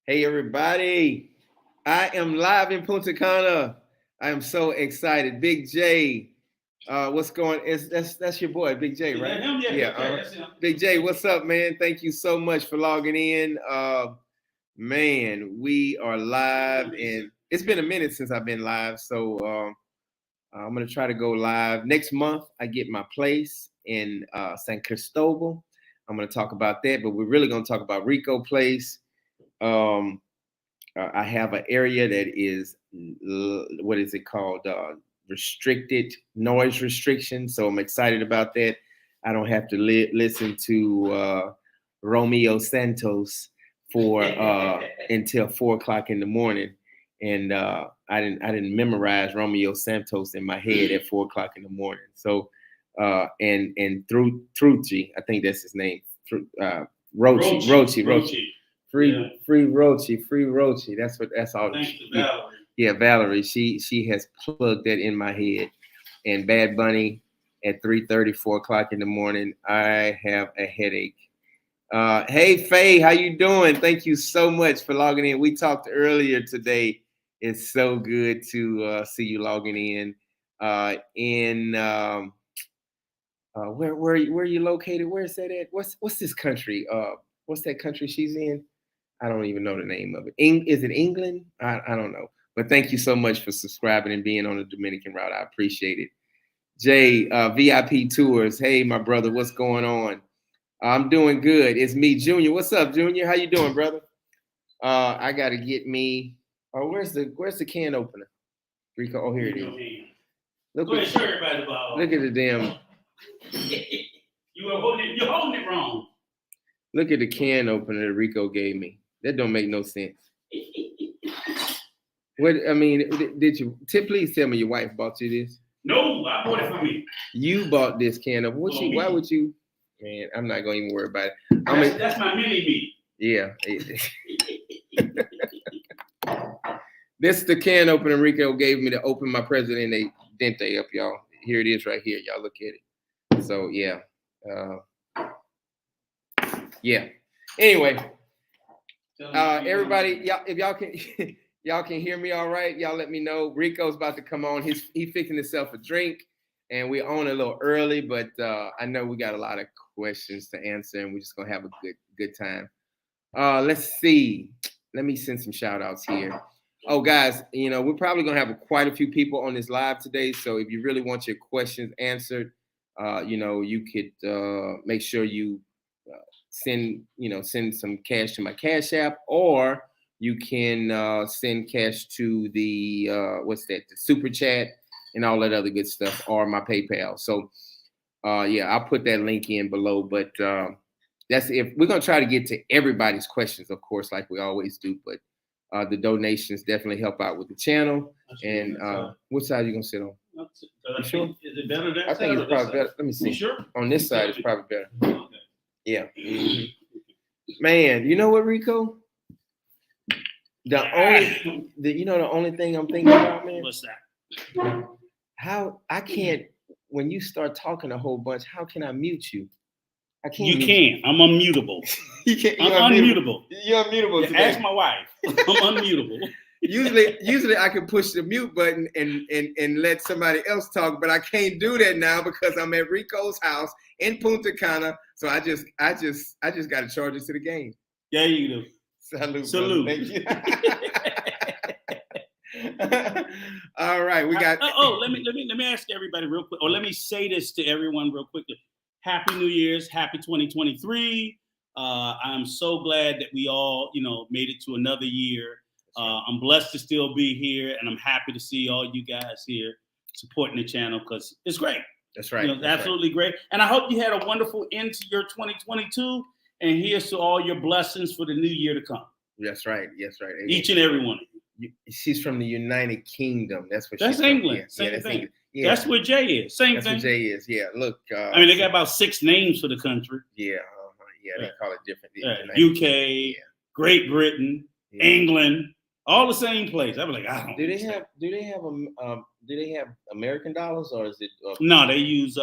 Hey everybody, I am live in Punta Cana. I am so excited. Big J, what's going? That's your boy, Big J, right? Is that him? Yeah, okay, that's him. Big J, what's up, man? Thank you so much for logging in. Man, we are live, and it's been a minute since I've been live, so I'm gonna try to go live next month. I get my place in San Cristobal. I'm gonna talk about that, but we're really gonna talk about RICO Place. Um, I have an area that is what is it called? Restricted noise restriction. So I'm excited about that. I don't have to listen to Romeo Santos for until 4 o'clock in the morning. And I didn't memorize Romeo Santos in my head at 4 o'clock in the morning. So and through Trucci, I think that's his name. Rochi. Free Rochi. That's all. Thanks to Valerie. Yeah, Valerie. She has plugged that in my head. And Bad Bunny at 3:30, 4 o'clock in the morning. I have a headache. Hey Faye, how you doing? Thank you so much for logging in. We talked earlier today. It's so good to see you logging in. Where are you located? Where is that at? What's this country? What's that country she's in? I don't even know the name of it. Is it England? I don't know. But thank you so much for subscribing and being on the Dominican route. I appreciate it. Jay, VIP Tours. Hey, my brother, what's going on? I'm doing good. It's me, Junior. What's up, Junior? How you doing, brother? I gotta get me. Oh, where's the can opener? Rico. Oh, here it is. Go ahead, show everybody about. Look at the damn. You're holding it wrong. Look at the can opener that Rico gave me. That don't make no sense. What I mean, did you? Please tell me your wife bought you this. No, I bought it for me. You bought this can of what? Why would you? Man, I'm not gonna even worry about it. That's my mini me. Yeah. This is the can opener Rico gave me to open my Presidente Dente up, y'all. Here it is right here. Y'all look at it. So yeah. Yeah. Anyway. Everybody, y'all, if y'all can y'all can hear me all right, y'all let me know. Rico's about to come on. He fixing himself a drink, and we're on a little early, but I know we got a lot of questions to answer, and we're just gonna have a good time. Let's see. Let me send some shout outs here. Oh, guys, we're probably gonna have quite a few people on this live today. So if you really want your questions answered, you could make sure you send some cash to my Cash App, or you can send cash to the the super chat and all that other good stuff, or my PayPal. So I'll put that link in below. But that's if we're gonna try to get to everybody's questions, of course, like we always do. But the donations definitely help out with the channel. And what side are you gonna sit on? You sure? Is it better that I think it's probably better. Let me see. You sure? On this side, it's probably better. Okay. Yeah. Mm-hmm. Man, you know what, Rico? The only thing I'm thinking about, man. What's that? How I can't when you start talking a whole bunch, how can I mute you? I can't. You can't. I'm unmutable. I'm unmutable. You're unmutable today. Ask my wife. I'm unmutable. Usually I can push the mute button and let somebody else talk, but I can't do that now because I'm at Rico's house in Punta Cana. So I just got to charge it to the game. Yeah, you do. Salute. Thank you. All right, we got. Let me ask everybody real quick, or let me say this to everyone real quickly. Happy New Year's, happy 2023. I'm so glad that we all, made it to another year. I'm blessed to still be here, and I'm happy to see all you guys here supporting the channel because it's great. That's right. It's absolutely great. And I hope you had a wonderful end to your 2022, and here's to all your blessings for the new year to come. That's right. Yes, right. Amen. Each and every one of you. She's from the United Kingdom. That's England. Yeah, Same thing. England. Yeah. That's where Jay is. Same thing. That's where Jay is. Yeah. Look. They got about 6 names for the country. Yeah. They call it different. UK, Great Britain, England, all the same place. I was like, I don't. Do they have American dollars, or is it? No, they use.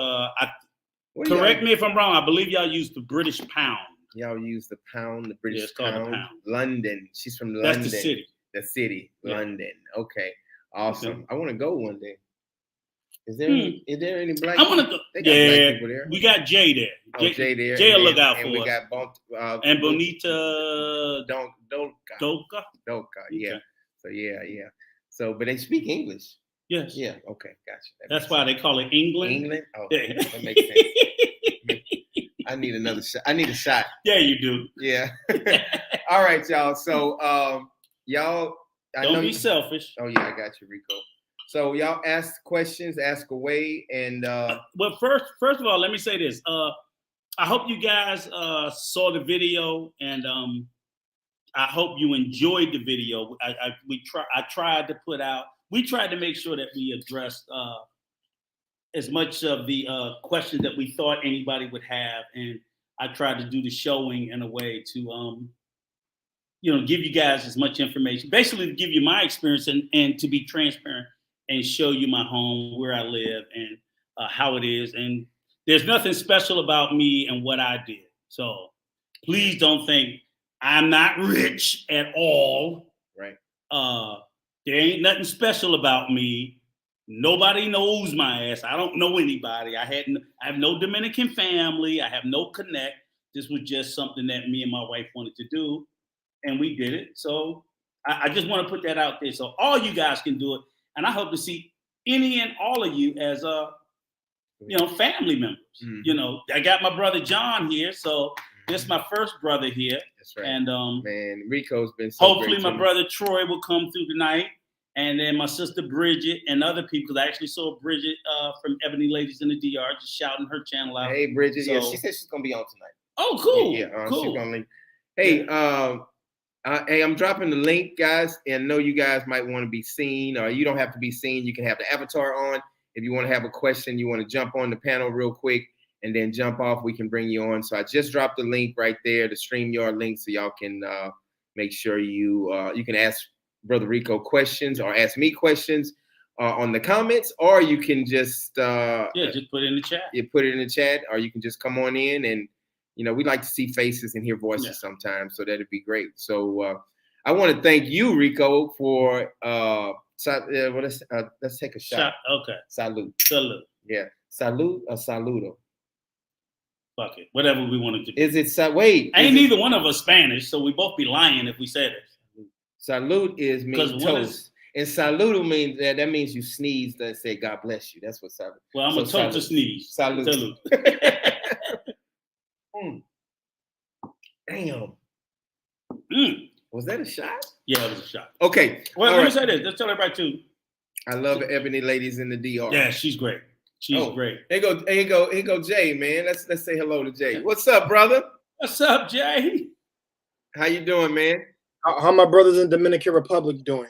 Correct me if I'm wrong. I believe y'all use the British pound. Y'all use the pound, the British it's called pound. the pound. London. She's from That's London. the city. The city, Yeah. London. Okay, awesome. Okay. I want to go one day. Is there any black? I want to go. They got black people there. We got Jay there. Oh, Jay there. Jay will look out for and we us. got And Bonita Doka. Doka. Yeah. Okay. So yeah. So, but they speak English. Yes. Yeah. Okay. Gotcha. That's why they call it England. England. Oh, Yeah. that makes sense. I need another shot. I need a shot. Yeah, you do. Yeah. All right, y'all. So, y'all. Don't be selfish. Oh yeah, I got you, Rico. So y'all ask questions, ask away, and well, first of all, let me say this. I hope you guys saw the video, and I hope you enjoyed the video. I tried to put out. We tried to make sure that we addressed as much of the questions that we thought anybody would have, and I tried to do the showing in a way to give you guys as much information, basically to give you my experience and to be transparent and show you my home, where I live, and how it is. And there's nothing special about me and what I did. So please don't think I'm not rich at all. Right. There ain't nothing special about me. Nobody knows my ass. I don't know anybody. I have no Dominican family. I have no connect. This was just something that me and my wife wanted to do, and we did it. So I just want to put that out there so all you guys can do it. And I hope to see any and all of you as family members. Mm-hmm. I got my brother John here, so this is my first brother here. That's right. And man, Rico's been so hopefully great my brother Troy will come through tonight, and then my sister Bridget and other people. I actually saw Bridget from Ebony Ladies in the DR just shouting her channel out. Hey Bridget, yeah, she said she's gonna be on tonight. Oh, cool. Yeah, cool. She's gonna link. Hey, hey, I'm dropping the link, guys, and I know you guys might want to be seen, or you don't have to be seen. You can have the avatar on. If you want to have a question, you want to jump on the panel real quick and then jump off, we can bring you on. So I just dropped the link right there, the StreamYard link, so y'all can make sure you can ask Brother Rico questions or ask me questions on the comments, or you can just just put it in the chat. You put it in the chat, or you can just come on in and we like to see faces and hear voices sometimes, so that'd be great. So I want to thank you, Rico, for let's take a shot. Okay. Salute. Yeah. Salute or saludo? Fuck it. Whatever we want to do. Is it wait? Ain't neither one of us Spanish, so we both be lying if we said it. Salute means toast. And saludo means that means you sneeze and say God bless you. That's what salute. Well, I'm gonna toast to sneeze. Salute. Damn. Was that a shot? Yeah, it was a shot. Okay. Well, let me say this. Let's tell everybody too. I love Ebony Ladies in the DR. Yeah, she's great. She's great. Here go Jay, man. Let's say hello to Jay. What's up, brother? What's up, Jay? How you doing, man? How my brothers in Dominican Republic doing?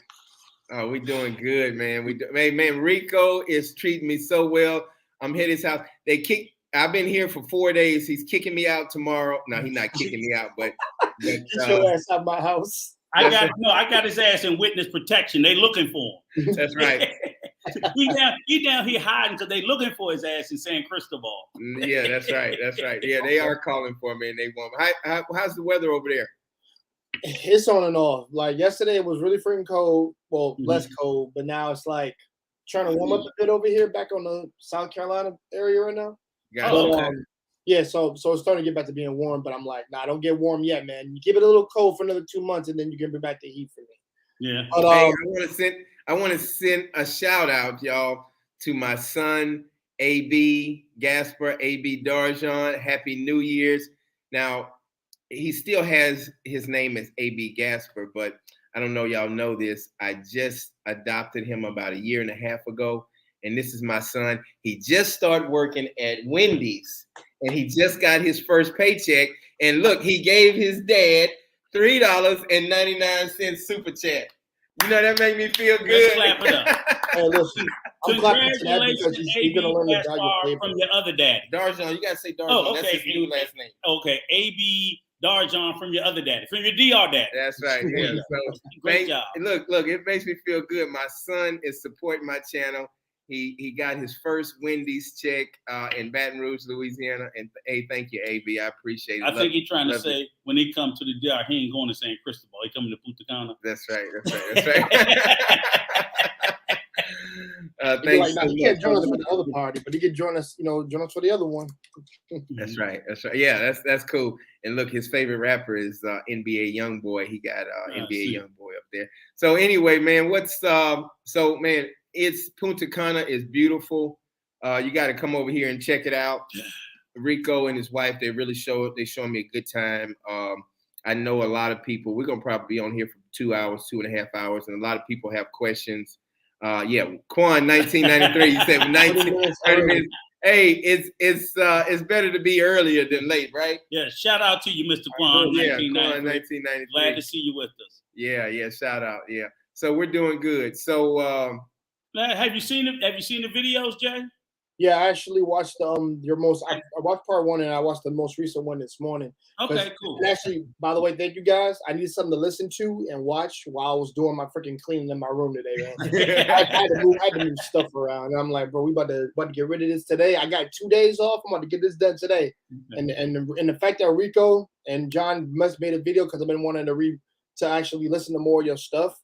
Oh, we doing good, man. Man, Rico is treating me so well. I'm at his house. I've been here for 4 days. He's kicking me out tomorrow. No, he's not kicking me out, but get your ass out my house. I got his ass in witness protection. They looking for him. That's right. he down here hiding because they looking for his ass in San Cristobal. Yeah, that's right. That's right. Yeah, they are calling for me and they want me. How's the weather over there? It's on and off. Like yesterday, it was really freaking cold. Well, less cold, but now it's like trying to warm up a bit over here, back on the South Carolina area right now. Okay. Yeah, so it's starting to get back to being warm, but I'm like, nah, don't get warm yet, man. You give it a little cold for another 2 months, and then you can bring back the heat for me. Yeah. But, hey, I want to send a shout out, y'all, to my son, AB Gasper, AB Darjan. Happy New Year's. Now, he still has his name as AB Gasper, but I don't know y'all know this. I just adopted him about 1.5 years ago, and this is my son. He just started working at Wendy's, and he just got his first paycheck. And look, he gave his dad $3.99 super chat. You know, that made me feel good. Let's clap it up. Hey, listen, I'm clapping to that because AB you're going to learn the value from your other daddy. Darjan, you got to say Darjan. Oh, okay. That's his new last name. Okay, AB Darjan from your other daddy, from your DR daddy. That's right. Yeah. So, great job. Look, it makes me feel good. My son is supporting my channel. He got his first Wendy's check in Baton Rouge, Louisiana. And hey, thank you, AB. I appreciate it. I think he's trying to say when he come to the DR, he ain't going to St. Cristobal. He coming to Punta Cana. That's right. That's right. Thanks. Like, he can't join us for the other party, but he can join us. Join us for the other one. That's right. Yeah, that's cool. And look, his favorite rapper is NBA YoungBoy. He got NBA YoungBoy up there. So anyway, man, it's Punta Cana is beautiful. You got to come over here and check it out. Rico and his wife, they really showing me a good time. I know a lot of people. We're gonna probably be on here for 2 hours, 2.5 hours, and a lot of people have questions. Quan, 1993. You said 30 minutes. Hey, it's better to be earlier than late, right? Yeah. Shout out to you, Mr. Quan. Yeah, Quan, 1993. Glad to see you with us. Yeah. Shout out. Yeah. So we're doing good. So have you seen it? Have you seen the videos, Jay? Yeah, I actually watched your most. I watched part 1 and I watched the most recent one this morning. Okay, cool. And actually, by the way, thank you guys. I needed something to listen to and watch while I was doing my freaking cleaning in my room today, man. I had to move stuff around, and I'm like, bro, we about to get rid of this today. I got 2 days off. I'm about to get this done today. Okay. And the fact that Rico and John must made a video because I've been wanting to actually listen to more of your stuff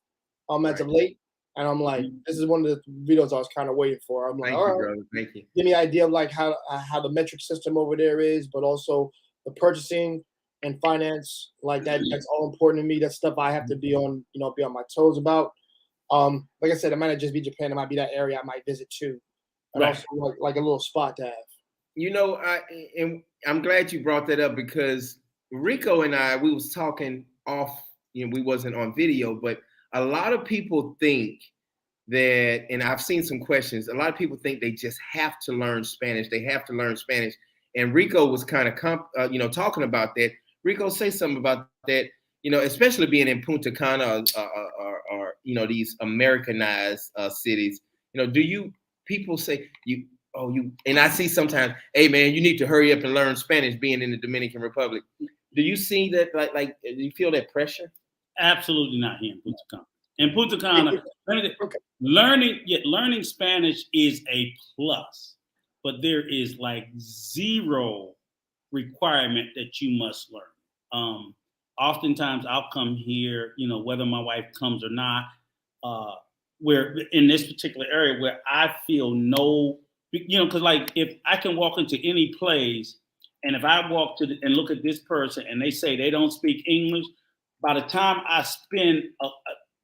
as of late. And I'm like, this is one of the videos I was kind of waiting for. I'm like, all right, brother. Thank you. Give me an idea of like how the metric system over there is, but also the purchasing and finance, like that. That's all important to me. That's stuff I have to be on my toes about. Like I said, it might not just be Japan. It might be that area I might visit too. And also like a little spot to have. I'm glad you brought that up because Rico and I, we was talking off. We wasn't on video, but a lot of people think that, and I've seen some questions, a lot of people think they just have to learn Spanish. They have to learn Spanish. And Rico was kind of, talking about that. Rico, say something about that, especially being in Punta Cana or these Americanized cities. People say, and I see sometimes, hey, man, you need to hurry up and learn Spanish being in the Dominican Republic. Do you see that, like do you feel that pressure? Absolutely not here in Punta Cana. In Punta Cana, learning Spanish is a plus, but there is like zero requirement that you must learn. Oftentimes I'll come here, whether my wife comes or not, where in this particular area where I feel because like if I can walk into any place and if I walk and look at this person and they say they don't speak English, by the time I spend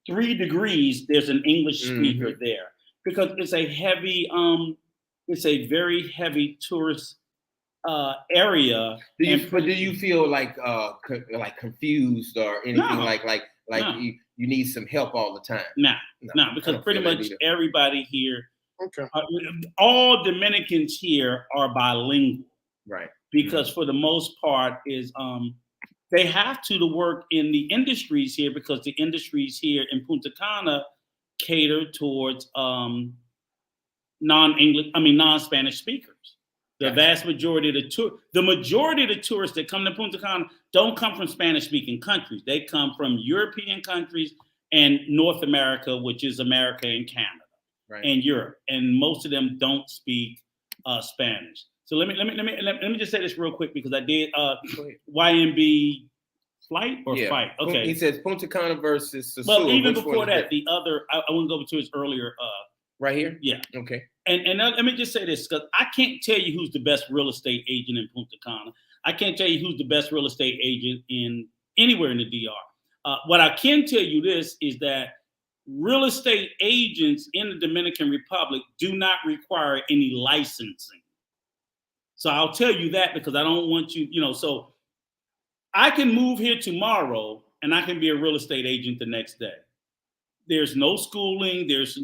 3 degrees, there's an English speaker there because it's a very heavy tourist area. Do you feel like confused or anything no. You need some help all the time? No, because pretty much everybody here, all Dominicans here are bilingual, right? Because for the most part is they have to work in the industries here because the industries here in Punta Cana cater towards non-Spanish speakers. The vast majority of the tourists that come to Punta Cana don't come from Spanish-speaking countries. They come from European countries and North America, which is America and Canada, and Europe. And most of them don't speak Spanish. So let me just say this real quick because I did YMB flight or fight. Okay. He says Punta Cana versus Sosua. Well, even before that, the other I wouldn't go to his earlier. Right here. Yeah. Okay. And let me just say this because I can't tell you who's the best real estate agent in Punta Cana. I can't tell you who's the best real estate agent in anywhere in the DR. What I can tell you this is that real estate agents in the Dominican Republic do not require any licensing. So I'll tell you that because I don't want you, so I can move here tomorrow and I can be a real estate agent the next day. There's no schooling. There's,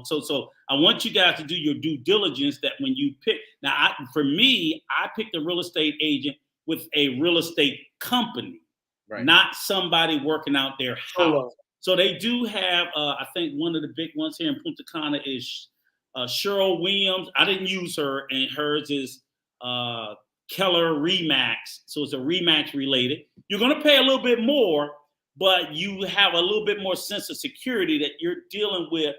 so I want you guys to do your due diligence that when you pick. Now, for me, I picked a real estate agent with a real estate company, not somebody working out their house. So they do have, I think one of the big ones here in Punta Cana is Cheryl Williams. I didn't use her, and hers is Keller Remax. So it's a Remax related. You're going to pay a little bit more, but you have a little bit more sense of security that you're dealing with.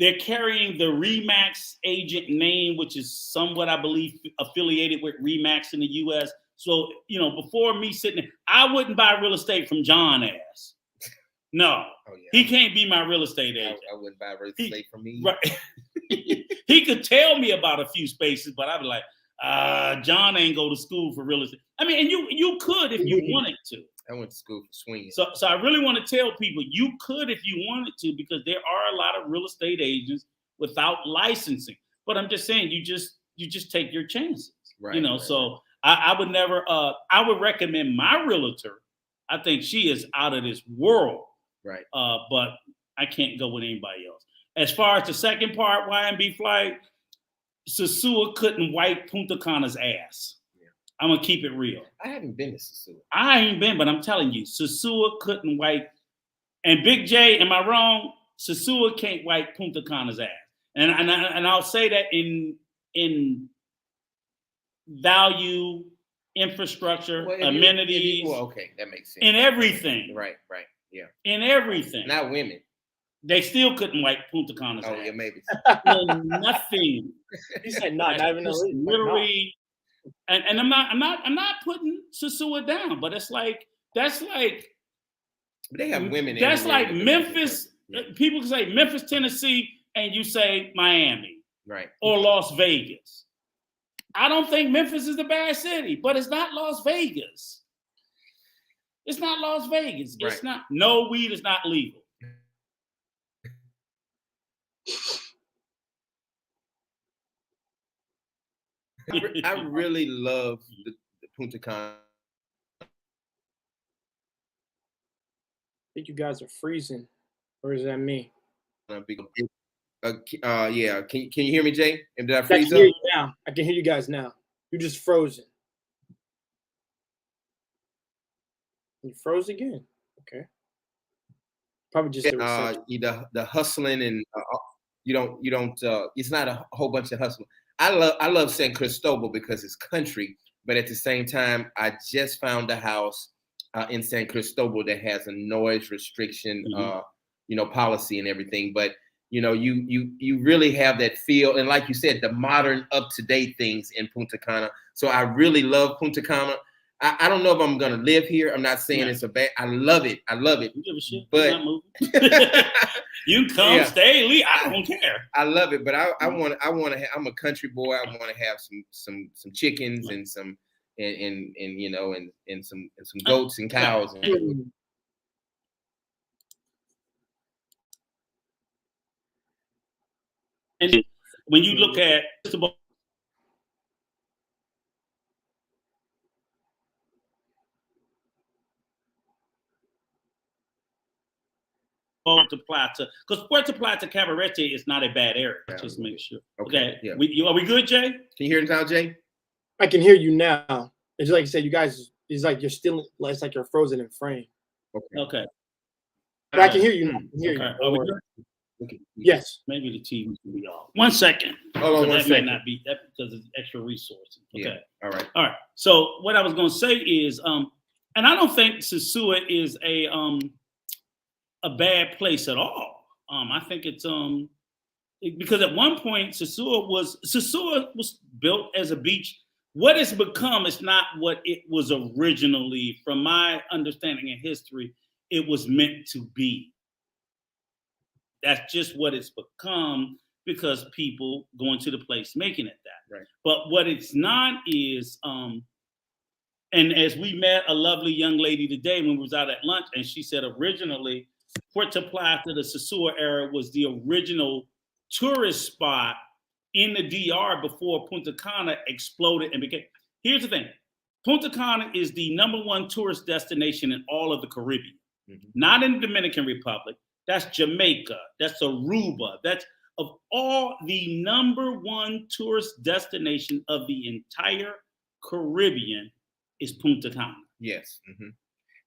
they're carrying the RE/MAX agent name, which is somewhat, I believe, affiliated with RE/MAX in the U.S. So, before me sitting there, I wouldn't buy real estate from John ass. No, he can't be my real estate agent. I wouldn't buy real estate from me. Right. He could tell me about a few spaces, but I'd be like, John ain't go to school for real estate. I mean, and you could if you wanted to. I went to school for swinging. So I really want to tell people you could if you wanted to, because there are a lot of real estate agents without licensing. But I'm just saying, you just take your chances. Right. So I would never. I would recommend my realtor. I think she is out of this world. Right. But I can't go with anybody else. As far as the second part, YMB flight, Sosua couldn't wipe Punta Cana's ass. Yeah. I'm gonna keep it real. I haven't been to Sosua. I ain't been, but I'm telling you, Sosua couldn't wipe. And Big J, am I wrong? Sosua can't wipe Punta Cana's ass. And I'll say that in value, infrastructure, amenities. Okay, that makes sense. In everything. Right. Yeah. In everything. Not women. They still couldn't wipe Punta Cana's ass. Oh, yeah, maybe. Nothing. He said not even literally. And I'm not putting Sosua down, but that's like they have women. That's like Memphis. People can say Memphis, Tennessee, and you say Miami, right, or Las Vegas. I don't think Memphis is a bad city, but it's not Las Vegas. It's not Las Vegas. Right. It's not. No, weed is not legal. I really love the Punta Cana. I think you guys are freezing, or is that me? Yeah. Can you hear me, Jay? Did I freeze I can hear you now. I can hear you guys now. You're just frozen. You froze again. Okay. Probably just the hustling and you don't. It's not a whole bunch of hustling. I love San Cristobal because it's country, but at the same time, I just found a house in San Cristobal that has a noise restriction, policy and everything. But you really have that feel, and like you said, the modern, up-to-date things in Punta Cana. So I really love Punta Cana. I don't know if I'm gonna live here. I'm not saying it's a bad. I love it. You give a shit. But not moving. You come, stay, leave. I don't care. I love it, but I want to. I'm a country boy. I want to have some chickens and some and some goats and cows. And when you look at Puerto Plata, because Puerto Plata Cabarete is not a bad area. Just make sure. Okay. Yeah. Are we good, Jay? Can you hear us now, Jay? I can hear you now. It's like you said, you guys. It's like you're still. It's like you're frozen in frame. Okay. But I can hear you now. Are we good? Yes. Maybe the TV will be off. 1 second. Hold on, that may not be that because it's extra resources. Okay. Yeah. All right. So what I was going to say is, and I don't think Sosua is a bad place at all. I think it's because at one point Sosua was built as a beach. What it's become is not what it was originally. From my understanding of history, it was meant to be. That's just what it's become because people going to the place making it that. Right. But what it's not is, and as we met a lovely young lady today when we was out at lunch, and she said originally Puerto Plata, the Sosua era, was the original tourist spot in the DR before Punta Cana exploded and became. Here's the thing. Punta Cana is the #1 tourist destination in all of the Caribbean, not in the Dominican Republic. That's Jamaica. That's Aruba. That's of all the #1 tourist destination of the entire Caribbean is Punta Cana. Yes.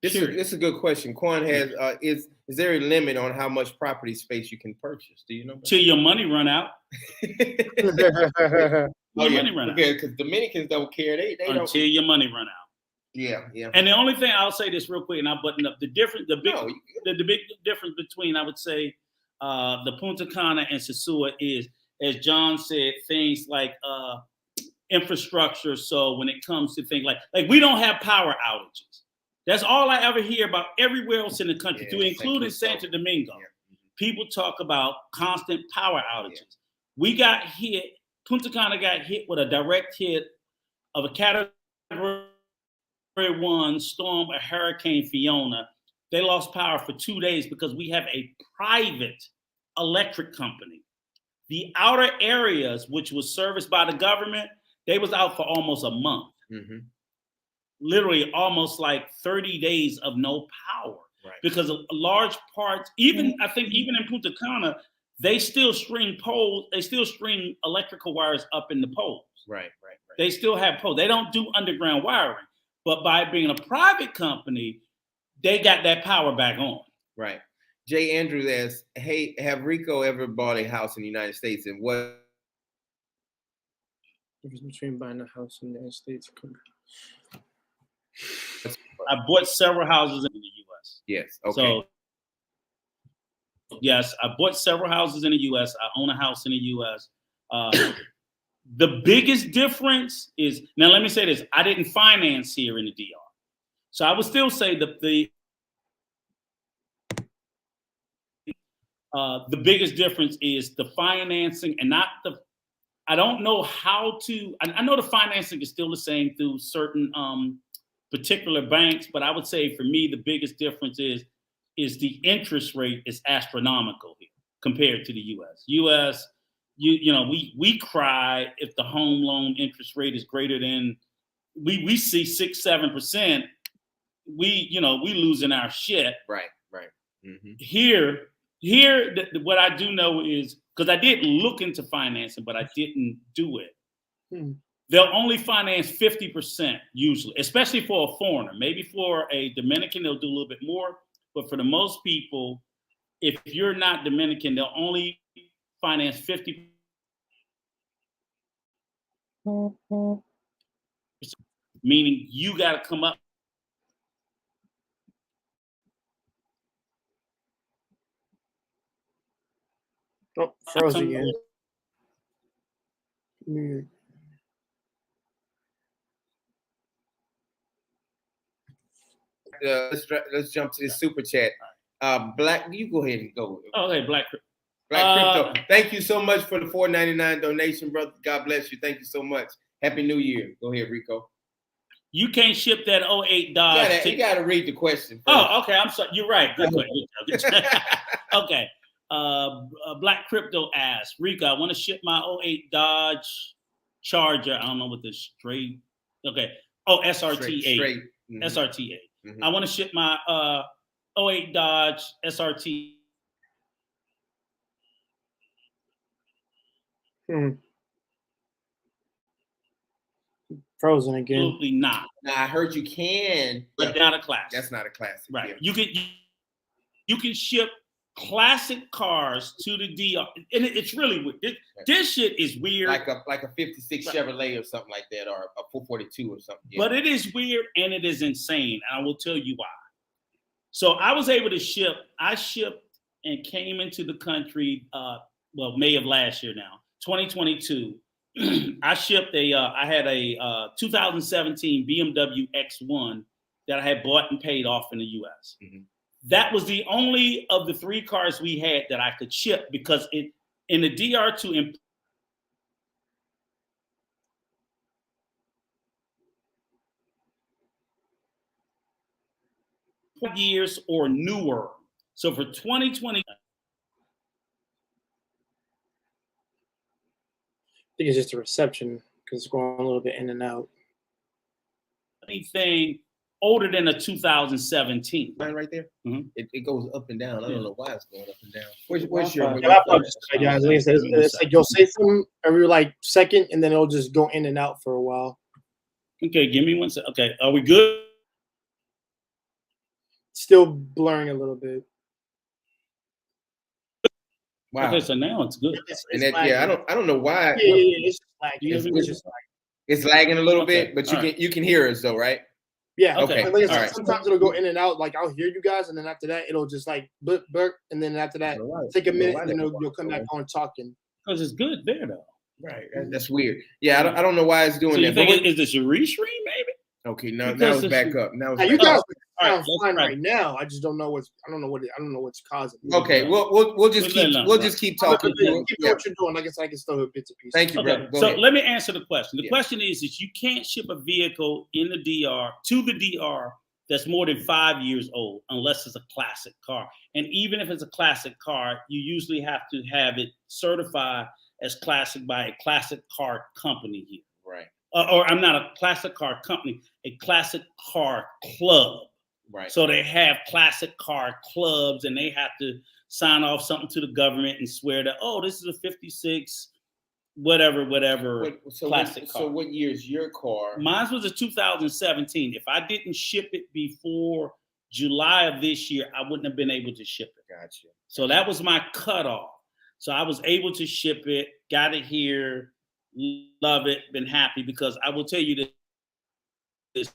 This is a good question. Quan has is there a limit on how much property space you can purchase? Do you know? Till your money run out. Money run out. Because Dominicans don't care. They don't. Until your money run out. Yeah. And the only thing I'll say this real quick, and I'll button up the big difference between I would say the Punta Cana and Sosua is, as John said, things like infrastructure. So when it comes to things like we don't have power outages. That's all I ever hear about everywhere else in the country, to include in Santo Domingo. Yeah. People talk about constant power outages. Yeah. We got hit, Punta Cana got hit with a direct hit of a Category 1 storm, a Hurricane Fiona. They lost power for 2 days because we have a private electric company. The outer areas, which was serviced by the government, they was out for almost a month. Mm-hmm. Literally almost like 30 days of no power. Right. Because a large part, I think even in Punta Cana, they still string poles, they still string electrical wires up in the poles. Right. They still have poles. They don't do underground wiring. But by being a private company, they got that power back on. Right. Jay Andrews asks, hey, have RICO ever bought a house in the United States? And what difference between buying a house in the United States? I bought several houses in the U.S. Yes. Okay. So, yes, I bought several houses in the U.S. I own a house in the U.S. The biggest difference is, now let me say this, I didn't finance here in the DR. So I would still say that the biggest difference is the financing and not the, I don't know how to, I know the financing is still the same through certain particular banks, but I would say for me, the biggest difference is the interest rate is astronomical here compared to the US. You know, we cry if the home loan interest rate is greater than, we see 6-7%, we losing our shit. Right. Mm-hmm. Here, what I do know is, because I did look into financing, but I didn't do it. They'll only finance 50% usually, especially for a foreigner. Maybe for a Dominican, they'll do a little bit more. But for the most people, if you're not Dominican, they'll only finance 50%. Meaning you got to come up. Oh, froze again. Let's jump to the super chat. Black, you go ahead and go. Okay, Black Crypto. Thank you so much for the $4.99 donation, brother. God bless you. Thank you so much. Happy New Year. Go ahead, Rico. You can't ship that 08 Dodge. You gotta read the question first. Oh, okay. I'm sorry. You're right. Good. Okay. Black Crypto asks, Rico, I want to ship my 08 Dodge Charger. I don't know what the straight. Okay. Oh, SRT8. Straight. Mm-hmm. SRT8. Mm-hmm. I want to ship my 08 Dodge SRT. Frozen again. Absolutely not. Now I heard you can, but not a classic. That's not a classic. Right. Yeah. You can ship classic cars to the DR, and it's really weird. This shit is weird. Like a 56 Chevrolet or something like that, or a 442 or something. Yeah. But it is weird and it is insane. And I will tell you why. So I was able to ship. I shipped and came into the country. May of last year now, 2022. I shipped I had a 2017 BMW X1 that I had bought and paid off in the US. Mm-hmm. That was the only of the 3 cars we had that I could ship because in the DR to years or newer. So for 2020. I think it's just a reception because it's going a little bit in and out. Anything older than a 2017. Right there? Mm-hmm. It goes up and down. I don't know why it's going up and down. Where's your guys? It's like you'll say something every like second and then it'll just go in and out for a while. Okay, give me 1 second. Okay, are we good? Still blurring a little bit. Wow. Okay, so now it's good. I don't know why. It's just lagging. It's lagging a little bit, but you can hear us though, right? Yeah. Okay. Like I said, All right. sometimes it'll go in and out. Like I'll hear you guys, and then after that, it'll just like blip, blip, and then after that, take a minute, and then you'll come back on talking. Because it's good there though. Right. That's weird. Yeah, I don't know why it's doing So you that. think is this a restream maybe? Okay, now Because it's back up. Now it's Now, you back guys up. sound fine right now. I just don't know what's causing it. Okay, we'll just keep talking. Keep doing what you're doing. Like I said, I can still hear bits and pieces. Thank you, Okay, brother. Go so ahead. let me answer the question. The question is you can't ship a vehicle in the DR to the DR that's more than 5 years old unless it's a classic car. And even if it's a classic car, you usually have to have it certified as classic by a classic car company here. Right. Or I'm not a classic car company, a classic car club. Right. So they have classic car clubs and they have to sign off something to the government and swear that, oh, this is a 56, whatever, classic car. So what year is your car? Mine was a 2017. If I didn't ship it before July of this year, I wouldn't have been able to ship it. Gotcha. So that was my cutoff. So I was able to ship it, got it here, love it, been happy, because I will tell you this.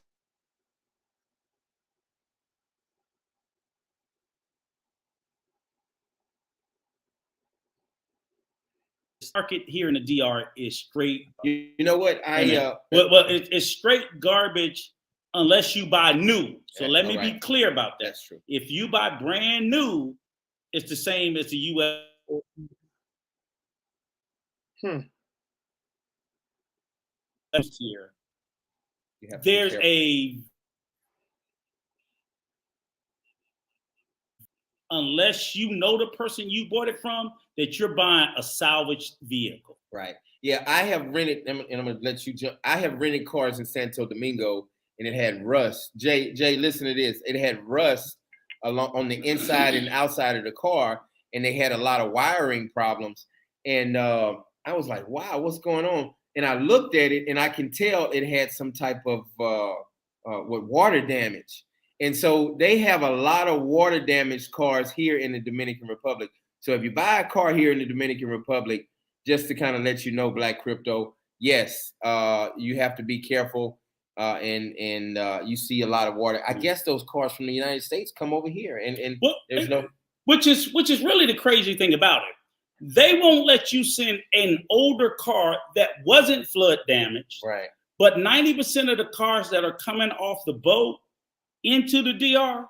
Market here in the DR is straight. You know what? It's straight garbage unless you buy new. So let me be clear about that. That's true. If you buy brand new, it's the same as the US. Here, there's unless you know the person you bought it from, that you're buying a salvaged vehicle. Right. Yeah, I have rented, and I'm gonna let you jump. I have rented cars in Santo Domingo, and it had rust. Jay, listen to this. It had rust along on the inside and outside of the car, and they had a lot of wiring problems. And I was like, wow, what's going on? And I looked at it, and I can tell it had some type of water damage. And so they have a lot of water damaged cars here in the Dominican Republic. So if you buy a car here in the Dominican Republic, just to kind of let you know, Black Crypto, yes, you have to be careful, and you see a lot of water. I guess those cars from the United States come over here, and there's no, which is really the crazy thing about it. They won't let you send an older car that wasn't flood damaged, right? But 90% of the cars that are coming off the boat into the DR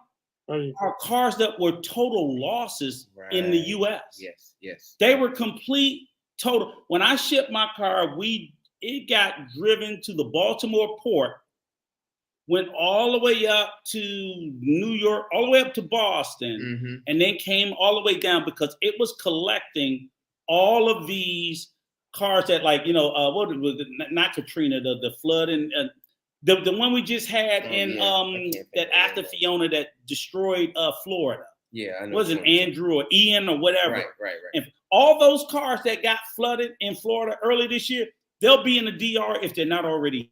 are cars that were total losses in the US. Yes. They were complete total. When I shipped my car, it got driven to the Baltimore port, went all the way up to New York, all the way up to Boston, and then came all the way down because it was collecting all of these cars that, like, what was it? Not Katrina, the flood and the one we just had that after Fiona that destroyed Florida. Yeah, I know. Was it Andrew or Ian or whatever? Right. And all those cars that got flooded in Florida early this year, they'll be in the DR if they're not already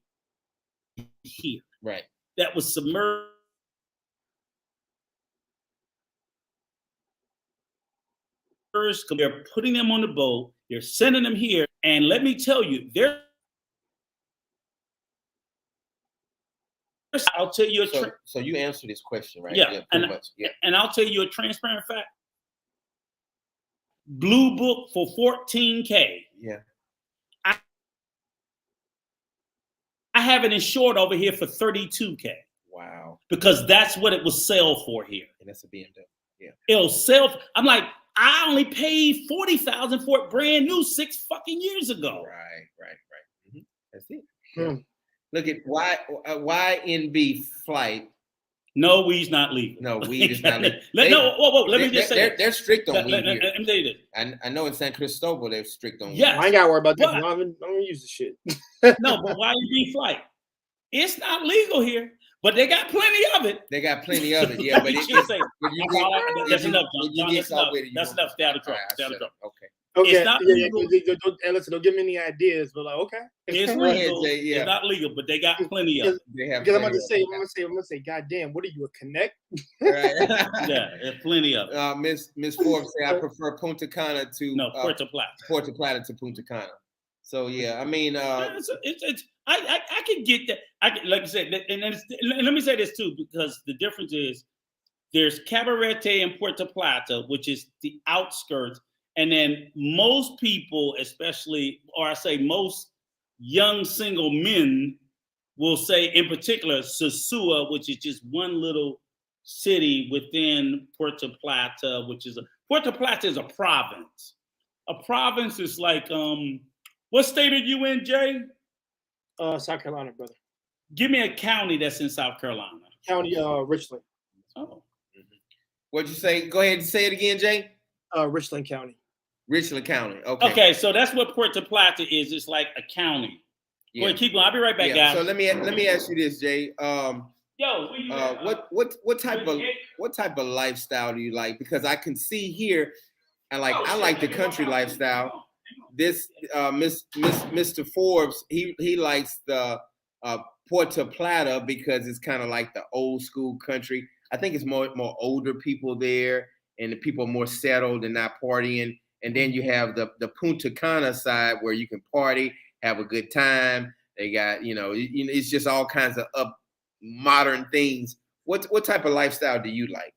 here. Right. That was submerged. They're putting them on the boat. They're sending them here. And let me tell you, I'll tell you so you answer this question, right? Yeah, pretty much. Yeah. And I'll tell you a transparent fact. Blue Book for $14K. Yeah. I have it insured over here for $32K. Wow. Because that's what it will sell for here. And that's a BMW. Yeah. It'll sell. I'm like, I only paid $40,000 for it brand new 6 fucking years ago. Right. That's it. Yeah. Look at YNB flight. No, weed's not legal. No, weed is not legal. Let me just say they're strict on weed here. Let me tell you this. I know in San Cristobal they're strict on weed. Yes. I ain't gotta worry about that. I don't use the shit. No, but YNB flight, it's not legal here, but they got plenty of it. They got plenty of it, yeah. But that's enough. That's enough. Stay out of trouble. Okay. Okay. It's not legal. Listen, don't give me any ideas, but like, okay. It's legal. It's not legal, but they got plenty of it. Because I'm gonna say, God damn, what are you, a connect? Right. Yeah, there's plenty of it. Miss Forbes say I prefer Punta Cana to Puerto Plata. Puerto Plata to Punta Cana. So yeah, I mean, I can get that. Like I said, and let me say this too, because the difference is there's Cabarete and Puerto Plata, which is the outskirts, and then most people, especially, or I say most young single men, will say in particular Sosua, which is just one little city within Puerto Plata, Puerto Plata is a province. A province is like what state are you in, Jay? South Carolina, brother. Give me a county that's in South Carolina. County, Richland. Oh. What'd you say? Go ahead and say it again, Jay. Richland County. Richland County. Okay. Okay, so that's what Puerto Plata is. It's like a county. Yeah. Go ahead, keep going. I'll be right back, guys. So let me ask you this, Jay. What type of lifestyle do you like? Because I can see here, I like the country lifestyle. This Mr. Forbes, he likes the Puerto Plata because it's kind of like the old school country. I think it's more older people there, and the people are more settled and not partying. And then you have the Punta Cana side where you can party, have a good time. They got, it's just all kinds of modern things. What type of lifestyle do you like?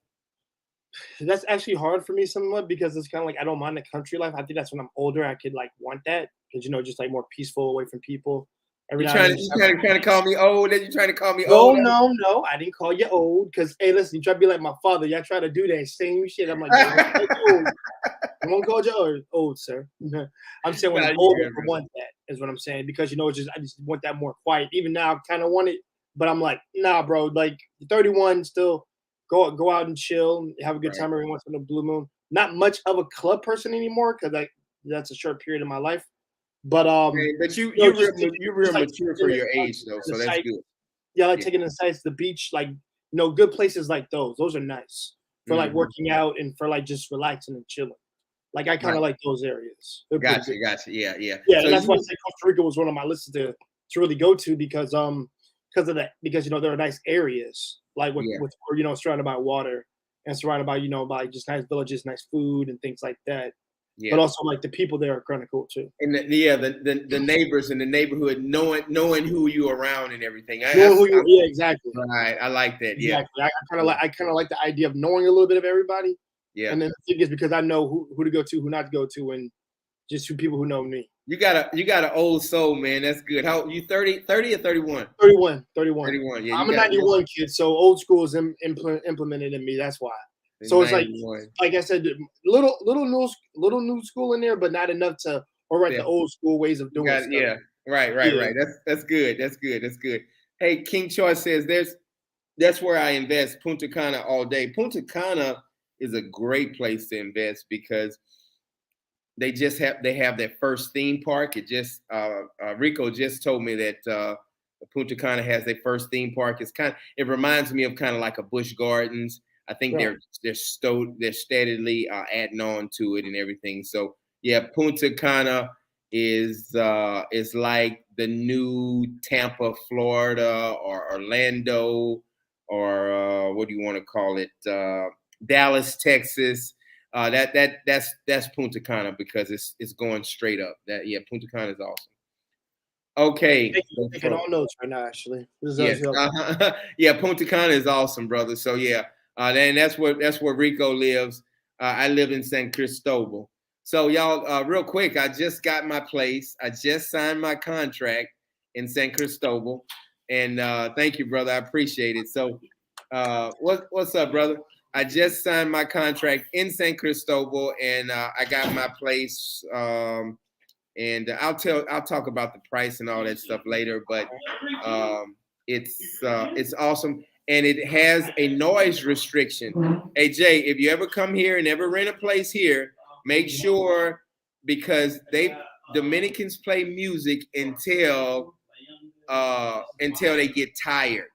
That's actually hard for me somewhat because it's kind of like I don't mind the country life. I think that's when I'm older I could like want that because just like more peaceful, away from people. You trying to call me old? And you trying to call me old? No, I didn't call you old because hey, listen, you try to be like my father. Y'all try to do that same shit. I'm like, I won't call you old, sir. I'm saying when I'm older, I want that is what I'm saying because I just want that more quiet. Even now, I kind of want it, but I'm like, nah, bro. Like 31, still go out and chill, have a good time every once in a blue moon. Not much of a club person anymore because that's a short period of my life. But you're real mature for your age though, so that's good. Yeah, I like taking the sights, the beach, like good places like those. Those are nice for like working out and for like just relaxing and chilling. Like I kind of like those areas. Gotcha. Yeah. Yeah, so that's why I say Costa Rica was one of my lists to really go to because of that because there are nice areas like with surrounded by water and surrounded by by just nice villages, nice food and things like that. Yeah. But also like the people there are kind of cool too. And the neighbors in the neighborhood knowing who you're around and everything. Yeah, exactly. Right. I like that. Exactly. Yeah. I kind of like the idea of knowing a little bit of everybody. Yeah. And then the thing is because I know who to go to, who not to go to, and just who people who know me. You got an old soul, man. That's good. How you 30 or 31? 31. 31. Yeah. I'm a 91 kid, so old school is implemented in me. That's why. So it's like I said, little new school in there, but not enough to overwrite the old school ways of doing stuff. Yeah, right. That's good. That's good. Hey, King Choice says that's where I invest. Punta Cana all day. Punta Cana is a great place to invest because they have their first theme park. It just Rico just told me that Punta Cana has their first theme park. It reminds me of kind of like a Busch Gardens. I think they're steadily adding on to it and everything. So yeah, Punta Cana is like the new Tampa, Florida, or Orlando, or what do you want to call it? Dallas, Texas. That's Punta Cana because it's going straight up. Punta Cana is awesome. Okay. Taking all notes right now, actually. Punta Cana is awesome, brother. So yeah. And that's where Rico lives. I live in San Cristobal. So y'all, real quick, I just got my place. I just signed my contract in San Cristobal, and thank you, brother. I appreciate it. So, what's up, brother? I just signed my contract in San Cristobal, and I got my place. And I'll talk about the price and all that stuff later. But it's awesome. And it has a noise restriction. Hey, Jay, if you ever come here and ever rent a place here, make sure because Dominicans play music until they get tired.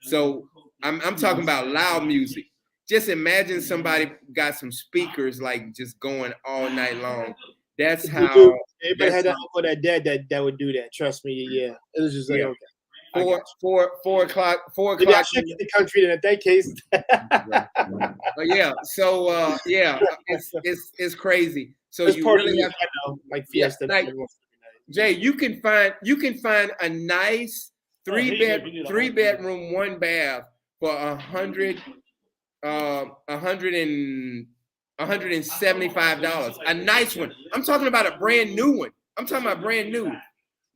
So I'm talking about loud music. Just imagine somebody got some speakers like just going all night long. That's how. Everybody had that uncle, that dad that would do that. Trust me. Yeah, it was just like okay. 4 o'clock. Maybe I should get the country in that case. But yeah, so it's crazy. So it's you really have like Fiesta. Jay, you can find a nice three bedroom, 1 bath for $175. A nice one. I'm talking about a brand new one. I'm talking about brand new.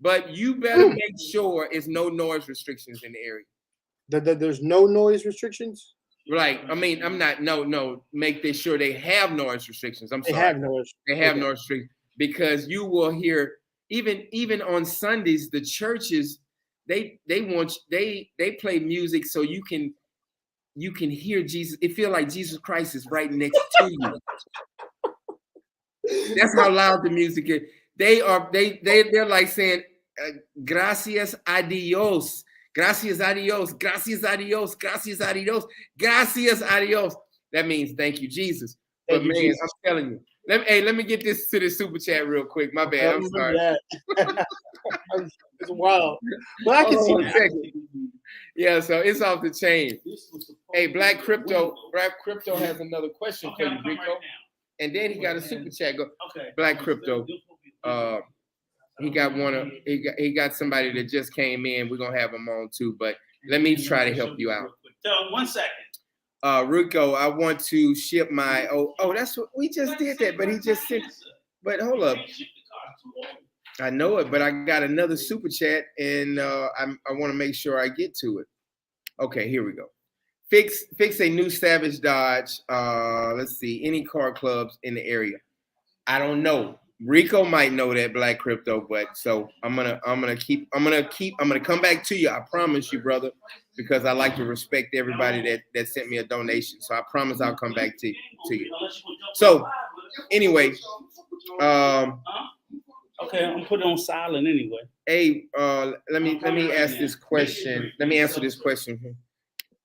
But you better make sure it's no noise restrictions in the area. There's no noise restrictions? Like, I mean, I'm not, no, make sure they have noise restrictions. I'm sorry. They have noise. They have noise restrictions because you will hear, even on Sundays, the churches, they play music so you can hear Jesus. It feels like Jesus Christ is right next to you. That's how loud the music is. They're like saying, gracias a Dios. Gracias a Dios, gracias a Dios, gracias a Dios, gracias a Dios. That means thank you, Jesus. But man, Jesus. I'm telling you. Let me get this to the super chat real quick. My bad. I'm sorry. It's wild. But I can see that. Yeah, so it's off the chain. Hey, Black Crypto has another question for you, Rico. And then he got a super chat. Go. Black Crypto. He got somebody that just came in. We're gonna have him on too, but let me try to help you out. 1 second. Rico, I want to ship my that's what we just did that, but he just sent. But hold up, I know it, but I got another super chat, and I want to make sure I get to it. Okay, here we go. Fix a new Savage Dodge. Let's see, any car clubs in the area? I don't know. Rico might know that, Black Crypto, but so I'm gonna come back to you. I promise you, brother, because I like to respect everybody that sent me a donation. So I promise I'll come back to you. So anyway, okay, I'm putting on silent anyway. Hey, let me ask this question. Let me answer this question.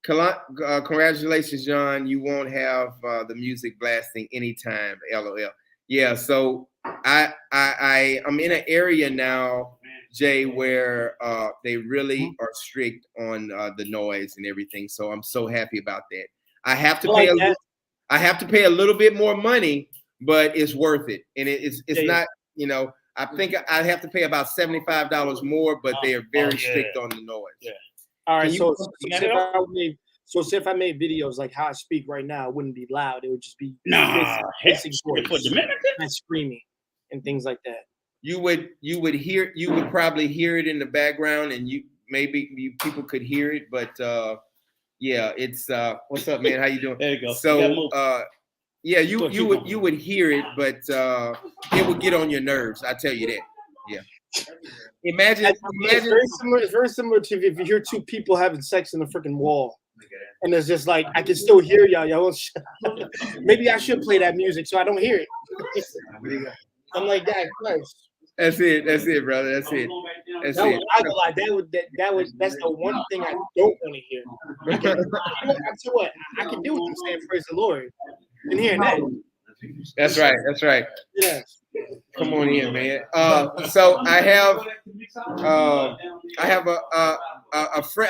Congratulations, John. You won't have the music blasting anytime. LOL. Yeah, so I'm in an area now, Jay, where they really are strict on the noise and everything. So I'm so happy about that. I have to pay a little bit more money, but it's worth it. And it's not, I think I have to pay about $75 more, but they are very strict on the noise. Yeah. All right. So if I made videos like how I speak right now, it wouldn't be loud. It would just be basic voice, and screaming and things like that. You would probably hear it in the background, and people could hear it, but yeah, it's what's up, man? How you doing? There you go. So yeah, you would hear it, but it would get on your nerves. I tell you that. Yeah. Imagine. It's very similar to if you hear two people having sex in the freaking wall. And it's just like I can still hear y'all. Maybe I should play that music so I don't hear it. I'm like, that. That's it, brother. That's it. That's the one thing I don't want to hear. I tell you what, I can do what I'm saying, praise the Lord, and hearing that. That's right. Yeah. Come on in, man. So I have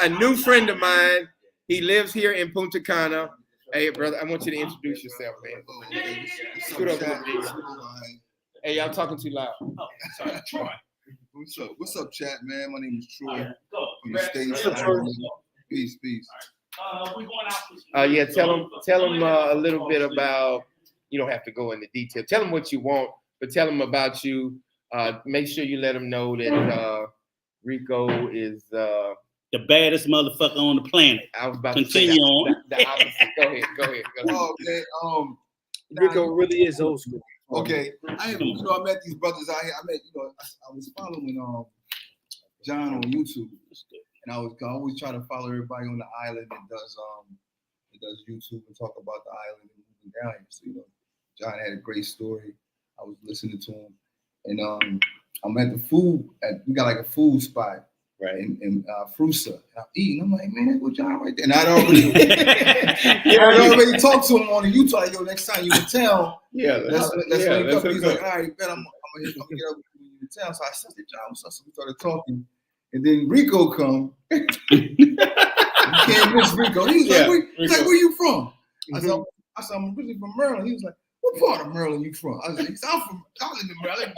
a new friend of mine. He lives here in Punta Cana. Hey, brother, I want you to introduce yourself, man. Scoot up. Hey, y'all talking too loud. Sorry, Troy. What's up, chat, man? My name is Troy from the States. Peace. Yeah, tell them a little bit about. You don't have to go into detail. Tell them what you want, but tell them about you. Make sure you let them know that Rico is the baddest motherfucker on the planet. I was about Continue to say on. The opposite. Go ahead. Oh man, Rico really is old school. Okay, I met these brothers out here. I was following John on YouTube, and I always try to follow everybody on the island that does YouTube and talk about the island and moving down here. So John had a great story. I was listening to him, and I'm at the we got like a food spot. Right in Frusa, and I'm eating. I'm like, man, that's what John right there. And I'd already talked to him on the YouTube. Like, yo, next time you in town, let's link up. He's like, all right, bet I'm gonna get up when you in town. So I said, John, what's up? So we started talking, and then Rico come. You can't miss Rico. He was like, where you from? I said, I'm originally from Maryland. He was like, what part of Maryland you from? I was like, I live in Maryland.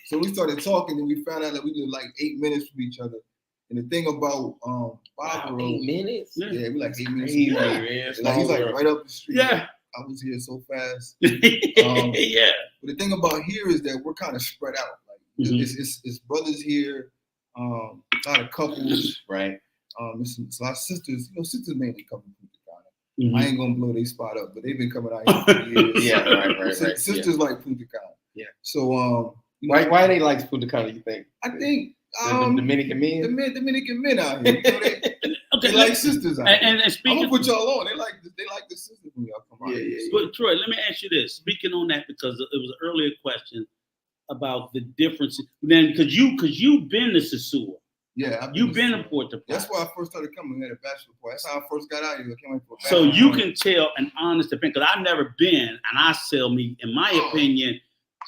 So we started talking, and we found out that we lived like 8 minutes from each other. And the thing about Barbaro, 8 minutes? yeah, we like 8 minutes. Crazy, from man. Like, he's like right up the street. Yeah. I was here so fast. Yeah. But the thing about here is that we're kind of spread out. Like it's brothers here, a lot of couples, right? It's a lot of sisters. You know, sisters mainly come from Punta Cana. I ain't gonna blow their spot up, but they've been coming out here for years. Yeah, right. Sisters like Punta Cana. Yeah. So why they like Punta Cana? You think? I think the Dominican men. The Dominican men out here. You know, they like sisters out here. And speaking, I'm gonna put y'all on. They like the sisters when y'all come out. Yeah. But Troy, let me ask you this. Speaking on that, because it was an earlier question about the difference. Then, because you've been to Sosúa. Yeah, you've been to Puerto Plata. That's why I first started coming. We had a bachelor party. That's how I first got out here. I came for a so you can tell an honest opinion, because I've never been, and I sell me, in my opinion,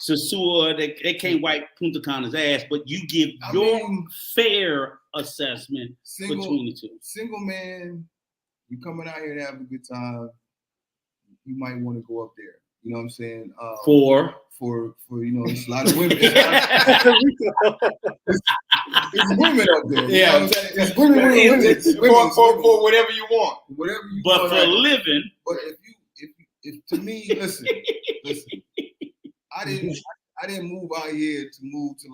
Sosúa, they can't wipe Punta Cana's ass, but you give your fair assessment between the two. Single man, you coming out here to have a good time, you might want to go up there. You know what I'm saying? For you know, it's a lot of women. It's women up there. Yeah, you know what I'm saying? It's women. For whatever you want. Whatever you but want. But for a living. But if to me, listen. I didn't move out here to move to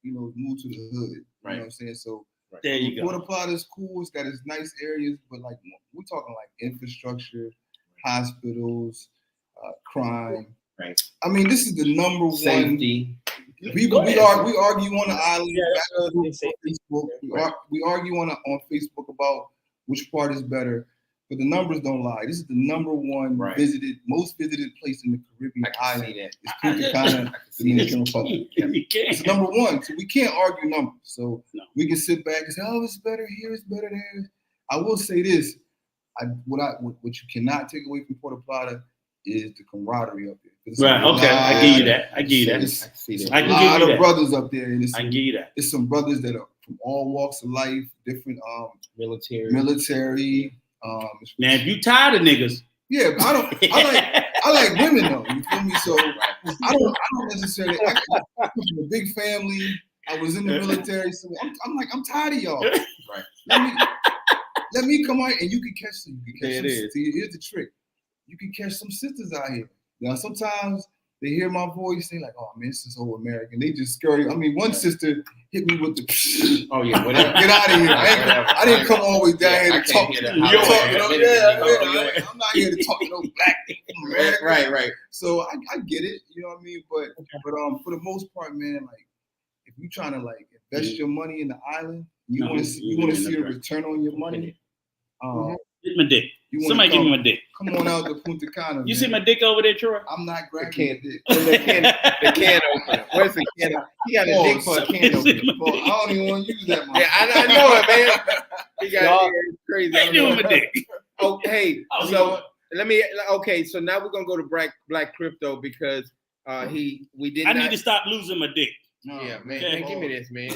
move to the hood. Right. You know what I'm saying? So there you go. Puerto Plata is cool. It's got its nice areas, but like we're talking like infrastructure, hospitals, crime. Right. I mean, this is the number Safety. one. We argue on the island. We argue on Facebook about which part is better, but the numbers don't lie. This is the number one most visited place in the Caribbean island. It's Punta Cana, Dominican Republic. It's number one, so we can't argue numbers. So we can sit back and say, "Oh, it's better here. It's better there." I will say this: what you cannot take away from Puerto Plata is the camaraderie up there. Right. Okay. I give you that. I give you that. I can give you that. A lot of brothers up there. And I can give you that. It's some brothers that are from all walks of life, different military. Now, if you tired of niggas, yeah, but I like women though. You feel me? So I don't necessarily. I come from a big family. I was in the military, so I'm tired of y'all. Right. Let me come out and you can catch them. See, here's the trick. You can catch some sisters out here. Now, sometimes they hear my voice, they like, "Oh man, this is old American." They just scurry. I mean, one sister hit me with the, "Oh yeah, whatever. Get out of here!" I didn't come all the way down here to talk. I'm not here to talk to no black people. Right. So I get it. You know what I mean? But for the most part, man, like if you're trying to like invest your money in the island, you want to see a return on your money. Get my dick. Somebody give me my dick. Come on out to Punta Cana. You see my dick over there, Troy? I'm not grabbing the dick. The can opener. Where's the can? He got a dick for a can opener. I don't even want to use that. Yeah, I know it, man. He got crazy. I doing my dick. Oh, hey. So let me. Okay, so now we're gonna go to Black Crypto because we did. I need to stop losing my dick. No, yeah, man. Okay. Man, give me this, man.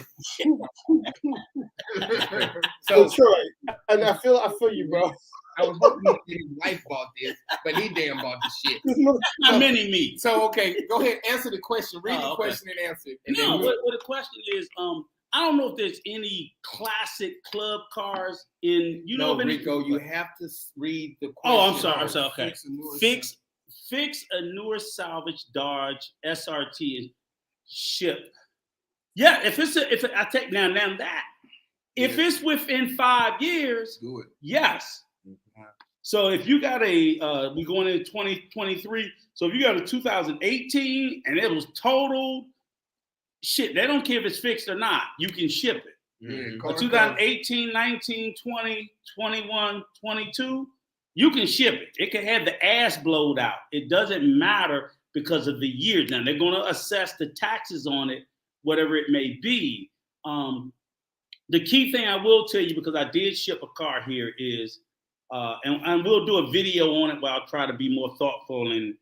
So Troy, and I feel you, bro. I was hoping his wife bought this, but he damn bought the shit. How many me? So okay, go ahead, answer the question. Read the question and answer it. And what the question is, I don't know if there's any classic club cars in RICO, you have to read the question. Oh, I'm sorry. Okay. Fix a newer salvage Dodge SRT and ship. Yeah, if it's within 5 years, do it. Yes. So if you got we going into 2023. So if you got a 2018 and it was totaled, shit, they don't care if it's fixed or not. You can ship it. Mm-hmm. A 2018, 19, 20, 21, 22, you can ship it. It can have the ass blowed out. It doesn't matter because of the years. Now they're going to assess the taxes on it, whatever it may be. The key thing I will tell you, because I did ship a car here, is, and we'll do a video on it where I'll try to be more thoughtful and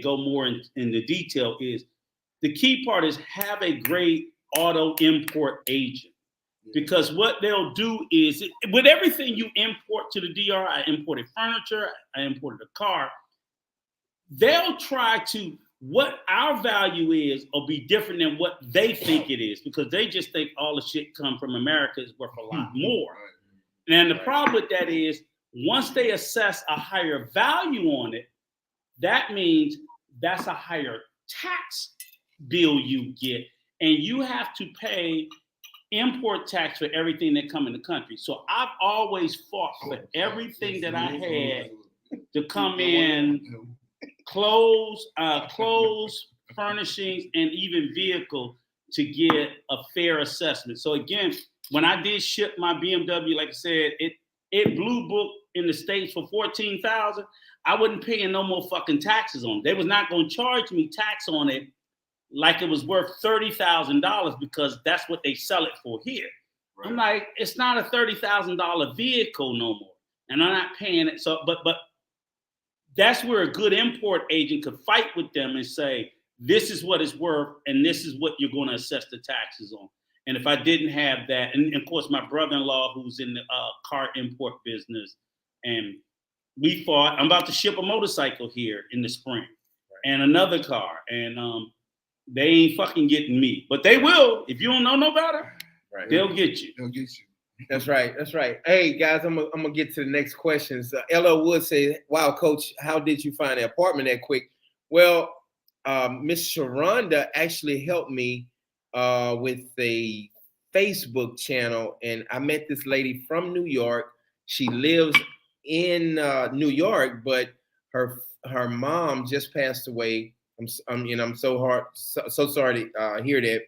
go more in the detail, is the key part is have a great auto import agent. Because what they'll do is, with everything you import to the DR, I imported furniture, I imported a car, they'll try to, what our value is will be different than what they think it is, because they just think all the shit come from America is worth a lot more. And the problem with that is, once they assess a higher value on it, that means that's a higher tax bill you get, and you have to pay import tax for everything that come in the country. So I've always fought for everything that I had to come in, clothes, furnishings, and even vehicle, to get a fair assessment. So again, when I did ship my BMW, like I said, it blue book in the States for $14,000. I wasn't paying no more fucking taxes on it. They was not going to charge me tax on it like it was worth $30,000, because that's what they sell it for here. Right. I'm like, it's not a $30,000 vehicle no more, and I'm not paying it. So, but that's where a good import agent could fight with them and say, this is what it's worth, and this is what you're going to assess the taxes on. And if I didn't have that, and of course my brother-in-law, who's in the car import business, and we fought. I'm about to ship a motorcycle here in the spring, and another car, and they ain't fucking getting me, but they will. If you don't know no better, they'll get you. They'll get you. That's right. That's right. Hey guys, I'm gonna get to the next questions. L.O. Wood said, "Wow, Coach, how did you find the apartment that quick?" Well, Miss Sharonda actually helped me with a Facebook channel, and I met this lady from New York. She lives in New York, but her mom just passed away. I'm so sorry to hear that.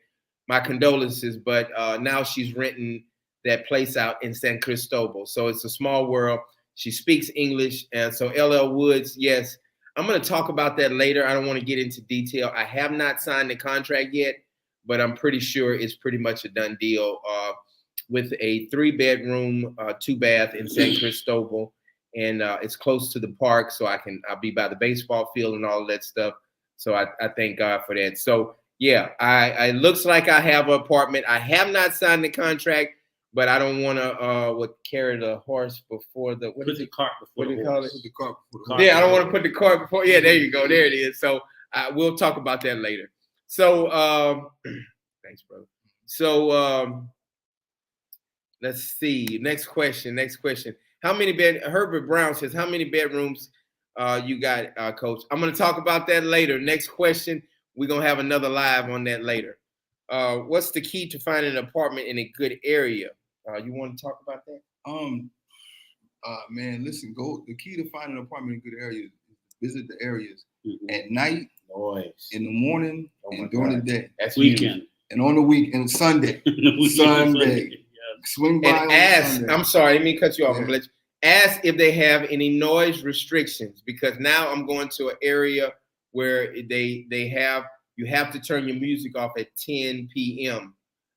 My condolences, but now she's renting that place out in San Cristobal. So it's a small world. She speaks English, and so LL Woods, yes, I'm going to talk about that later. I don't want to get into detail. I have not signed the contract yet, but I'm pretty sure it's pretty much a done deal with a 3-bedroom, 2-bath in San Cristobal, and it's close to the park, so I'll be by the baseball field and all of that stuff. So I thank God for that. So yeah, it looks like I have an apartment. I have not signed the contract, but I don't want to carry the horse before the cart before the horse. Put the cart before the horse. Yeah, I don't want to put the cart before. Yeah, there you go. There it is. So we'll talk about that later. So thanks, brother. So let's see. Next question. How many Herbert Brown says, how many bedrooms you got, Coach? I'm going to talk about that later. Next question. We're going to have another live on that later. What's the key to finding an apartment in a good area? You want to talk about that? Man, listen, the key to finding an apartment in a good area is visit the areas at night, in the morning, and during the day. That's weekend. And on the week and Sunday. Sunday. Yeah. Swing by and ask, Sunday. I'm sorry, let me cut you off. Yeah. Ask if they have any noise restrictions, because now I'm going to an area where you have to turn your music off at 10 p.m.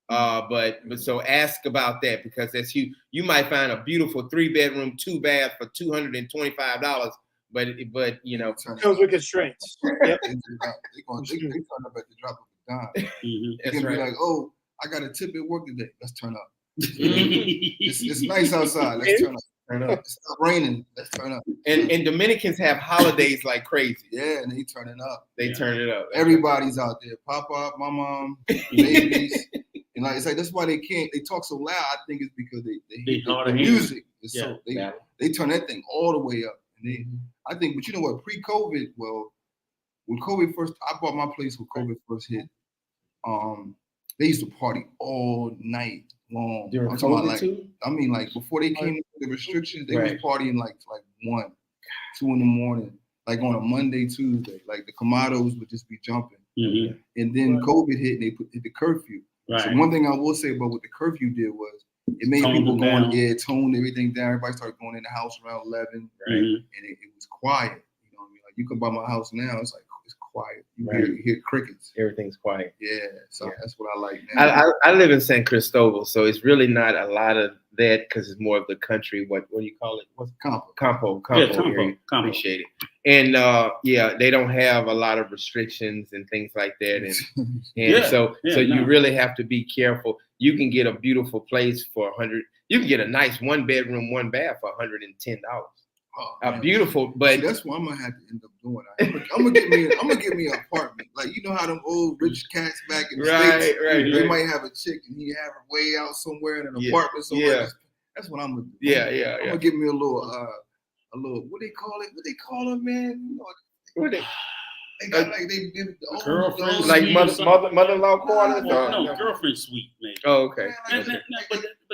But so ask about that, because that's huge. You might find a beautiful 3-bedroom, 2-bath for $225, but you know, comes with constraints. Yep. They turn up at the drop of a dime. That's They can right. be like, oh, I got a tip at work today. Let's turn up. It's nice outside. Let's turn up. It's not raining. Let's turn up. And Dominicans have holidays like crazy. Yeah, and they turning up. They turn it up. Everybody's out there. Papa, my mom, babies. And like I say, that's why they talk so loud. I think it's because they hear the music. So they turn that thing all the way up. And I think, but you know what? Pre-COVID, well, when COVID first, I bought my place when COVID first hit. They used to party all night long. During COVID too? I mean, like before they came with the restrictions, they was partying like 1, 2 in the morning, like on a Monday, Tuesday. Like the Kamados would just be jumping. And then COVID hit and they put the curfew. Right. So one thing I will say about what the curfew did was it made people go on, toned everything down. Everybody started going in the house around 11, and it was quiet. You know what I mean? Like you come by my house now, it's like it's quiet. You hear crickets. Everything's quiet. Yeah, so that's what I like now. I live in San Cristobal, so it's really not a lot of that, because it's more of the country. What do you call it? What's Campo area. Appreciate it. And they don't have a lot of restrictions and things like that. And so you really have to be careful. You can get a beautiful place for $100. You can get a nice 1-bedroom, 1-bath for $110. a man. beautiful, See, but that's what I'm gonna have to end up doing. I'm gonna get me an apartment. Like you know how them old rich cats back in the States, they might have a chick and he have her way out somewhere in an apartment somewhere. Yeah. That's what I'm gonna do. Yeah. I'm gonna give me a little what they call it? What they call it, man? You know, what they got like they did the Girlfriend old like suite mother-in-law quarters? No, girlfriend suite, maybe. Oh, okay. But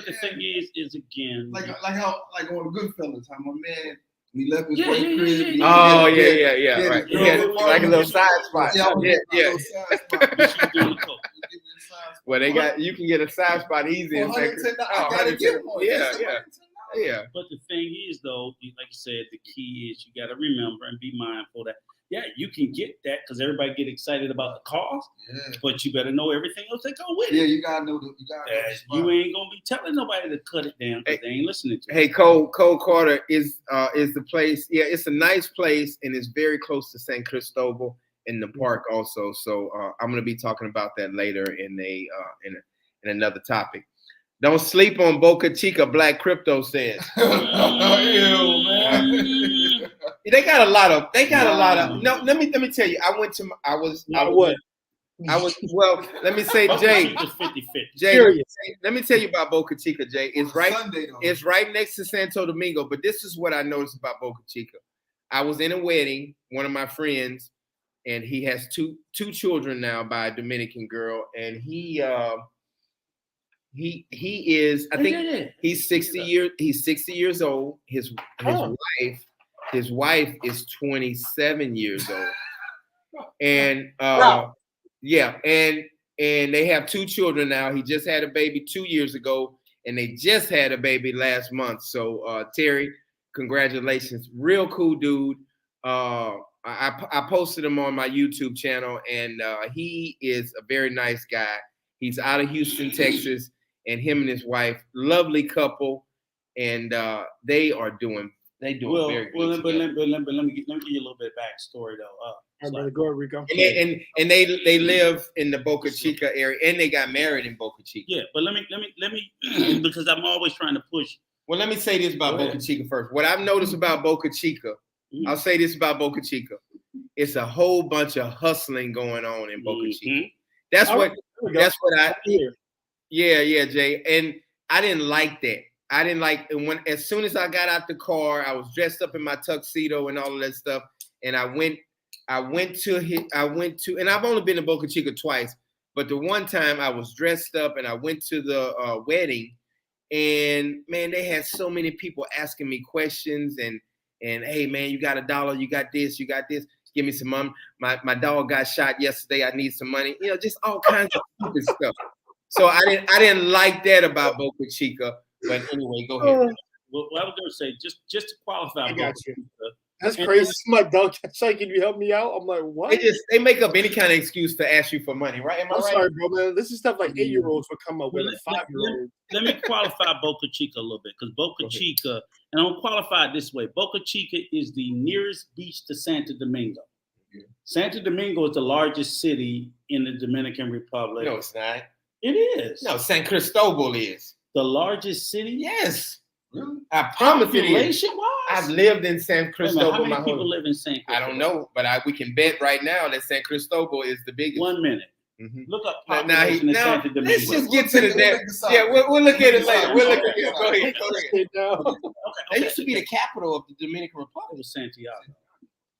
the thing is again, like how like on the Goodfellas, how my man he left his Yeah, white yeah, crib. yeah. Oh, He had- yeah, had right. his Yeah, girl like a little side spot. Yeah, Yeah. little side spot. you should be doing the coke. Give me a side spot. Well, you can get a side spot easy in San $110. Cristobal. I gotta get one. Yeah. But the thing is, though, like you said, the key is you got to remember and be mindful that you can get that because everybody get excited about the cost, but you better know everything else that go with it. Yeah, you gotta know You ain't gonna be telling nobody to cut it down because they ain't listening to. Hey, Cole Carter is the place. Yeah, it's a nice place and it's very close to San Cristobal in the park also. So I'm gonna be talking about that later in another topic. Don't sleep on Boca Chica, Black Crypto says. Ew, man. They got a lot of. No, let me tell you. Let me say, Jay. 50-50. Jay, let me tell you about Boca Chica, Jay. It's right. Sunday, It's right next to Santo Domingo. But this is what I noticed about Boca Chica. I was in a wedding, one of my friends, and he has two children now by a Dominican girl, and he is, I think he's 60 years old. His wife is 27 years old. And and they have two children now. He just had a baby 2 years ago, and they just had a baby last month. So Terry, congratulations. Real cool dude. I posted him on my YouTube channel, and he is a very nice guy. He's out of Houston, Texas, and him and his wife, lovely couple, and they doing very good. Well, let me give you a little bit of backstory though. Go ahead, Rico. And they live in the Boca Chica area, and they got married in Boca Chica. Yeah, but let me because I'm always trying to push. Well, let me say this about Boca Chica first. What I've noticed about Boca Chica, I'll say this about Boca Chica. It's a whole bunch of hustling going on in Boca Chica. That's what I hear. Yeah, Jay. And I didn't like that. I didn't like it as soon as I got out the car, I was dressed up in my tuxedo and all of that stuff. And I went to, and I've only been to Boca Chica twice, but the one time I was dressed up and I went to the wedding, and man, they had so many people asking me questions and hey man, you got $1, you got this, give me some money. My dog got shot yesterday, I need some money. Just all kinds of stupid stuff. So I didn't like that about Boca Chica. But anyway, go ahead. Well, I was gonna say just to qualify. I got you. That's crazy. My dog. Sorry, can you help me out? I'm like, what? They make up any kind of excuse to ask you for money, right? Am I right? Sorry, bro, man. This is stuff like 8-year-olds would come up with. A 5-year-old. Let me qualify Boca Chica a little bit because Boca Chica, and I'll qualify it this way: Boca Chica is the nearest beach to Santo Domingo. Yeah. Santo Domingo is the largest city in the Dominican Republic. No, it's not. It is. No, San Cristobal is the largest city. Yes. Really? I promise it is. I've lived in San Cristobal. How many people live in San Cristobal? I don't know, but we can bet right now that San Cristobal is the biggest. 1 minute. Mm-hmm. Look up population in Santo Domingo. Let's just get to the Yeah, we'll look at it later. We'll look at it. Go ahead. That used to be the capital of the Dominican Republic. It was Santiago.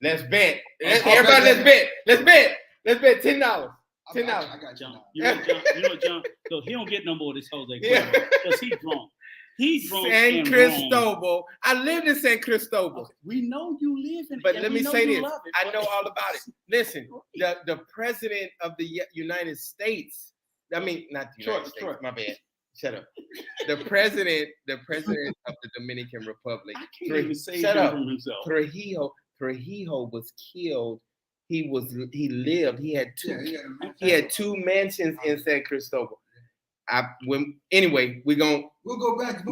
Let's bet. Everybody, let's bet. Let's bet $10. $10. I got John. You know John. So he don't get no more of this Jose because he's drunk. He's drunk. San Cristobal. I lived in San Cristobal. Okay. We know you live in it. But let me say this. I know all about it. Listen, the president of the United States. I mean, not the United States. My bad. Shut up. The president of the Dominican Republic. I can't even say shut up. From himself. Trujillo was killed. He lived. He had two mansions in San Cristobal. Anyway, we'll go back.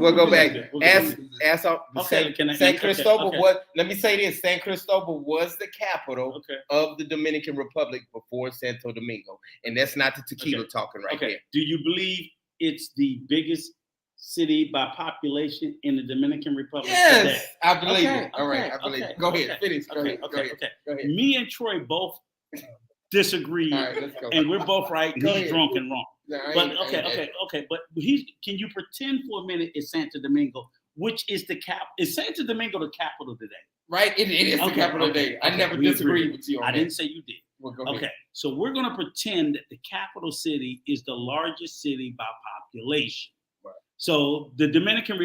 San Cristobal was. Let me say this: San Cristobal was the capital of the Dominican Republic before Santo Domingo, and that's not the tequila talking right there. Do you believe it's the biggest city by population in the Dominican Republic today. Yes, I believe Okay, it. All right, I okay, believe it. okay, Go ahead, okay, finish. Go ahead. Okay. Go ahead. Me and Troy both disagree, All right, let's go. and we're both right, and Go he's ahead. drunk and wrong. No, I But ain't- okay. But can you pretend for a minute it's Santo Domingo, which is the cap? Is Santo Domingo the capital today? Right, it is the capital today. I never we disagreed agree. with you on I that. didn't say you did. Well, go ahead. Okay, so we're gonna pretend that the capital city is the largest city by population. Right. So the Dominican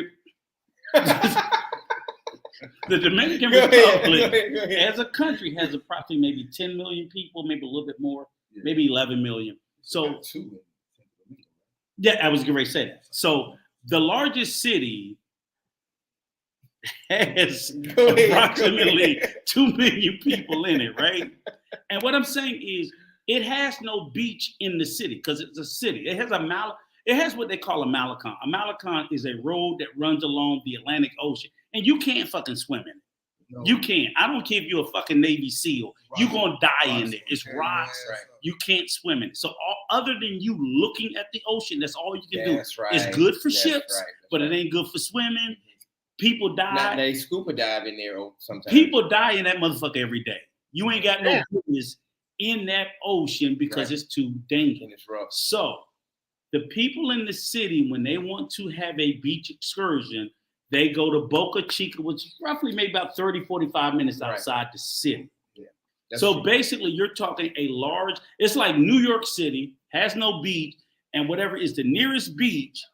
the Dominican Go ahead, Republic, go ahead. as a country, has approximately maybe 10 million people, maybe a little bit more, Yeah. maybe 11 million. So Got 2 in Santo Domingo, yeah, I was getting ready to say that. So the largest city has Go ahead, approximately go ahead. 2 million people in it, right? And what I'm saying is, it has no beach in the city because it's a city. It has what they call a malecon. A malecon is a road that runs along the Atlantic Ocean, and you can't fucking swim in it. No. You can't. I don't care if you're a fucking Navy SEAL. You're gonna die in there. It's okay, rocks. yeah, Right. You can't swim in it. So other than you looking at the ocean, that's all you can do. That's right. It's good for That's ships, right. but it ain't good for swimming. People Not die. they scuba dive in there sometimes. People die in that motherfucker every day. You ain't got no Yeah. business in that ocean because Right. it's too dangerous. and it's rough. So the people in the city, when they want to have a beach excursion, they go to Boca Chica, which is roughly maybe about 30, 45 minutes Right. outside the city. That's So true. basically, you're talking it's like New York City has no beach, and whatever is the nearest beach,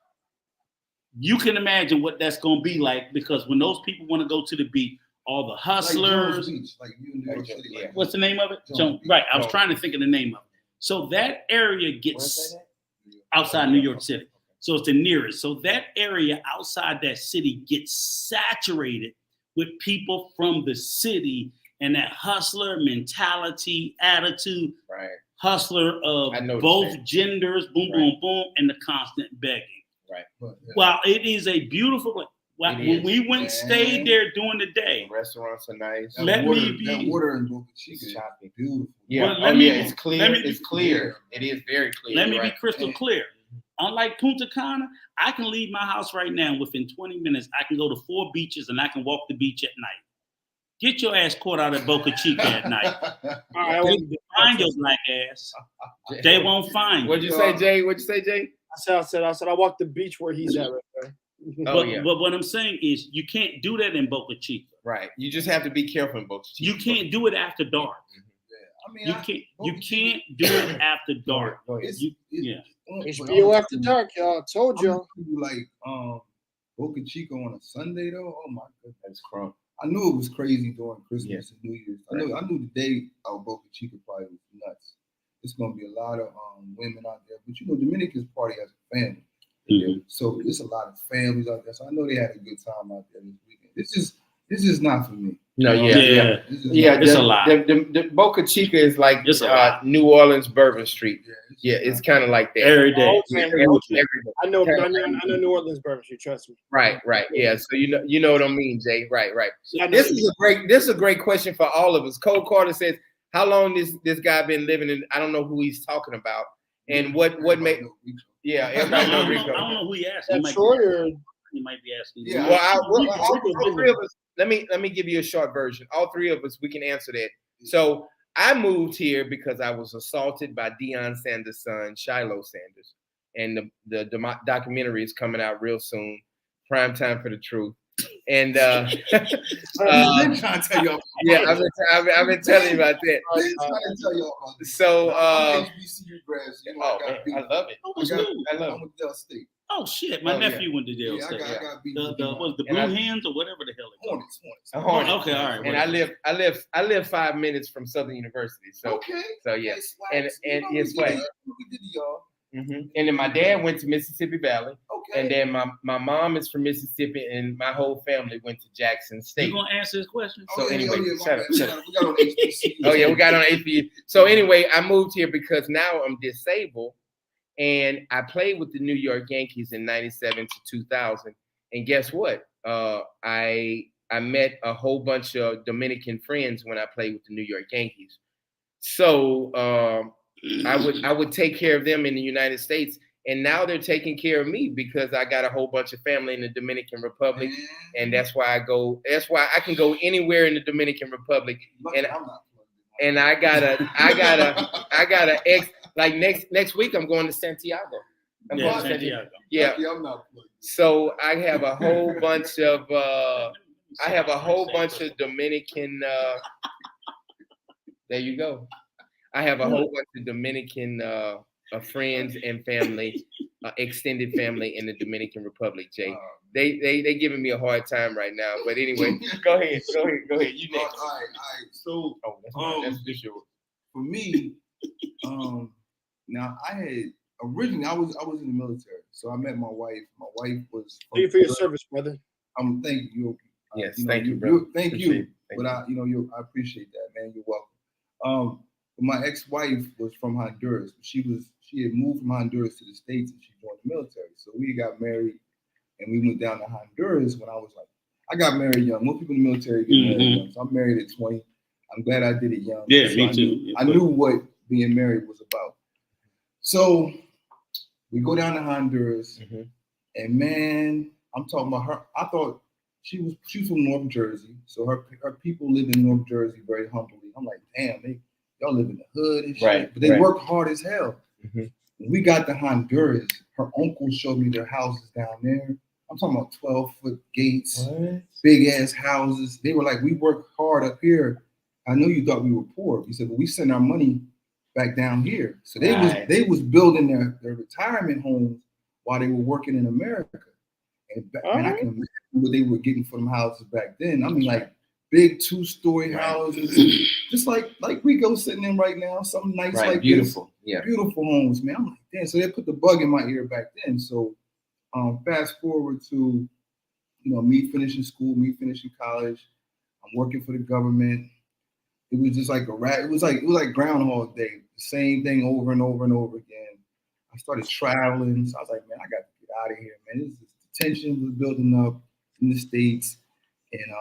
you can imagine what that's going to be like, because when those people want to go to the beach, all the Like hustlers, Jones Beach, like you in New York Like, City. yeah. Like, what's the name of it? Jones Beach. Right, I was Jones. trying to think of the name of it. So that area Where's gets that at? outside New York City. So it's the nearest. So that area outside that city gets saturated with people from the city and that hustler mentality, attitude, Right. hustler of I noticed both that. genders, boom, Right. boom, boom, and the constant begging. but, yeah. Well, it is a beautiful place. Well, It when is, we went and stayed man. there during the day, The restaurants are nice. That let water, me be- that water in Boca Chica It's is choppy. beautiful. Yeah. Well, let Oh me- yeah, it's clear. let me be- It's clear. It is very clear. let me You're be right. crystal clear. Unlike Punta Cana, I can leave my house right now. Within 20 minutes, I can go to 4 beaches and I can walk the beach at night. Get your ass caught out at Boca Chica at night. All right, I They won't won't do find your black ass. They won't find What'd you. you say, Jay? What'd you say, Jay? I said I walked the beach where he's at right there. Oh, But, yeah. but what I'm saying is, you can't do that in Boca Chica. Right. You just have to be careful in both. You can't do it after dark. I mean, You I- can't. Boca You Chica- can't do it after dark. Go ahead. It's, You- it's, yeah. but HBO I'm- after dark, y'all. Told I'm y'all. you like Boca Chica on a Sunday though. Oh my goodness. That's crumb. I knew it was crazy during Christmas Yeah. and New Year's. I knew the day of Boca Chica party was nuts. It's gonna be a lot of women out there, but you know, Dominicans party as a family. Mhm. So it's a lot of families out there. So I know they had a good time out there this weekend. This is not for me. No, You know, yeah. This is Yeah, not- It's the, a lot. The Boca Chica is like It's a lot. New Orleans Bourbon Street. Yeah, Yeah, it's kind of like that. Every day. Oh, Yeah, okay. every day. I know New Orleans Bourbon Street. Trust me. Right. Yeah. So you know what I mean, Jay. Right. I know This is a great question for all of us. Cole Carter says, how long this guy been living in? I don't know who he's talking about, and what made? Yeah, I everybody know don't Rico. know who he asked. He That might, Troy or he might be asking. Yeah. Well, all Rico's three of us. Let me give you a short version. All three of us, we can answer that. So I moved here because I was assaulted by Deion Sanders' son, Shiloh Sanders, and the documentary is coming out real soon. Prime time for the truth. And I'm trying to tell y'all. yeah, I've been telling you about that. I'm trying to tell y'all about this. So I'm an HBCU grad, so you know oh I got man, beat. I love it. Oh, I what's got- new? I love I'm it. with Del State. Oh shit, my Oh, yeah. nephew went to Dale Yeah, State. I got beat. The And Blue I- Hens or whatever the hell it was. Hornets. A Hornet. Okay, all right. And I live 5 minutes from Southern University. So Okay. so yeah. Okay, swag. And You know, it's we did swag. it. We did it, y'all. And then my dad went to Mississippi Valley, Okay. and then my mom is from Mississippi, and my whole family went to Jackson You State. gonna answer his question? So anyway, my shut up, bad. shut up. We got on HBCU. Oh yeah, we got on HBU. So anyway, I moved here because now I'm disabled, and I played with the New York Yankees in '97 to 2000. And guess what? I met a whole bunch of Dominican friends when I played with the New York Yankees. So I would take care of them in the United States, And now they're taking care of me because I got a whole bunch of family in the Dominican Republic, and that's why I go. That's why I can go anywhere in the Dominican Republic, and I got a ex. Like next week, I'm going to Santiago. I'm going to Santiago. Yeah. I'm not So I have a whole bunch of Dominican. There you go. I have a whole bunch of Dominican friends and family, extended family in the Dominican Republic. Jay, they giving me a hard time right now. But anyway, go ahead. You next. All right. So that's yours. For me, now I had originally I was in the military, so I met my wife. My wife was. Thank you for your service, brother. Thank you. Yes, thank you, brother. Thank you. But I appreciate that, man. You're welcome. My ex-wife was from Honduras. She had moved from Honduras to the States and she joined the military. So we got married and we went down to Honduras when I was like, I got married young. Most people in the military get married young. So I'm married at 20. I'm glad I did it young. Yeah, so me too. I knew what being married was about. So we go down to Honduras and man, I'm talking about her. I thought she was from North Jersey. So her people live in North Jersey very humbly. I'm like, damn, y'all live in the hood and shit. Right, but they work hard as hell. When we got to Honduras, her uncle showed me their houses down there. I'm talking about 12-foot gates, big ass houses. They were like, we work hard up here. I know you thought we were poor. He said, but we send our money back down here. So they was building their retirement homes while they were working in America. And man, I can imagine what they were getting for them houses back then. I mean, like big 2-story houses, just like Rico sitting in right now, something nice like beautiful. This. Beautiful homes, man. I'm like, damn. So they put the bug in my ear back then. So fast forward to, me finishing school, me finishing college. I'm working for the government. It was just like it was like Groundhog Day, the same thing over and over and over again. I started traveling, so I was like, man, I got to get out of here, man. The tension was building up in the States, and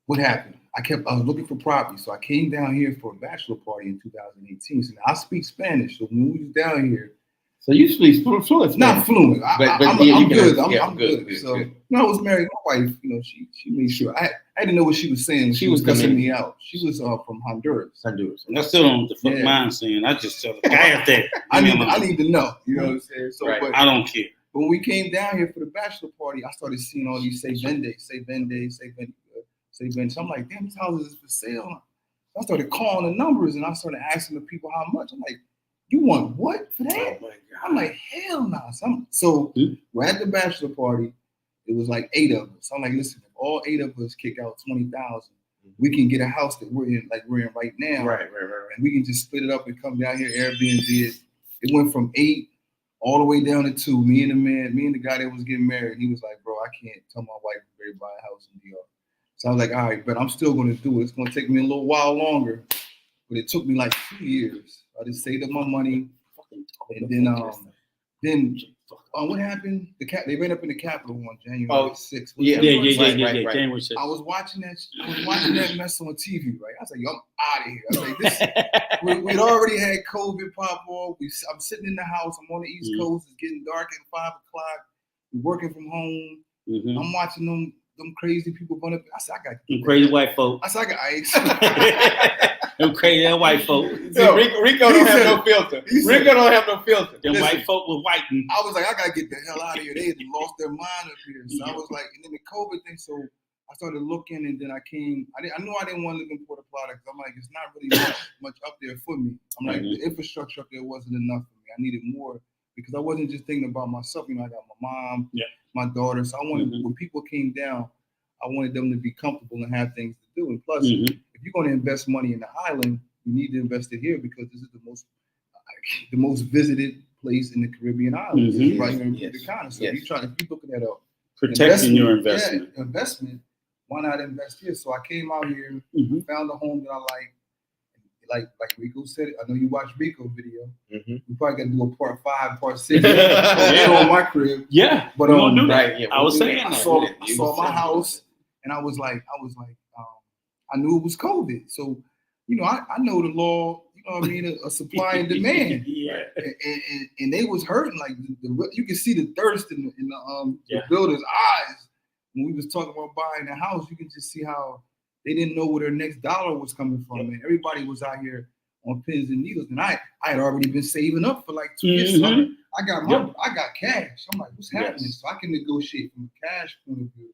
what happened? I was looking for property, so I came down here for a bachelor party in 2018. So now I speak Spanish, so when we was down here. So you speak fluent? Not fluent. I'm good. I'm good. So when I was married, my wife, she made sure. I didn't know what she was saying. She was cussing me out. She was from Honduras. I still don't know what the fuck mine saying. I just tell the guy up there. I need to know. You know what I'm saying? So, but I don't care. But when we came down here for the bachelor party, I started seeing all these say vende. So I'm like, damn, these houses is for sale. I started calling the numbers and I started asking the people how much. I'm like, you want what for that? Oh my God. I'm like, hell no. So we're at the bachelor party. It was like 8 of us. I'm like, listen, if all 8 of us kick out 20,000, we can get a house that we're in right now. Right. And we can just split it up and come down here, Airbnb it. It went from 8 all the way down to 2. Me and the guy that was getting married, he was like, bro, I can't tell my wife to buy a house in New York. So I was like, all right, but I'm still going to do it. It's going to take me a little while longer. But it took me like 2 years. I just saved up my money. And then what happened? They ran up in the Capitol on January 6th. January 6th. I was watching that mess on TV, right? I was like, yo, I'm out of here. I was like, we'd already had COVID pop off. I'm sitting in the house. I'm on the East Coast. It's getting dark at 5 o'clock. We're working from home. I'm watching them crazy people run up. I said, I got crazy white folk. I said, I got ice. Them crazy white folk. So Rico don't have no filter. Rico don't have no filter. Them white folk was whiting. I was like, I gotta get the hell out of here. They had lost their mind up here. So I was like, and then the COVID thing. So I started looking, and then I came. I knew I didn't want to live in Puerto Plata because I'm like, it's not really much up there for me. I'm like, the infrastructure up there wasn't enough for me. I needed more because I wasn't just thinking about myself. I got my mom, my daughter. So I wanted when people came down, I wanted them to be comfortable and have things to do. And plus, if you're going to invest money in the island, you need to invest it here because this is the most visited place in the Caribbean islands, right here in Punta Cana. So if you're looking at protecting your investment, why not invest here? So I came out here, found a home that I like Rico said. I know you watched Rico video. We probably got to do a part 5, part 6 on my crib. Yeah, but I was saying I saw my house, and I was like, I knew it was COVID. So, I know the law, you know what I mean, a supply and demand. Yeah. And they was hurting. Like you can see the thirst in the builders' eyes when we was talking about buying the house. You can just see how they didn't know where their next dollar was coming from. And everybody was out here on pins and needles. And I had already been saving up for like 2 years. So I got cash. I'm like, what's happening? Yes. So I can negotiate from a cash point of view.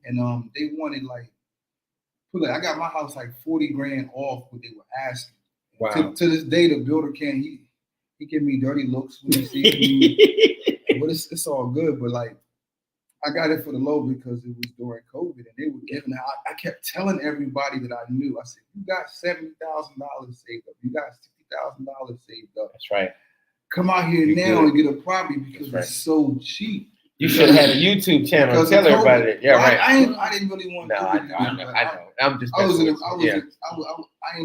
And they wanted I got my house like 40 grand off what they were asking. Wow. To this day, the builder he give me dirty looks when he sees me. But it's all good. But like, I got it for the low because it was during COVID, and they were giving out. I kept telling everybody that I knew. I said, "You got $70,000 saved up. You got $60,000 saved up. That's right. Come out here now and get a property because it's so cheap." You should have had a YouTube channel. Tell everybody that. Yeah, right. I didn't really want to. No, I know. I'm just. I didn't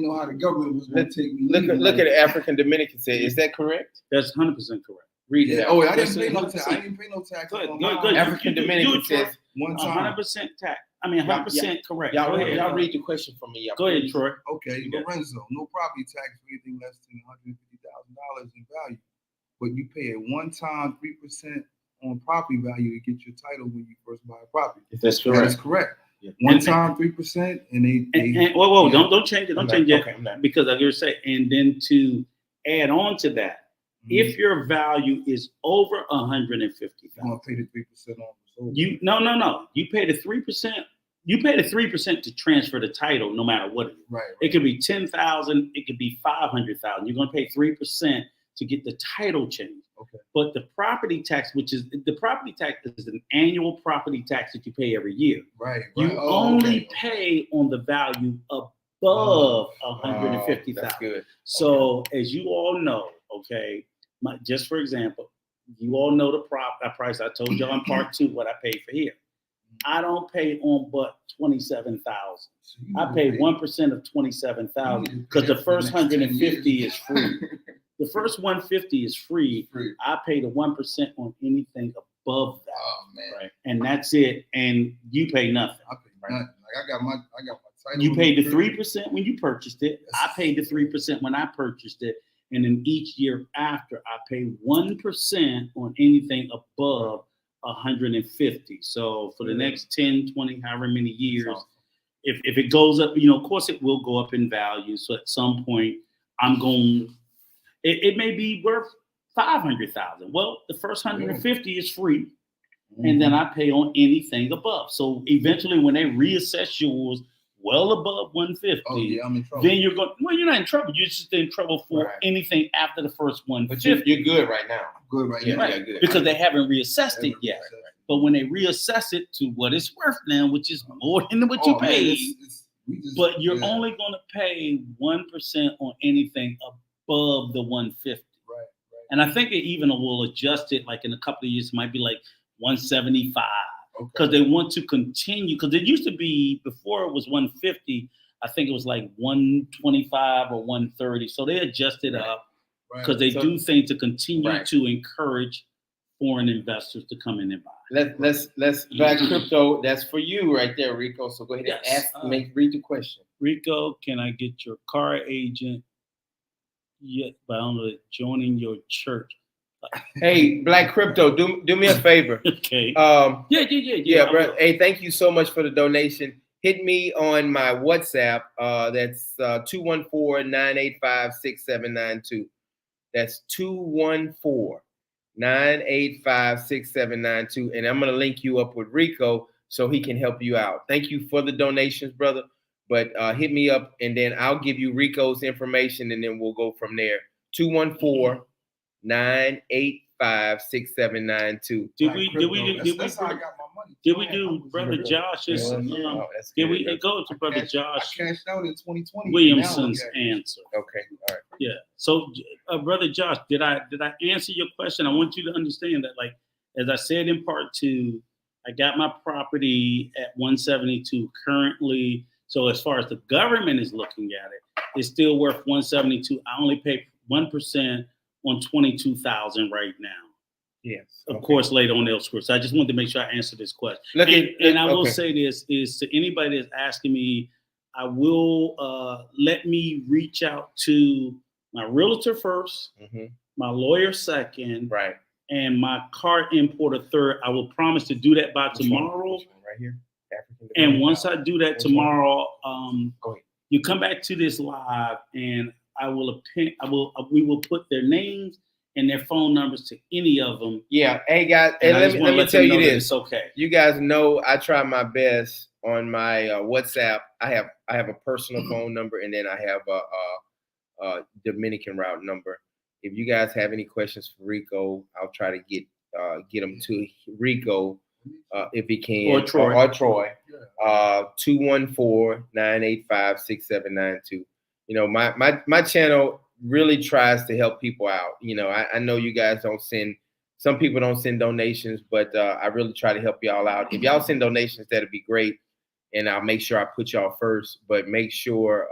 know how the government was going to take me. Look at the African Dominican said. Is that correct? That's 100% correct. Read it. Oh, I didn't pay no tax. I didn't pay no tax. Good. African Dominican says 100% tax. I mean, 100% correct. Y'all read the question for me. Go ahead, Troy. Okay, Lorenzo, no property tax for anything less than $150,000 in value, but you pay a one-time 3% on property value to get your title when you first buy a property. That's correct. That is correct. Yeah. One time 3%, and they whoa, don't change it. Don't change it. Okay, because like you're saying, and then to add on to that, if your value is over $150,000, you're gonna pay the 3% on. No. You pay the 3%. You pay the 3% to transfer the title, no matter what it is. Right. It could be 10,000. It could be 500,000. You're gonna pay 3% to get the title change. Okay. But the property tax, is an annual property tax that you pay every year. Right. You only pay on the value above $150,000. That's good. So as you all know, just for example, you all know the price I told you on part 2 what I paid for here. I don't pay on but $27,000. I pay 1% of $27,000 because the first 150 is free. The first 150 is free. I pay the 1% on anything above that. Oh man! Right, and that's it. And you pay nothing. I pay nothing. Like I got my title. You paid the 3% when you purchased it. I paid the 3% when I purchased it, and then each year after, I pay 1% on anything above 150. So for the next 10, 20, however many years, if it goes up, of course it will go up in value. So at some point, it may be worth $500,000. Well, the first 150 is free, and then I pay on anything above. So eventually, when they reassess yours well above 150, I'm in trouble. then you're going. Well, you're not in trouble. You're just in trouble for anything after the first 150. But you're good right now. Good right now. Right. Good. Because they haven't reassessed it yet. But when they reassess it to what it's worth now, which is more than what you paid, but you're only going to pay 1% on anything above the 150. Right. And I think it even will adjust it like in a couple of years, it might be like 175 because they want to continue. Because it used to be before it was 150, I think it was like 125 or 130. So they adjusted up because they do things to continue to encourage foreign investors to come in and buy. Let's Black Crypto. That's for you right there, Rico. So go ahead and read the question. Rico, can I get your car agent? Yet, but I don't know, joining your church. Hey, Black Crypto, do me a favor. Okay. Yeah, bro. Hey, thank you so much for the donation. Hit me on my WhatsApp. That's 214-985-6792. That's 214-985-6792. And I'm gonna link you up with Rico so he can help you out. Thank you for the donations, brother. But hit me up, and then I'll give you Rico's information, and then we'll go from there. 214-985-6792. Did we do Brother Josh's? Did we go to Brother Josh? I cashed out in 2020. Williamson's answer. Okay, all right. Yeah. So, Brother Josh, did I answer your question? I want you to understand that, like, as I said in part 2, I got my property at 172 currently. So as far as the government is looking at it, it's still worth 172. I only pay 1% on 22,000 right now. Yes. Of course, later on elsewhere. So I just wanted to make sure I answered this question. I will say this is to anybody that's asking me, I will let me reach out to my realtor first, my lawyer second, Right. and my car importer third. I will promise to do that by tomorrow. Right here. African And once I do that tomorrow, Go ahead. you come back to this live, and we will put their names and their phone numbers to any of them. Yeah. Hey guys, And let me tell you this. It's okay. You guys know I try my best on my WhatsApp. I have a personal phone number, and then I have a Dominican route number. If you guys have any questions for Rico, I'll try to get them to Rico if he can, Or Troy. 214-985-6792. You know, my channel really tries to help people out. You know, I know you guys some people don't send donations, but I really try to help y'all out. If y'all send donations, that'd be great. And I'll make sure I put y'all first, but make sure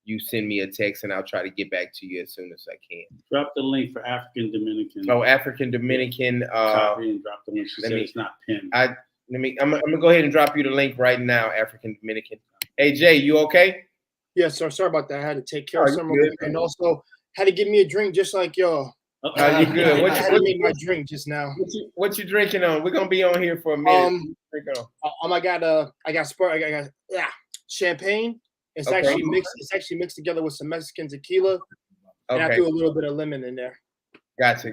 you send me a text and I'll try to get back to you as soon as I can. Drop the link for African Dominican. Oh, African Dominican. Copy and drop the link. She said it's not pinned. I'm gonna go ahead and drop you the link right now, African Dominican. Hey Jay, you okay? Yes, sir. Sorry about that. I had to take care of you some good? of it, and also had to give me a drink just like y'all. You good? I had to make my drink just now. What you drinking on? We're gonna be on here for a minute. I got champagne. It's Okay. actually mixed. It's actually mixed together with some Mexican tequila, and I Okay, threw a little bit of lemon in there. gotcha.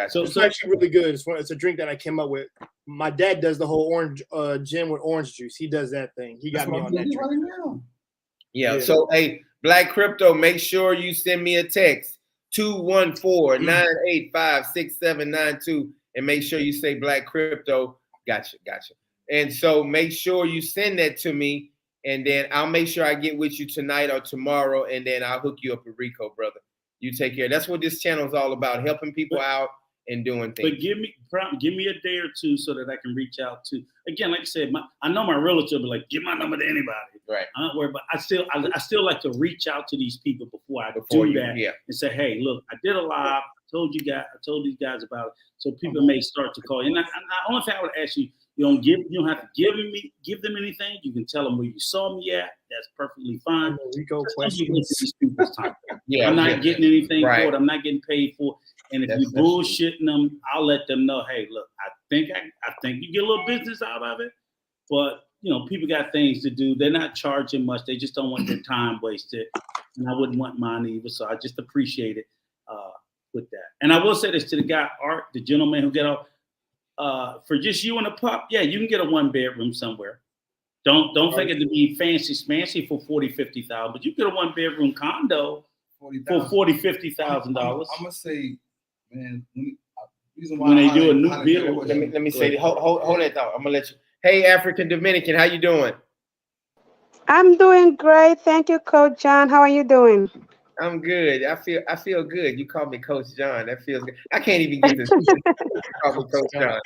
So It's actually really good. It's a drink that I came up with. My dad does the whole orange gin with orange juice. He does that thing. He got me on that drink. right now. Yeah. So hey, Black Crypto, make sure you send me a text 214-985-6792 and make sure you say Black Crypto. Gotcha. And so make sure you send that to me, and then I'll make sure I get with you tonight or tomorrow, and then I'll hook you up with Rico, brother. You take care. That's what this channel is all about, helping people out and doing things. But give me a day or two so that I can reach out to. Again, like I said, I know my relative, but like, give my number to anybody. Right. I'm not worried, but I still like to reach out to these people before I do that and say, hey, look, I did a live. I told these guys about it, so people may start to call. And the only thing I would ask you, you don't have to give them anything. You can tell them where you saw me at. That's perfectly fine. Rico These questions. people's time. Yeah, I'm not getting anything Right. for it. I'm not getting paid for it. And if you're bullshitting them, I'll let them know, hey, look, I think you get a little business out of it, but you know, people got things to do. They're not charging much. They just don't want their time wasted. And I wouldn't want mine either. So I just appreciate it with that. And I will say this to the guy, Art, the gentleman who got off, for just you and a pup, yeah, you can get a 1-bedroom somewhere. Don't think it to be fancy smancy for $40,000-$50,000, but you get a 1-bedroom condo for $40,000-$50,000. I'm gonna say, man, when they do a new build. Let me say, hold that thought. I'm gonna let you. Hey, African Dominican, how you doing? I'm doing great. Thank you, Coach John. How are you doing? I'm good. I feel good. You called me Coach John. That feels good. I can't even get this. Call me Coach John.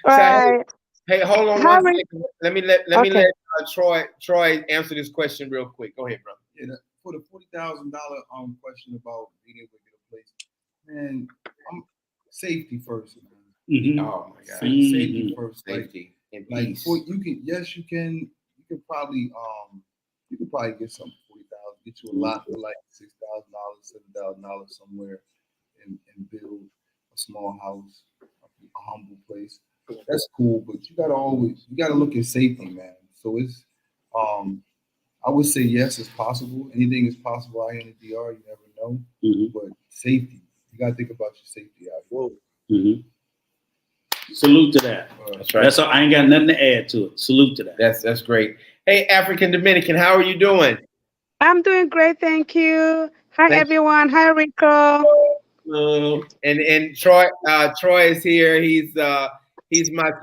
Right. So, hey, hold on How one are second. Let me let Troy answer this question real quick. Go ahead, brother. Yeah, for the $40,000 question about being able to get a place, man, safety first, man. Mhm. Oh my God. Safety first. Safety and Like peace. you could probably get something for $40,000, get you a lot for like $6,000, $7,000 somewhere, and build a small house, a humble place. That's cool, but you gotta look at safety, man. So it's I would say yes, it's possible. Anything is possible out here in the DR. You never know, but safety, you gotta think about your safety out here. Mm-hmm. Salute to that. That's right. That's all. I ain't got nothing to add to it. Salute to that. That's great. Hey, African Dominican, how are you doing? I'm doing great. Thank you. Hi, Thank everyone. Hi, Rico. And Troy is here. He's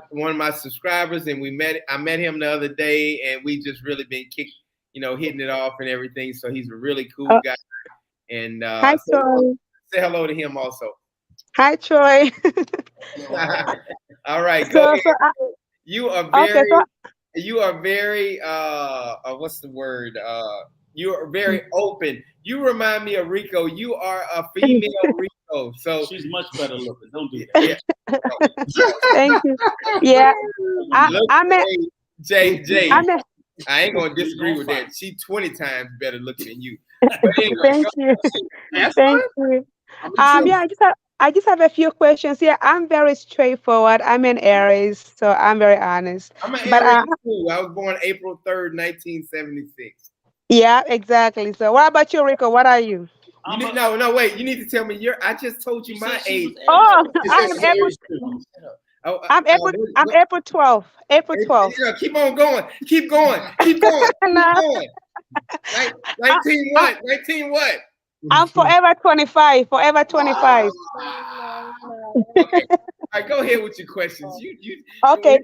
one of my subscribers, and I met him the other day, and we just really been hitting it off and everything. So he's a really cool guy. And Hi, Troy. say hello to him also. Hi, Troy. All right, go ahead. You are very what's the word? You are very open. You remind me of Rico. You are a female Rico. So she's much better looking. Don't do that. Yeah. Thank you. Yeah. I met Jay. I ain't gonna disagree with that. She 20 times better looking than you. But anyway, Thank you. Thank you. Yeah, I just have a few questions here. I'm very straightforward. I'm an Aries, so I'm very honest. I'm an But Aries too. I was born April 3rd, 1976. yeah, exactly. So what about you, Rico? What are you? You I'm need, a, no, wait. You need to tell me I just told you she my said she age. was Oh, She I said am she's April. Aries too. I'm April 12th. April You 12th. know, keep on going. Keep going. Keep going. Keep No, going. Like I, 19 I, what? 19 what? I'm forever 25. Forever 25. Okay. All right, go ahead with your questions. Okay.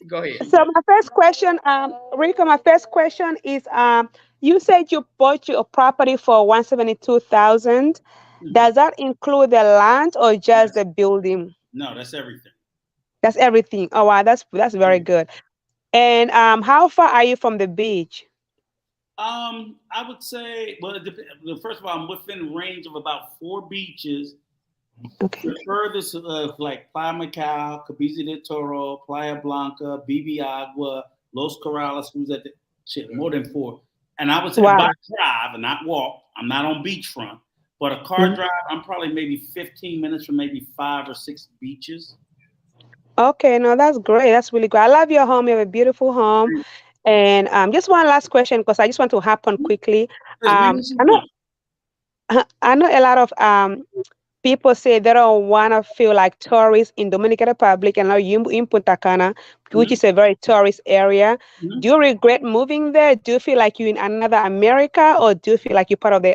Go ahead. So my first question, Rico, my first question is, you said you bought your property for 172,000. Mhm. Does that include the land or just the building? No, that's everything. That's everything. Oh wow, that's very Yeah. good. And how far are you from the beach? I would say, well, first of all, I'm within range of about 4 beaches. Okay. The furthest, like Playa Macao, Cabeza del Toro, Playa Blanca, BB Agua, Los Corrales, who's at the shit, more than 4. And I would say Wow. by drive and not walk. I'm not on beachfront, but a car Mhm. drive, I'm probably maybe 15 minutes from maybe 5 or 6 beaches. Okay, no, that's great. That's really good. I love your home. You have a beautiful home. And just one last question because I just want to hop on quickly. Because we need some I know fun. I know a lot of people say they don't want to feel like tourists in Dominican Republic and now you in Punta Cana, which Mhm. is a very tourist area. Mhm. Do you regret moving there? Do you feel like you're in another America, or do you feel like you're part of the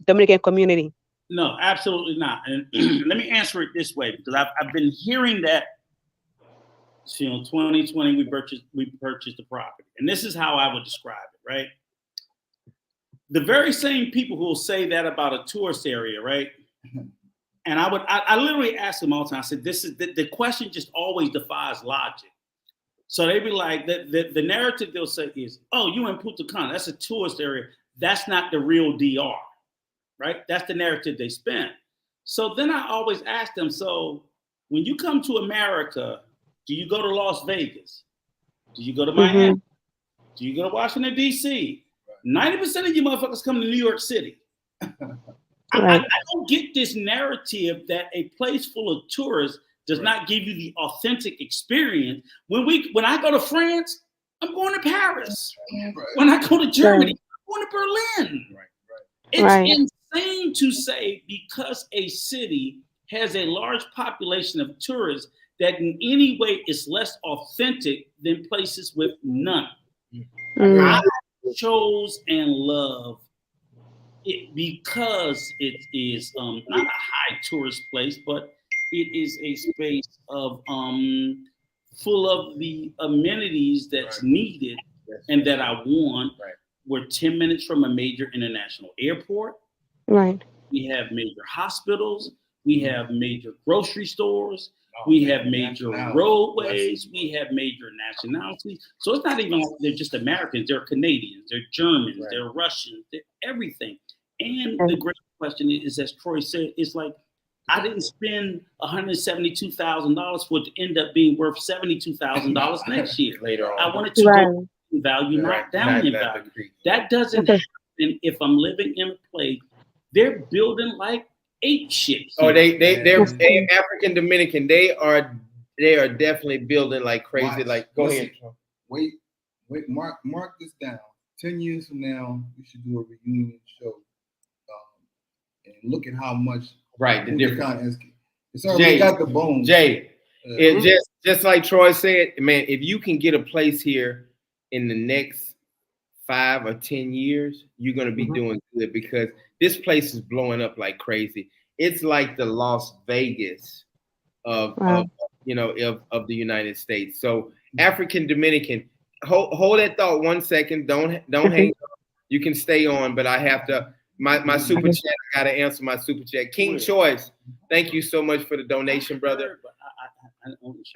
Dominican community? No, absolutely not. And let me answer it this way because I've been hearing that. 2020 we purchased the property, and this is how I would describe it. Right, the very same people who will say that about a tourist area, right? And I literally ask them all the time. I said, "This is the question. Just always defies logic." So they be like, the narrative they'll say is, "Oh, you in Punta Cana? That's a tourist area. That's not the real DR." Right? That's the narrative they spin. So then I always ask them, so when you come to America, do you go to Las Vegas? Do you go to Miami? Mm-hmm. Do you go to Washington, D.C.? 90% of you motherfuckers come to New York City. Right. I don't get this narrative that a place full of tourists does not give you the authentic experience. When I go to France, I'm going to Paris. Right. When I go to Germany, Right. I'm going to Berlin. Right. It's Right. insane to say because a city has a large population of tourists that in any way is less authentic than places with none. Mm. I chose and love it because it is not a high tourist place, but it is a space of full of the amenities that's needed and that I want. Right. We're 10 minutes from a major international airport. Right. We have major hospitals. We have major grocery stores. We have major roadways. We have major nationalities. So it's not even like they're just Americans. They're Canadians. They're Germans. Right. They're Russians. They're everything. And the great question is, as Troy said, it's like I didn't spend $172,000 for it to end up being worth $72,000 next year. Later on. I wanted to Right. go in value, not down in value. decrease. That doesn't Okay. happen if I'm living in a place. They're building like 8 ships. Oh, here. they're African Dominican. They are definitely building like crazy. Watch. Like, go Listen. ahead. Wait, mark this down. 10 years from now, we should do a reunion show and look at how much Right, the Punta difference. Cana it's already got the bones. Jay, Uh, it just like Troy said, man, if you can get a place here in the next 5 or 10 years, you're gonna be doing good because this place is blowing up like crazy. It's like the Las Vegas of Wow. of the United States. So African Dominican, hold that thought 1 second. Don't hang up. You can stay on, but I have to my super chat. I gotta answer my super chat. King Choice, thank you so much for the donation, brother.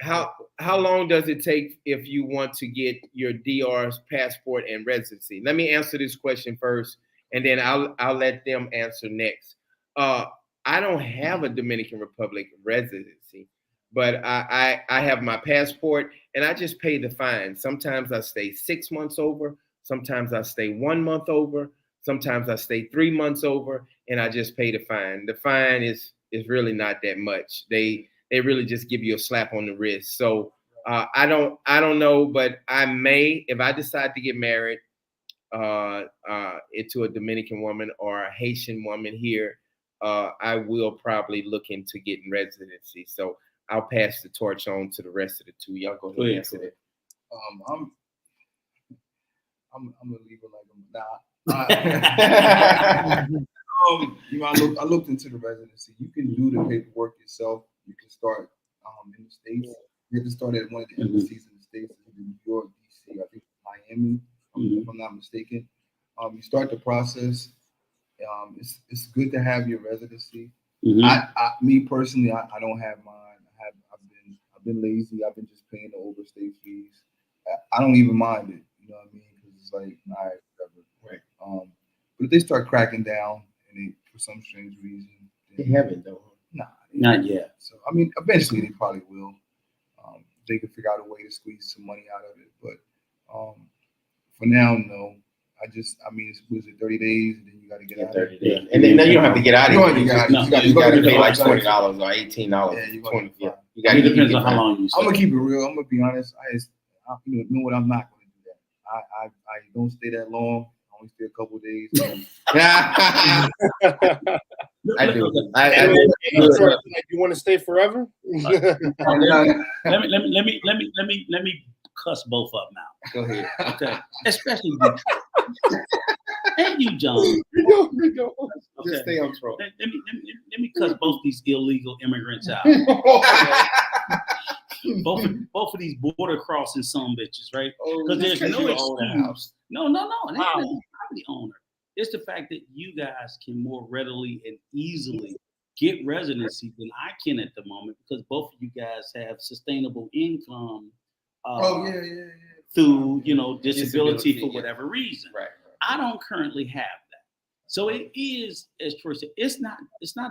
How long does it take if you want to get your DR's passport and residency? Let me answer this question first, and then I'll let them answer next. I don't have a Dominican Republic residency, but I have my passport and I just pay the fine. Sometimes I stay 6 months over, sometimes I stay 1 month over, sometimes I stay 3 months over. and I just pay the fine. The fine is really not that much. They really just give you a slap on the wrist. So I don't know, but I may, if I decide to get married to a Dominican woman or a Haitian woman here, I will probably look into getting residency. So I'll pass the torch on to the rest of the two. Y'all go ahead and answer that. I'm gonna leave it like I'm not. You know, I looked into the residency. You can do the paperwork yourself. You can start in the States. You have to start at one of the embassies in the States, in New York, DC, I think Miami, if I'm not mistaken. You start the process. It's good to have your residency. Me personally, I don't have mine. I've been lazy. I've been just paying the overstay fees. I don't even mind it. You know what I mean? Because it's like, all right, whatever. Right. But if they start cracking down, and for some strange reason, they haven't though. Nah, not yet. So I mean, eventually they probably will. They can figure out a way to squeeze some money out of it, but for now, no. I mean, it's 30 days, and then you got to get out. 30 days, and then you don't have to get out of it. You got to pay like $20 or $18. Yeah, you got. It depends on how long you stay. I'm gonna keep it real. I'm gonna be honest. I know what I'm not gonna do that. I don't stay that long. I only stay a couple of days. I do. You want to stay forever? Let me cuss both up now. Go ahead. Okay, especially you. And you, John. Okay. Just stay on troll. Let me cuss both these illegal immigrants out. both of these border crossing some bitches, right? Because there's no excuse. No. Wow. I'm the owner. It's the fact that you guys can more readily and easily get residency than I can at the moment, because both of you guys have sustainable income. Through disability for whatever reason. Right. I don't currently have that. So it is, as Troy said, it's not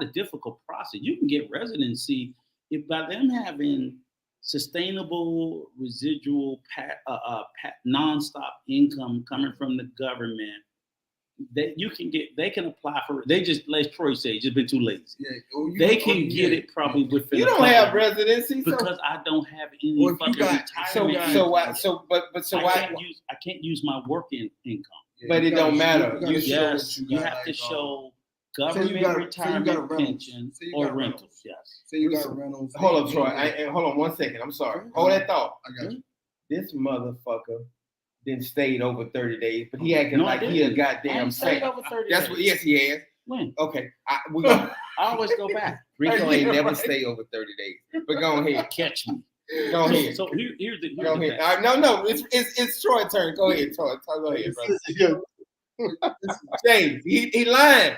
a difficult process. You can get residency if by them having sustainable residual nonstop income coming from the government, that they can apply for it. They just, like Troy said, just been too lazy. They can get it probably within. You don't have residency because I don't have any fucking retirement. So why? I can't use my working income. But it don't matter. You have to show government retirement pension or rentals. Yes. So you got rentals. Hold on, Troy. Hold on 1 second. I'm sorry. Hold that thought. I got you. This motherfucker then stayed over 30 days, but he acting like he a goddamn saint. Over 30 That's days. what. Yes, he has. When? Okay. I always go back. Rico ain't never stay over 30 days. But go ahead. Catch me. Go ahead. So here's the. Go ahead. No. It's Troy's turn. Go ahead, Troy. Go ahead, bro. Jay, he lying.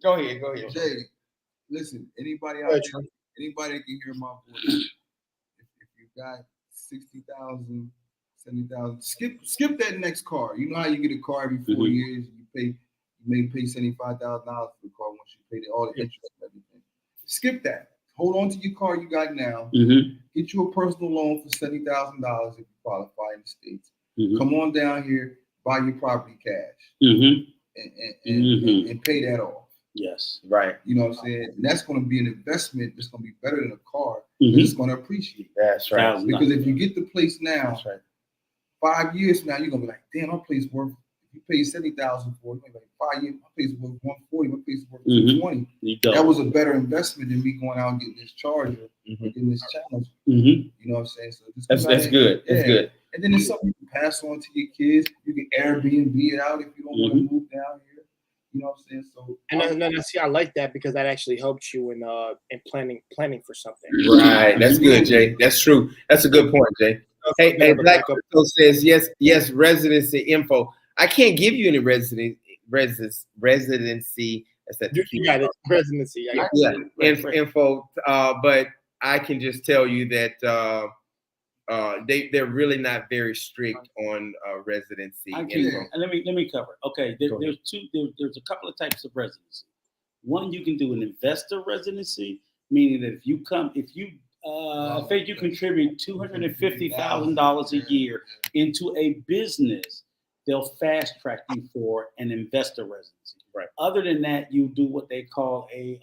Go ahead. Jay, listen. Anybody out there? Anybody that can hear my voice? If you got 60,000. 70,000. Skip that next car. You know how you get a car every 4 years. You may pay $75,000 for the car once you pay all the interest and everything. Skip that. Hold on to your car you got now. Get you a personal loan for $70,000 if you qualify in the States. Come on down here, buy your property cash, and pay that off. Yes, right. You know what I'm saying? And that's going to be an investment that's going to be better than a car. It's going to appreciate. That's right. Because if you get the place now. That's right. 5 years from now, you're gonna be like, damn, my place worth. If you pay $70,000 for it, you're like 5 years, my place worth $140, my place worth $220. That was a better investment than me going out and getting this Charger or getting this Challenger. You know what I'm saying? So that's good. Yeah. That's good. And then there's something you can pass on to your kids. You can Airbnb it out if you don't want to move down here. You know what I'm saying? So and see, I like that because that actually helps you in planning for something. Right. That's good, Jay. That's true. That's a good point, Jay. Hey, Black Crypto says yes, residency info. I can't give you any residency. That's that. You got it, residency. Info. But I can just tell you that they're really not very strict on residency. Let me cover. Okay, there's a couple of types of residency. One, you can do an investor residency, meaning that if you contribute $250,000 a year into a business, they'll fast track you for an investor residency. Right. Other than that, you do what they call a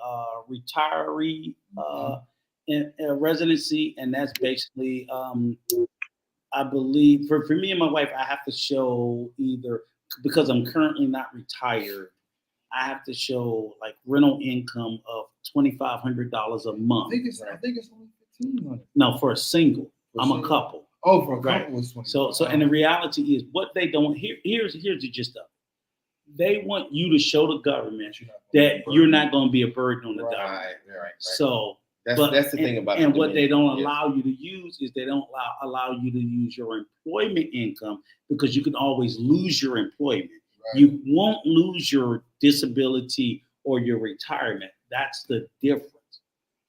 retiree residency, and that's basically, I believe, for me and my wife, I have to show either, because I'm currently not retired, I have to show like rental income of $2,500 a month. I think it's only 1,500. No, for a single. I'm single? a couple. Oh, for a Right. couple was 20. So, and the reality is, what they don't here's the gist of it. They want you to show the government that you're not going to be a burden on the government. Right. So That's the thing about it. And what they don't allow you to use is they don't allow you to use your employment income, because you can always lose your employment. Right. You won't lose your disability or your retirement. That's the difference.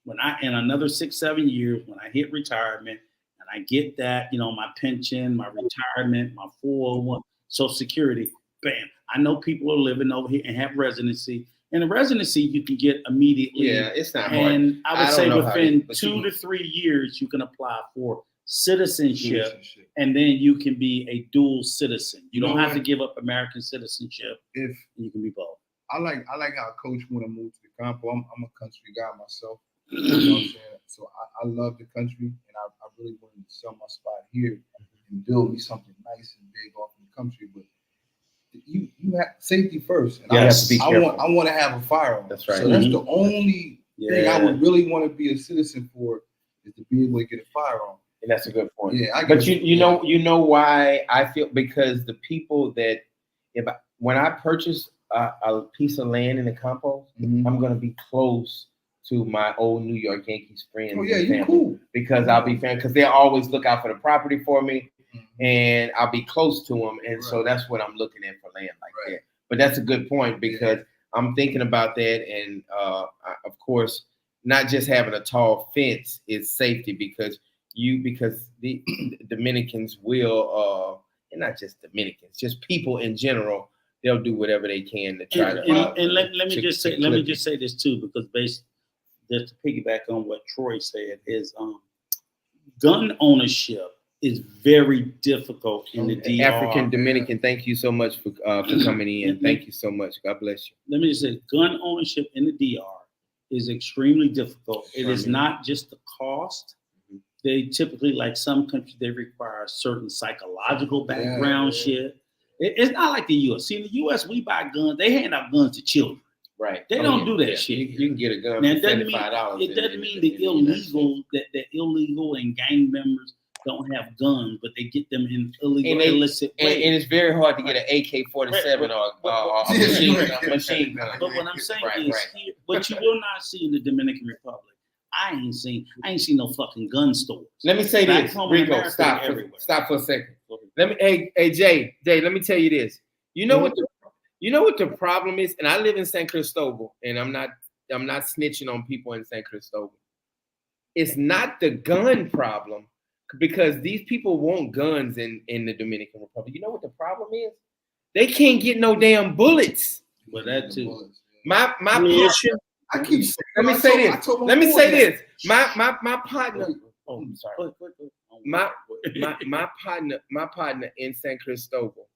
When in another 6-7 years, when I hit retirement and I get that, my pension, my retirement, my 401, Social Security, bam. I know people are living over here and have residency. And a residency you can get immediately. Yeah, it's not hard. And I would say within 2 to 3 years, you can apply for citizenship, and then you can be a dual citizen. You don't have to give up American citizenship. If you can be both. I like how Coach want to move to the campo. I'm a country guy myself. You know what I'm saying? So I love the country, and I really wanted to sell my spot here and build me something nice and big off in the country. But you have safety first. And have to be careful. I want to have a firearm. That's right. So that's the only thing I would really want to be a citizen for, is to be able to get a firearm. And that's a good point. Yeah, but you know why I feel, because the people that when I purchase a piece of land in the campo, I'm going to be close to my old New York Yankees friends. Oh yeah, you cool. Because I'll be because they always look out for the property for me, and I'll be close to them, and so that's what I'm looking at for land like that. But that's a good point, because I'm thinking about that, and of course, not just having a tall fence is safety, because the Dominicans will, and not just Dominicans, just people in general, they'll do whatever they can to try and let me just say this too, because just to piggyback on what Troy said, is gun ownership is very difficult in the DR. African Dominican, thank you so much for coming in. Thank you so much. God bless you. Let me just say, gun ownership in the DR is extremely difficult. It is not just the cost. They typically, like some countries, they require a certain psychological background shit. It's not like the U.S. See, in the U.S., we buy guns. They hand out guns to children. Right. They don't do that shit. You can get a gun Now, for $75. It doesn't mean the illegal and gang members don't have guns, but they get them in illicit ways. And it's very hard to get an AK-47 or a machine gun. But what I'm saying is, here, what you will not see in the Dominican Republic, I ain't seen no fucking gun stores. Let me say this, Rico. Stop for a second. Hey, Jay, let me tell you this. You know what the problem is? And I live in San Cristobal, and I'm not snitching on people in San Cristobal. It's not the gun problem, because these people want guns in the Dominican Republic. You know what the problem is? They can't get no damn bullets. Well, that too. My I keep saying. Let me say this. My partner. Oh, I'm sorry. My partner in San Cristobal,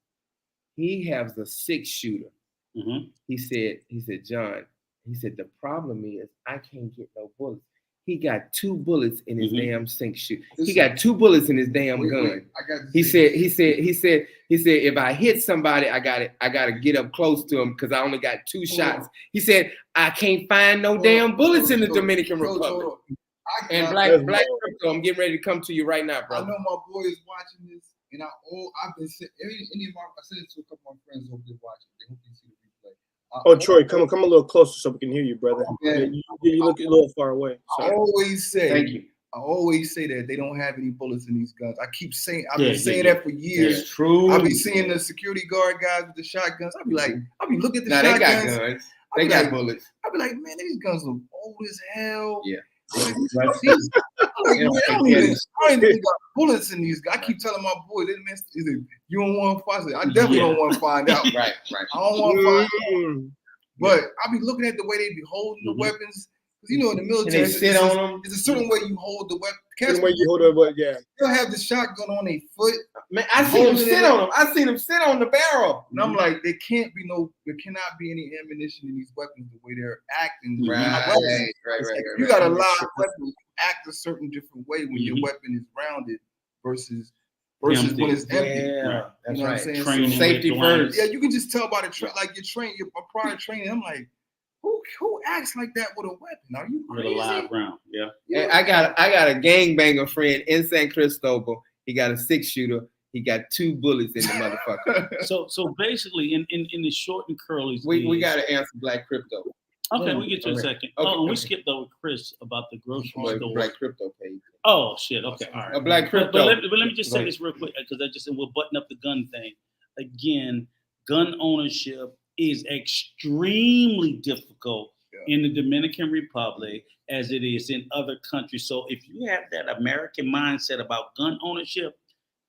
he has a 6-shooter. He said, John, the problem is I can't get no bullets. He got 2 bullets in his damn 6-shooter. He got 2 bullets in his damn gun. He said, if I hit somebody, I gotta get up close to him, because I only got 2 shots. He said, I can't find no damn bullets in the Dominican Republic. And Black Crypto, I'm getting ready to come to you right now, bro. I know my boy is watching this, and I've been sent I sent it to a couple of my friends over there watching. They hope they see the replay. Troy, come a little closer so we can hear you, brother. You look a little far away. I always say, thank you. I always say that they don't have any bullets in these guns. I keep saying, I've been saying that for years. It's true. I'll be seeing the security guard guys with the shotguns. I'll be looking at the shotguns. They got guns. They got bullets. I'll be like, man, these guns look old as hell. Yeah. I don't even got bullets in these guys. I keep telling my boy, you don't want to find it. I definitely don't want to find out. Right. I don't want to find out. But I be looking at the way they be holding the weapons. Because in the military, and they sit on them. There's a certain way you hold the weapon. Catch When you hold it, but yeah. They'll have the shotgun on their foot. Man, I seen him sit on him. I seen him sit on the barrel. And I'm like, there cannot be any ammunition in these weapons the way they're acting. Right. You got a lot of weapons act a certain different way when your weapon is rounded versus when it's empty. Yeah, you know that's what I'm right. saying? Training So, Safety with first. yeah, you can just tell by the like your prior training. I'm like, who acts like that with a weapon? Are you with crazy? a live round. Yeah. And I got a gangbanger friend in San Cristobal. He got a 6-shooter. He got 2 bullets in the motherfucker. So basically, in the short and curly, we got to answer Black Crypto. Okay, we get to a Okay. second. Okay, Oh, and we okay. skipped over Chris about the grocery Well, store. Black Crypto page. Oh shit. Okay, all right. A Black Crypto. But let me just say Right. this real quick because we'll button up the gun thing. Again, gun ownership is extremely difficult in the Dominican Republic as it is in other countries. So if you have that American mindset about gun ownership,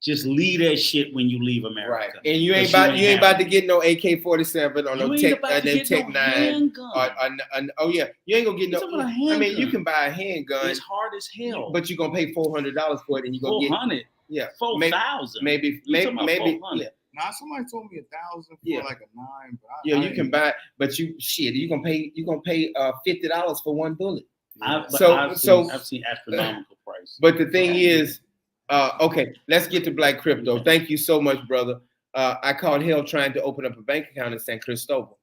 just leave that shit when you leave America. Right. And you ain't about to get no AK-47 or no Tech 9. Oh yeah, you ain't gonna get no. I mean, you can buy a handgun. It's hard as hell. But you're gonna pay $400 for it, and you're gonna get 400. Yeah, 4,000. maybe. Yeah. Nah, somebody told me 1,000 for like a 9. But you can buy, but you gonna pay $50 for 1 bullet. I've seen astronomical price. But the thing is, okay, let's get to Black Crypto. Thank you so much, brother. I called hell trying to open up a bank account in San Cristobal.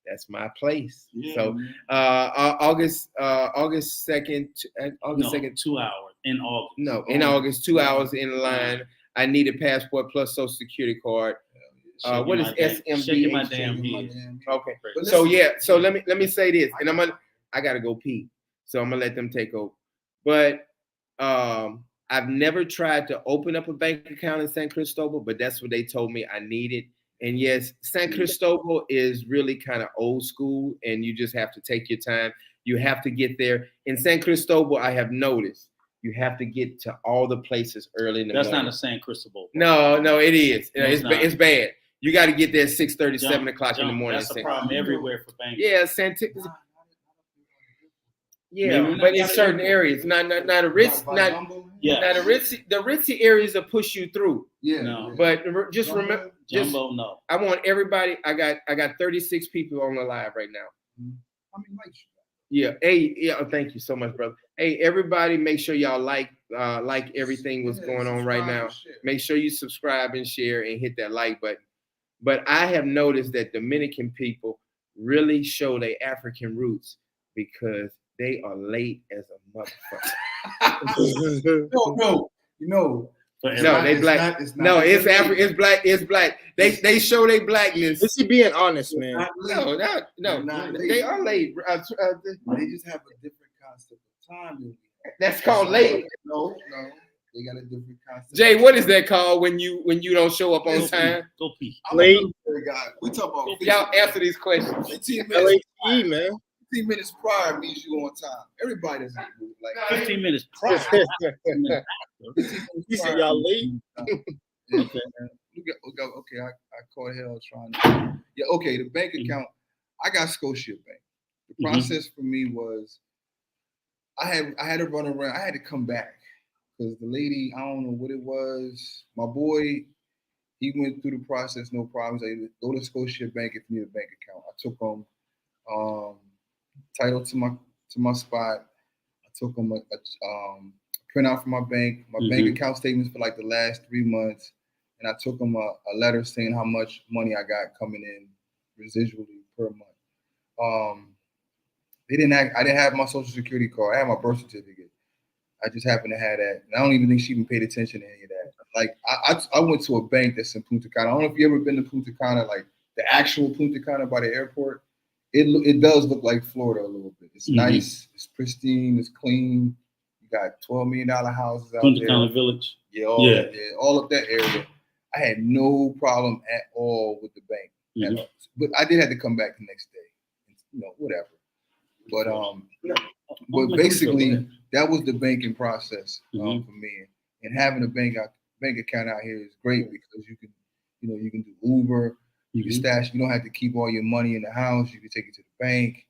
That's my place. Yeah, so August 2nd, 2 hours in August. No, in August, 2 hours in line. I need a passport plus social security card. What is SMB? Shaking my damn head. Okay. So yeah, so let me say this, and I gotta go pee. So I'm gonna let them take over. But I've never tried to open up a bank account in San Cristobal, but that's what they told me I needed. And yes, San Cristobal is really kind of old school, and you just have to take your time. You have to get there. In San Cristobal, I have noticed you have to get to all the places early in the morning. That's not a San Cristobal. No, it is. No, it's bad. You got to get there at 6:30, 7 o'clock in the morning. That's a problem everywhere for banks. Yeah, yeah, but in certain areas, not a Ritz, not a Ritzy. The Ritzy areas will push you through. Yeah, no. But just remember, no. I want everybody. I got 36 people on the live right now. How many likes? Yeah. Hey, yeah. Thank you so much, brother. Hey, everybody, make sure y'all like everything what's going on right now. Make sure you subscribe and share and hit that like button. But I have noticed that Dominican people really show their African roots because they are late as a motherfucker. No, they black. It's African. It's black. It's black. They show their blackness. This is being honest, man. No. They are late. They just have a different concept of time than we have. That's called late. No. They got a different concept. Jay, what is that called when you don't show up on time? Go pee. Late. We talk about y'all answer these questions. 15 minutes. LAE, man. 15 minutes prior means you on time. Everybody doesn't move like 15 minutes prior. You said y'all late. Okay. Okay, I caught hell trying to. Yeah, okay, the bank account. I got Scotia Bank. The process for me was I had to run around. I had to come back because the lady, I don't know what it was. My boy, he went through the process, no problems. I go to Scotia Bank if you need a bank account. I took him title to my spot. I took him a printout from my bank account statements for like the last 3 months. And I took them a letter saying how much money I got coming in residually per month. I didn't have my social security card. I had my birth certificate. I just happened to have that. And I don't even think she even paid attention to any of that. Like I went to a bank that's in Punta Cana. I don't know if you ever been to Punta Cana, like the actual Punta Cana by the airport. It does look like Florida a little bit. It's nice, it's pristine, it's clean. You got $12 million houses out Punta there. Cana Village. Yeah, all of that area. I had no problem at all with the bank. But I did have to come back the next day. Whatever. But basically, that was the banking process for me. And having a bank account out here is great because you can do Uber, you can stash. You don't have to keep all your money in the house. You can take it to the bank.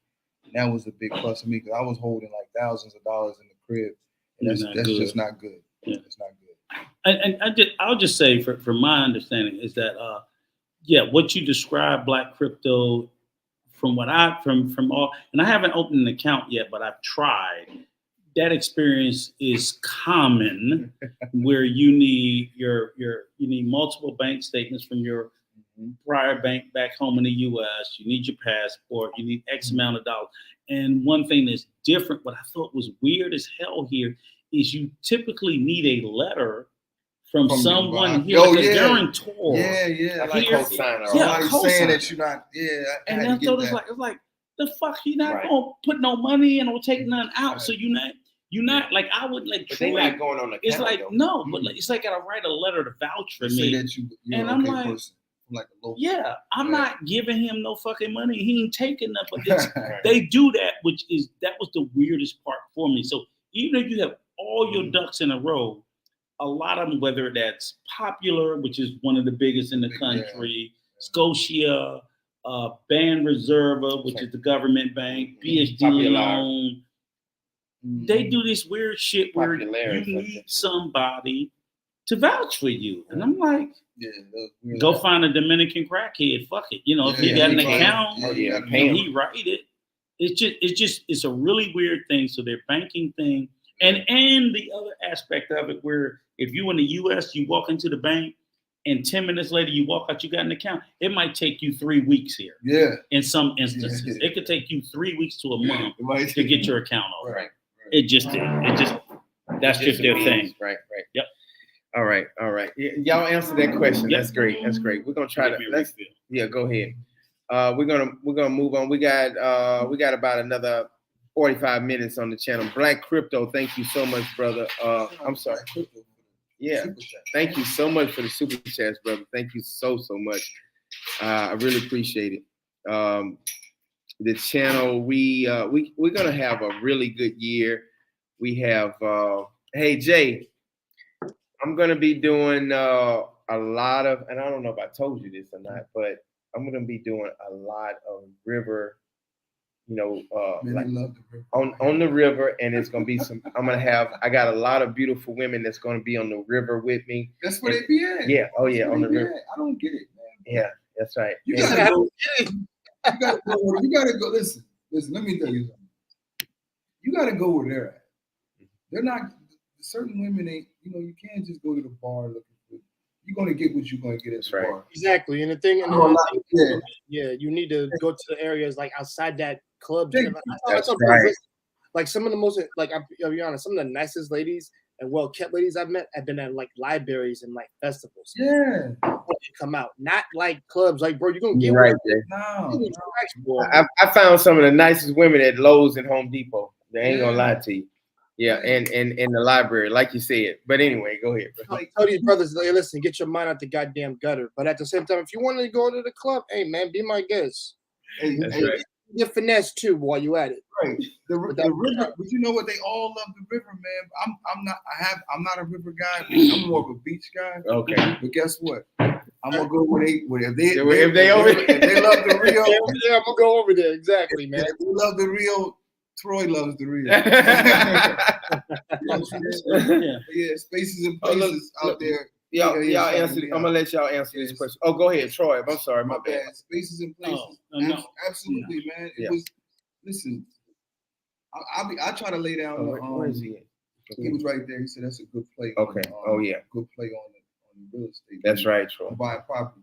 And that was a big plus for me because I was holding like thousands of dollars in the crib. That's not good. just not good. Yeah. It's not good. And I'll just say, from my understanding, is that what you described, Black crypto, from what from all, and I haven't opened an account yet, but I've tried. That experience is common, where you need you need multiple bank statements from your prior bank back home in the U.S. You need your passport. You need X amount of dollars. And one thing that's different, what I thought was weird as hell here, is you typically need a letter from someone here, like a guarantor. Yeah. Like Here, co-signer. yeah, Saying that you're not. Yeah, I and had I to get thought that. it's like the fuck, you're not Right. gonna put no money in or take none out, Right. so you're not like I would like. But they're Troy, not going on the it's account, like though. no, but like, it's like I gotta write a letter to vouch for They say me. that you're And an I'm okay like, person, like a local. Yeah, I'm Yeah. not giving him no fucking money. He ain't taking nothing. But they do that, that was the weirdest part for me. So even if you have all your ducks in a row, a lot of them, whether that's Popular, which is one of the biggest in the country, Scotia, Ban Reserva, which is the government bank, BHD loan. They do this weird shit where you need somebody to vouch for you. And I'm like, go find a Dominican crackhead. Fuck it. If he got an account, he write it. It's a really weird thing. So their banking thing, and the other aspect of it, where if you in the US, you walk into the bank and 10 minutes later you walk out, you got an account. It might take you 3 weeks here. Yeah. In some instances, it could take you 3 weeks to a month to get your account open. Right. It just that's just their thing. Right. Yep. All right. Y'all answer that question. Yep. That's great. We're gonna try to. Go ahead. We're gonna move on. We got about another 45 minutes on the channel. Black Crypto, thank you so much, brother. I'm sorry. Yeah, thank you so much for the super chats, brother. Thank you so much. I really appreciate it. The channel, we're gonna have a really good year. We have hey Jay, I'm gonna be doing a lot of, and I don't know if I told you this or not, but I'm gonna be doing a lot of river, like on the river, and it's gonna be I got a lot of beautiful women that's gonna be on the river with me. That's where they be at. Yeah, on the river. I don't get it, man. Yeah, that's right. You gotta go. You gotta go. Listen. Let me tell you something. You gotta go where they're at. They're not. Certain women ain't. You can't just go to the bar looking for. You're gonna get what you're gonna get at the bar. Exactly, and the thing, you need to go to the areas like outside that club. That's right. Like some of the most, I'll be honest, some of the nicest ladies and well-kept ladies I've met have been at like libraries and like festivals. Yeah. When they come out, not like clubs. Like, bro, you're gonna get right. No. I found some of the nicest women at Lowe's and Home Depot. They ain't gonna lie to you. Yeah, and in the library, like you said. But anyway, go ahead. Tell these brothers, hey, listen, get your mind out the goddamn gutter. But at the same time, if you want to go to the club, hey man, be my guest. That's right. Get finesse too while you at it. Right. The river, but you know what? They all love the river, man. I'm not a river guy. I'm more of a beach guy. Okay. But guess what? I'm gonna go where they if they love the Rio. Yeah, I'm gonna go over there. Exactly, man. If they love the Rio. Troy loves the Rio. Yeah, spaces and places out there. Y'all answer. I'm gonna let y'all answer this question. Oh, go ahead, Troy. I'm sorry, my bad. Spaces and places. Absolutely, man. It was. Listen, I try to lay down. Where is he? He was right there. He said that's a good play. Okay. Good play on the real estate. That's right, Troy. On buying property.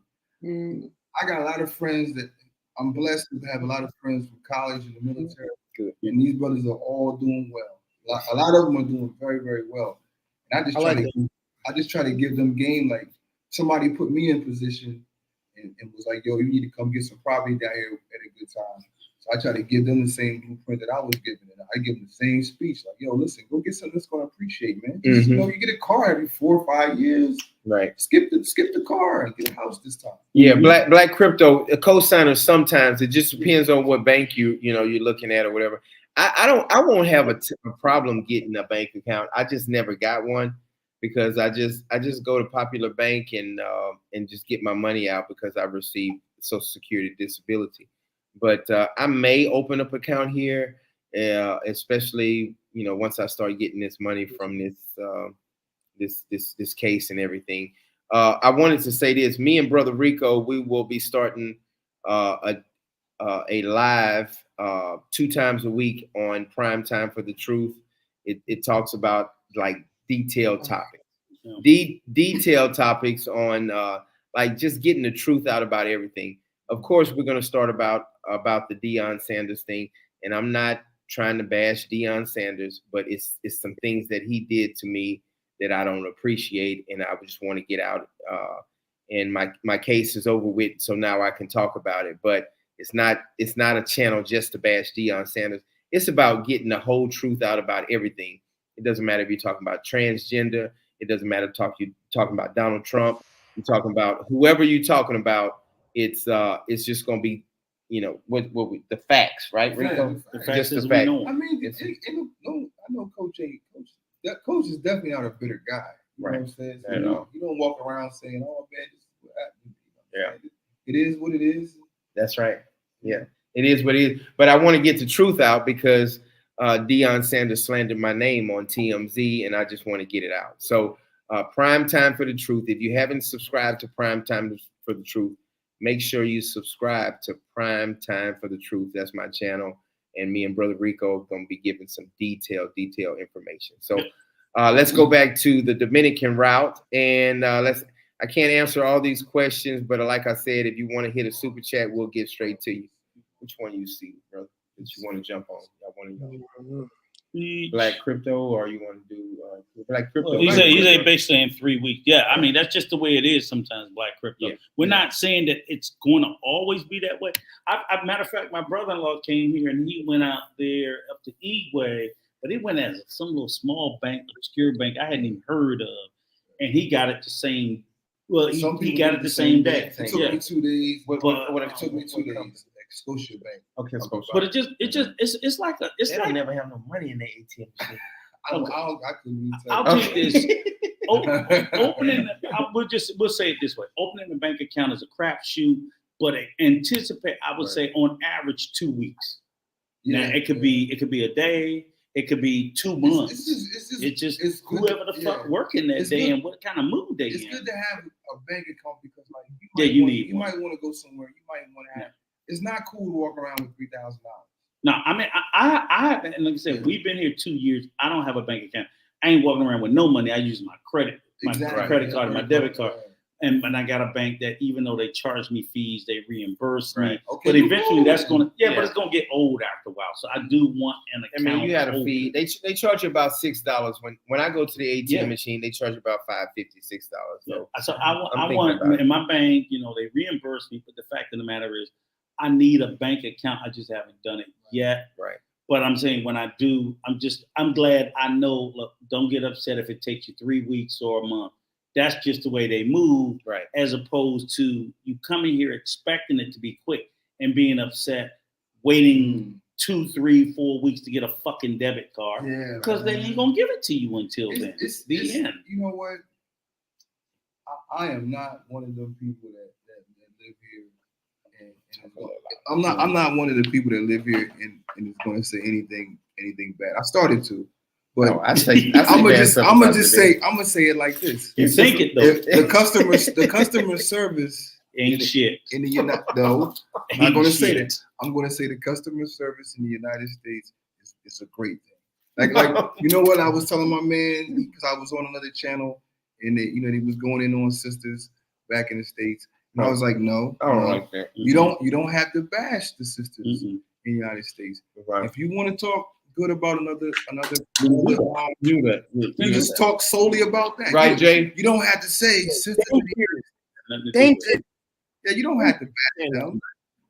I got a lot of friends that I'm blessed to have a lot of friends from college and the military. Good. And these brothers are all doing well. A lot of them are doing very, very well. And I just try to give them game. Like somebody put me in position and was like, yo, you need to come get some property down here at a good time. So I try to give them the same blueprint that I was giving. And I give them the same speech. Like, yo, listen, go get something that's going to appreciate, man. Just, you get a car every 4 or 5 years. Right. Skip the car and get a house this time. Yeah, Black Crypto, a co-signer sometimes, it just depends on what bank you're looking at or whatever. I won't have a problem getting a bank account. I just never got one because I just go to Popular Bank and just get my money out because I received Social Security disability. But I may open up an account here especially once I start getting this money from this case and everything. I wanted to say this: me and Brother Rico, we will be starting a live 2 times a week on Prime Time for the Truth. It talks about like detailed topics, detailed topics on like just getting the truth out about everything. Of course, we're going to start about the Deion Sanders thing, and I'm not trying to bash Deion Sanders, but it's some things that he did to me that I don't appreciate, and I just want to get out. And my case is over with, so now I can talk about it. But it's not a channel just to bash Deion Sanders. It's about getting the whole truth out about everything. It doesn't matter if you're talking about transgender. It doesn't matter if you're talking about Donald Trump. You're talking about whoever you're talking about. It's just going to be, the facts, right, Rico? The facts just the fact. know. I mean, I know Coach ain't coach. That coach is definitely not a bitter guy. You know what I'm saying? So you don't walk around saying, "Oh man, this is what happened." Yeah, it is what it is. That's right. Yeah, it is what it is. But I want to get the truth out because Deion Sanders slandered my name on TMZ, and I just want to get it out. So, Prime Time for the Truth. If you haven't subscribed to Prime Time for the Truth, make sure you subscribe to Prime Time for the Truth. That's my channel. And me and Brother Rico are going to be giving some detailed information. So let's go back to the Dominican route. And I can't answer all these questions, but like I said, if you want to hit a super chat, we'll get straight to you. Which one you see, brother, that you want to jump on? I want to know. Black crypto, or you want to do Black crypto? Well, he's basically in 3 weeks. Yeah, I mean, that's just the way it is sometimes, Black crypto. Yeah. We're not saying that it's going to always be that way. Matter of fact, my brother-in-law came here and he went out there up to Eagway, but he went as some little small bank, obscure bank I hadn't even heard of, and he got it the same. Well, he got it the same day. It took me 2 days. It took me 2 days. Scotiabank. Okay, but it's like they never have no money in the ATM machine. I couldn't tell. I'll take this. We'll say it this way: opening a bank account is a crapshoot, but anticipate. I would say on average 2 weeks. Yeah, now it could be a day. It could be 2 months. It's just whoever the fuck working that day and what kind of mood they in. It's good to have a bank account because you might want to go somewhere. You might want to have. It's not cool to walk around with $3,000. No, I mean, I haven't, and like I said, we've been here 2 years. I don't have a bank account. I ain't walking around with no money. I use my credit card, my debit card. And I got a bank that even though they charge me fees, they reimburse me. Okay. But eventually that's going to, but it's going to get old after a while. So I do want an account. I mean, you had a fee. They charge you about $6 when I go to the ATM machine. They charge you about $5.50, $6. So I want in my bank. They reimburse me. But the fact of the matter is, I need a bank account. I just haven't done it yet. Right. But I'm saying when I do, I'm glad I know. Look, don't get upset if it takes you 3 weeks or a month. That's just the way they move. Right. As opposed to you coming here expecting it to be quick and being upset, waiting 2, 3, 4 weeks to get a fucking debit card. Yeah. Because they ain't gonna give it to you until then. It's the end. You know what? I am not one of those people that live here. I'm not one of the people that live here and is going to say anything bad. I started to, but I'm gonna say it like this. You think it though? The customer service ain't shit in the United. No, I'm not going to say that. I'm going to say the customer service in the United States is a great thing. Like you know what I was telling my man, because I was on another channel and they was going in on sisters back in the States. I was like, no, I don't like that. You don't have to bash the sisters in the United States. Right. If you want to talk good about another, you just talk solely about that. Right, Jay? You don't have to say sisters. Thank you. Yeah, you don't have to bash them.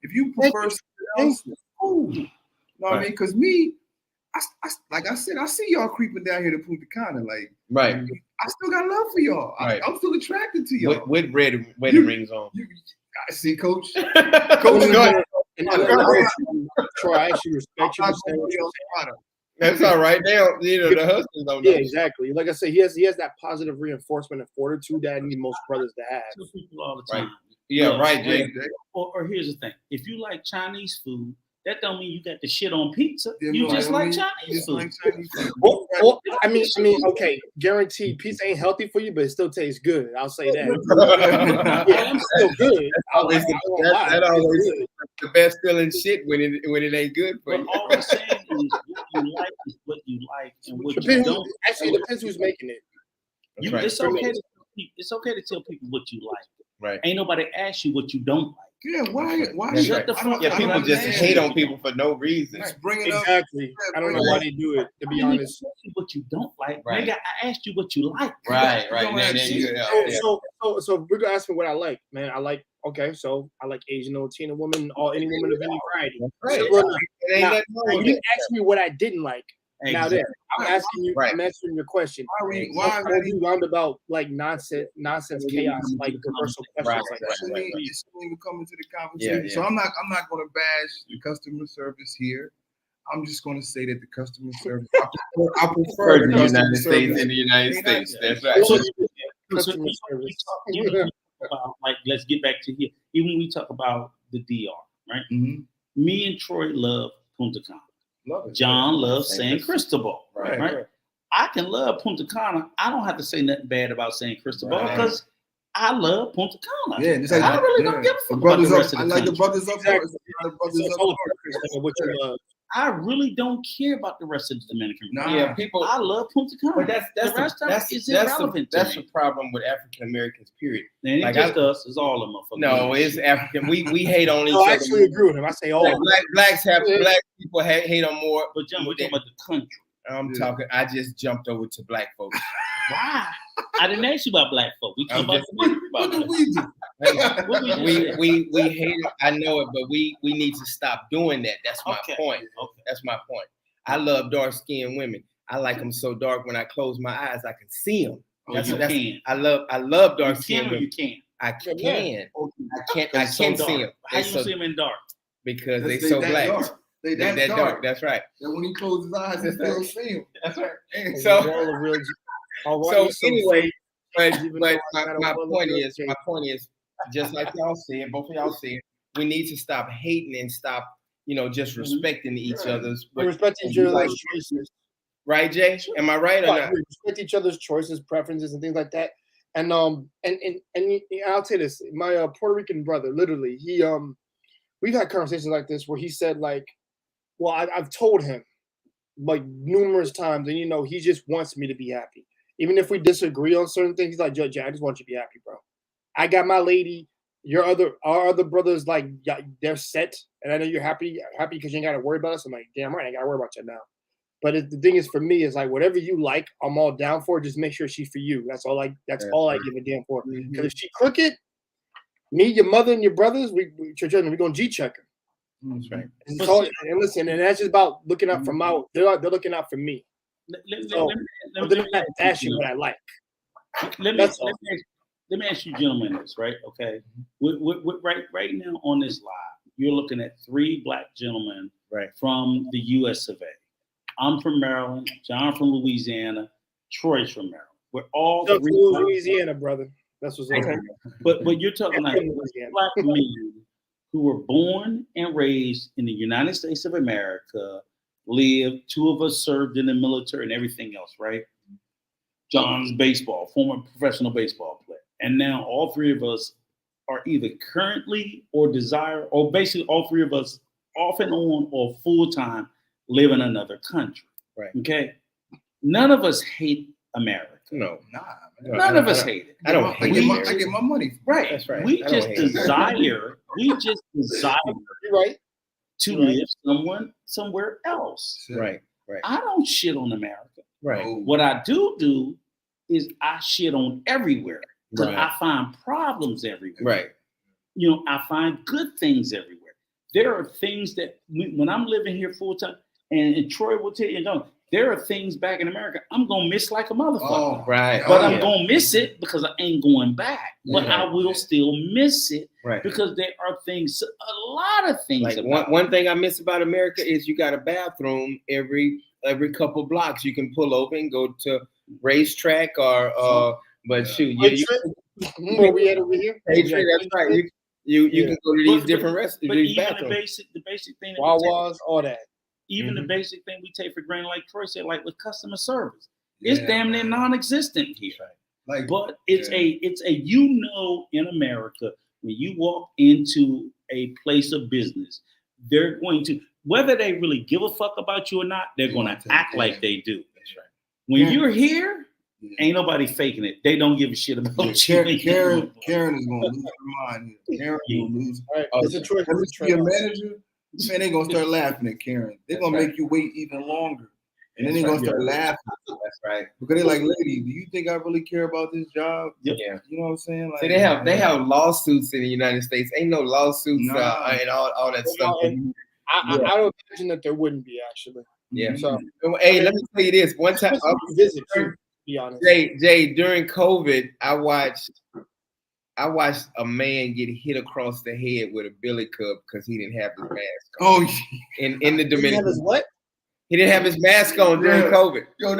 If you prefer something else, cool. You know what I mean? Because me, I like I said, I see y'all creeping down here to Punta Cana. Like, right. I still got love for y'all. Right. I'm still attracted to y'all. With red wedding rings on. I see, Coach. Coach, go ahead. Troy, I actually respect you. That's all right. The husbands don't know. Yeah, exactly. Like I said, he has that positive reinforcement and fortitude that I need most brothers to have. People all the time. Right. Yeah, right, Jay. Or here's the thing: if you like Chinese food, that don't mean you got the shit on pizza. Yeah, You no, just I like mean, Chinese just food. like Chinese food. Well, I mean, okay, guaranteed pizza ain't healthy for you, but it still tastes good. I'll say that. Yeah, it's still good. Always I won't lie. that It's always good. the best feeling shit when it ain't good for But you. all I'm saying is what you like is what you like, and what you Depends don't. actually, it depends who's making it. You, right. it's okay. It's okay to tell people what you like. Right. Ain't nobody ask you what you don't like. Yeah, why? That's Shut right. the fuck Yeah, up. people just hate on people for no reason. Just bring it up. Exactly. I don't know why they do it. To be honest. What you don't like, Right. nigga. I asked you what you like. Right. don't have shit. So we're gonna ask me what I like, man. I like so I like Asian or Latina women, or any woman of any variety. Right. So, well, It ain't now, nothing wrong you with didn't that. ask me what I didn't like. Now Exactly. then, I'm asking you. Right. I'm answering your question. Why Why you roundabout like nonsense chaos, like commercial questions like that? It shouldn't even come into the conversation. Yeah. So I'm not gonna bash the customer service here. I'm just gonna say that the customer service. I prefer In the the customer United States. service. In the United States. That's So, right. customer service. Even when we talk about, like, let's get back to here. Even when we talk about the DR, right? Mhm. Me and Troy love Punta Cana. Love it. John loves San Cristobal. Right. I can love Punta Cana. I don't have to say nothing bad about San Cristobal Right. because I love Punta Cana. Yeah, just like I really don't give a fuck about the rest of I the like the country. brothers up Exactly. north. The brothers So, up so north. what you love. I really don't care about the rest of the Dominican Nah. Republic. Yeah, people. I love Punta Cana. But that's the rest of it is irrelevant to that's me. the problem with African Americans. Period. It ain't Like, just us, it's all of them. motherfuckers. No, it's African. We hate on each No, I other. actually agree with him. I say all. Like, black people hate on more. But John, we're talking about the country. I'm talking. I just jumped over to black folks. Why? I didn't ask you about black folk. We talking I'm about just- Dominican What do Republic. we do? What we just we hate it. I know it, but we need to stop doing that. That's my Okay. point. Okay. That's my point. I love dark skinned women. I like them so dark when I close my eyes, I can see them. You can. I love dark You skinned can or women. you can't. I can. Yeah. I So can dark. see them. How you gonna see them in dark? Because they They so that black. dark. They They that dark. That's right. And when he closes his eyes, he That's still right. see him. That's right. Hey, So So anyway, but even though my I got a point bullet is, just like y'all said, both of y'all said, we need to stop hating and stop, just respecting each Right. other's. we respect each other's choices. Right, Jay? Am I right or not? We respect each other's choices, preferences, and things like that. And I'll tell you this: my Puerto Rican brother, literally, we've had conversations like this where he said, like, well, I've told him like numerous times, and he just wants me to be happy, even if we disagree on certain things. He's like, Judge, I just want you to be happy, bro. I got my lady. Our other brothers, like, they're set, and I know you're happy because you ain't got to worry about us. I'm like, damn right, I ain't got to worry about you now. But the thing is, for me, is like whatever you like, I'm all down for. Just make sure she's for you. That's all I give a damn for. Because if she crooked, me, your mother, and your brothers, we're gonna G check her. That's right. And listen, and that's just about looking out for they're looking out for me. But they're not dashing what I like. Let me ask you gentlemen this, right? Okay. Right now on this live, you're looking at 3 black gentlemen from the US of A. I'm from Maryland, John from Louisiana, Troy's from Maryland. We're all So 3 Louisiana, brother. That's what's up. But you're talking like black men who were born and raised in the United States of America, lived, 2 of us served in the military and everything else, right? John's former professional baseball player. And now all 3 of us are either currently or desire, or basically all 3 of us off and on or full-time live in another country. Right. Okay. None of us hate America. No. nah, None of us hate it. I don't hate I get my money. Right. That's right. We I don't just hate it. desire You're right. to Right. live somewhere else. Right. I don't shit on America. Right. What I do is I shit on everywhere because Right. I find problems everywhere. Right. I find good things everywhere. There are things that when I'm living here full time, and Troy will tell you, there are things back in America I'm gonna miss like a motherfucker. Oh, Right. But Oh, I'm yeah. gonna miss it because I ain't going back. But Yeah. I will still miss it Right. because there are things, a lot of things. Like about one thing I miss about America is you got a bathroom every couple blocks. You can pull over and go to racetrack or but shoot, Where we at over here? Patriot, that's right. You Yeah. can go to these But- different restaurants, But these even bathrooms. the basic thing that we take, Wawa's, all that. even Mhm. the basic thing we take for granted, like Troy said, like with customer service, it's Yeah, damn near man. non-existent here. Like, But it's yeah. in America, when you walk into a place of business, they're going to, whether they really give a fuck about you or not, they're They going gonna to take act care. like they do. That's right. When Yeah. you're here, Yeah. ain't nobody faking it. They don't give a shit about Yeah, you. Karen is gonna lose her mind here. Karen is gonna lose. All right, Oh, it's a choice. Let me It's a see a trade-off. manager. Man, they gonna start laughing at Karen. They're That's gonna right. make you wait even longer, and then That's they're right. gonna start laughing That's right. because they're like, "Lady, do you think I really care about this job?" Yeah. You know what I'm saying? Like, See, they have lawsuits in the United States. Ain't no lawsuits Nah. and all that stuff. And I don't imagine that there wouldn't be actually. Yeah. So Hey, let me tell you this. One time, especially if you visit too, to be honest. Jay, during COVID, I watched a man get hit across the head with a billy club because he didn't have his mask on. Oh, In the Did he have Dominican, his what? he didn't have his mask on during Yeah. COVID. let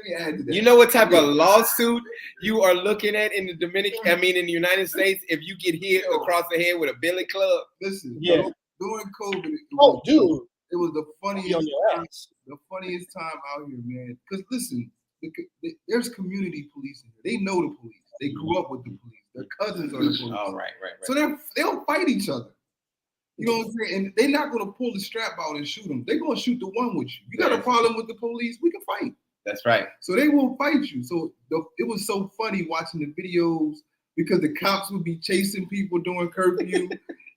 me add to that. You know what type of lawsuit you are looking at in the in the United States if you get hit across the head with a billy club? Listen, Yeah. during COVID, Oh, dude. it was the Be on funniest your time, ass. out here, man. Because listen, there's community policing. They know the police. They grew up with the police. Their cousins are the police. Oh, right. So they'll fight each other. You know what I'm saying? And they're not going to pull the strap out and shoot them. They're going to shoot the one with you. You got a problem with the police? We can fight. That's right. So they will fight you. So it was so funny watching the videos because the cops would be chasing people during curfew.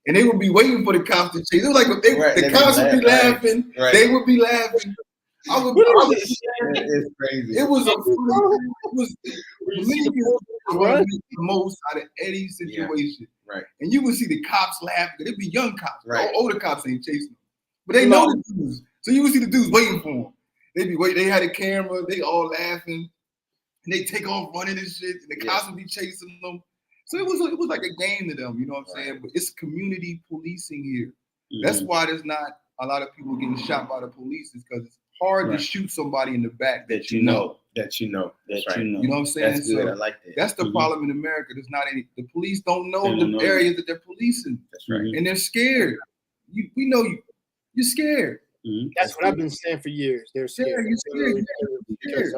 And they would be waiting for the cops to chase. It was like the cops would be laughing. Right. They would be laughing. It's crazy. It was a Dominicans run the most out of any situation. Right. And you would see the cops laughing. They'd be young cops. Right. Older cops ain't chasing them. But they know the dudes. So you would see the dudes waiting for them. They'd be waiting. They had a camera. They all laughing. And they take off running and shit. And the cops would be chasing them. So it was like a game to them, you know what I'm saying? But it's community policing here. That's why there's not a lot of people getting shot by the police, is because it's hard to shoot somebody in the back that you know. That you know. That's right. You know what I'm saying? That's good. So I like that. that's the problem in America. There's not any. The police don't know They don't know. areas that they're policing, That's right. and they're scared. We know you. You're scared. That's what I've been saying for years. They're scared. Yeah, you're scared. Because,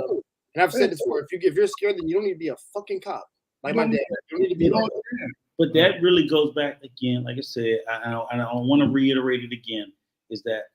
and I've said this before. If you're scared, then you don't need to be a fucking cop. Like my dad. You don't need to be like that. But that really goes back again, like I said, I want to reiterate it again, is that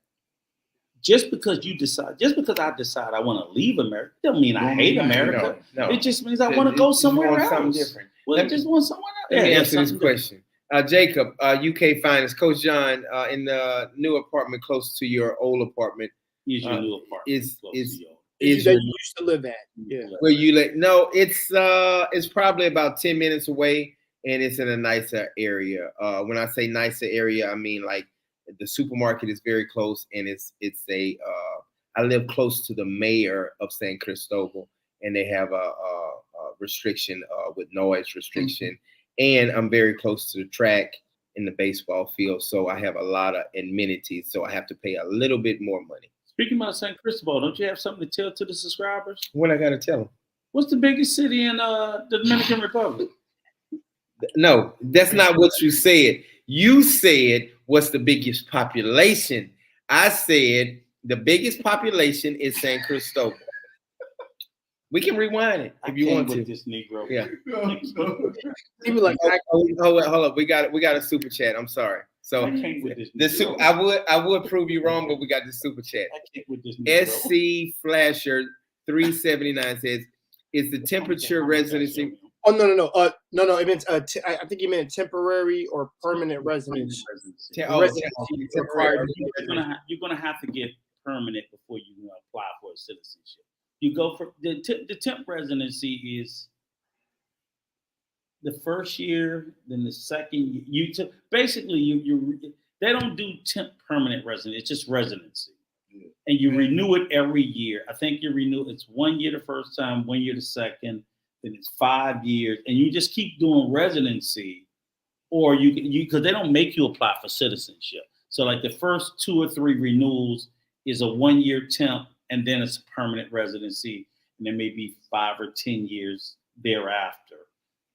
just because I decide I want to leave America, doesn't mean I hate America. No. It just means I want to go somewhere else. Something different. Well, I just want somewhere else. Let me answer this something question. Jacob, UK Finance, Coach John, in the new apartment close to your old apartment, different. Is your new apartment is close to yours? is That your, you used to live at. Yeah. where you let? No, it's probably about 10 minutes away, and it's in a nicer area. When I say nicer area, I mean like the supermarket is very close, and it's a. I live close to the mayor of San Cristobal, and they have a restriction with noise restriction, and I'm very close to the track in the baseball field, so I have a lot of amenities. So I have to pay a little bit more money. Speaking about San Cristobal, don't you have something to tell to the subscribers? What I gotta tell them? What's the biggest city in the Dominican Republic? No, that's not what you said. You said what's the biggest population. I said the biggest population is San Cristobal. We can rewind it if you want to. This Negro. Yeah. Even like Hold up. We got a super chat. I'm sorry. So I can't with this Negro. I would prove you wrong, but we got the super chat. I can't with this Negro. SC Flasher 379 says, "Is the temperature residency?" Oh no. It means I think you meant temporary or permanent residence. Residency required. You're gonna have to get permanent before you can apply for a citizenship. You go for the temp residency is the first year, then the second year. They don't do temp permanent residence. It's just residency, and you renew it every year. I think you renew it's 1 year the first time, 1 year the second, then it's 5 years, and you just keep doing residency, or you because they don't make you apply for citizenship. So like the first 2 or 3 renewals is a 1 year temp, and then it's a permanent residency, and there may be 5 or 10 years thereafter.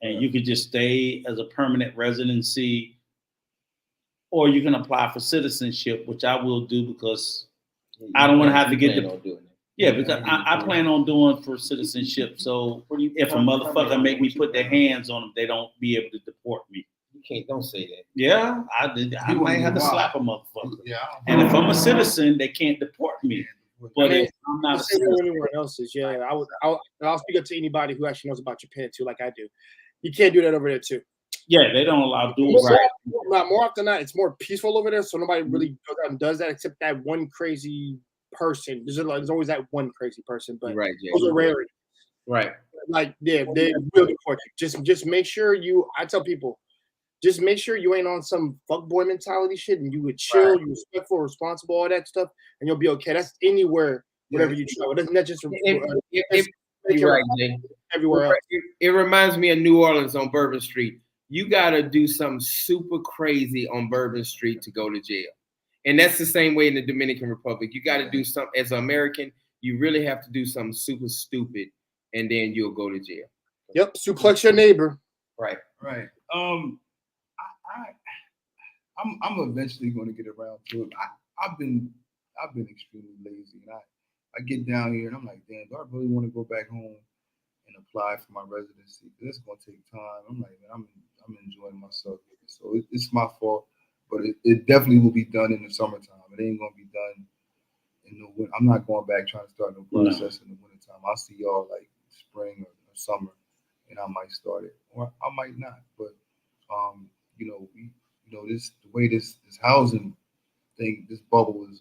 and you could just stay as a permanent residency, or you can apply for citizenship, which I will do because I don't want to have to get the. Yeah, because I plan on doing for citizenship. So if a motherfucker make me put their hands on them, they don't be able to deport me. Don't say that. Yeah, I might have to slap a motherfucker. Yeah. And if I'm a citizen, they can't deport me. But if I'm not a Same citizen, with anyone else's. Yeah, I'll speak up to anybody who actually knows about Japan too, like I do. You can't do that over there too. yeah, they don't allow dual More, citizenship. more often than not, it's more peaceful over there, so nobody really goes out and does that except that one crazy person. There's always that one crazy person, but Right, Jay. those are rarity. Right. Like they will deport you. Just make sure you. I tell people, just make sure you ain't on some fuckboy mentality shit, and you would chill, you respectful, responsible, all that stuff, and you'll be okay. That's anywhere, wherever you travel. That's not just You're right, Jay. everywhere else. It reminds me of New Orleans on Bourbon Street. You got to do something super crazy on Bourbon Street to go to jail. And that's the same way in the Dominican Republic. You got to do something, as an American, you really have to do something super stupid, and then you'll go to jail. Yep, suplex your neighbor. Right. Right. I'm eventually going to get around to it. I've been extremely lazy, and I get down here and I'm like, damn, do I really want to go back home and apply for my residency? It's going to take time. I'm like, man, I'm enjoying myself here. So it's my fault, but it definitely will be done in the summertime. It ain't going to be done in the winter. I'm not going back trying to start no process in the wintertime. I'll see y'all like spring or summer, and I might start it, or I might not. But the way this housing thing, this bubble is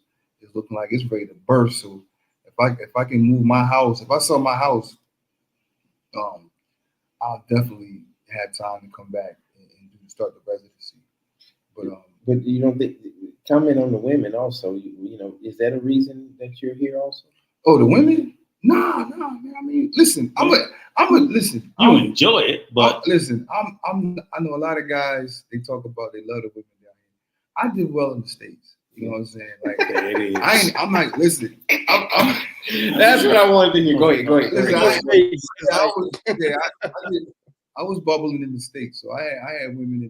looking like it's ready to burst. So if I can move my house, if I sell my house, I'll definitely have time to come back and start the residency. But comment on the women also. Is that a reason that you're here also? Oh, the women? No, man. I mean, listen, listen. You enjoy it, but listen, I know a lot of guys. They talk about they love the women down here. I did well in the States. You know what I'm saying? Like, I'm like, listen. That's what I wanted to hear. Go ahead. Listen, I was bubbling in the States, so I had women.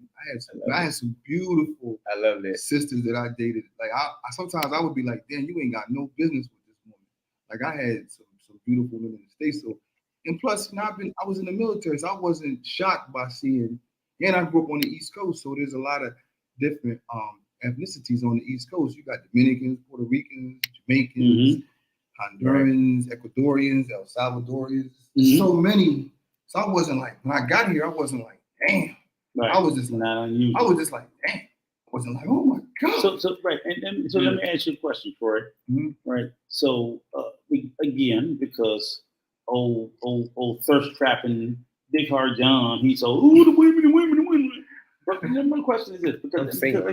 I had some beautiful. I love that. Sisters that I dated. Like sometimes I would be like, damn, you ain't got no business with this woman. Like I had some beautiful women in the States. So, and plus, I was in the military, so I wasn't shocked by seeing. And I grew up on the East Coast, so there's a lot of different ethnicities on the East Coast. You got Dominicans, Puerto Ricans, Jamaicans, Hondurans, Ecuadorians, El Salvadorians. So many. So I wasn't like, when I got here, I wasn't like, damn. right. I was just like, not unusual. I was just like, damn. I wasn't like, oh my God. So right, and so let me ask you a question, Troy. Right. So again, because old thirst trapping Big Hard John, he's so the women. But my question is this, because they said,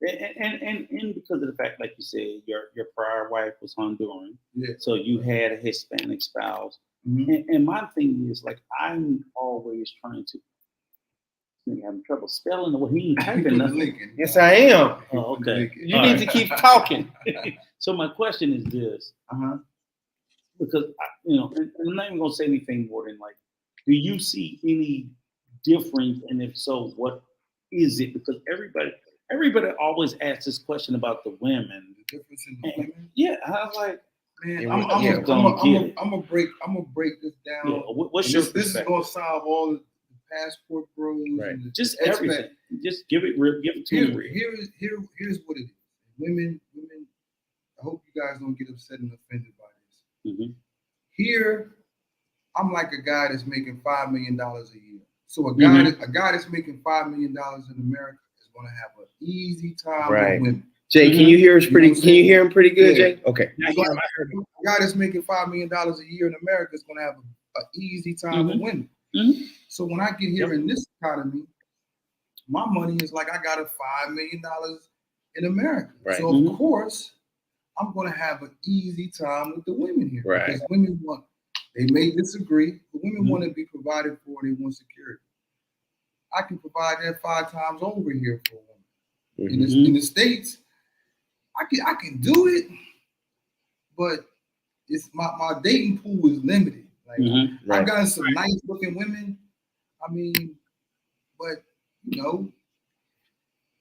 and because of the fact, like you said, your prior wife was Honduran, so you had a Hispanic spouse. And my thing is, like, I'm always trying to. I'm having trouble spelling the way he ain't typing nothing. Yes, I am. Oh, okay. You need to keep talking. So my question is this, because and I'm not even gonna say anything more than like, do you see any difference, and if so, what is it? Because everybody always asks this question about the women. The difference in the women. Yeah, I was like. Man, I'm gonna break this down. Yeah, what's your this is gonna solve all the passport bros. Right. Just everything. Just give it to me. Here's what it is. Women. I hope you guys don't get upset and offended by this. Here, I'm like a guy that's making $5 million a year. So a guy that's making $5 million in America is gonna have an easy time with women. Jay, can you hear us pretty? Can you hear him pretty good, Jay? Okay. A guy that's making $5 million a year in America is going to have an easy time with women. So when I get here in this economy, my money is like I got a $5 million in America. Right. So of course, I'm going to have an easy time with the women here. Right. Because women they may disagree, but women want to be provided for. They want security. I can provide that 5 times over here for a woman. In the States, I can do it, but it's my dating pool is limited. Like I've gotten some nice looking women, I mean, but you know,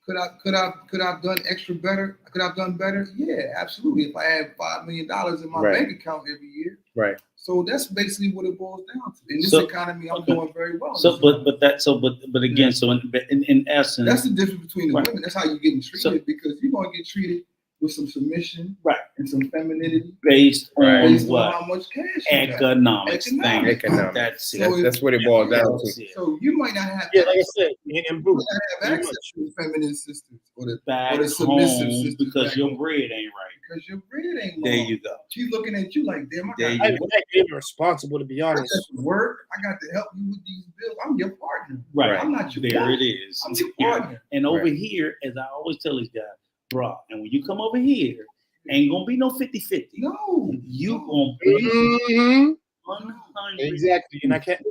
could I have done extra better? Could I have done better? Yeah, absolutely. If I had $5 million in my bank account every year. Right. So that's basically what it boils down to. In this So, economy, I'm doing very well. So, but again, so in essence, that's the difference between the right. women. That's how you're getting treated, So, because you're gonna get treated with some submission, right, and some femininity, based on what? how much cash you Economics. Economics. That's it. So That's what it boils down to. So you might not have, Yeah, like I said, and Bruce, you might not have access to the feminine sisters or the Back submissive home sisters because your home. bread ain't right. Because your bread ain't There long. you go. She's looking at you like, damn, There you I'm not even responsible, to be I got honest. to work. I got to help you with these bills. I'm your partner. Right. I'm not your There partner. it is. I'm your partner. And over here, as I always tell these guys, bro, and when you come over here, ain't gonna be no 50-50. No. You gonna be Mhm. 100%. Exactly. And I can't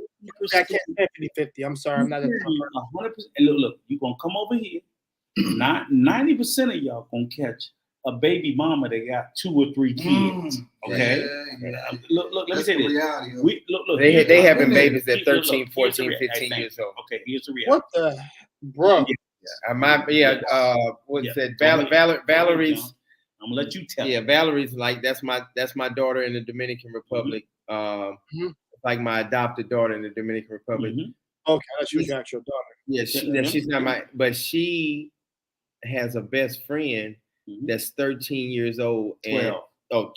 say 50-50. I'm sorry, I'm not that. 100%. And look, you gonna come over here. Not 90% of y'all gonna catch a baby mama that got 2 or 3 kids. Okay. Yeah. Look, let me say this. Reality of it. We look. They having Look, babies at look, 13, look, 14, here's the 15 reality. years old. Okay, here's the reality. What the, bro? What's that? Go ahead. Valerie's. I'm gonna let you tell. Yeah, Valerie's like that's my daughter in the Dominican Republic. Like my adopted daughter in the Dominican Republic. Okay, that's your actual daughter. Yeah, she's not my, but she has a best friend that's 13 years old and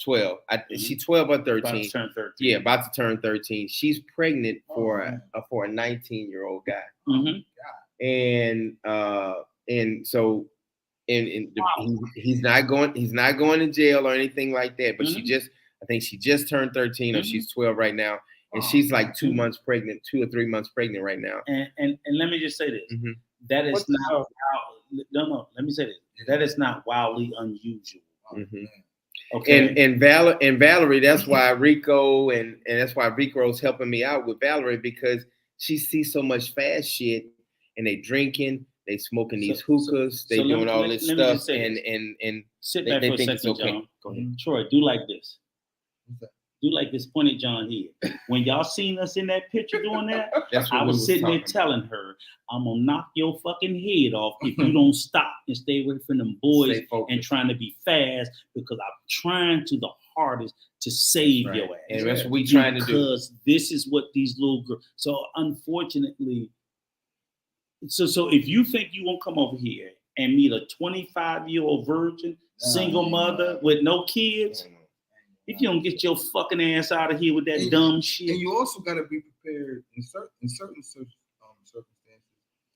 12. She's 12 or 13. About to turn 13. Yeah, about to turn 13. She's pregnant for a 19-year-old guy. And so he's not going to jail or anything like that. But I think she just turned 13 or she's 12 right now. And she's like 2 months pregnant, 2 or 3 months pregnant right now. And let me just say this. That is not let me say this. That is not wildly unusual. Okay. And Valerie, that's why RICO and that's why RICO's helping me out with Valerie, because she sees so much fast shit and they drinking, they smoking these hookahs, they doing all this stuff and sit back for a second, John. Go ahead. Troy, do like this. Do like this pointed John here. When y'all seen us in that picture doing that, I was sitting there telling her, I'm gonna knock your fucking head off if you don't stop and stay away from them boys and trying to be fast, because I'm trying to the hardest to save your ass. And that's what we trying to do. Because this is what these little girls. So unfortunately, so if you think you won't come over here and meet a 25-year-old virgin, single mother with no kids, if you don't get your fucking ass out of here with that dumb shit. And you also got to be prepared in certain circumstances to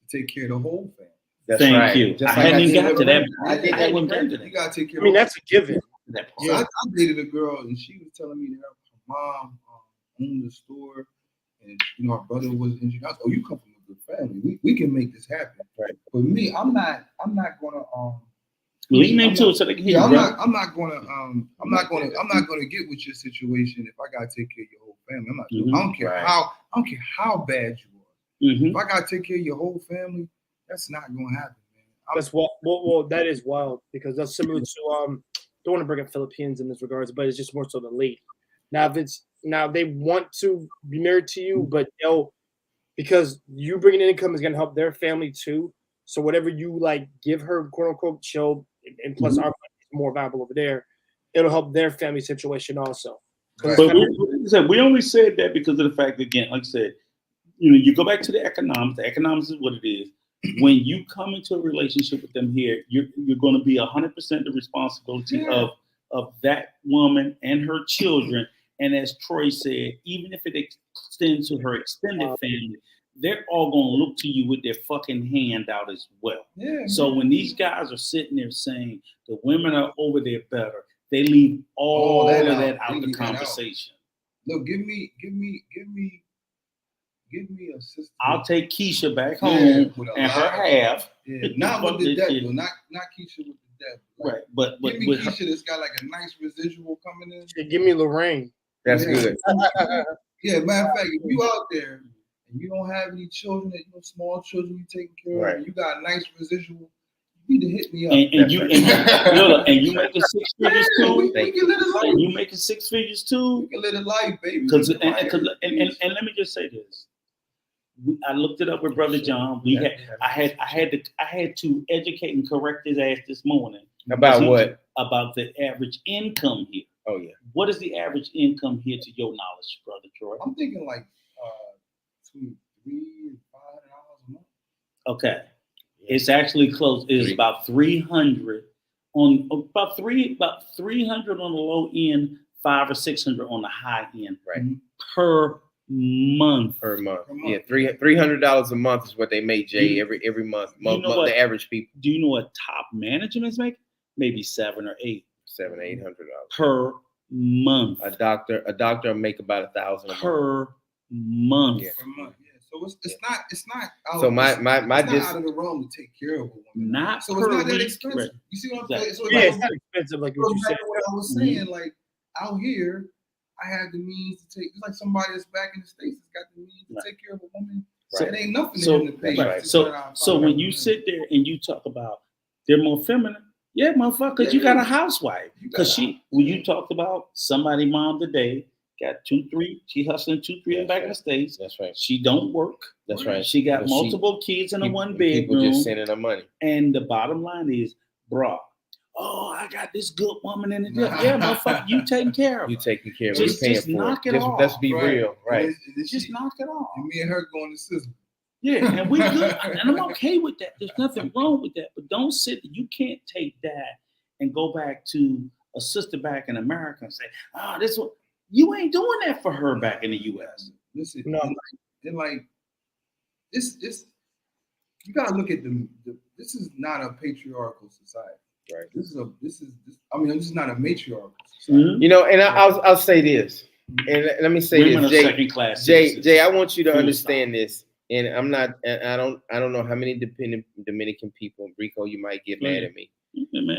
take care of the whole family. Thank you. I hadn't even got to that. I did that one. You got to take care I mean, that's a given. So I dated a girl and she was telling me that her mom owned the store and her brother was engineer. Oh, you come from a good family. We can make this happen. Right. But me, I'm not gonna lean into it so they can hear you. I'm not gonna get with your situation if I gotta take care of your whole family. I'm not. I don't care how bad you are. If I gotta take care of your whole family, that's not gonna happen, man. That's well, that is wild, because that's similar to don't want to bring up Philippines in this regards, but it's just more so the lady. Now if they want to be married to you, but because you bringing in income is gonna help their family too. So whatever you like give her, quote unquote, she'll, and plus our money is more valuable over there, it'll help their family situation also. But we only said that because of the fact that, again, like I said, you go back to the economics. The economics is what it is. When you come into a relationship with them here, you're going to be 100% the responsibility of that woman and her children. And as Troy said, even if it extends to her extended family, they're all going to look to you with their fucking hand out as well. So when these guys are sitting there saying the women are over there better, they leave all of that out of the conversation. Look, give me a sister. I'll take Keisha back home and her half. Not with the devil, not Keisha with the devil. Right, but give me Keisha that's got like a nice residual coming in. Give me Lorraine. That's good. Yeah, matter of fact, if you out there and you don't have any children, small children you taking care of, and you got a nice residual, you need to hit me up. And you making 6 figures too. And you making 6 figures too. You can live a life, baby. And let me just say this: I looked it up with Brother John. I had to educate and correct his ass this morning. About what? About the average income here. Oh yeah. What is the average income here to your knowledge, Brother Troy? I'm thinking like between $300 and $500 a month. Okay. It's actually close. It's about 300 on about 300 on the low end, 500 or 600 on the high end, right? Per month. Per month. Yeah, $300 a month is what they make, Jay, every month. The average people. Do you know what top management's make? Maybe $700 or $800. $700-800 per month. A doctor will make about $1,000 per month. Yeah. Per month. Yeah. So it's not. So my out of the realm to take care of a woman. Not so per it's not that week. expensive. Right. You see what I'm saying? So It's not expensive like what you said. What I was saying, like out here, I have the means to take. It's like somebody that's back in the States has got the means to take care of a woman. Right. It ain't nothing to him to pay. Right. So when you sit there and you talk about they're more feminine, yeah, motherfucker, you got a housewife. Because when you talked about somebody mom today got 2-3, she hustling 2-3 back in the States. That's right. She don't work. That's right. She got multiple kids in a one People bedroom. just sending her money. And the bottom line is, bro, I got this good woman in the deal. Yeah, motherfucker, you taking care of her. You taking care of her. Just knock it off. Let's be real, right? Just knock it off. And me and her going to sizzle. Yeah, and we good. And I'm okay with that. There's nothing wrong with that. But don't sit there. You can't take that and go back to a sister back in America and say, this one. You ain't doing that for her back in the U.S. Listen, no. This you gotta look at this is not a patriarchal society. Right. This is not a matriarchal society. Mm-hmm. You know, and I'll say this. And let me say Women this, are second class Jay, I want you to Full understand this. And I don't know how many Dominican people, Rico, you might get mad at me.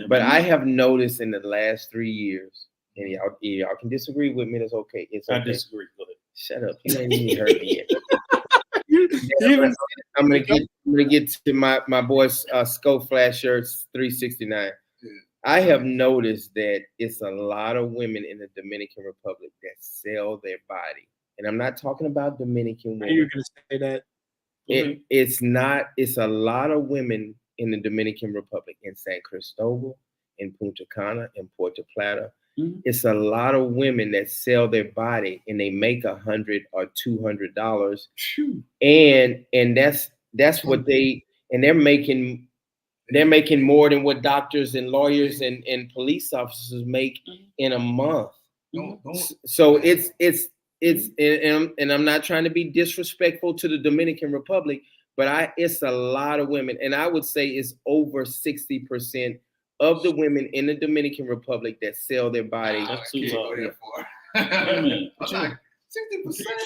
But I have noticed in the last 3 years, and y'all can disagree with me, that's okay. It's okay. I disagree. Go ahead. Shut up. You ain't even heard me yet. I'm gonna get to my boy's Scope Flash Shirts 369. Yeah. I have noticed that it's a lot of women in the Dominican Republic that sell their body. And I'm not talking about Dominican women. You're gonna say that. It's a lot of women in the Dominican Republic, in San Cristobal, in Punta Cana, in Puerto Plata. Mm-hmm. It's a lot of women that sell their body and they make $100 or $200, and that's what they're making more than what doctors and lawyers and police officers make in a month. So it's and I'm not trying to be disrespectful to the Dominican Republic, but it's a lot of women, and I would say it's over 60% of the women in the Dominican Republic that sell their body. That's too low. 60%.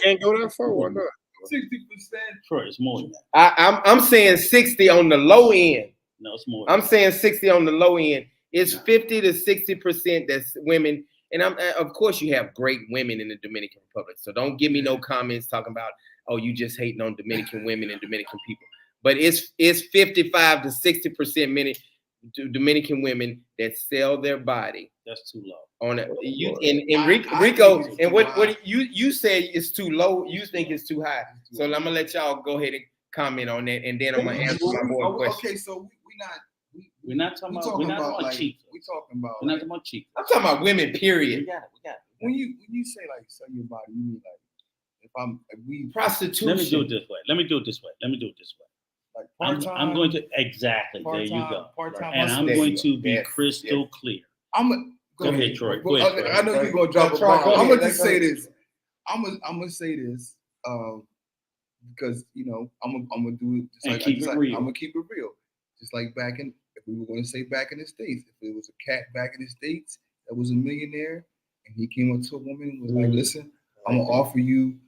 Can't go that far. Why not? 60%. Sure, it's more than that. I'm saying 60 on the low end. No, it's more. I'm saying 60 on the low end. It's 50 to 60% that's women. And of course you have great women in the Dominican Republic. So don't give me no comments talking about, you just hating on Dominican women and Dominican people. But it's 55 to 60% many Dominican women that sell their body. That's too low. On it, Rico, and what you say is too low. You think it's too high. So I'm gonna let y'all go ahead and comment on that, and then I'm gonna answer my more questions. Okay, so we're not talking about cheap. We're talking about. We're not talking about cheap. I'm talking about women. Period. We got it. When you say like sell your body, you mean like if prostitution. Let me do it this way. Like part-time, I'm going to exactly. There you go. Part-time, and I'm going to be crystal clear. Go ahead, Troy. I know you're gonna drop a bomb. I'm gonna just say this. I'm gonna say this because I'm gonna do it just like keep it real. I'm gonna keep it real. Just like if we were gonna say back in the States, if it was a cat back in the States that was a millionaire and he came up to a woman and was like, "Listen, I'm gonna offer you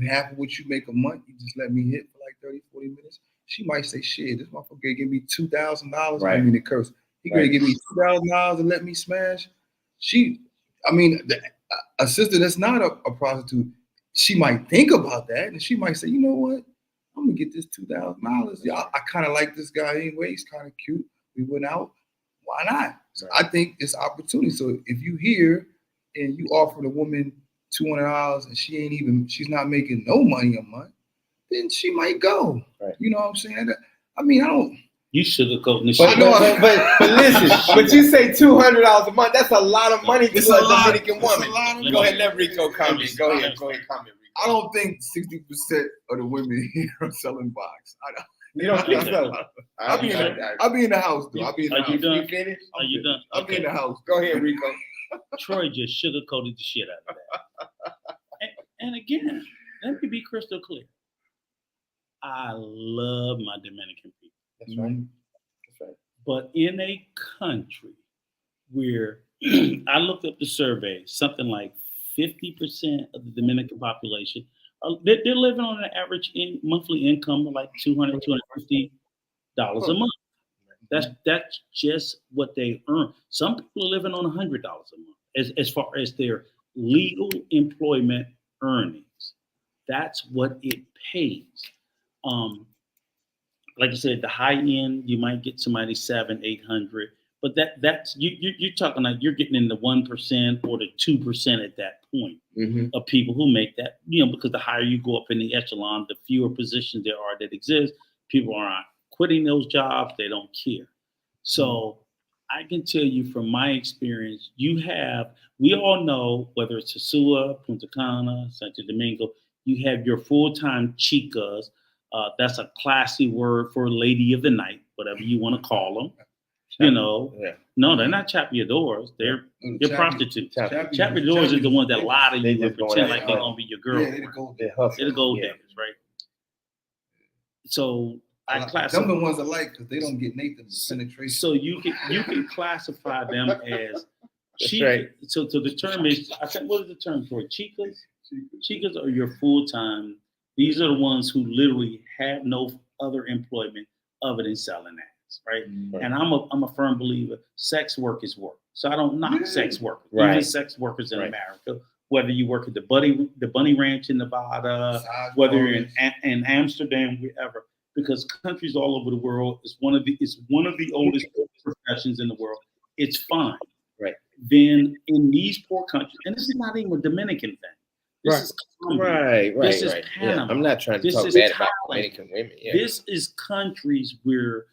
half of what you make a month. You just let me hit for like 30-40 minutes." She might say, "Shit, this motherfucker give me $2,000. Right. I mean, the curse. He gonna give me $2,000 and let me smash." A sister that's not a prostitute, she might think about that and she might say, "You know what? I'm gonna get this $2,000. I kind of like this guy anyway. He's kind of cute. We went out. Why not?" So I think it's opportunity. So if you here and you offer the woman $200 and she's not making no money a month, then she might go. Right. You know what I'm saying? I mean, I don't. You sugarcoating the But, shit. but listen, but you say $200 a month. That's a lot of money to It's a a lot. Dominican It's a woman. lot of Go money. ahead, let Rico comment. Go ahead, comment, Rico. I don't think 60% of the women here are selling box. You don't think so? I'll be in the house, though. I'll be in the Are house. you done? You finished? Are you done? I'll be in the house. Go ahead, Rico. Troy just sugarcoated the shit out of that. And again, let me be crystal clear. I love my Dominican people. That's right. That's right. But in a country where I looked up the survey, something like 50% of the Dominican population, they're living on an average monthly income of like $200, $250 a month. That's just what they earn. Some people are living on $100 a month as far as their legal employment earnings. That's what it pays. Like I said, the high end, you might get somebody 700, 800, but that's you're talking like you're getting in the 1% or the 2% at that point of people who make that, because the higher you go up in the echelon, the fewer positions there are that exist. People aren't quitting those jobs. They don't care. So I can tell you from my experience, we all know, whether it's Sosua, Punta Cana, Santo Domingo, you have your full-time chicas. That's a classy word for lady of the night, whatever you want to call them. No, they're not chapeadores. They're prostitutes. Chapeadores is the ones that lie to you and pretend like they're gonna be your girl. They're the gold diggers, right? So I classify them the ones I like because they don't get Nathan's penetration. So you can classify them as chicas. Right. So the term is, I think, what is the term for it? Chicas? Chicas are your full-time. These are the ones who literally have no other employment other than selling ass, right? And I'm a firm believer, sex work is work. So I don't knock sex workers, even sex workers in America, whether you work at the Bunny Ranch in Nevada, whether you're in Amsterdam, wherever, because countries all over the world is one of the oldest professions in the world. It's fine. Right. Then in these poor countries, and this is not even a Dominican thing. This is Colombia. This is Panama. Yeah, I'm not trying to talk bad about Dominican women. Yeah. This is countries where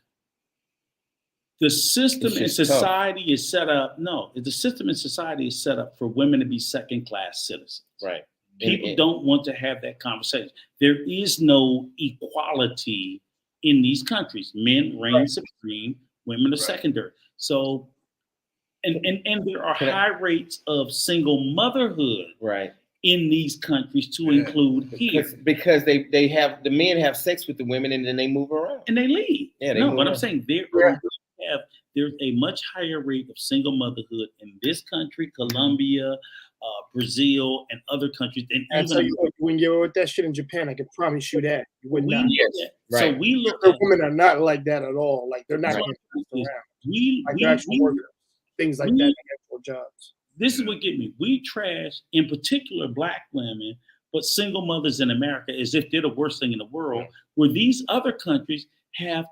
the system in society is set up. No, the system in society is set up for women to be second-class citizens. Right. People don't want to have that conversation. There is no equality in these countries. Men reign supreme, women are secondary. So, and there are high rates of single motherhood. Right. In these countries to include here. Because they have, the men have sex with the women and then they move around. And they leave. I'm saying there's a much higher rate of single motherhood in this country, Colombia, Brazil, and other countries. And so when you're with that shit in Japan, I can promise you that. You would not. So we look at women are not like that at all. Like they're not getting around. Actual workers, things like that, actual jobs. This is what get me. We trash, in particular, Black women, but single mothers in America as if they're the worst thing in the world, where these other countries have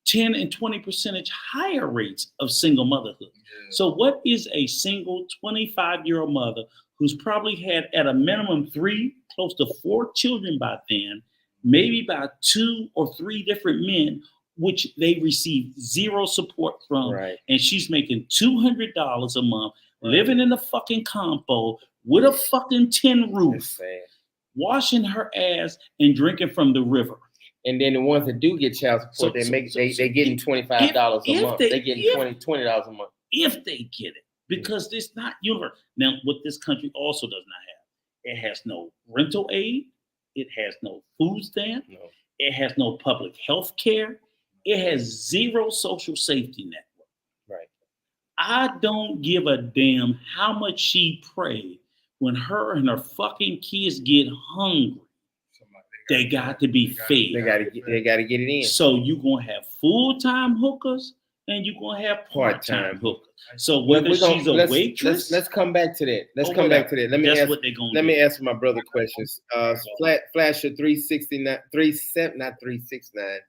10 and 20% higher rates of single motherhood. So what is a single 25-year-old mother who's probably had at a minimum 3, close to 4 children by then, maybe by 2 or 3 different men, which they receive zero support from, and she's making $200 a month, living in a fucking compo with a fucking tin roof, washing her ass and drinking from the river. And then the ones that do get child support, they getting $25 a month. They getting $20 a month. If they get it, because it's not universal. Now, what this country also does not have, it has no rental aid, it has no food stamp, it has no public health care, it has zero social safety net. I don't give a damn how much she prayed when her and her fucking kids get hungry. They got to be fed. They got to get it in. So you're going to have full-time hookers and you're going to have part-time hookers. So whether she's a waitress. Let's come back to that. Let me answer my brother questions. Flasher 369, 37, not 369,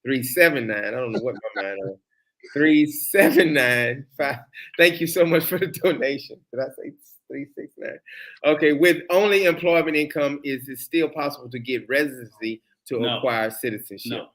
379. I don't know what my mind is. 3795. Thank you so much for the donation. Did I say 369? Okay, with only employment income, is it still possible to get residency to No. acquire citizenship. No.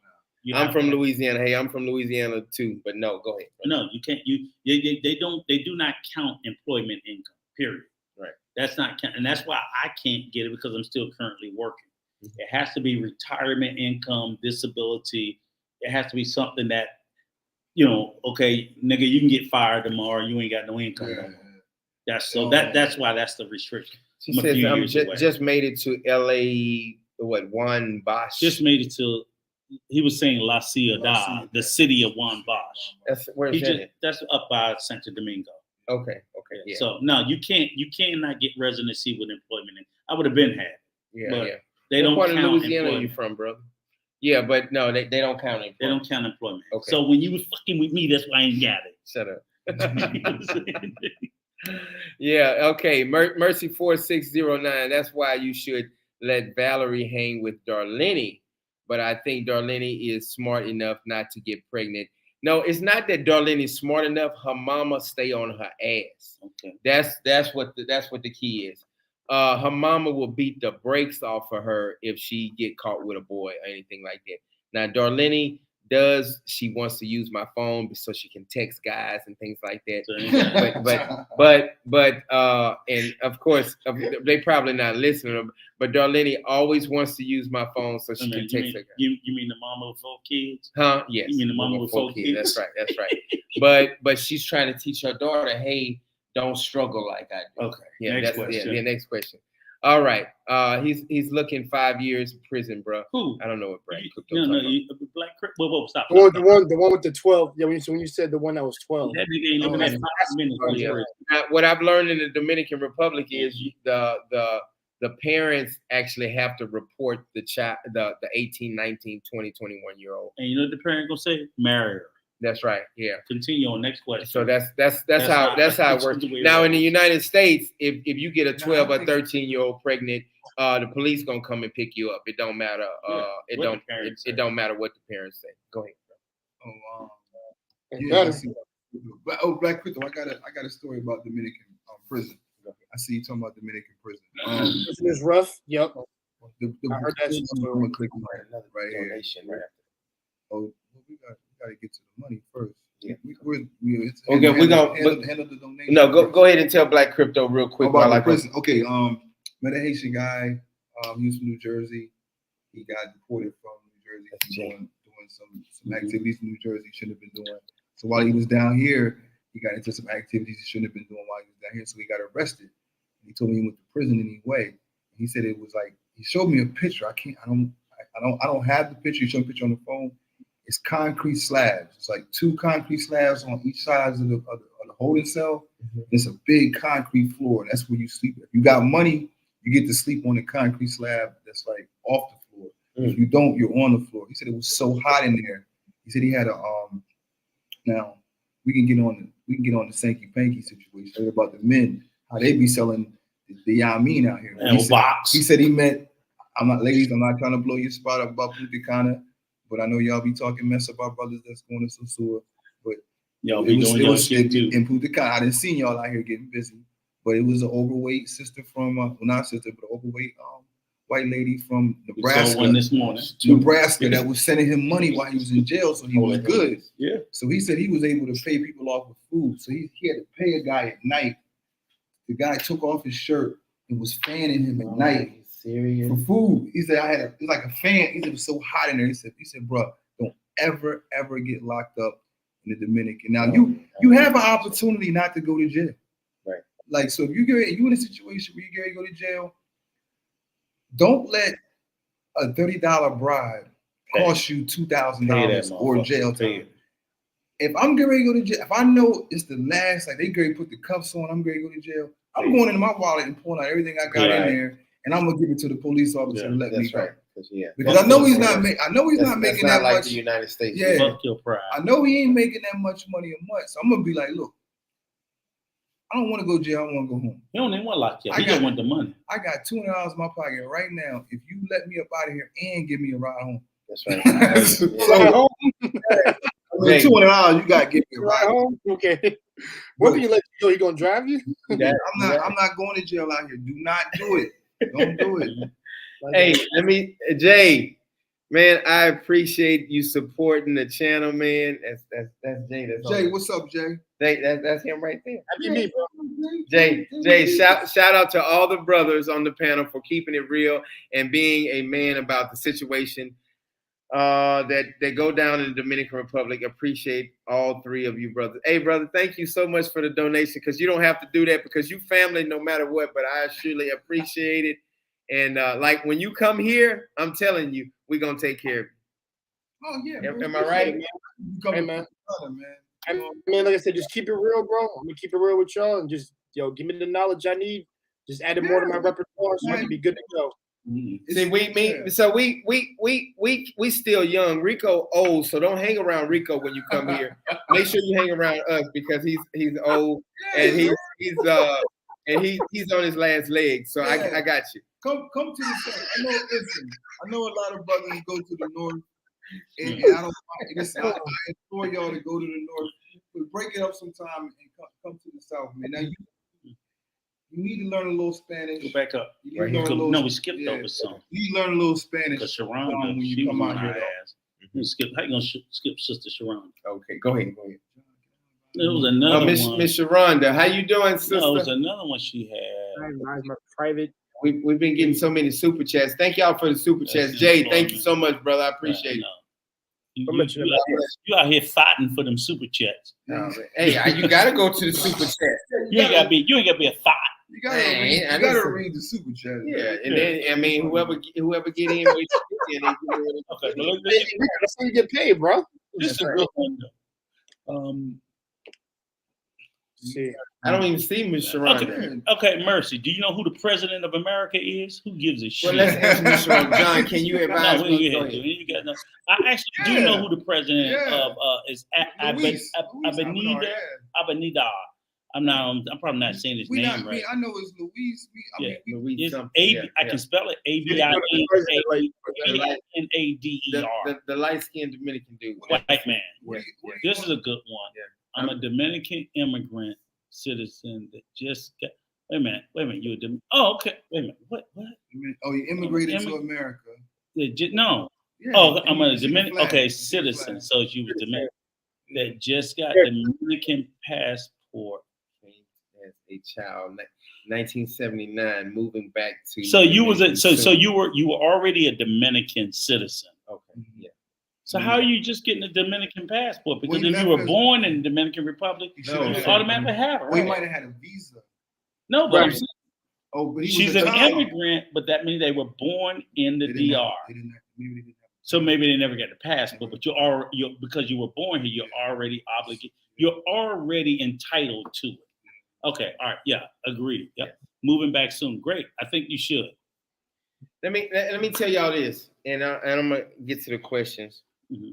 You I'm have from to- Louisiana. Hey, I'm from Louisiana too, but no, go ahead. No, you can't. They do not count employment income. Period. Right. That's not count, and that's why I can't get it because I'm still currently working. It has to be retirement income, disability. It has to be something that, okay, nigga, you can get fired tomorrow. You ain't got no income. No more. That's why that's the restriction. She says I'm just made it to LA. What, Juan Bosch? Just made it to. He was saying La Ciudad, the city of Juan Bosch. That's where's that? That's up by Santo Domingo. Okay. Yeah. So no, you cannot get residency with employment. I would have been had. Yeah. They don't What count part of Louisiana employment. are you from, brother? Yeah, but no, they don't count employment. They don't count employment. Okay. So when you was fucking with me, that's why I ain't got it. Shut up. Yeah, okay. Mercy 4609. That's why you should let Valerie hang with Darlene. But I think Darlene is smart enough not to get pregnant. No, it's not that Darlene is smart enough. Her mama stay on her ass. Okay. That's what the key is. Her mama will beat the brakes off of her if she get caught with a boy or anything like that. Now, Darlene she wants to use my phone so she can text guys and things like that. But and of course they probably not listening. But Darlene always wants to use my phone so she can text her guys. You mean the mama with 4 kids? Huh? Yes. You mean the mama with 4 kids? That's right. But she's trying to teach her daughter, hey, don't struggle like I do. Okay. Yeah, next question. Next question. All right. He's looking 5 years in prison, bro. Who? I don't know what Brad. Black Crip. Whoa, stop. The one with the 12. Yeah, when you said the one that was 12. That nigga ain't living that 5 minutes. Now, what I've learned in the Dominican Republic is the parents actually have to report the child, the 18, 19, 20, 21 year old. And you know what the parent gonna say? Marry her. That's right. Yeah. Continue on. Next question. So that's how it works. Now in the United States, if you get a 12 or 13 year old pregnant, the police gonna come and pick you up. It don't matter. It don't matter what the parents say. Go ahead. Black Crypto. I got a story about Dominican prison. I see you talking about Dominican prison. Prison is rough. Yep. I heard that. I'm gonna click on it right here. Oh, we gotta get to the money first. Yeah. We're gonna handle the donation. No, go ahead and tell Black Crypto real quick. About prison. Okay. Met a Haitian guy. He was from New Jersey. He got deported from New Jersey. Doing some activities in New Jersey he shouldn't have been doing. So while he was down here, he got into some activities he shouldn't have been doing while he was down here. So he got arrested. He told me he went to prison anyway. He said it was like, he showed me a picture. I don't have the picture. He showed me a picture on the phone. It's concrete slabs. It's like 2 concrete slabs on each side of the holding cell. Mm-hmm. It's a big concrete floor. That's where you sleep. If you got money, you get to sleep on the concrete slab that's like off the floor. Mm-hmm. If you don't, you're on the floor. He said it was so hot in there. He said he had a now we can get on the Sankey Panky situation about the men, how they be selling the Yamin out here. He said he met, I'm not trying to blow your spot up about Punta Cana, but I know y'all be talking mess about brothers that's going to Sosua. But y'all be doing your shit too. In Punta Cana, I didn't see y'all out here getting busy, but it was an overweight sister from, well, not sister, but an overweight white lady from Nebraska. This morning. Nebraska that was sending him money while he was in jail, so he was good. Yeah. So he said he was able to pay people off with food. So he had to pay a guy at night. The guy took off his shirt and was fanning him at night. Serious? For food. He said it was like a fan. He said it was so hot in there. He said, bro, don't ever get locked up in the Dominican. Now you have an opportunity not to go to jail. Right. Like, so if you in a situation where you get to go to jail, don't let a $30 bribe cost you $2,000 or jail time. If I'm getting ready to go to jail, if I know it's the last, like they going to put the cuffs on, I'm going to go to jail, I'm going into my wallet and pulling out everything I got in there, and I'm going to give it to the police officer and let me go. Because I know he's not making that like much. The United States. Yeah. Fuck your pride. I know he ain't making that much money a month, so I'm going to be like, look, I don't want to go to jail. I want to go home. He don't even want to lock you up. He just want the money. I got $200 in my pocket right now. If you let me up out of here and give me a ride home. That's right. $200, you got to give me a ride home. Okay. Whether you let you go, he going to drive you? I'm not going to jail out here. Do not do it. Don't do it. Hey, Jay, Man, I appreciate you supporting the channel, man. That's Jay. That's Jay, what's up, Jay? That's him right there. That'd be me, bro. Jay, shout out to all the brothers on the panel for keeping it real and being a man about the situation that go down in the Dominican Republic. Appreciate all three of you, brothers. Hey, brother, thank you so much for the donation, because you don't have to do that because you family no matter what, but I surely appreciate it. And like when you come here, I'm telling you, we're going to take care of you. Oh, yeah. Am I right? Hey, man. I mean, like I said, just keep it real, bro. I'm going to keep it real with y'all and just, give me the knowledge I need. Just add it more to my repertoire so I can be good to go. See, we still young. Rico old, so don't hang around Rico when you come here. Make sure you hang around us because he's old and he's on his last leg. So I got you. Come to the south. I know a lot of brothers go to the north, and I don't. Listen, I implore y'all to go to the north. But break it up sometime and come to the south, man. Now you need to learn a little Spanish. Go back up. Right here. No, we skipped over some. You need to learn a little Spanish. Because Sharon, when she you come was out on here. our ass. You skip. How you gonna skip Sister Sharon? Okay, go ahead. There was another one. Miss Sharonda, how you doing, sister? No, it was another one she had. My private. We've been getting so many super chats. Thank y'all for the super chats. Jay, thank you so much, brother. I appreciate it. You out here fighting for them super chats. Hey, you gotta go to the super chat. You ain't gotta be a thought. You gotta read the super chat. Yeah, and then whoever get in, Okay, That's how you get paid, bro. this is a good one though. See, I don't even see Miss Sharon. Okay, Mercy. Do you know who the president of America is? Who gives a shit? Well, let's ask Miss Sharon. John, can you advise No, me? you got no. I actually do know who the president of is. Abenida. I'm probably not saying his name right. I know it's Luis. It's I can spell it ABINADER. The light-skinned Dominican dude. White man. Yeah. This is a good one. Yeah. I'm a Dominican immigrant citizen that just got. Wait a minute. You're a okay. Wait a minute. What? Oh, you immigrated to America. No. Yeah, I'm a Dominican. Okay, citizen. So you were Dominican that just got Dominican passport as a child, 1979, moving back to. So you were already a Dominican citizen. Okay. Yeah. So how are you just getting a Dominican passport? Because if you were born in the Dominican Republic, you automatically have it. Right? Well, he might have had a visa. No, but but she's an immigrant, but that means they were born in the DR. So maybe they never got the passport, but because you were born here, you're already obligated. You're already entitled to it. Okay, all right, yeah, agreed. Yeah, moving back soon. Great. I think you should. Let me tell y'all this, and I'm gonna get to the questions. Mm-hmm.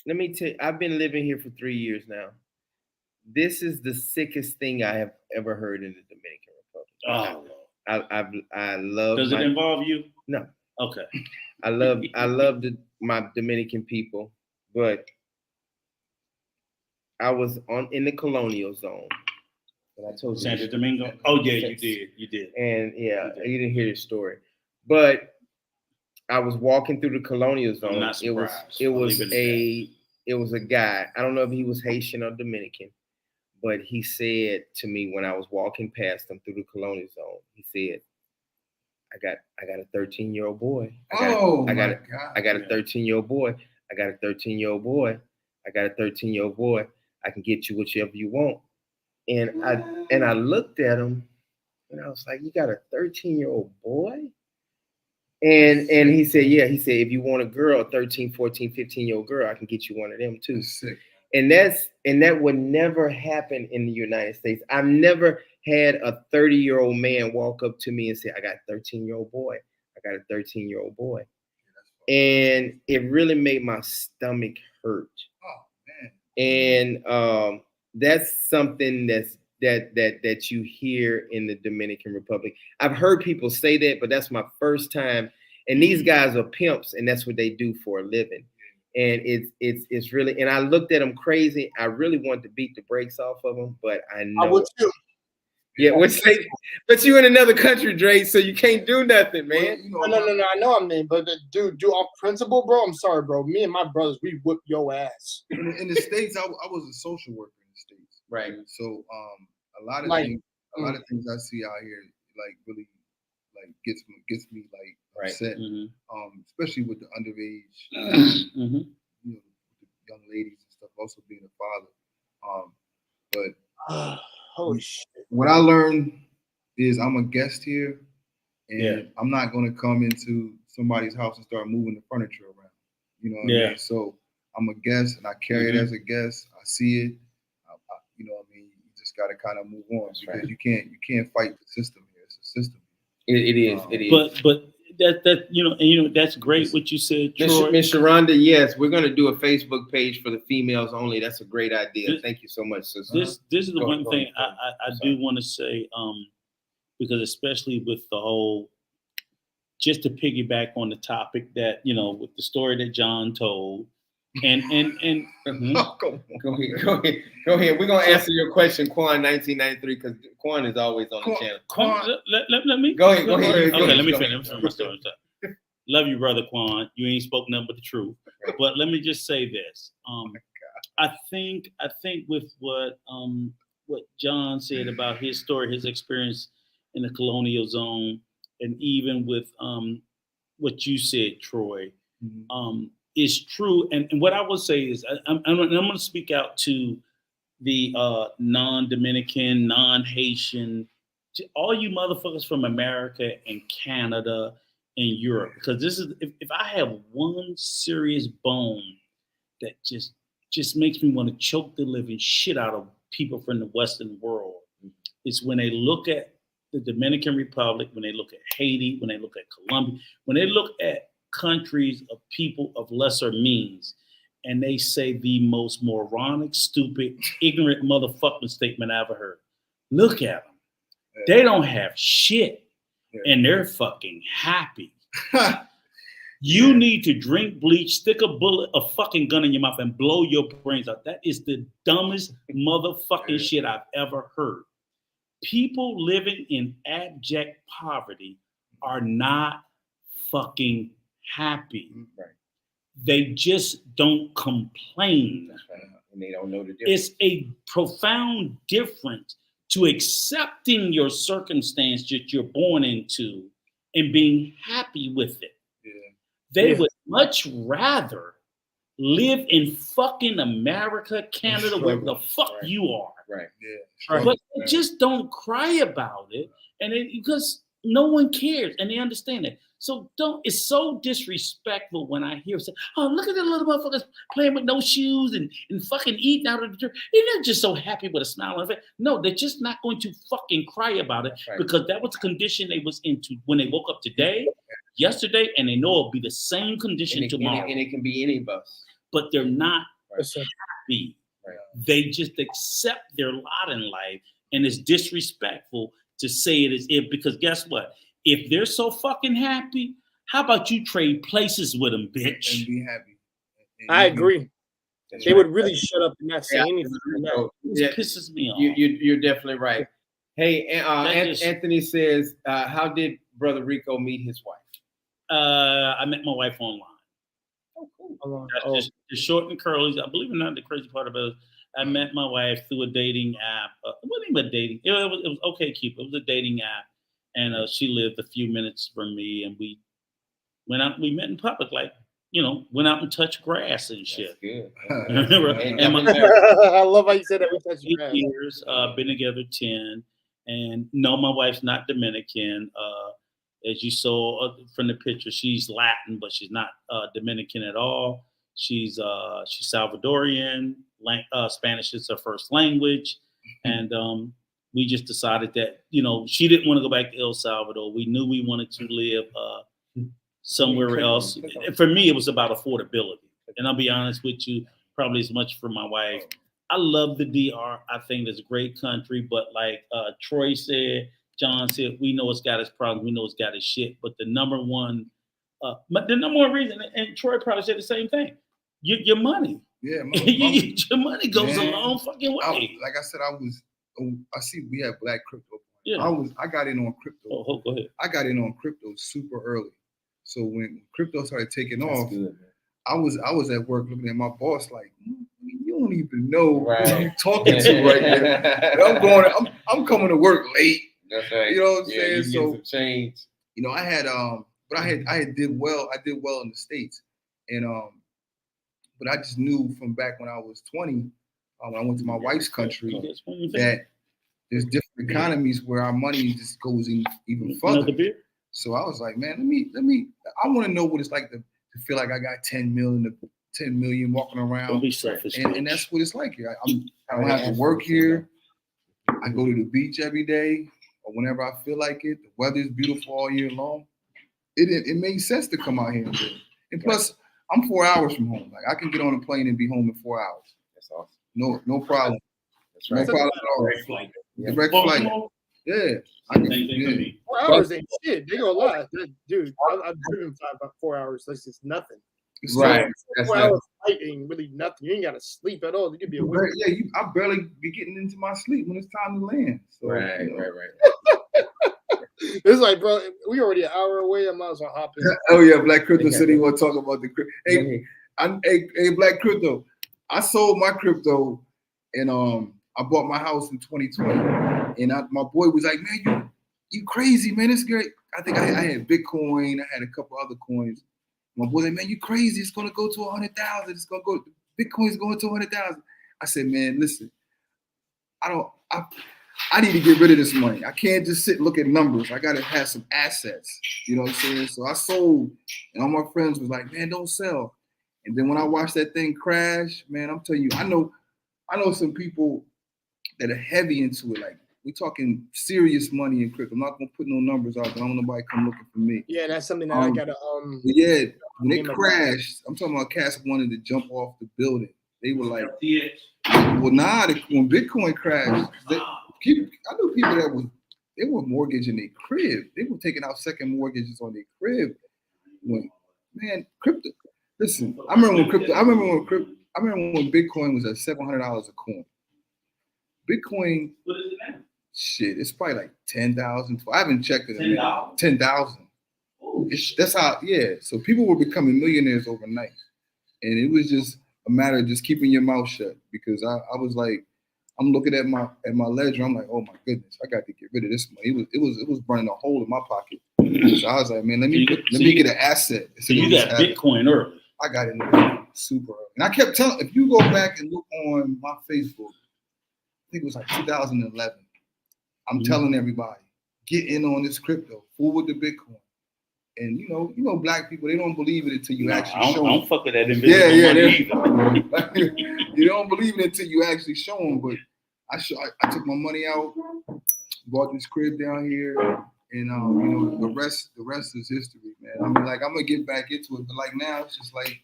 Let me tell you, I've been living here for 3 years now. This is the sickest thing I have ever heard in the Dominican Republic. Oh, I love. Does it involve you? No. Okay. I love my Dominican people, but I was in the colonial zone. And I told you Santo Domingo. Oh yeah, you did. And you didn't hear the story, but I was walking through the colonial zone. I'm not surprised. It was a guy. I don't know if he was Haitian or Dominican, but he said to me when I was walking past him through the colonial zone, he said, I got a 13-year-old boy. I got a 13-year-old boy. I got a 13-year-old boy. I got a 13-year-old boy. I can get you whichever you want. And I looked at him and I was like, you got a 13-year-old boy? And he said, yeah. He said, if you want a girl, a 13, 14, 15-year-old girl, I can get you one of them too. Sick. And that would never happen in the United States. I've never had a 30-year-old man walk up to me and say, I got a 13-year-old boy. I got a 13-year-old boy. And it really made my stomach hurt. Oh, man. And that's something that you hear in the Dominican Republic. I've heard people say that, but that's my first time. And these guys are pimps, and that's what they do for a living. And it's really. And I looked at them crazy. I really wanted to beat the brakes off of them, but I know. I would too. Yeah, but you in another country, Drake, so you can't do nothing, man. No, I know I'm in, but dude, off principle, bro. I'm sorry, bro. Me and my brothers, we whip your ass. In the States, I was a social worker in the States. Right. So a lot of things I see out here like really like gets me like upset. Especially with the underage, you know, the young ladies and stuff. Also being a father. But holy shit. What I learned is I'm a guest here, and I'm not gonna come into somebody's house and start moving the furniture around. You know what I mean? So I'm a guest, and I carry it as a guest. I see it. You know what I mean? You just gotta kind of move on because you can't fight the system here. It's a system. It is. But that that's great what you said, Troy. Miss Sharonda, yes, we're gonna do a Facebook page for the females only. That's a great idea. Thank you so much, sister. This is the one thing I do want to say, because especially with the whole, just to piggyback on the topic that with the story that John told, and go ahead. We're gonna answer your question, Quan 1993, because Quan is always on the channel. Quan, let me go ahead. Okay, let me finish my story. Love you, brother Quan. You ain't spoke nothing but the truth. But let me just say this. I think with what John said about his story, his experience in the colonial zone, and even with what you said, Troy, is true. And what I will say is, I'm going to speak out to the non-Dominican, non-Haitian, to all you motherfuckers from America and Canada and Europe, because this is, if I have one serious bone that just makes me want to choke the living shit out of people from the Western world, is when they look at the Dominican Republic, when they look at Haiti, when they look at Colombia, when they look at countries of people of lesser means, and they say the most moronic, stupid, ignorant motherfucking statement I ever heard. Look at them. They don't have shit, and they're fucking happy. You need to drink bleach, stick a fucking gun in your mouth, and blow your brains out. That is the dumbest motherfucking shit I've ever heard. People living in abject poverty are not fucking happy. Right. They just don't complain. That's right. And they don't know the difference. It's a profound difference to accepting your circumstance that you're born into and being happy with it. Yeah. They would much rather live in fucking America, Canada, wherever the fuck you are. Right. Yeah. But they just don't cry about it, and because no one cares, and they understand it. So it's so disrespectful when I hear say, oh, look at the little motherfuckers playing with no shoes and fucking eating out of the dirt. They're not just so happy with a smile on their face. No, they're just not going to fucking cry about it because that was the condition they was into when they woke up today, yesterday, and they know it'll be the same condition tomorrow. And it can be any of us. But they're not happy. Right. They just accept their lot in life, and it's disrespectful to say it is if, because guess what? If they're so fucking happy, how about you trade places with them, bitch? And be happy. I agree. They would really shut up and not say anything. It pisses me off. You're definitely right. Hey, Anthony says, how did Brother Rico meet his wife? I met my wife online. Oh, cool. Just short and curly. I believe it or not, the crazy part about it, I met my wife through a dating app. It wasn't even a dating. It was OkCupid. It was a dating app. And she lived a few minutes from me, and we went out. We met in public, went out and touched grass and shit. That's good. I love how you said that. We touched 8 years, been together 10, and no, my wife's not Dominican. As you saw from the picture, she's Latin, but she's not Dominican at all. She's Salvadorian. Spanish is her first language, and we just decided that, she didn't want to go back to El Salvador. We knew we wanted to live somewhere else. For me, it was about affordability. And I'll be honest with you, probably as much for my wife. I love the DR. I think it's a great country. But like Troy said, John said, we know it's got its problems. We know it's got its shit. But the number one reason, and Troy probably said the same thing, your money. Yeah, your money goes a long fucking way. Like I said, I see we have black crypto Yeah. I got in on crypto. Oh, go ahead. I got in on crypto super early. So when crypto started taking off, good. I was at work looking at my boss like, you don't even know who Right. you're talking to right there. I'm coming to work late. That's right. You know what I'm Yeah, saying? you So get some change. you know, I had but I did well. I did well in the States, and but I just knew from back when I was 20, when I went to my wife's country, that there's different economies where our money just goes even further. So I was like, man, let me. I want to know what it's like to feel like I got 10 million walking around. Don't be selfish. And that's what it's like here. I don't have to work here. I go to the beach every day or whenever I feel like it. The weather's beautiful all year long. It made sense to come out here and do it. And plus, I'm 4 hours from home. Like I can get on a plane and be home in 4 hours. That's awesome. No problem. That's right. No problem at all. Direct flight. Direct flight. Yeah. Same thing for me. 4 hours ain't shit. They gonna lie, dude. I've driven about 4 hours. That's just nothing. Right. That's 4 hours flight ain't really nothing. You ain't gotta sleep at all. You could be awake. Yeah, I barely be getting into my sleep when it's time to land. So, Right. It's like, bro, we already an hour away. I might as well hop in. Oh yeah, Black Crypto said he want to talk about the crypto. Hey, Black Crypto. I sold my crypto and I bought my house in 2020. And my boy was like, man, you crazy, man. It's great. I think I had Bitcoin. I had a couple other coins. My boy like, man, you crazy. It's gonna go to 100,000. It's gonna go. Bitcoin's going to 100,000. I said, man, listen. I need to get rid of this money. I can't just sit and look at numbers. I gotta have some assets. You know what I'm saying? So I sold, and all my friends was like, man, don't sell. And then when I watched that thing crash, man, I'm telling you, I know some people that are heavy into it. Like we're talking serious money in crypto. I'm not gonna put no numbers out. I don't want nobody come looking for me. Yeah, that's something that I gotta Yeah, when it crashed, I'm talking about cats wanted to jump off the building. They were like, well, when Bitcoin crashed, I knew people that they were mortgaging their crib. They were taking out second mortgages on their crib. Crypto. Listen, I remember when Bitcoin was at $700 a coin. Bitcoin, What is it now? shit, it's probably like 10,000. I haven't checked it. $10? 10,000. That's how, yeah. So people were becoming millionaires overnight, and it was just a matter of just keeping your mouth shut because I was like, I'm looking at my ledger. I'm like, oh my goodness, I got to get rid of this money. It was burning a hole in my pocket. So I was like, man, let me get an asset. So you got Bitcoin early. I got it super early. And I kept telling, if you go back and look on my Facebook, I think it was like 2011. I'm telling everybody, get in on this crypto, fool with the Bitcoin. And you know, black people, they don't believe it until you actually show them. I don't fuck with that invisible money either. You don't believe it until you actually show them. But I took my money out, bought this crib down here, and the rest is history, man. I mean, like I'm gonna get back into it, but like now it's just like,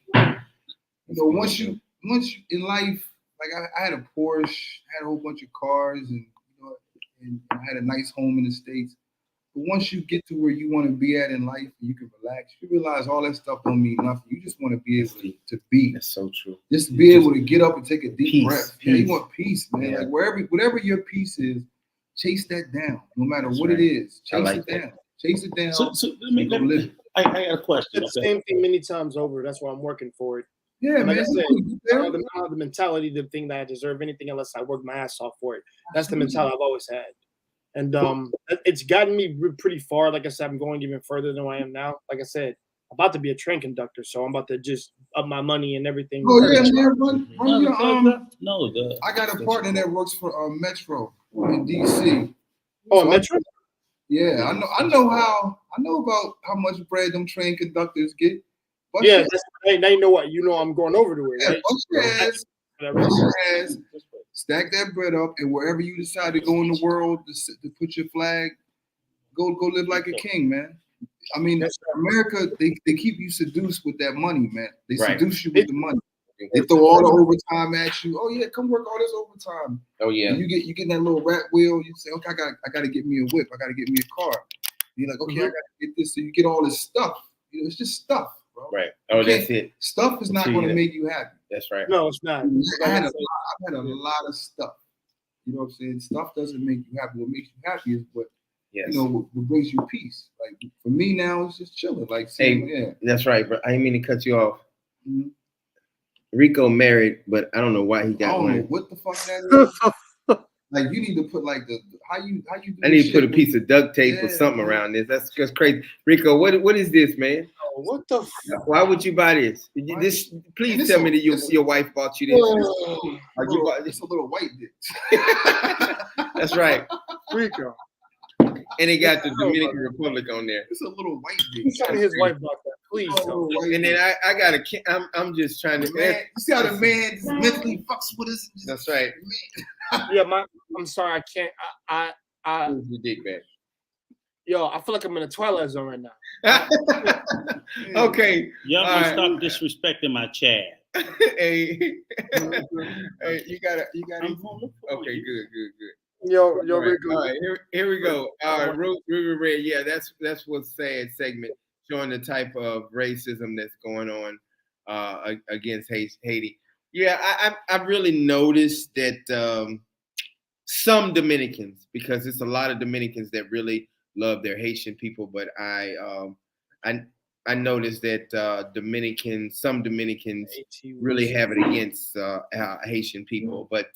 once you in life, like I had a Porsche, I had a whole bunch of cars, and I had a nice home in the States. But once you get to where you want to be at in life, and you can relax, you realize all that stuff don't mean nothing. You just want to be able to be. That's so true. Just be able to get up and take a deep breath. Peace. Yeah, you want peace, man. Yeah. Like whatever your peace is, chase that down. No matter what it is, chase it down. Chase it down. So I got a question. It's the same thing many times over. That's why I'm working for it. Yeah, like man. I said, I have the mentality to think that I deserve anything unless I work my ass off for it. That's the mentality I've always had. And it's gotten me pretty far. Like I said, I'm going even further than I am now. Like I said, I'm about to be a train conductor, so I'm about to just up my money and everything. Oh yeah, man. I got a partner that works for Metro in DC. Oh, Metro? Yeah, I know about how much bread them train conductors get. But yeah, now you know what? I'm going over to it, right? Stack that bread up, and wherever you decide to go in the world to put your flag, go live like a king, man. I mean, America, they keep you seduced with that money, man. They seduce you with the money. They throw all the overtime at you. Oh yeah, come work all this overtime. Oh yeah. And you get in that little rat wheel. You say, okay, I gotta get me a whip. I gotta get me a car. And you're like, okay, I gotta get this. So you get all this stuff. It's just stuff, bro. Right. Oh, that's it. Stuff is not going to make you happy. That's right. No, it's not. I've had a lot of stuff. You know what I'm saying? Stuff doesn't make you happy. What makes you happy is what Yes. you know what brings you peace. Like for me now, it's just chilling. Like saying, yeah. That's right, bro. I didn't mean to cut you off. Mhm. Rico married, but I don't know why he I got don't know one. what the fuck that is. Like you need to put like the how you do I need this to put a shit piece of duct tape or Yeah, something man. around this. That's just crazy. Rico, what is this, man? Oh, what the Why would you buy this? Why? This please And it's tell a- me that it's- your wife bought you this. Are you bought It's a little white bitch. That's right. Rico? And it got the Dominican Republic on there. It's a little white bitch. Please tell me his wife bought that. Please tell me. And then I got a. I'm just trying to. Man, you see how the man just mentally fucks with us? That's right. Yeah, I'm sorry, I can't. I Who's your dick bag? yo, I feel like I'm in a Twilight Zone right now. Okay. Y'all All gonna right. stop disrespecting my Chad. Hey, hey, you got it. I'm gonna look for Okay, you. Yo, All right, Rico. all right, here we go. All right, Ruby Red. Yeah, that's what's sad segment showing the type of racism that's going on against Haiti. Yeah, I've really noticed that some Dominicans, because it's a lot of Dominicans that really love their Haitian people, but I noticed that some Dominicans really have it against Haitian people, but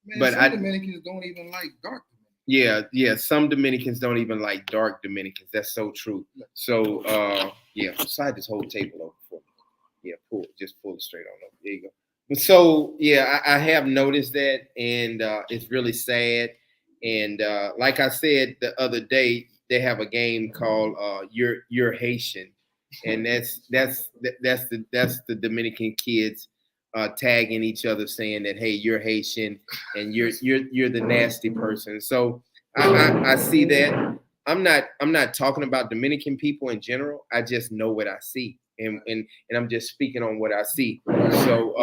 Man, some I- Dominicans don't even like dark Dominicans. yeah, some Dominicans don't even like dark Dominicans. That's so true. So slide this whole table over for me. Yeah, pull it straight on over. There you go. But so yeah, I have noticed that, and it's really sad. And like I said the other day, they have a game called You're Haitian, and that's the Dominican kids tagging each other saying that, hey, you're Haitian and you're the nasty person. So I see that. I'm not talking about Dominican people in general. I just know what I see, and I'm just speaking on what I see. So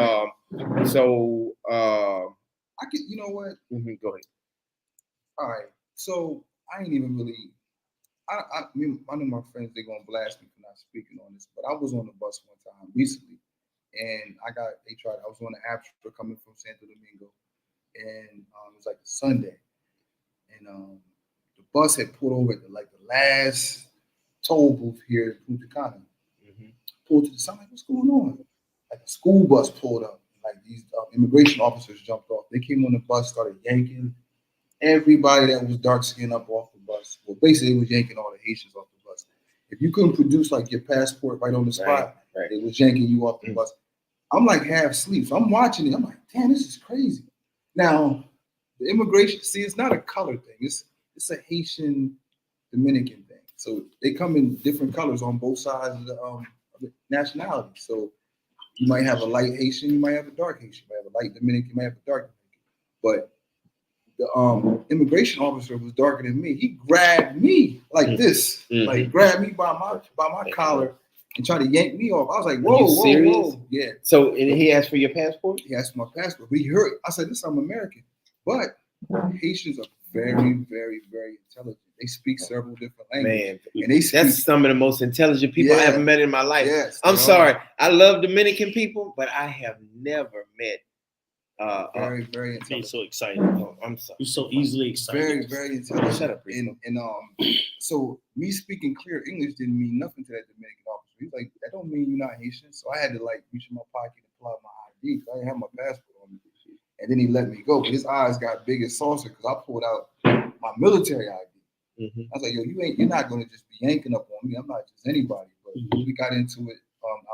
I could, you know what? Go ahead. All right. So I ain't even really. I know my friends, they're gonna blast me for not speaking on this, but I was on the bus one time recently, and I was on the Aptra coming from Santo Domingo, and it was like a Sunday, and the bus had pulled over at the last toll booth here in Punta Cana. Pulled to the side, like, what's going on? Like a school bus pulled up, like these immigration officers jumped off. They came on the bus, started yanking everybody that was dark skinned up off the bus. Well, basically, it was yanking all the Haitians off the bus. If you couldn't produce like your passport right on the spot, Right. it was yanking you off the bus. I'm like half asleep, so I'm watching it. I'm like, damn, this is crazy. Now, the immigration, see, it's not a color thing. It's a Haitian Dominican thing. So they come in different colors on both sides of the nationality. So you might have a light Haitian, you might have a dark Haitian, you might have a light Dominican, you might have a dark Dominican. But the immigration officer was darker than me. He grabbed me like this, like grabbed me by my collar and tried to yank me off. I was like, whoa. Yeah. So and he asked for your passport? He asked for my passport. But he heard, I said, listen, I'm American. But Haitians are very, very, very intelligent. They speak several different languages. Man, and they speak, that's some of the most intelligent people I ever met in my life. Yes, I'm sorry. I love Dominican people, but I have never met very, very intelligent. I'm so excited. Oh, I'm sorry. You're so easily excited. Very, very intelligent. Shut up, and so me speaking clear English didn't mean nothing to that Dominican officer. He's like, that don't mean you're not Haitian. So I had to like reach in my pocket and pull out my ID because I didn't have my passport on me. And then he let me go. But his eyes got big as saucer because I pulled out my military ID. I was like, yo, you're not gonna just be yanking up on me. I'm not just anybody. But we got into it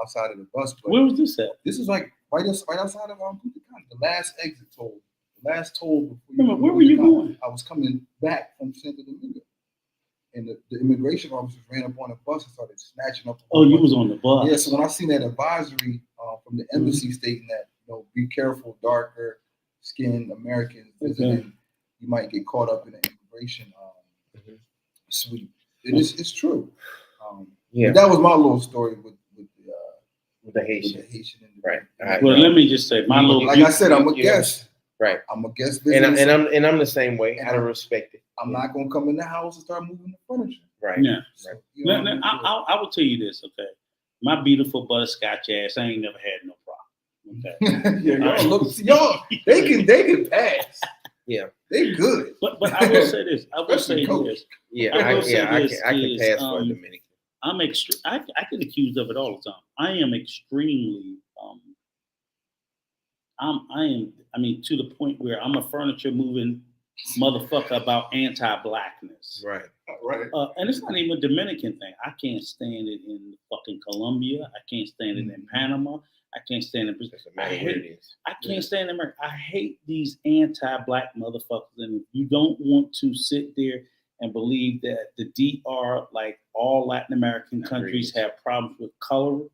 outside of the bus. But where was this at? this is like right outside of Punta Cana, the last exit toll. The last toll before Where were you going? I was coming back from Santo Domingo. And the immigration officers ran up on the bus and started snatching up. Oh, you was on the bus. Yeah, so when I seen that advisory from the embassy stating that, be careful, darker skinned Americans visiting, you might get caught up in an immigration sweep. It's true. Yeah, that was my little story with the Haitian. Right. Well, let me just say, like I said, I'm a guest. Right. I'm a guest And visitor. I'm the same way. I don't respect it. I'm not gonna come in the house and start moving the furniture. Right. Yeah. So, I will tell you this, okay? My beautiful butterscotch ass, I ain't never had no problem. Okay. y'all, they can pass. Yeah. They good. But I will say this. I will Especially say Coach. this. Yeah, I will I say can this is, pass for a Dominican. I'm I get accused of it all the time. I am extremely I mean to the point where I'm a furniture moving motherfucker about anti-blackness. Right. Right. And it's not even a Dominican thing. I can't stand it in fucking Colombia. I can't stand it in Panama. I can't stand it. Doesn't matter where it is. I can't stand America. I hate these anti-black motherfuckers. And if you don't want to sit there and believe that the DR, like all Latin American countries, have problems with color,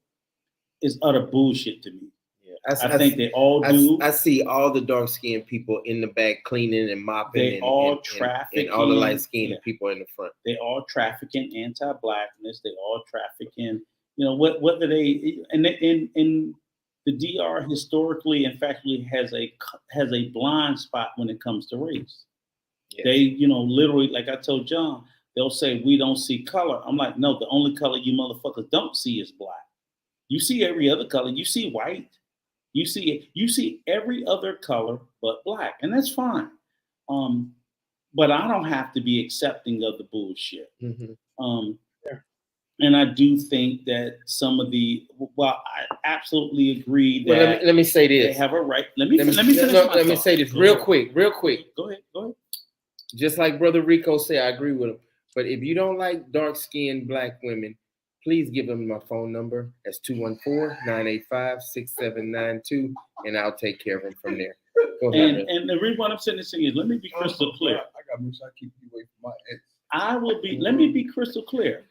is utter bullshit to me. Yeah. I think they all do. I see all the dark skinned people in the back cleaning and mopping. They all trafficking. And all the light skinned people in the front. They all trafficking anti-blackness. They all trafficking. You know what do they? And in the DR historically and factually has a blind spot when it comes to race. Yes. They, literally, like I told John, they'll say we don't see color. I'm like, no, the only color you motherfuckers don't see is black. You see every other color. You see white. You see every other color but black, and that's fine. But I don't have to be accepting of the bullshit. Mm-hmm. And I do think that some of I absolutely agree that. Well, let me say this. They have a right. Let me say this real quick. Go ahead. Just like Brother Rico said, I agree with him. But if you don't like dark-skinned black women, please give them my phone number. That's 214-985-6792, and I'll take care of them from there. Go ahead. And the reason why I'm saying this thing is, let me be crystal clear. I got to make sure I keep you away from my ex. Let me be crystal clear.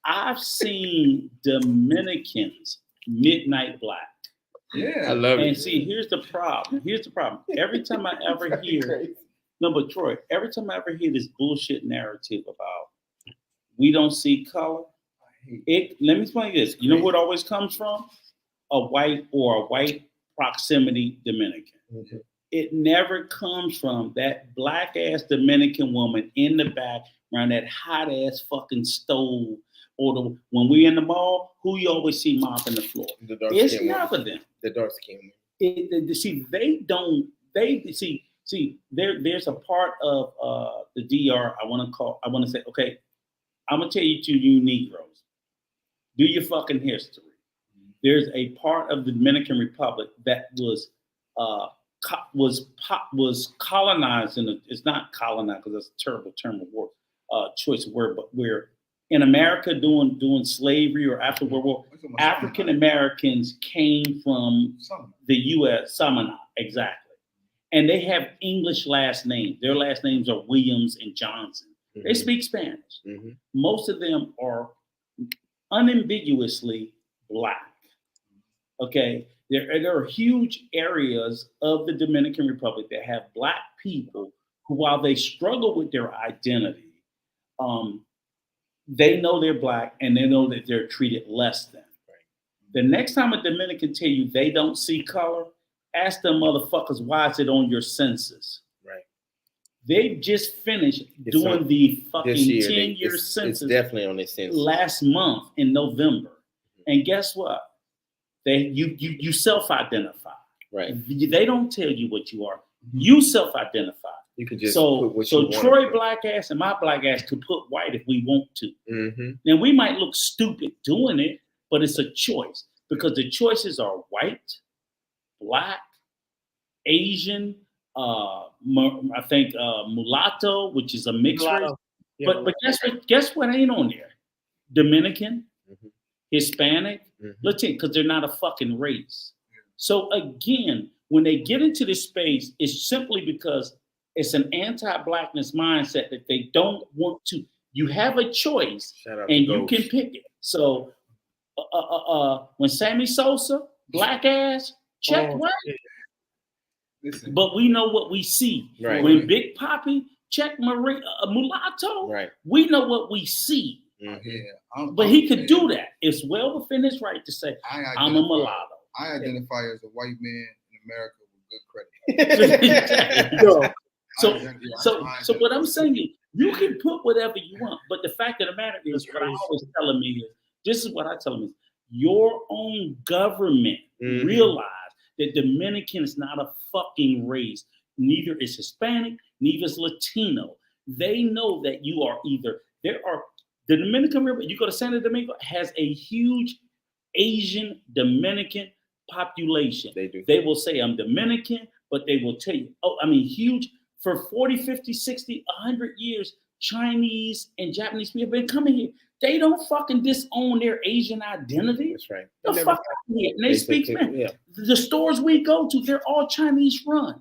I've seen Dominicans midnight black. Yeah, I love it. And see, here's the problem. Every time I ever hear, Troy, every time I ever hear this bullshit narrative about we don't see color, let me explain this. You know who it always comes from? A white proximity Dominican. Mm-hmm. It never comes from that black ass Dominican woman in the back around that hot ass fucking stove. Or when we in the mall, who you always see mopping the floor? It's never them. The dark skin. There's a part of the DR I want to say, okay, I'm gonna tell you to you Negroes, do your fucking history. There's a part of the Dominican Republic that was colonized, and it's not colonized because that's a terrible term of word, choice of word, but where in America doing slavery or after World War, African Americans came from the U.S. Samana, exactly, and they have English last names. Their last names are Williams and Johnson. Mm-hmm. They speak Spanish. Mm-hmm. Most of them are unambiguously black. Okay, there are huge areas of the Dominican Republic that have black people who, while they struggle with their identity, they know they're black and they know that they're treated less than. Right. The next time a Dominican tell you they don't see color, ask them motherfuckers, why is it on your census? Right. They've just finished doing the fucking 10-year census. It's definitely on their census. Last month in November. Mm-hmm. And guess what? You self-identify. Right. They don't tell you what you are. You self-identify. You could just so Troy black ass and my black ass could put white if we want to. Mm-hmm. Now we might look stupid doing it, but it's a choice because the choices are white, black, Asian, I think mulatto, which is a mixed race. Yeah, but guess what ain't on there? Dominican, mm-hmm. Hispanic, mm-hmm. Latino, because they're not a fucking race. So again, when they get into this space, it's simply because it's an anti-blackness mindset that they don't want to. You have a choice, and you can pick it. So, when Sammy Sosa, black ass, check white. Listen. But we know what we see. Right. When Big Papi, check mulatto. Right. We know what we see. Mm-hmm. Yeah, but he could do that. It's well within his right to say, I'm a mulatto. I identify as a white man in America with good credit. So what I'm saying is, you can put whatever you want, but the fact of the matter is, what I always tell them is, this is what I tell them is, your own government realize that Dominican is not a fucking race. neither is Hispanic, neither is Latino. They know that you are either, the Dominican Republic, you go to Santo Domingo, has a huge Asian Dominican population. They do. They will say, I'm Dominican, but they will tell you, huge, for 40, 50, 60, 100 years, Chinese and Japanese people have been coming here. They don't fucking disown their Asian identity. That's right. The fuck out of here. And they speak Spanish. Yeah. The stores we go to, they're all Chinese run.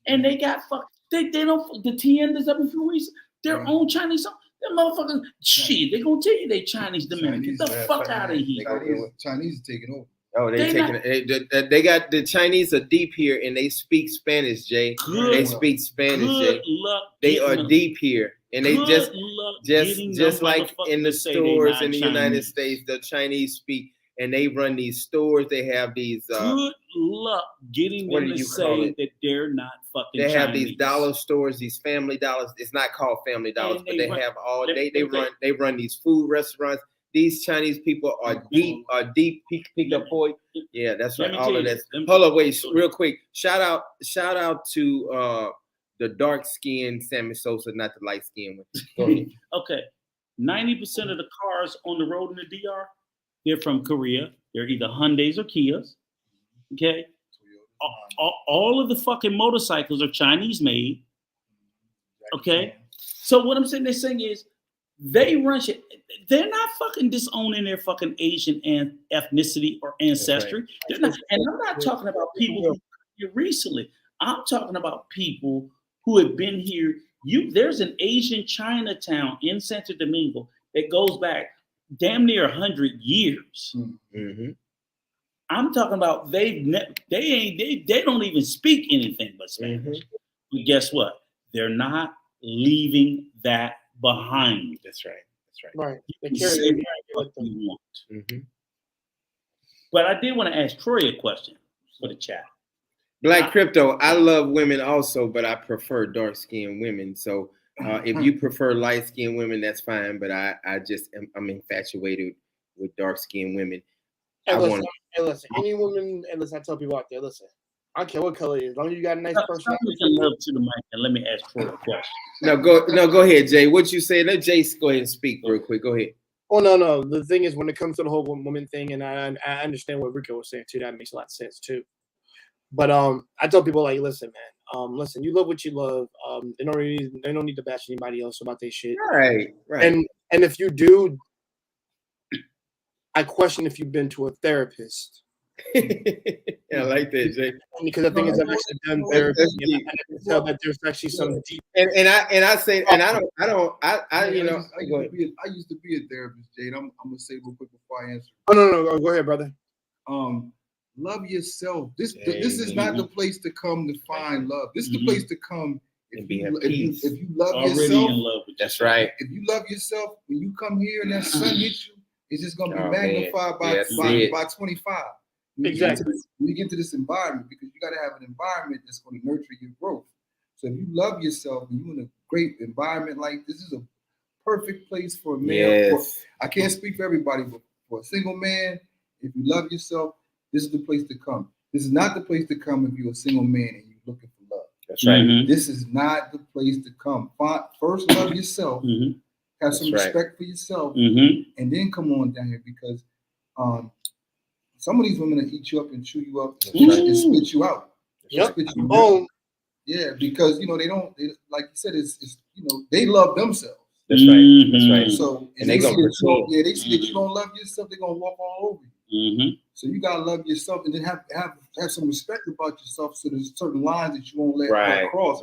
And they got they don't, the tiendas up in Fluis, their own Chinese. Them motherfuckers, shit, they gonna tell you they Chinese Dominican. Get the fuck out of here. Chinese taking over. Oh, they got the Chinese are deep here and they speak Spanish, Jay. They speak Spanish, Jay. They are deep here. And they just like in the stores in the United States, the Chinese speak and they run these stores. They have these good luck getting them to say that they're not fucking They have Chinese. these dollar stores, these family dollars. It's not called family dollars, but they have all they run these food restaurants. These Chinese people are deep, pick up point. Yeah, that's right. All of that. Hold on, wait, real quick. Shout out to the dark skinned Sammy Sosa, not the light skinned one. Go ahead. Okay. 90% of the cars on the road in the DR, they're from Korea. They're either Hyundais or Kias. Okay. All of the fucking motorcycles are Chinese made. Okay. So what they're saying is they run shit. They're not fucking disowning their fucking Asian and ethnicity or ancestry. They're not, and I'm not talking about people who here recently. I'm talking about people who have been here. There's an Asian Chinatown in Santo Domingo that goes back damn near 100 years. Mm-hmm. I'm talking about they don't even speak anything but Spanish. Mm-hmm. But guess what? They're not leaving that behind. That's right. Right. They carry what you want. Mm-hmm. But I did want to ask Troy a question for the chat. Black Crypto, I love women also, but I prefer dark-skinned women. So if you prefer light-skinned women, that's fine. But I'm infatuated with dark-skinned women. Listen, any woman, and listen, I tell people out there, listen, I don't care what color it is, as long as you got a nice person. Love to the mic and let me ask Troy a question. No, go ahead, Jay. What you say? Let Jay go ahead and speak real quick. Go ahead. Oh no. The thing is, when it comes to the whole woman thing, and I understand what Rico was saying too. That makes a lot of sense too. But I tell people like, listen, man, listen, you love what you love. They don't need to bash anybody else about their shit. Right. And if you do, I question if you've been to a therapist. Yeah, I like that, Jay. Because the thing is, I've actually done therapy, and I can tell that there's actually some deep. And I say, and I don't, you know. I used to be a therapist, Jade. I'm gonna say real quick before I answer. Oh no, go ahead, brother. Love yourself. This is not the place to come to find love. This is the place to come if you love yourself. In love with that's right. If you love yourself, when you come here and that sun hits you, it's just gonna be magnified by 25. Exactly. When you get to this environment, because you got to have an environment that's going to nurture your growth. So if you love yourself and you're in a great environment like this, is a perfect place for a man. Yes. I can't speak for everybody, but for a single man, if you love yourself, this is the place to come. This is not the place to come if you're a single man and you're looking for love. That's right. Mm-hmm. This is not the place to come. First, love yourself. Mm-hmm. Have some respect for yourself, and then come on down here because some of these women will eat you up and chew you up and spit you out. Yep. Yeah, because they don't. Like you said, it's they love themselves. That's right. That's right. So and they gonna they see that you don't love yourself, they're gonna walk all over you. Mm-hmm. So you gotta love yourself and then have some respect about yourself. So there's certain lines that you won't let cross.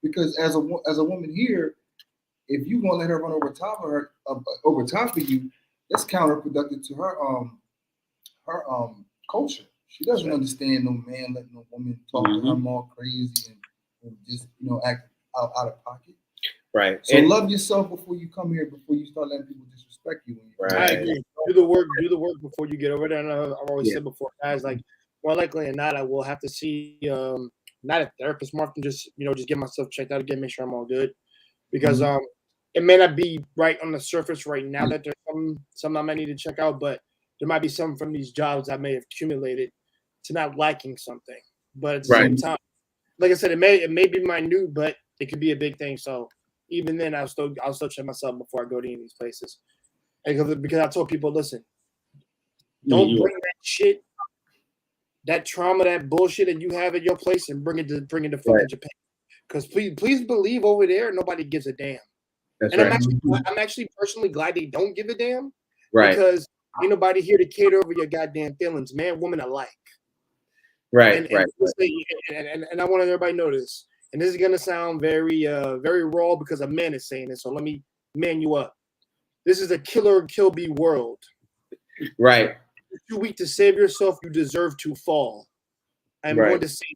Because as a woman here, if you want to let her run over top of you, that's counterproductive to her culture. She doesn't understand no man letting no woman talk to her more crazy and just act out of pocket. Right. So love yourself before you come here, before you start letting people disrespect you. Right. I agree. Do the work before you get over there. And I've always said before, guys, like more likely than not, I will have to see not a therapist more often, just get myself checked out again, make sure I'm all good. Because it may not be right on the surface right now that there's some I might need to check out, but there might be some from these jobs I may have accumulated to not liking something. But at the same time, like I said, it may be minute, but it could be a big thing. So even then, I'll still check myself before I go to any of these places. And because I told people, listen, don't bring that shit, that trauma, that bullshit that you have at your place, and bring it to fucking Japan. Because please believe over there, nobody gives a damn. That's and right. I'm actually personally glad they don't give a damn. Right. Because ain't nobody here to cater over your goddamn feelings, man, woman alike. Right. And I want everybody to know this. And this is gonna sound very very raw because a man is saying this. So let me man you up. This is a kill bee world. Right. If you're weak to save yourself, you deserve to fall. I'm going to say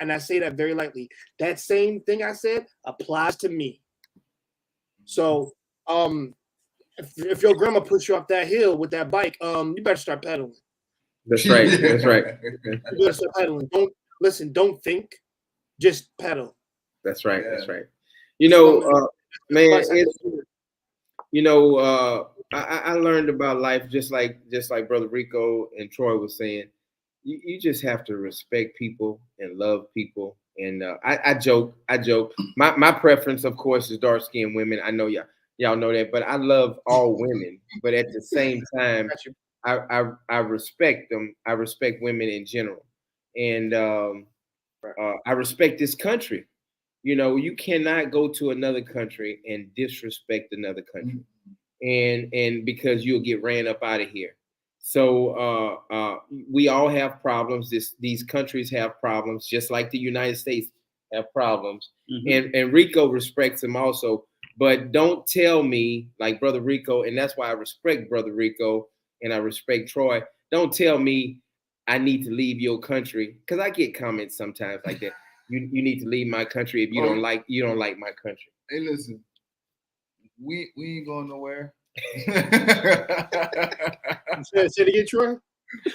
and I say that very lightly. That same thing I said applies to me. So if your grandma puts you up that hill with that bike, you better start pedaling. That's right. That's right. You better start pedaling. Don't think, just pedal. That's right. That's right. You know, man, you know, I learned about life just like Brother Rico and Troy was saying. You just have to respect people and love people. And I joke. My preference, of course, is dark-skinned women. I know y'all know that, but I love all women. But at the same time, I respect them. I respect women in general, and I respect this country. You know, you cannot go to another country and disrespect another country, and because you'll get ran up out of here. So we all have problems. These countries have problems, just like the United States have problems. And Rico respects them also. But don't tell me, like Brother Rico, and that's why I respect Brother Rico and I respect Troy. Don't tell me I need to leave your country, because I get comments sometimes like that. You need to leave my country if you don't like my country. Hey, listen, we ain't going nowhere. Say it again, Troy.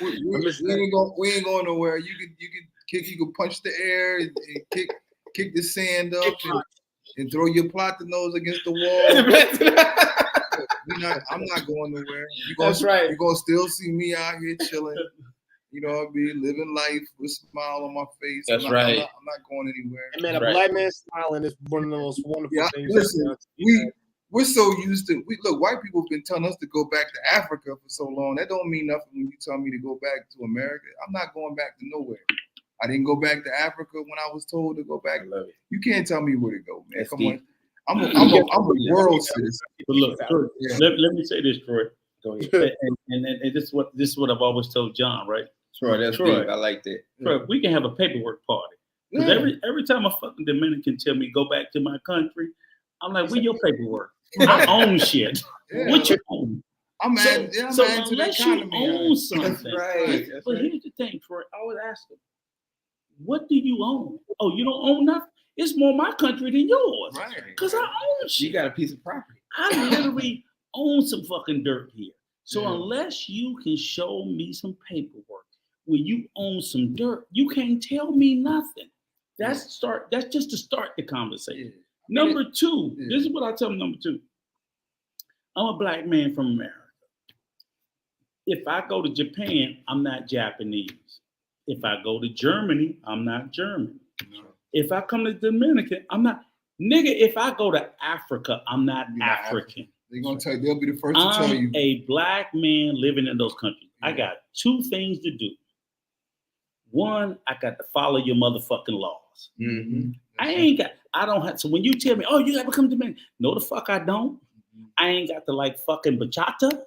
We ain't going nowhere. You can punch the air and kick the sand up and throw your platinos against the wall. I'm not going nowhere. That's right. You're gonna still see me out here chilling. You know, I'll be living life with a smile on my face. That's I'm not going anywhere. And man, a black man smiling is one of the most wonderful things. Listen, we're so used to white people have been telling us to go back to Africa for so long. That don't mean nothing when you tell me to go back to America. I'm not going back to nowhere. I didn't go back to Africa when I was told to go back. I love it. You can't tell me where to go, man. That's Come deep. on. I'm a world citizen. But look, let me say this, Troy. Go ahead. And this is what I've always told John, right? Troy, that's Troy. deep. I like that. Troy, we can have a paperwork party. Because every time a fucking Dominican tell me go back to my country, I'm like, where your paperwork? I own shit. Yeah. What you own? I'm adding to the unless you economy. own something, That's right. but here's the thing, Troy. I always ask them, what do you own? Oh, you don't own nothing? It's more my country than yours. Right. Because I own shit. You got a piece of property. I literally own some fucking dirt here. So unless you can show me some paperwork where you own some dirt, you can't tell me nothing. That's just to start the conversation. Number two, this is what I tell them. Number two, I'm a black man from America. If I go to Japan, I'm not Japanese. If I go to Germany, I'm not German. No. If I come to Dominican, I'm not. Nigga, if I go to Africa, I'm not African. They're gonna tell you. They'll be the first to tell you. I'm a black man living in those countries. I got two things to do. One, I got to follow your motherfucking laws. I don't have. So when you tell me, oh, you got to come to me, no, the fuck I don't. I ain't got to like fucking bachata.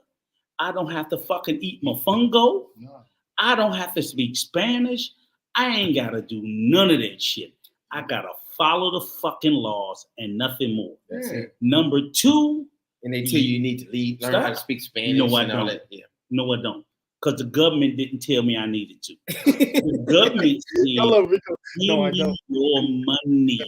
I don't have to fucking eat mofongo. No. I don't have to speak Spanish. I ain't got to do none of that shit. I got to follow the fucking laws and nothing more. That's it. Number two. And they tell you need to learn how to speak Spanish. No, I and all don't. that. Yeah. No, I don't. Because the government didn't tell me I needed to. The government I love Rico. said, No, I give don't. me your money.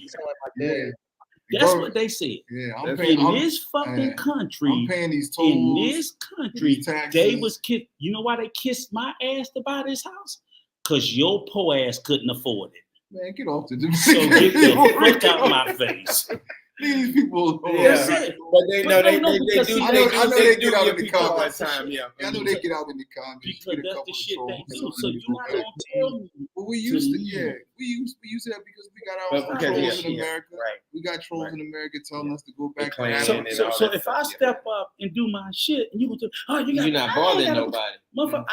That's what they said. Yeah, I'm In paying. this fucking country, I'm paying these tolls. in this country, these taxes. they was kissed. You know why they kissed my ass to buy this house? Because your poor ass couldn't afford it. Man, get off the. So get the fuck out my face. Leave these people alone. Yeah. That's it. But they know they because do. see, I know they get out give in the people a hard comments. time. Yeah. I know they get out in the comments. Because get a that's couple the of shit trolls, they do. and So then you're go not back. gonna tell me. But we used to, leave. yeah, we used that because we got our But own because, trolls yeah, in America. Right. We got trolls Right. in America telling us to go They back to claim Africa. and all So that if I stuff, step up and do my shit, and you go to, oh, you got, You're not I bothering gotta- nobody. Motherfucker,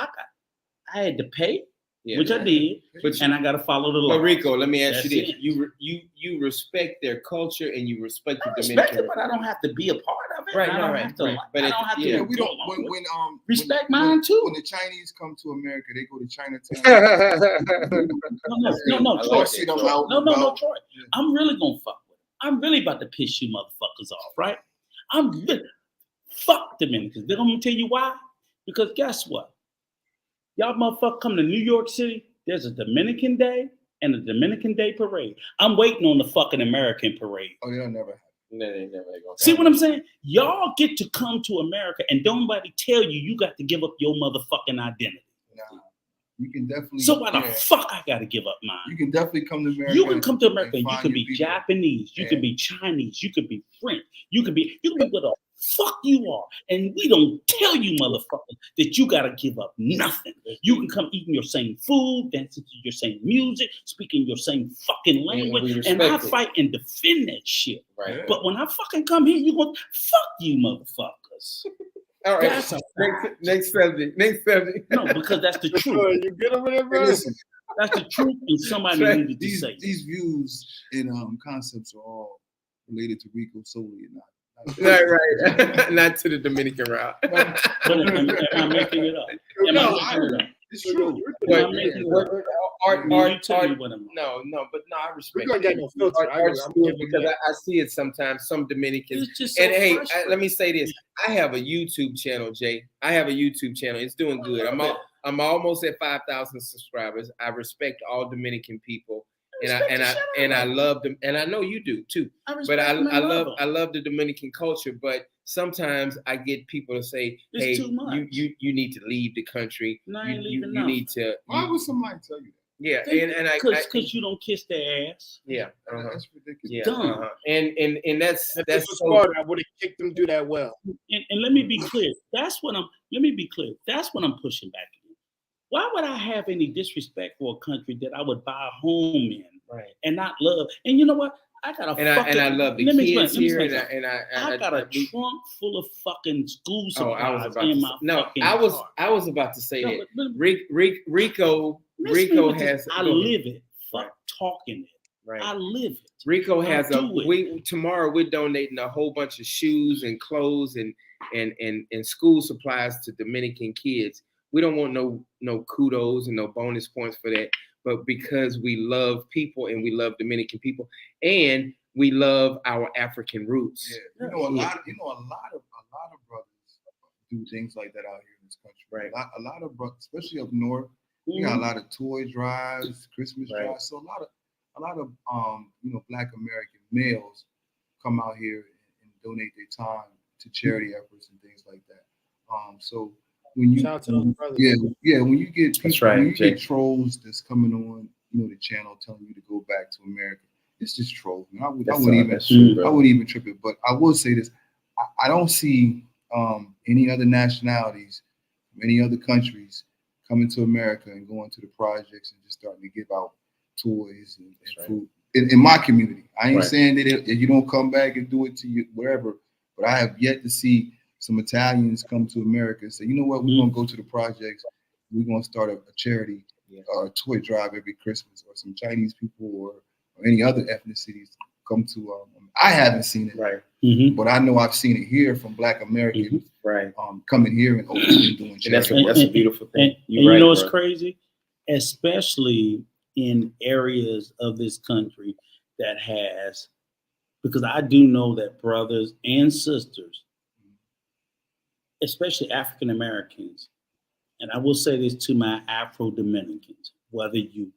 I had to pay, Yeah. which I did, But and I got to follow the law. But Rico, let me ask you That's this: it. you respect their culture and you respect the I respect Dominican. it, but I don't have to be a part of it. Right, I no, don't right, have to. right. But I it- don't have yeah, to. We go don't along with it. when Respect mine too. When the Chinese come to America, they go to Chinatown. No, I Troy. like see that, them Troy. out No, and about. Troy. Yeah. I'm really gonna fuck with it. I'm really about to piss you motherfuckers off, right? Fuck Dominicans. They're gonna tell you why? Because guess what? Y'all motherfuckers come to New York City, there's a Dominican Day and a Dominican Day parade. I'm waiting on the fucking American parade. Oh, they'll never happen. No, they never gonna See what I'm saying? Y'all get to come to America and don't nobody tell you you got to give up your motherfucking identity. Nah, you can definitely. So why the yeah, fuck I gotta give up mine? you can definitely come to America. You can come to America and you find can your be people. Japanese, you can Yeah. be Chinese, you can be French, you can be what the fuck you are. And we don't tell you motherfuckers that you gotta give up nothing. You can come eating your same food, dancing to your same music, speaking your same fucking language, we and I respect it. fight and defend that shit. Right. Yeah. But when I fucking come here, you go, fuck you motherfuckers. All right. That's a Next subject. Next subject. no, because that's the truth. You get over there, Hey, bro? listen, That's the truth, and somebody Right. needed to say. these views and concepts are all related to RICO solely and not. Right. Not to the Dominican route. But am I making it up? Am I making it up? It's true. But, I'm making it what- up. art, Now you art, tell me art, what I'm. no, but no, I We're respect gonna it. get no filter. Art, art's I'm cool giving because you- I see it sometimes. Some Dominicans. It's just so And hey, frustrating. let me say this: I have a YouTube channel, Jay. I have a YouTube channel. It's doing good. I'm almost at 5,000 subscribers. I respect all Dominican people, and I love them, and I know you do too. But I love the Dominican culture. But sometimes I get people to say, It's "Hey, too much. you need to leave the country. No, I ain't You leaving need to." Why would somebody tell you that? Yeah, and I because you don't kiss their ass. yeah, uh-huh, That's ridiculous. yeah, dumb. uh-huh. And that's If this was so, smart, I would have kicked them do that well. And let me be clear. That's what I'm. Let me be clear. That's what I'm pushing back against. Why would I have any disrespect for a country that I would buy a home in right. and not love? And you know what? I got a And I love the let me kids explain, here, something. and I got a trunk full of fucking school Oh, I was supplies about in to my say, no, fucking car. I was about to say No, that but Rico listen Rico to this. has I go ahead. live it. Fuck Right. talking it. Right. I live it. Rico I has do it. tomorrow we're donating a whole bunch of shoes and clothes and school supplies to Dominican kids. We don't want no kudos and no bonus points for that, but because we love people and we love Dominican people and we love our African roots. Yeah, a lot of brothers do things like that out here in this country. Right. A lot of brothers, especially up north, we got a lot of toy drives, Christmas Right. drives. So a lot of Black American males come out here and donate their time to charity efforts and things like that. So when you Shout out to those brothers. when you get people, That's right, when you Jay. get trolls that's coming on, the channel telling you to go back to America, it's just trolls. I wouldn't even trip it. But I will say this: I don't see any other nationalities from any other countries coming to America and going to the projects and just starting to give out toys and right. food in my community. I ain't Right. saying that if you don't come back and do it to you wherever, but I have yet to see some Italians come to America and say, you know what, we're gonna go to the projects, we're gonna start a charity or a toy drive every Christmas, or some Chinese people or any other ethnicities come to. I haven't seen it, Right. Mm-hmm. but I know I've seen it here from Black Americans Right. coming here and opening doing And that's charity. that's a beautiful thing. And You're you right, know what's bro. crazy? Especially in areas of this country that has, because I do know that brothers and sisters, especially African Americans, and I will say this to my Afro Dominicans, whether you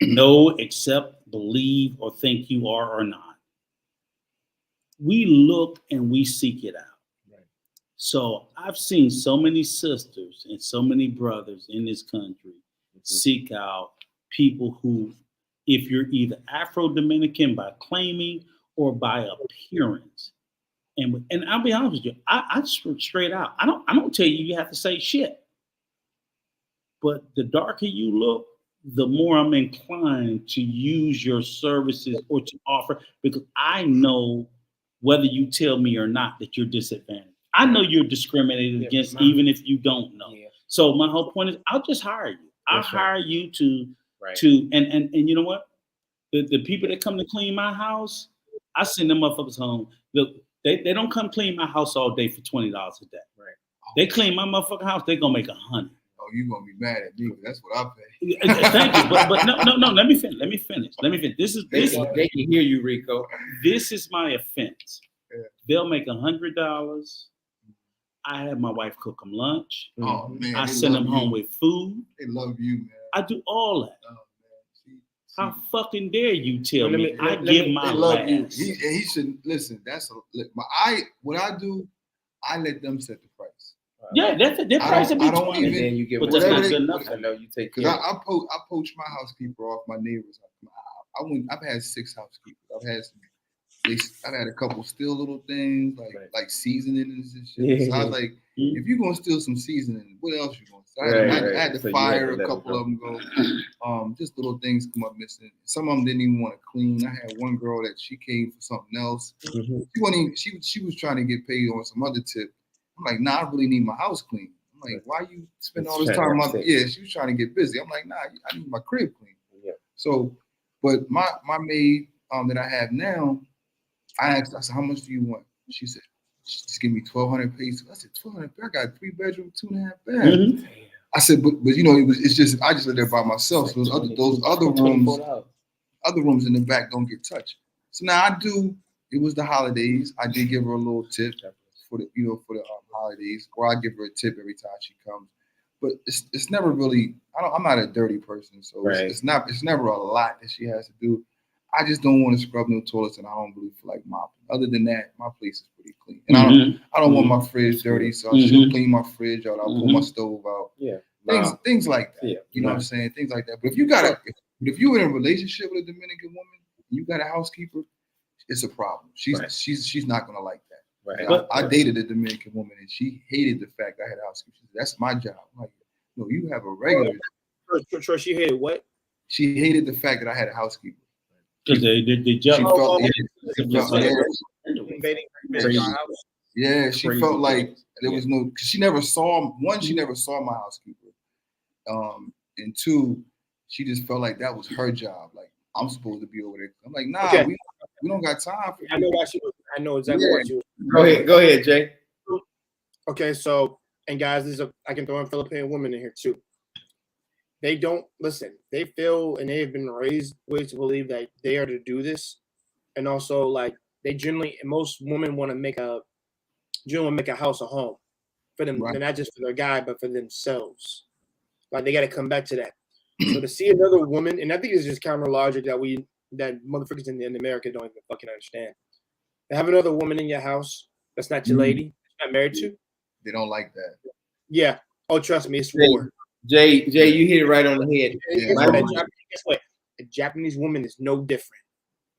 know, accept, believe, or think you are or not, we look and we seek it out. Right. So I've seen so many sisters and so many brothers in this country seek out people who, if you're either Afro-Dominican by claiming or by appearance. And I'll be honest with you, I straight out. I don't tell you have to say shit. But the darker you look, the more I'm inclined to use your services or to offer, because I know whether you tell me or not that you're disadvantaged. I know you're discriminated against, even if you don't know. Yeah. So my whole point is, I'll just hire you. I'll hire you to and you know what? The people that come to clean my house, I send them motherfuckers home. Look, they don't come clean my house all day for $20 a day. Right. They clean my motherfucking house, they're gonna make $100. Oh, you're gonna be mad at me. That's what I pay. Thank you. But no, let me finish. This is they can hear you, Rico. This is my offense. Yeah. They'll make $100. I have my wife cook them lunch. Oh man, I send them home with food. They love you, man. I do all that. Oh, man. How fucking dare you tell me I give my last? He should listen. What I do, I let them set the price. Yeah, that's their price would be 20. And then you get but that's not good enough. I know you take care. I poach my housekeeper off my neighbors. I've had 6 housekeepers. I've had a couple steal little things like seasonings and shit. Yeah. So I was like, if you're gonna steal some seasoning, what else you gonna steal? I had to fire a couple of them go. Just little things come up missing. Some of them didn't even want to clean. I had one girl that she came for something else. Mm-hmm. She was trying to get paid on some other tip. I'm like, nah, I really need my house clean. I'm like, why you spend all this time? She was trying to get busy. I'm like, nah, I need my crib clean. Yeah. So, but my maid that I have now, I said, how much do you want? She said, just give me 1,200 pesos. I said, 1,200. I got 3 bedroom, 2.5 baths. Mm-hmm. I said, but you know, it's just I just lived there by myself. So those other rooms in the back don't get touched. So now it was the holidays. I did give her a little tip for the holidays, or I give her a tip every time she comes. But it's never really. I'm not a dirty person, so it's never a lot that she has to do. I just don't want to scrub no toilets, and I don't really feel like mopping. Other than that, my place is pretty clean, and I don't want my fridge dirty, so I still clean my fridge out. I'll pull my stove out. Yeah, things like that. Yeah. You know what I'm saying? Things like that. But if you're in a relationship with a Dominican woman, and you got a housekeeper, it's a problem. She's not gonna like that. Right. I dated a Dominican woman, and she hated the fact I had a housekeeper. That's my job. I'm like, no, you have a regular. She hated what? She hated the fact that I had a housekeeper. Because they jumped. She felt like there was no. Cause she never saw my housekeeper, and 2, she just felt like that was her job. Like I'm supposed to be over there. I'm like, nah, we don't got time for. I know why she was. I know exactly why she was. Go ahead, Jay. Okay, so and guys, I can throw in Filipino women in here too. They don't listen. They feel and they have been raised to believe that they are to do this, and also like most women want to make a house a home for them, and not just for their guy, but for themselves. Like they got to come back to that. So to see another woman, and I think it's just counter logic that motherfuckers in America don't even fucking understand. To have another woman in your house that's not your lady, not married to, they don't like that. Yeah. Oh, trust me, it's war. Jay, you hit it right on the head. Guess what? A Japanese woman is no different.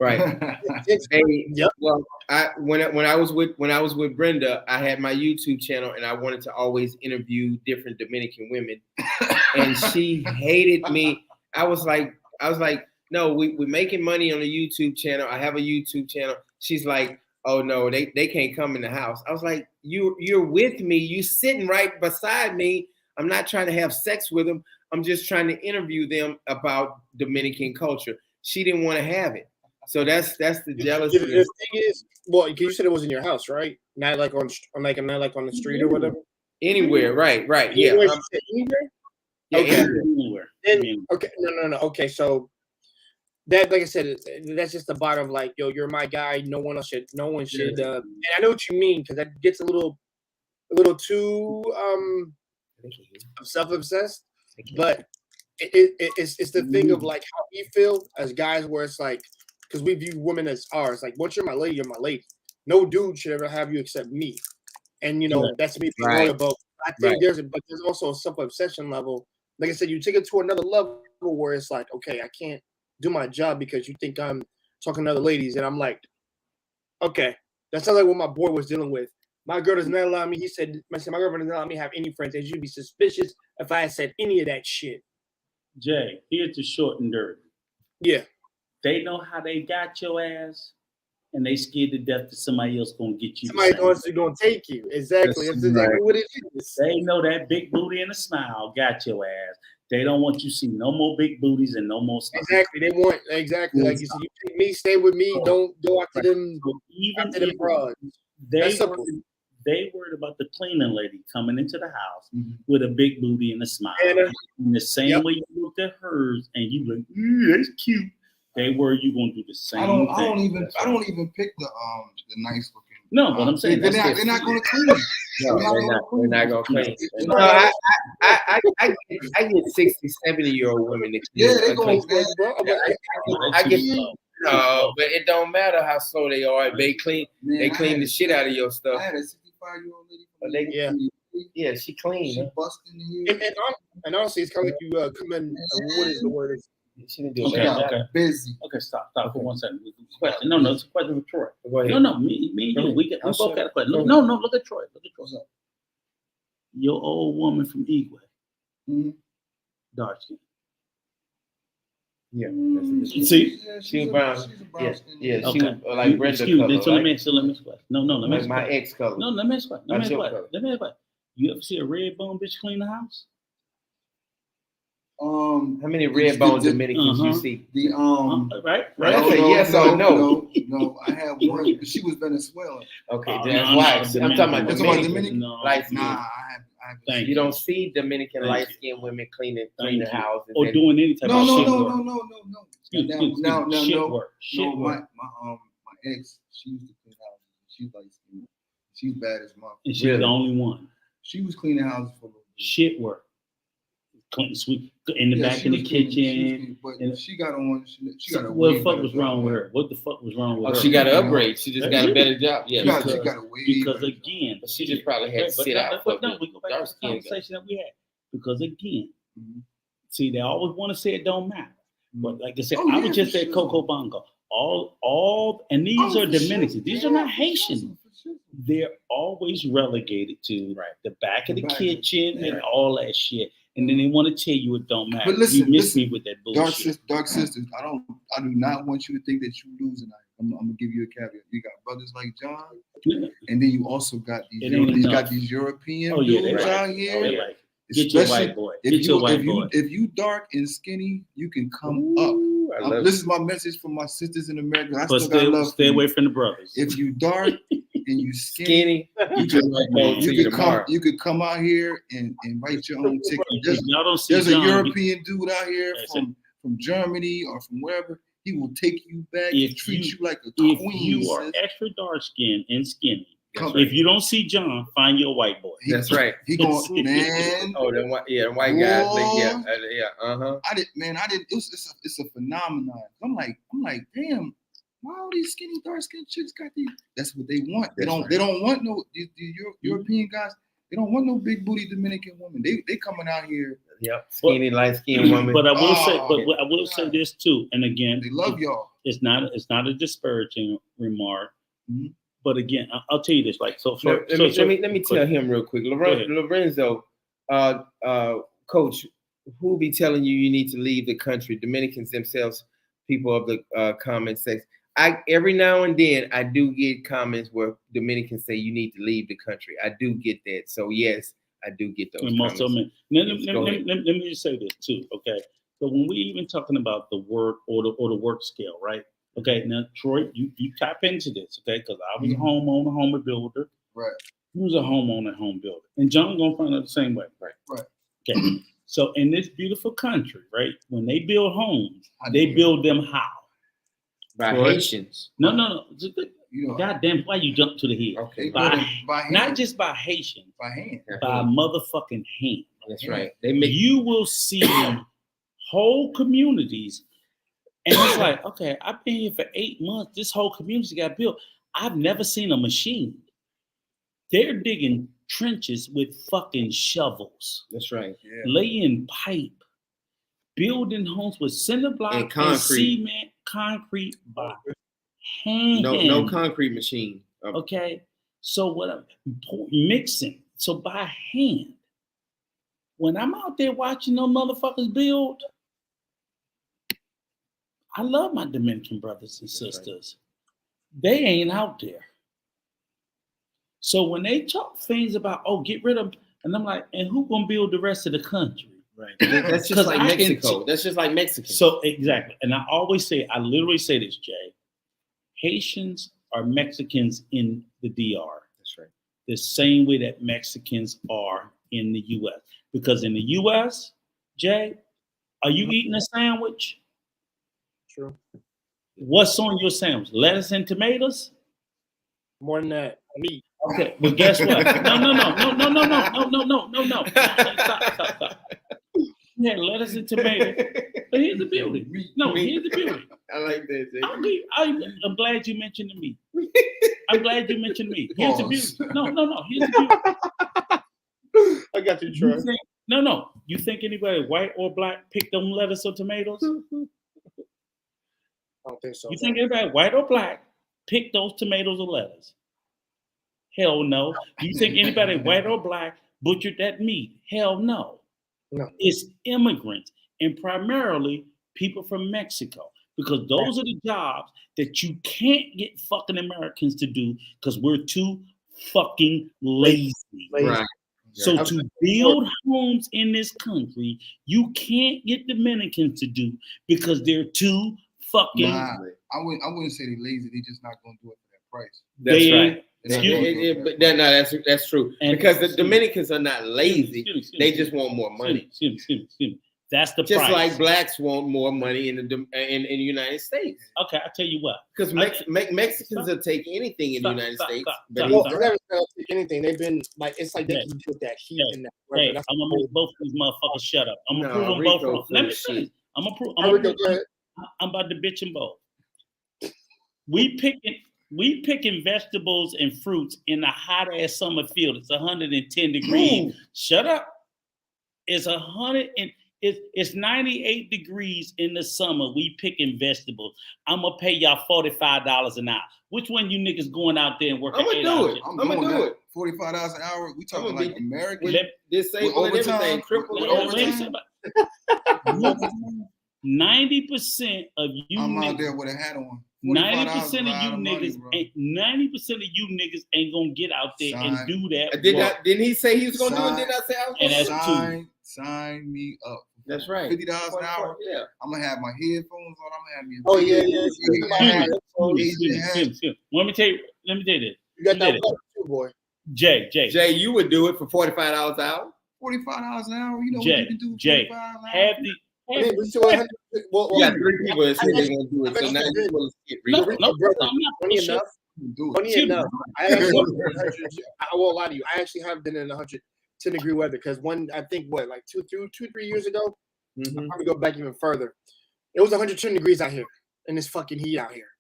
Right. Well, when I was with Brenda, I had my YouTube channel, and I wanted to always interview different Dominican women, and she hated me. I was like, no, we're making money on the YouTube channel. I have a YouTube channel. She's like, oh no, they can't come in the house. I was like, you're with me. You sitting right beside me. I'm not trying to have sex with them. I'm just trying to interview them about Dominican culture. She didn't want to have it. So that's the jealousy. The thing is, well, you said it was in your house, right? Not like on the street or whatever. Anywhere, right? Yeah. Anywhere? Okay. Anywhere. Okay. No. Okay, so that, like I said, that's just the bottom of like, yo, you're my guy. No one should. And I know what you mean, because that gets a little too self-obsessed. But it's the thing of like how we feel as guys, where it's like, because we view women as ours. Like, once you're my lady, you're my lady. No dude should ever have you except me. And that's me being loyal. But I think there's also a self-obsession level. Like I said, you take it to another level where it's like, okay, I can't do my job because you think I'm talking to other ladies, and I'm like, Okay, that sounds like what my boy was dealing with. My girl does not allow me. He said, my girlfriend does not allow me to have any friends. And she'd be suspicious if I had said any of that shit. Jay, here's the short and dirty. Yeah. They know how they got your ass, and they scared to death that somebody else gonna get you. Somebody else is gonna take you. Exactly. That's exactly what it is. They know that big booty and a smile got your ass. They don't want you to see no more big booties and no more stuff. Exactly. They want exactly like you said. You take me, stay with me. Don't go after them. Even After them broads. They worried about the cleaning lady coming into the house with a big booty and a smile. In the same way you looked at hers and you like, that's cute. They were you gonna do the same thing. I don't even pick the nice looking. No, but I'm saying they're not gonna clean. They're not gonna clean. No, I get 60, 70-year-old women to clean. Yeah, they go. I get no, but it don't matter how slow they are. They clean. They clean the shit out of your stuff. I had a 65-year-old lady. Yeah, she clean. She busting the head. And honestly, it's kind of like you come in. What is the word? She didn't do okay. Busy. Okay, stop for 1 second. Question. No, it's a question for Troy. Go ahead. No, me and you. We both got a question. No, look at Troy. Your old woman from Igwe. Dark skin. Yeah. See? She was brown. Yeah. Okay. She was like Brenda color. So let me ask you. No, let me ask you. My ex color. No, let me ask you. Let me ask you. You ever see a red bone bitch clean the house? How many red bone Dominicans you see? Right. That's a yes or no. No, I have one. She was Venezuelan. Okay, that's why. I'm talking about Dominican. Light skin. Nah, I You don't see Dominican light skinned women cleaning the house or doing any type of shit work. No. Shit work. My ex, she used to clean houses. She's light skinned. She's bad as mom. And she's the only one. She was cleaning houses for a little bit. Shit work. Clean, sweep in the back in the kitchen. But she got on. She got a. What the fuck was wrong with her? What the fuck was wrong with her? She got an upgrade. She just got a better job. Yeah, she got a wave. Because again, she just probably had to sit out. But no, we go back to the conversation that we had. Because again, see, they always want to say it don't matter. But like I said, I was just at Coco Bongo. All, and these are Dominicans. These are not Haitians. They're always relegated to the back of the kitchen and all that shit. And then they want to tell you it don't matter. But listen, you miss me with that bullshit. Dark sisters, I do not want you to think that you're losing. I'm gonna give you a caveat. You got brothers like John, and then you also got these European dudes out here. Get your white boy. If you dark and skinny, you can come up. This is my message for my sisters in America. I still got love. Stay away from the brothers. If you dark and you skinny, you could come out here and write your own ticket. There's a European dude out here from Germany or from wherever. He will take you back and treat you like a queen. If you are extra dark skinned and skinny, if you don't see John, find your white boy. That's right. He going, man. Oh, the white guys. It's a phenomenon. I'm like, damn. Why all these skinny, dark skinned chicks got these? That's what they want. They don't want no these European guys. They don't want no big booty Dominican women. They coming out here. Yep, skinny, light skinned woman. But I will say this too. And again, they love y'all. It's not a disparaging remark. But again, I'll tell you this. Like let me tell him real quick. Lorenzo, Coach, who be telling you need to leave the country? Dominicans themselves, people of the comment section. Every now and then I do get comments where Dominicans say you need to leave the country. I do get that. So yes, I do get those comments. Let me just say this too, okay? So when we even talking about the work or the work scale, right? Okay, now Troy, you tap into this, okay? Because I was a homeowner, home builder. Right. He was a homeowner, home builder. And John gonna find out the same way. Right. Okay. So in this beautiful country, right, when they build homes, they build them how? By Haitians. No. God damn, why you jump to the head? Okay. By not just by Haitians. By hand. By motherfucking hand. That's right. You will see whole communities. And it's like, okay, I've been here for 8 months. This whole community got built. I've never seen a machine. They're digging trenches with fucking shovels. That's right. Yeah. Laying pipe. Building homes with cinder block and cement, concrete by hand. No concrete machine. Okay, so what I'm mixing, so by hand. When I'm out there watching those motherfuckers build, I love my Dominican brothers and sisters. They ain't out there. So when they talk things about, oh, get rid of, and I'm like, and who gonna build the rest of the country? Right. That's just like Mexico. That's just like Mexico. So exactly, and I literally say this, Jay. Haitians are Mexicans in the DR. That's right. The same way that Mexicans are in the U.S. Because in the U.S., Jay, are you eating a sandwich? True. What's on your sandwich? Lettuce and tomatoes? More than that, meat. Okay, well, guess what? No. Stop. Yeah, lettuce and tomato. But here's the beauty. No, here's the beauty. I like that, Jay. I'm glad you mentioned me. I'm glad you mentioned me. Here's the beauty. No. Here's the beauty. I got you, Troy. No. You think anybody white or black picked them lettuce or tomatoes? I don't think so. You think anybody white or black picked those tomatoes or lettuce? Hell no. Do you think anybody white or black butchered that meat? Hell no. No. It's immigrants and primarily people from Mexico because those are the jobs that you can't get fucking Americans to do because we're too fucking lazy. Right. So to build homes in this country, you can't get Dominicans to do because they're too fucking. Nah, I wouldn't say they're lazy. They're just not going to do it for that price. That's right. That's true. And because the Dominicans are not lazy. They just want more money. Excuse me. That's the just price. like blacks want more money in the United States. Okay, I tell you what. Because Mexicans will take anything in the United States. Well, they never take anything. They've been like it's like they can put that heat in that. Hey, I'm gonna make both of these motherfuckers shut up. I'm gonna prove them both wrong. Let me see. I'm about to bitch them both. We picking vegetables and fruits in a hot ass summer field. It's 110 degrees. Shut up. It's 98 degrees in the summer. We picking vegetables. I'm gonna pay y'all $45 an hour. Which one you niggas going out there and working? I'm gonna do it. I'm gonna do it. $45 an hour. We talking like American. This same everything. Triple overtime. 90% of you. I'm out there with a hat on. 90% of you niggas ain't gonna get out there and do that. Didn't he say he was gonna do it? Did I say I was and that's sign me up. That's right. $50 an hour. Yeah. I'm gonna have my headphones on. I'm gonna have me. Let me tell you this. You got that too, boy. Jay, you would do it for $45 an hour. $45 an hour. You know Jay, what you can do? Jay, have the. You got 3 people that say they're gonna do it. So now you will get Funny enough, I won't lie to you. I actually have been in 110 degree weather because I think like 2-3 years ago. I'll probably go back even further. It was 110 degrees out here in this fucking heat out here.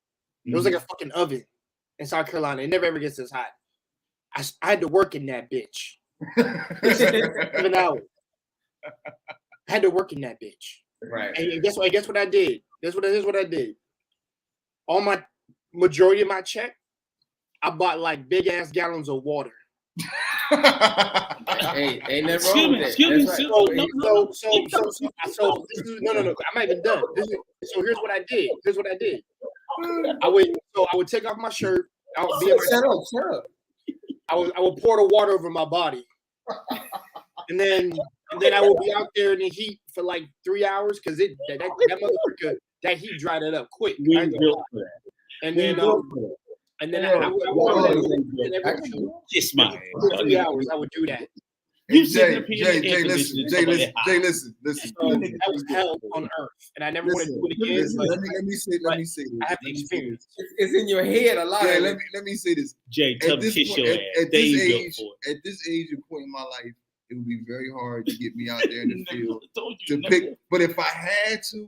It was like a fucking oven in South Carolina. It never ever gets this hot. I had to work in that bitch. 7 hours. I had to work in that bitch. Right. And guess what I did? Here's what I did. All my majority of my check, I bought like big ass gallons of water. Hey, ain't never wrong with that. So no. I'm not even done. So here's what I did. I would take off my shirt. I would pour the water over my body. And then I will be out there in the heat for like 3 hours because that motherfucker, that heat dried it up quick. And then I would every 3 hours I would do that. Jay, listen. That was hell on earth, and I never want to do it again. Let me say this. I have the experience. It's in your head a lot. Yeah, let me say this. Jay, at this age and point in my life, it would be very hard to get me out there in the field to pick. But if I had to,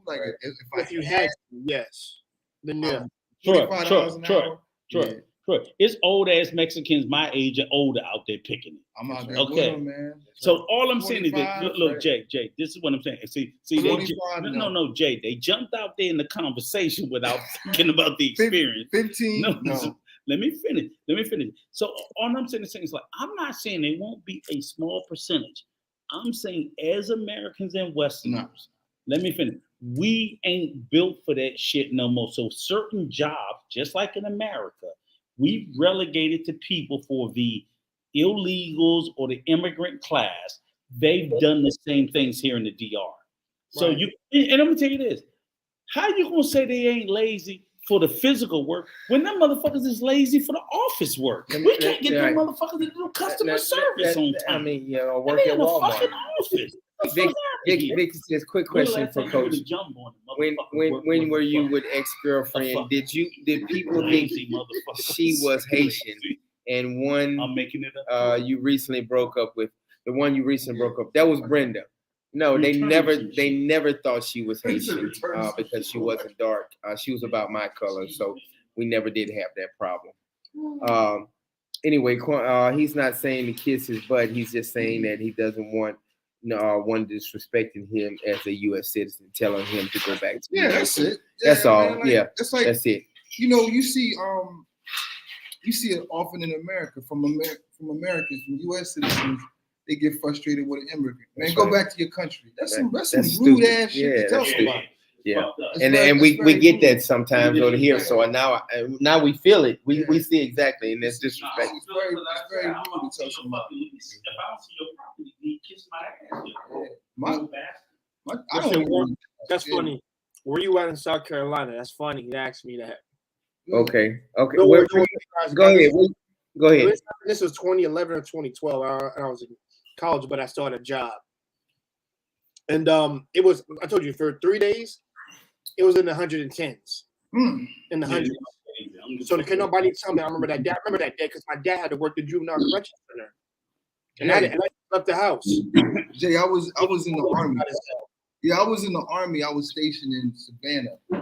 if you had to, yes, then yeah. $45 an hour. Sure. Correct. It's old ass Mexicans my age and older out there picking it. I'm out there Okay. with them, man. So all I'm saying is that 45, look, right. Jay, this is what I'm saying. See, they 45, no, Jay, they jumped out there in the conversation without thinking about the experience. 15, No. no. Let me finish. So all I'm saying is like I'm not saying they won't be a small percentage. I'm saying as Americans and Westerners, let me finish. We ain't built for that shit no more. So certain jobs, just like in America, we relegated to people for the illegals or the immigrant class. They've done the same things here in the DR. So Right. and I'm gonna tell you this: how you gonna say they ain't lazy for the physical work when them motherfuckers is lazy for the office work? We can't get them motherfuckers to do customer service on time. I mean, you know, And work they at in a Walmart. fucking office. Vic says, quick question for Coach. When were you with ex-girlfriend? Did people think she was Haitian? And I'm making it up. you recently broke up with, the one you recently broke up, that was Brenda. No, they never thought she was Haitian because she wasn't dark. She was about my color, so we never did have that problem. Anyway, he's not saying to kiss his butt. He's just saying that he doesn't want one disrespecting him as a U.S. citizen, telling him to go back to That's it. That's all. Man, Yeah, it's like, that's it. You know, you see it often in America from Americans, from U.S. citizens. They get frustrated with an immigrant. Man, That's go right. back to your country. That's some rude stupid. ass shit to tell that's somebody. Yeah, It's and very- and it's we very get rude. that sometimes over here. So now we feel it. We see exactly, and that's disrespect. It's very rude to tell somebody. If I don't see your property, you kiss my ass. I don't. That's funny. Where you at in South Carolina? That's funny. He asked me that. Okay. No, Where- no, guys, go ahead. Go ahead. This was 2011 or 2012. I was in college, but I still had a job. And it was, I told you, for 3 days, it was in the 110s. In the hundreds. So can nobody tell me? I remember that day. Because my dad had to work the juvenile correction center. And I left the house. Jay, I was in the army. Yeah, I was in the army. I was stationed in Savannah. I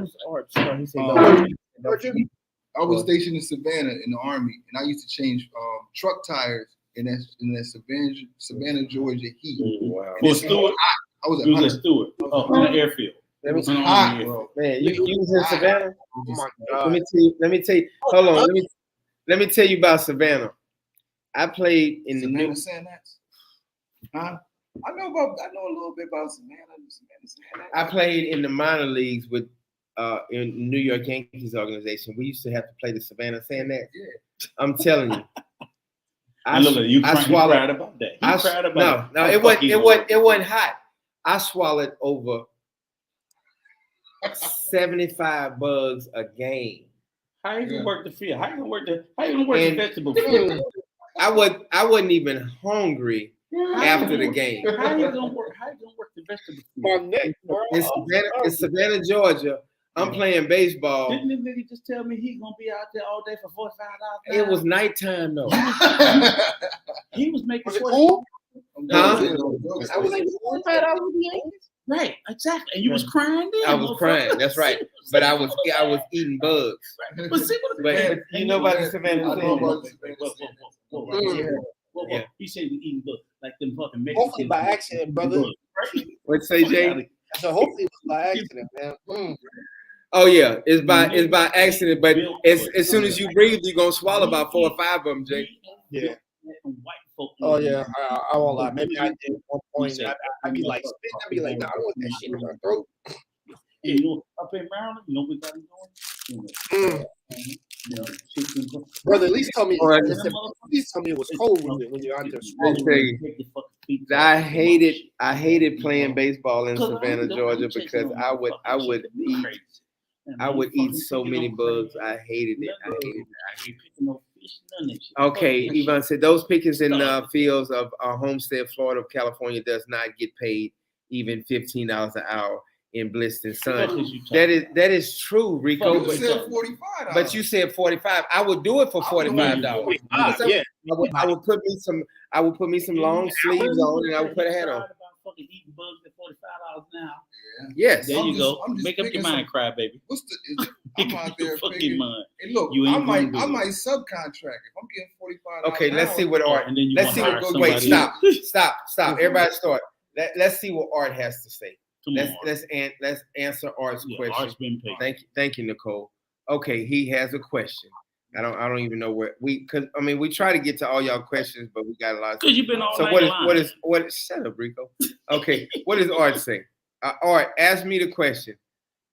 was stationed in Savannah in the army, and I used to change truck tires in that Savannah, Georgia heat. Wow. For Stewart, I was you at was at Stewart. Oh, in the airfield. Let me hot, bro. Man, you was in Savannah. Oh my God. Let me tell you. Hold on. Let me tell you about Savannah. I played in the Savannah new. Sandats. Huh? I know a little bit about Savannah. I played in the minor leagues with in New York Yankees organization. We used to have to play the Savannah Sandats. Yeah. I'm telling you. I swallowed. cried about that. He cried about No, it wasn't hot. I swallowed over 75 bugs a game. How you gonna work the field? How you gonna work the vegetable field? I wasn't even hungry after the game. How you gonna work the vegetable field? My neck, bro. In Savannah, Georgia. I'm playing baseball. Didn't this nigga just tell me he's gonna be out there all day for $45? It was nighttime though. He was making. Was it cool? Huh? I was like, Right, exactly. And you was crying then. I was crying. That's right. But I was eating bugs. But see what But you know about the Savannah I know about Sandats? the Whoa. He said we eating bugs like them fucking Mexicans. Hopefully by accident, brother. What'd you say, Jay? So hopefully it was by accident, man. Oh yeah, it's by accident. But as soon as you breathe, you're gonna swallow about 4 or 5 of them, Jay. Yeah. Oh yeah, I won't lie. Maybe I did at one point. I'd be like, spitting. I'd be like, nah, I don't want that shit in my throat. Yeah, you know, up in Maryland, you know what we got doing? Brother, at least tell me. Or- At least tell me it was cold when you're out there swallowing. I hated playing baseball in Savannah, Georgia, because I would eat so many bugs. I hated it. Okay, Yvonne said those pickings in fields of Homestead, Florida, California does not get paid even $15 an hour in blistering sun. That is true, Rico. You said $45. But you said 45. I would do it for $45. Yeah. I would put me some long sleeves on, and I would put a hat on. Fucking eating bugs at $45 now. Yes. There you go. I'm just Make up your picking mind, cry baby. What's the I'm out there fucking figuring. mind. Hey, look, You I ain't might gonna do it. subcontract if I'm getting $45. Okay, let's see what Art. And then you Let's see wanna what. hire Wait, somebody stop. Everybody start. Let's see what Art has to say. Come on. Let's answer Art's Yeah, question. Art's been paid. Thank you, Nicole. Okay, he has a question. I don't even know where we try to get to all y'all questions, but we got a lot. Because you've been all So night what is shut up, Rico. Okay, what does Art say? Art, ask me the question.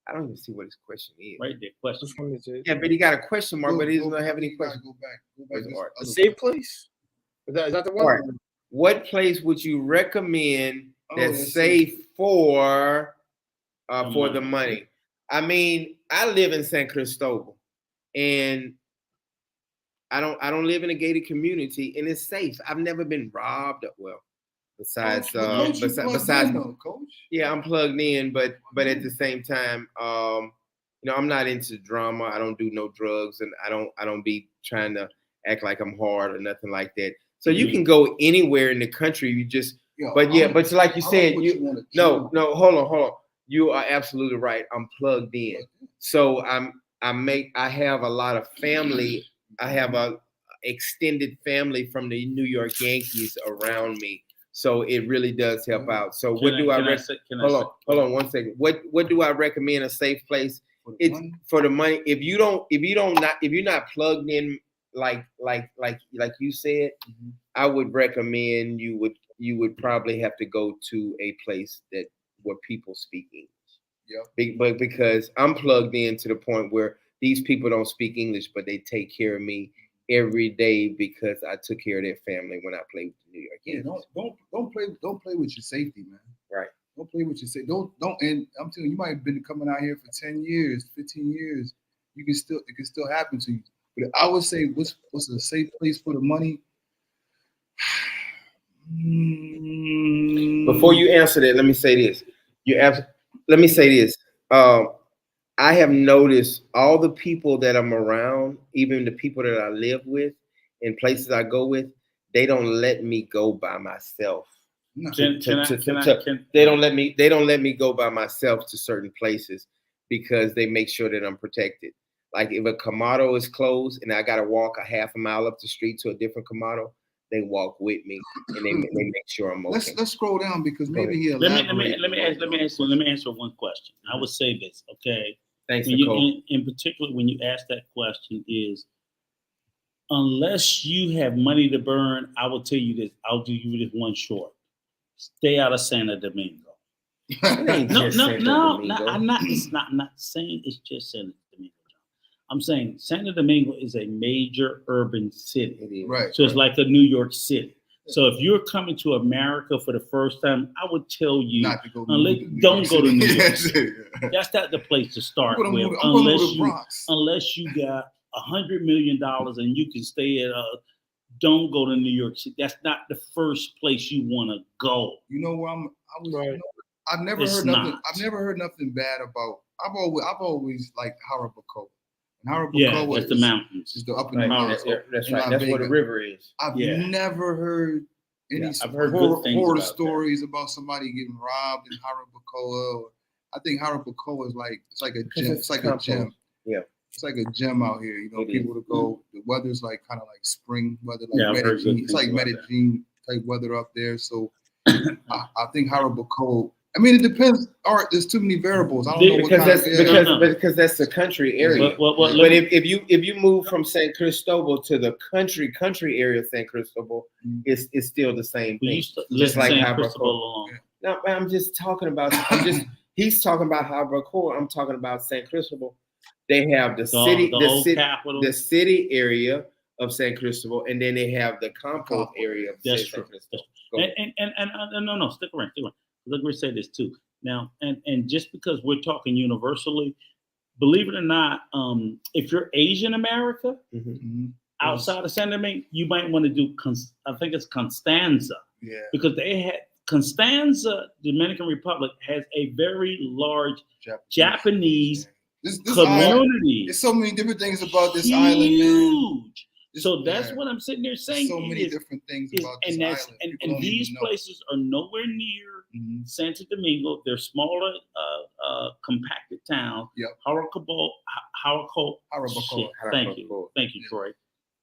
I don't even see what his question is. Right there, question. Which one is it? Yeah, but he got a question mark, but he doesn't have any You gotta questions. Go back. Where's Art? A safe place? Is that the one? Art, what place would you recommend that's that's safe for The the money? I mean, I live in San Cristobal, and I don't live in a gated community, and it's safe. I've never been robbed. Well, besides Coach, besides Coach. yeah, I'm plugged in, but at the same time, I'm not into drama. I don't do no drugs, and I don't be trying to act like I'm hard or nothing like that. So you can go anywhere in the country. You just, but like you said, no, hold on. You are absolutely right. I'm plugged in. So I have a lot of family. I have a extended family from the New York Yankees around me. So it really does help out. So what do I recommend? Hold on 1 second. What do I recommend a safe place? It's for the money. If you're not plugged in like you said, I would recommend you would probably have to go to a place where people speak English. Yeah. But because I'm plugged in to the point where these people don't speak English, but they take care of me every day because I took care of their family when I played with the New York Yankees. Yeah, don't play with your safety, man. Right. Don't play with your safety. Don't. And I'm telling you, you might have been coming out here for 10 years, 15 years. It can still happen to you. But I would say, what's a safe place for the money? Before you answer that, let me say this. Let me say this. I have noticed all the people that I'm around, even the people that I live with, and places I go with, they don't let me go by myself. They don't let me go by myself to certain places because they make sure that I'm protected. Like if a Kamado is closed and I gotta walk a half a mile up the street to a different Kamado, they walk with me and they make sure I'm okay. Let's scroll down because maybe he'll let me answer one question. I would say this, okay? Thanks, Nicole. In particular, when you ask that question, is unless you have money to burn, I will tell you this. I'll do you this one short. Stay out of Santo Domingo. I'm not saying it's just Santo Domingo. I'm saying Santo Domingo is a major urban city. Right. So it's like a New York City. So if you're coming to America for the first time, I would tell you not to go don't go to New York City. That's not the place to start with, unless you got $100 million and you can stay at don't go to New York City. That's not the first place you want to go. You know where I've never heard nothing bad about. I've always liked Harabacoa. That's the mountains. It's the up in the mountains. That's right. That's where the river is. I've never heard any horror stories about somebody getting robbed in Harabacoa. I think Harabacoa is like a gem. It's like a gem. Yeah. It's like a gem out here. You know, people to go. The weather's like kind of like spring weather, like Medellin. It's like Medellin type weather up there. So I think Harabacoa. I mean, it depends. Art, there's too many variables. I don't know because that's the country area. But if you move from San Cristobal to the country area of San Cristobal, it's still the same thing. Just like Harabacoa. No, I'm just talking about. He's talking about Harabacoa. I'm talking about San Cristobal. They have the city area of San Cristobal, and then they have the compost area of San Cristobal. No, stick around. Let me say this too. Now, and just because we're talking universally, believe it or not, if you're Asian America, outside of San Domingo, you might want to do, I think it's Constanza. Yeah. Because they had, Constanza, Dominican Republic, has a very large Japanese community. There's so many different things about this island, man. So that's what I'm sitting there saying. So many different things about this island. And these places are nowhere near Santo Domingo. They're smaller, compacted towns. Yep. Thank you, Troy.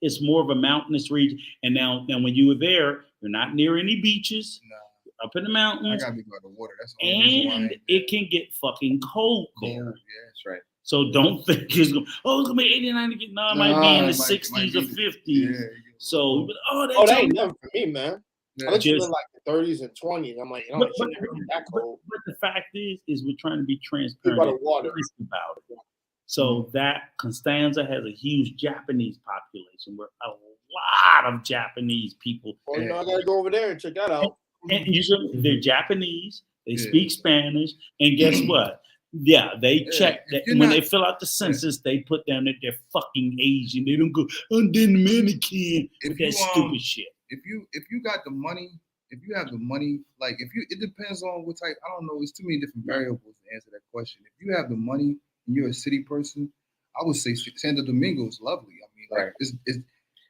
It's more of a mountainous region. And now when you were there, you're not near any beaches. No. Up in the mountains. I gotta be by the water. That's the only reason why I And ain't it can get fucking cold there. Yeah, that's right. So don't think it's gonna be 89 again. No, it might be in the 60s or 50s. Yeah. So that ain't nothing for me, man. Yeah. I live in like the 30s and 20s. I'm like, But that cold. the fact is we're trying to be transparent About the water. about it. So that Constanza has a huge Japanese population. Where a lot of Japanese people. Well, I gotta go over there and check that out. And usually they're Japanese. They speak Spanish, and guess what? Yeah, they check that when they fill out the census. They put down that they're fucking Asian. They don't go Dominican with that stupid shit. If you got the money, if you have the money, like it depends on what type. I don't know. It's too many different variables to answer that question. If you have the money and you're a city person, I would say Santo Domingo is lovely. I mean, like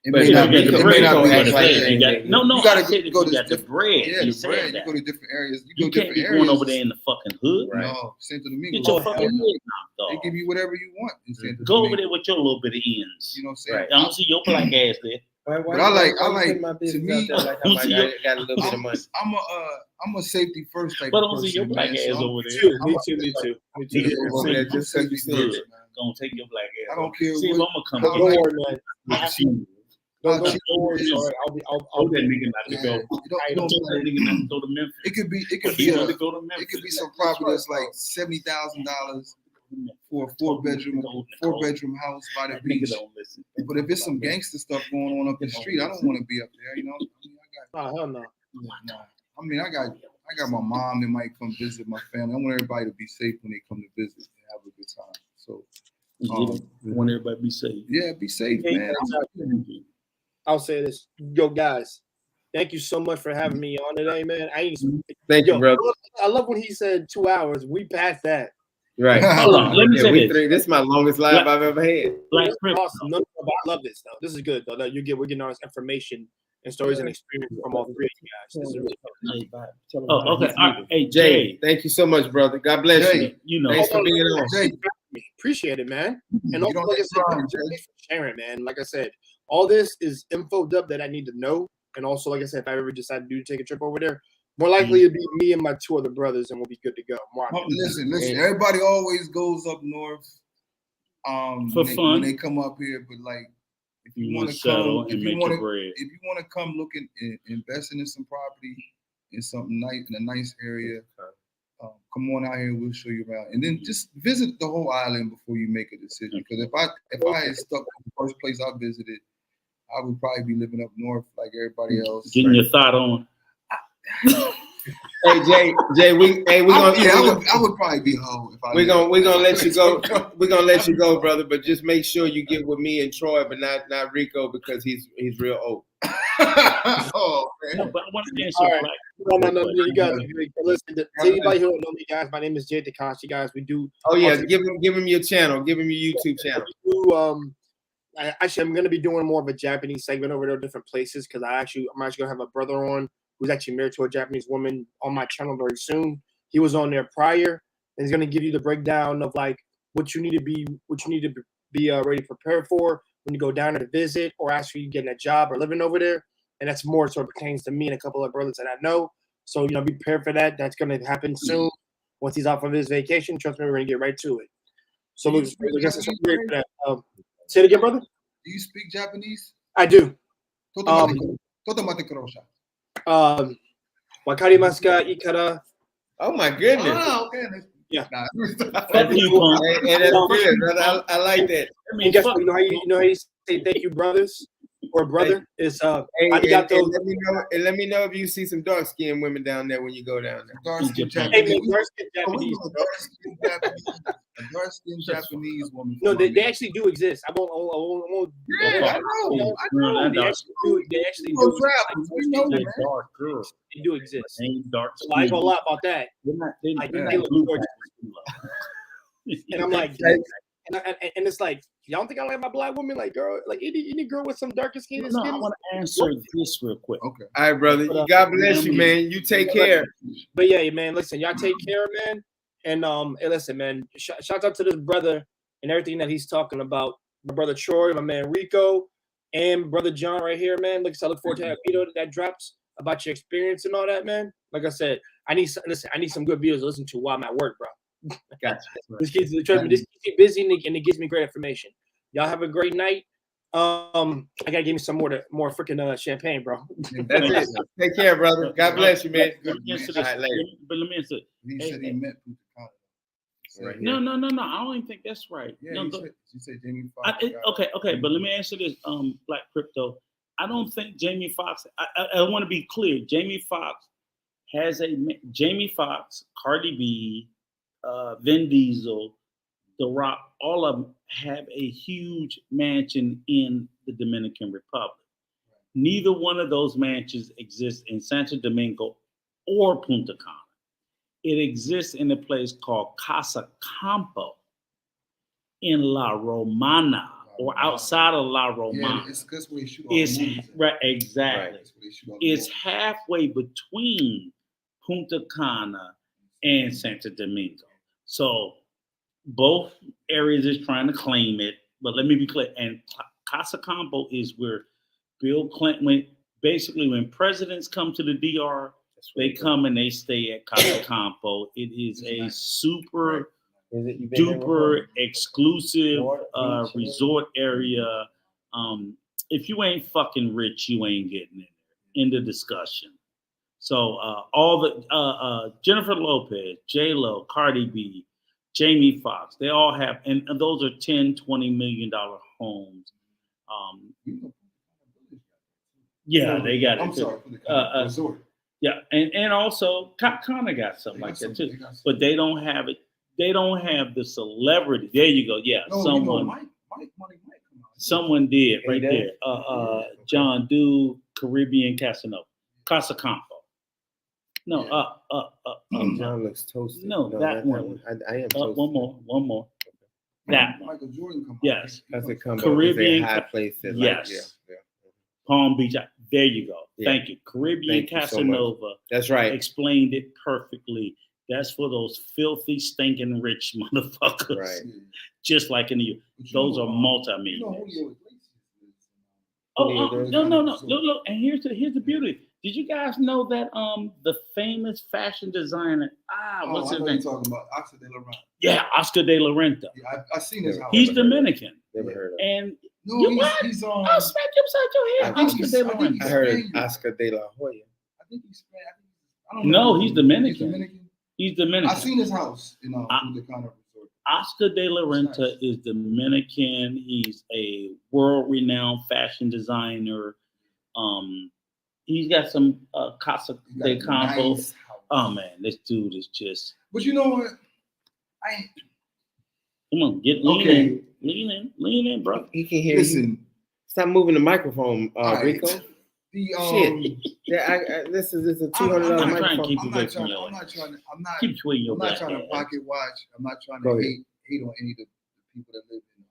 it may not be the bread. No, you gotta go to the bread. Yeah, the bread. You go to different areas. You can't be going over there in the fucking hood. Right. No, Santo Domingo. Get your fucking head knocked off. They give you whatever you want in Santo Go Domingo. over there with your little bit of ends. You know what I'm saying? Right. I don't see your black ass there. But I like my to business me. out there, like I got a little bit of money. I'm a safety first type. But I of don't see person, your black man, ass so over there. Me too. Over there, just so you see it. Don't take your black ass. I don't care. See if I'm gonna come. Don't worry, man. I'll Don't worry. Sorry, I'll that nigga not to go. Don't tell that nigga not to go to Memphis. It could be some property that's like $70,000 for a four bedroom house by the beach. But if it's some gangster stuff going on up the street, I don't want to be up there. You know, hell no. I mean, I got my mom that might come visit my family. I want everybody to be safe when they come to visit and have a good time. So, I want everybody to be safe. Yeah, be safe, man. I'll say this, yo, guys. Thank you so much for having me on today, man. Thank you, brother. I love when he said 2 hours. We passed that. Right. Hold on, let me say this. This is my longest live I've ever had. Awesome. No, I love this though. This is good though. We're getting all this information and stories and experience from all three of you guys. This is really good. Oh, okay. All right. Hey, Jay, thank you so much, brother. God bless you. You know, thanks for being on. Jay, appreciate it, man. And also, like I said, thanks for sharing, man. Like I said, all this is info dump that I need to know. And also, like I said, if I ever decide to take a trip over there, more likely it'll be me and my two other brothers, and we'll be good to go. Listen. Everybody always goes up north for fun when they come up here. But like, if you want to come, if you want to come looking and investing in some property in something nice in a nice area, come on out here. We'll show you around, and then just visit the whole island before you make a decision. Because if I had stuck in the first place I visited, I would probably be living up north like everybody else. Getting your thought on. Hey Jay, I would probably be home if I. We're gonna let you go. We're gonna let you go, brother. But just make sure you get with me and Troy, but not Rico because he's real old. Oh man! No, but I want to answer. Right. No, you guys. Listen, to anybody who don't know me, guys, my name is Jay Takashi. Guys, we do. Oh yeah, give him your channel. Give him your YouTube channel. I'm going to be doing more of a Japanese segment over there, different places, because I'm actually going to have a brother on who's actually married to a Japanese woman on my channel very soon. He was on there prior, and he's going to give you the breakdown of like what you need to be ready prepared for when you go down there to visit, or actually getting a job or living over there. And that's more sort of pertains to me and a couple of brothers that I know. So be prepared for that. That's going to happen soon. Once he's off of his vacation, trust me, we're going to get right to it. So we're just prepared for that. Say it again, brother. Do you speak Japanese? I do. Wakarimasu ka, ikara? Oh my goodness. Oh, okay. Yeah. That's good, brother. I like that. I mean, guess what? You know how you say thank you, brothers? Or brother is and let me know if you see some dark skinned women down there when you go down there. Dark skinned Japanese. A dark skinned Japanese woman. No, they actually do exist. I won't. Yeah, I know. They actually do. Dark girls. They do exist. Ain't dark. So I know a lot about that. They look gorgeous. And I'm like, and it's like, Y'all don't think I like my black woman? Like girl, like any girl with some darker skin? No, I want to answer this real quick. Okay. All right, brother. God bless you, man. You take care. But yeah, man, listen, y'all take care, man. And hey, listen, man, shout out to this brother and everything that he's talking about. My brother Troy, my man Rico, and brother John right here, man. Like I said, I look forward to that video that drops about your experience and all that, man. Like I said, I need some good videos to listen to while I'm at work, bro. Gotcha. This keeps me busy and it gives me great information. Y'all have a great night. I gotta give me some more freaking champagne, bro. That's it. Take care, brother. God bless you, man. Let me answer this. All right, later. But let me answer. He said he met Punta Cana. Right No. I don't even think that's right. Yeah, No, you said Jamie Foxx. okay, but let me answer this. Black Crypto. I don't think Jamie Foxx. I want to be clear. Jamie Foxx, Cardi B, Vin Diesel, The Rock. All of them have a huge mansion in the Dominican Republic. Neither one of those mansions exists in Santo Domingo or Punta Cana. It exists in a place called Casa Campo in La Romana or outside of La Romana. Yeah, it's where they shoot all It's the movies. right, exactly. That's where they shoot all the It's movies. halfway between Punta Cana and Santo Domingo. So both areas is trying to claim it, but let me be clear. And Casa Campo is where Bill Clinton went. Basically, when presidents come to the DR, they come and they stay at Casa Campo. It is a super duper exclusive resort area. If you ain't fucking rich, you ain't getting in there. End of discussion. So all the Jennifer Lopez, J-Lo, Cardi B, Jamie Foxx, they all have, and those are $10, $20 million homes. Yeah, they got it. I'm sorry, resort. Yeah, and also kind of got something like that too, but they don't have it. They don't have the celebrity. There you go. Yeah, No, someone, Mike come out. someone did right did? there. John Do, Caribbean Casanova, Casa Campo. No, John looks toasted. No, that one. I am toasted. One more. That one. Michael Jordan come out. Yes. That's a combo. Caribbean High place. Yes. Yeah. Palm Beach. There you go. Yeah. Thank you. Caribbean Thank you so much. Casanova That's right. explained it perfectly. That's for those filthy, stinking rich motherfuckers. Right. Just like in the those are multi-millionaires. You know who Julio Oh, no. Look, and here's the beauty. Did you guys know that the famous fashion designer, what's his name? Talking about Oscar de la Renta. Yeah, Oscar de la Renta. Yeah, I seen his house. He's Dominican. Never heard of him. And No, I'll he's smack you upside your head. I think Oscar de la Renta. I heard Oscar de la Hoya. I think he's Spanish. I don't know. No, he's Dominican. He's Dominican. He's Dominican. I seen his house in Punta Cana Resort. Oscar de la Renta Nice. is Dominican. He's a world-renowned fashion designer. He's got some Casa He got de a Campo. nice house. Oh man, this dude is just. But you know what? Come on, Okay. lean in, bro. He can hear you. Listen. Stop moving the microphone, All right. Rico. The Yeah, this is a I'm $200 not trying to microphone. keep I'm away not from trying. your I'm not trying. Keep swinging your I'm not black trying to ass. pocket watch. I'm not trying Go to ahead. hate on any of the people that live in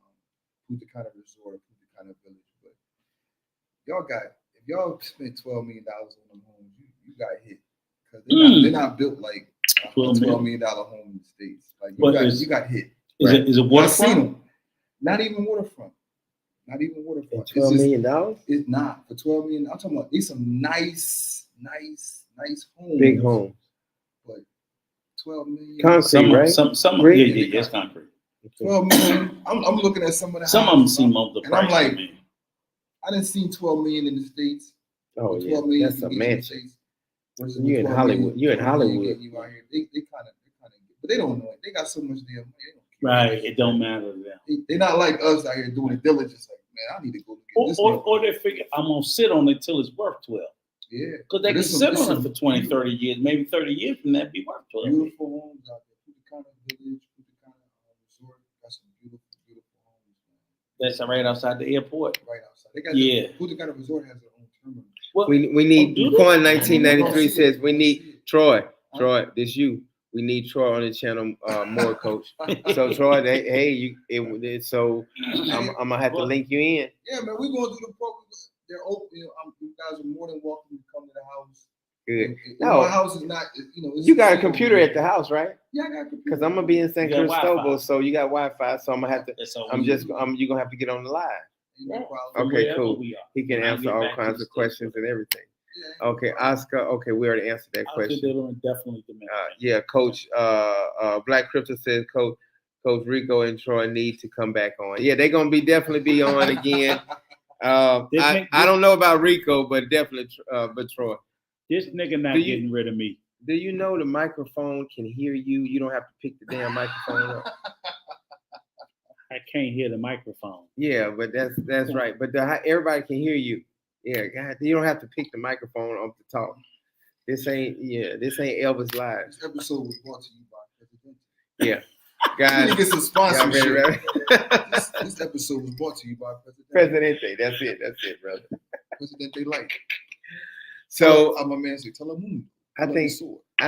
Punta Cana Resort, Punta Cana Village. But if y'all spent $12 million on them homes, you got hit because they're not built like a $12 million home in the States. Like you got hit. Is it I seen waterfront? them. Not even waterfront. $12 million? It's not for $12 million. I'm talking about these some nice homes. Big home. But $12 million. Concrete, right? Some Great. yeah, it's concrete. 12 million. I'm looking at some of the Some of them seem over the and I'm price. like, I didn't see 12 million in the States. Oh, 12 yeah. million That's a you get in the mansion. States versus You in 12 Hollywood. million You in Hollywood. you out here. They kind of, but they don't know it. They got so much damn money. They don't care. Right, it don't matter to them. They're not like us out here doing the diligence. Like, man, I need to go look at this. Or they figure, I'm going to sit on it till it's worth 12. Yeah. Because they can This sit some- on it for 20, 30 years. Maybe 30 years from that be worth 12. Beautiful homes out there. Punta Cana Village, Punta Cana Resort. Got some beautiful homes, man. That's right outside the airport. Right outside. They got Yeah. Punta Cana Resort has their own terminal. Well, We need, do they? Coin 1993 says we need, Troy, this you. We need Troy on the channel more, Coach. So Troy, so I'm gonna have to link you in. Yeah, man, we're gonna do the program. They're open. You guys are more than welcome to come to the house. Good. No, my house is not. You got a computer at the house, right? Yeah, I got a computer. Because I'm gonna be in San You got Cristobal, Wi-Fi. so you got Wi-Fi. So I'm gonna have to. You're gonna have to get on the live. No problem. Okay, Wherever cool. we are. He can When I answer get all back to kinds the of States. questions and everything. Yeah, Okay, Oscar. Okay, we already answered that question. Definitely Dominican. Yeah, Coach. Black Crypto says Coach Rico and Troy need to come back on. Yeah, they're gonna definitely be on again. I don't know about Rico, but definitely, but Troy. This nigga not getting rid of me. Do you know the microphone can hear you? You don't have to pick the damn microphone up. I can't hear the microphone. Yeah, but that's right. But everybody can hear you. Yeah, God, you don't have to pick the microphone up to talk. This ain't Elvis Live. This episode was brought to you by President. Yeah, guys. Get some sponsorship. Ready? This episode was brought to you by Presidente. That's it, brother. Presidente Light. So I'm a man. Say, tell him. I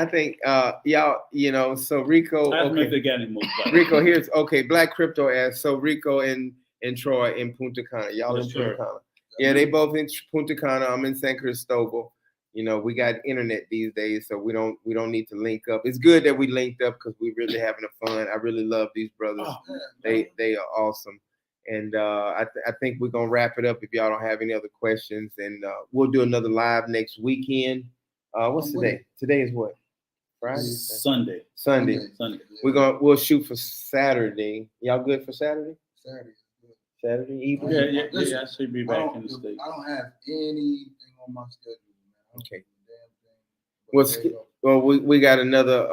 think y'all, so Rico. Okay. They got him Rico, here's Black Crypto asks, so Rico and Troy in Punta Cana. Y'all in Punta Cana. Yeah, they both in Punta Cana. I'm in San Cristobal. We got internet these days, so we don't need to link up. It's good that we linked up because we're really having a fun. I really love these brothers. Oh, they are awesome. And I think we're gonna wrap it up if y'all don't have any other questions. And we'll do another live next weekend. What's today? Today is what? Friday? Sunday. We'll shoot for Saturday. Y'all good for Saturday? Saturday evening? Yeah, I should be back in the States. I don't have anything on my schedule, man. Okay. Well, we got another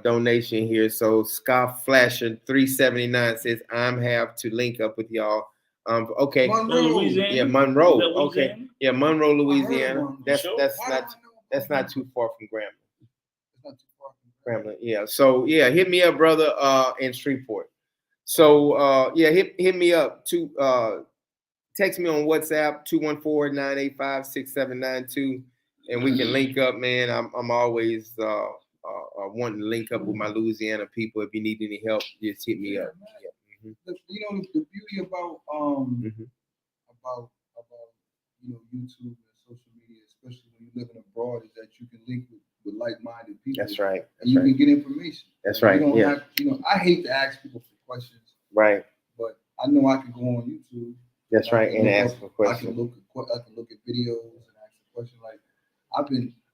donation here. So Scoff Flasher 379 says I'm have to link up with y'all. Okay. Monroe, Louisiana. Yeah, Monroe. Louisiana? Okay. Yeah, Monroe, Louisiana. Sure. That's not too far from Grambling. It's not too far from Grambling. Yeah. So yeah, hit me up, brother, in Shreveport. So hit me up to text me on WhatsApp 214-985-6792 and we can link up, man. I'm always wanting to link up with my Louisiana people. If you need any help, just hit me up. Yeah. Mm-hmm. The beauty about YouTube and social media, especially when you're living abroad, is that you can link with like-minded people. That's right. And you can get information. That's right. You don't have, I hate to ask people for questions. Right. But I know I can go on YouTube. That's right, and ask for questions. I can look at videos and ask a question. Like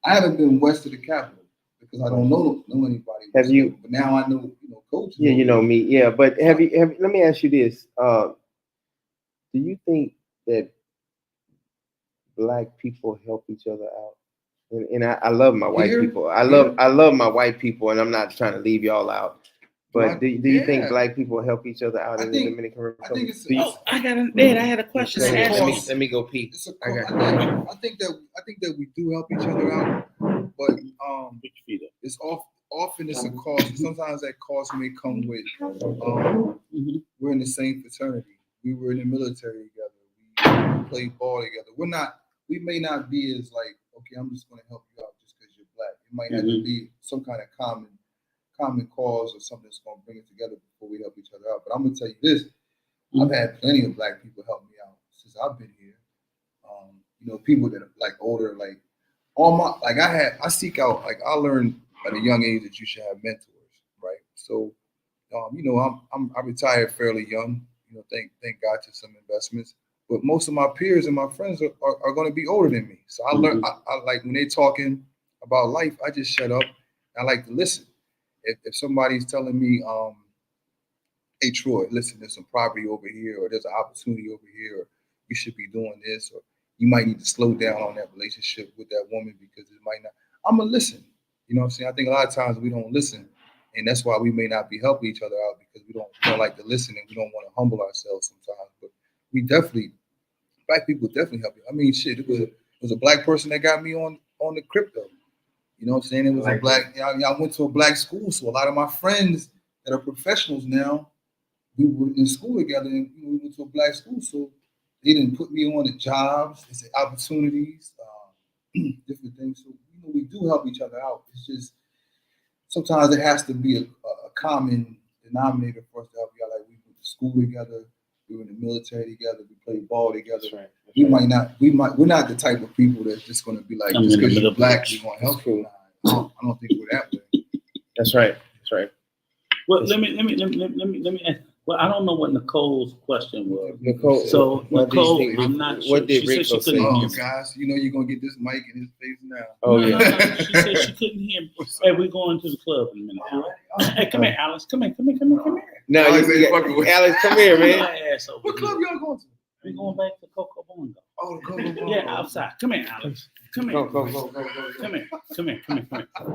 I haven't been west of the capital because I don't know anybody. Have you? But now I know, coaches. Yeah, you know me. Yeah, but have you? Let me ask you this: do you think that Black people help each other out? And I love my white people. I love my white people, and I'm not trying to leave y'all out. But do you think Black people help each other out in the Dominican Republic? I had a question. Let me go pee. I think that we do help each other out, but it's often it's a cost. Sometimes that cost may come with we're in the same fraternity. We were in the military together. We played ball together. We may not be as like, okay, I'm just going to help you out just because you're Black. It might have to be some kind of common cause or something that's going to bring it together before we help each other out. But I'm going to tell you this. I've had plenty of Black people help me out since I've been here. People that are like older, like I seek out, like I learned at a young age that you should have mentors, right? So, I retired fairly young, thank God to some investments, but most of my peers and my friends are going to be older than me. So I learned, I like when they're talking about life, I just shut up. I like to listen. If somebody's telling me, hey, Troy, listen, there's some property over here, or there's an opportunity over here, or you should be doing this, or you might need to slow down on that relationship with that woman because it might not. I'm going to listen. You know what I'm saying? I think a lot of times we don't listen, and that's why we may not be helping each other out because we don't like to listen and we don't want to humble ourselves sometimes. But Black people definitely help you. I mean, shit, it was a Black person that got me on the crypto. You know what I'm saying? It was a Black. I went to a Black school, so a lot of my friends that are professionals now, we were in school together, and we went to a Black school, so they didn't put me on the jobs. They said opportunities, different things. So we do help each other out. It's just sometimes there has to be a common denominator for us to help you out. Like we went to school together, we were in the military together, we played ball together. That's right. We're not the type of people that's just gonna be like, just because you're black, we're gonna help you. I don't think we're that way. That's right. That's right. Well, let me ask. Well, I don't know what Nicole's question was. Nicole, So what did you Nicole, think- I'm not sure. what did She said Rico she say? couldn't Oh, hear me. guys, you know you're gonna get this mic in his face now. Oh No, yeah. no. She said she couldn't hear me. Hey, we're going to the club in a minute. Alex. Hey, come here, Alice. Come here. No, Alex you, ain't fucking with- Alex, come here, Get man. your ass over What here. club y'all going to? We're going back to Coco Bongo. Oh, the club. Yeah, outside. Come here, Alex. Come here. Go. Come here.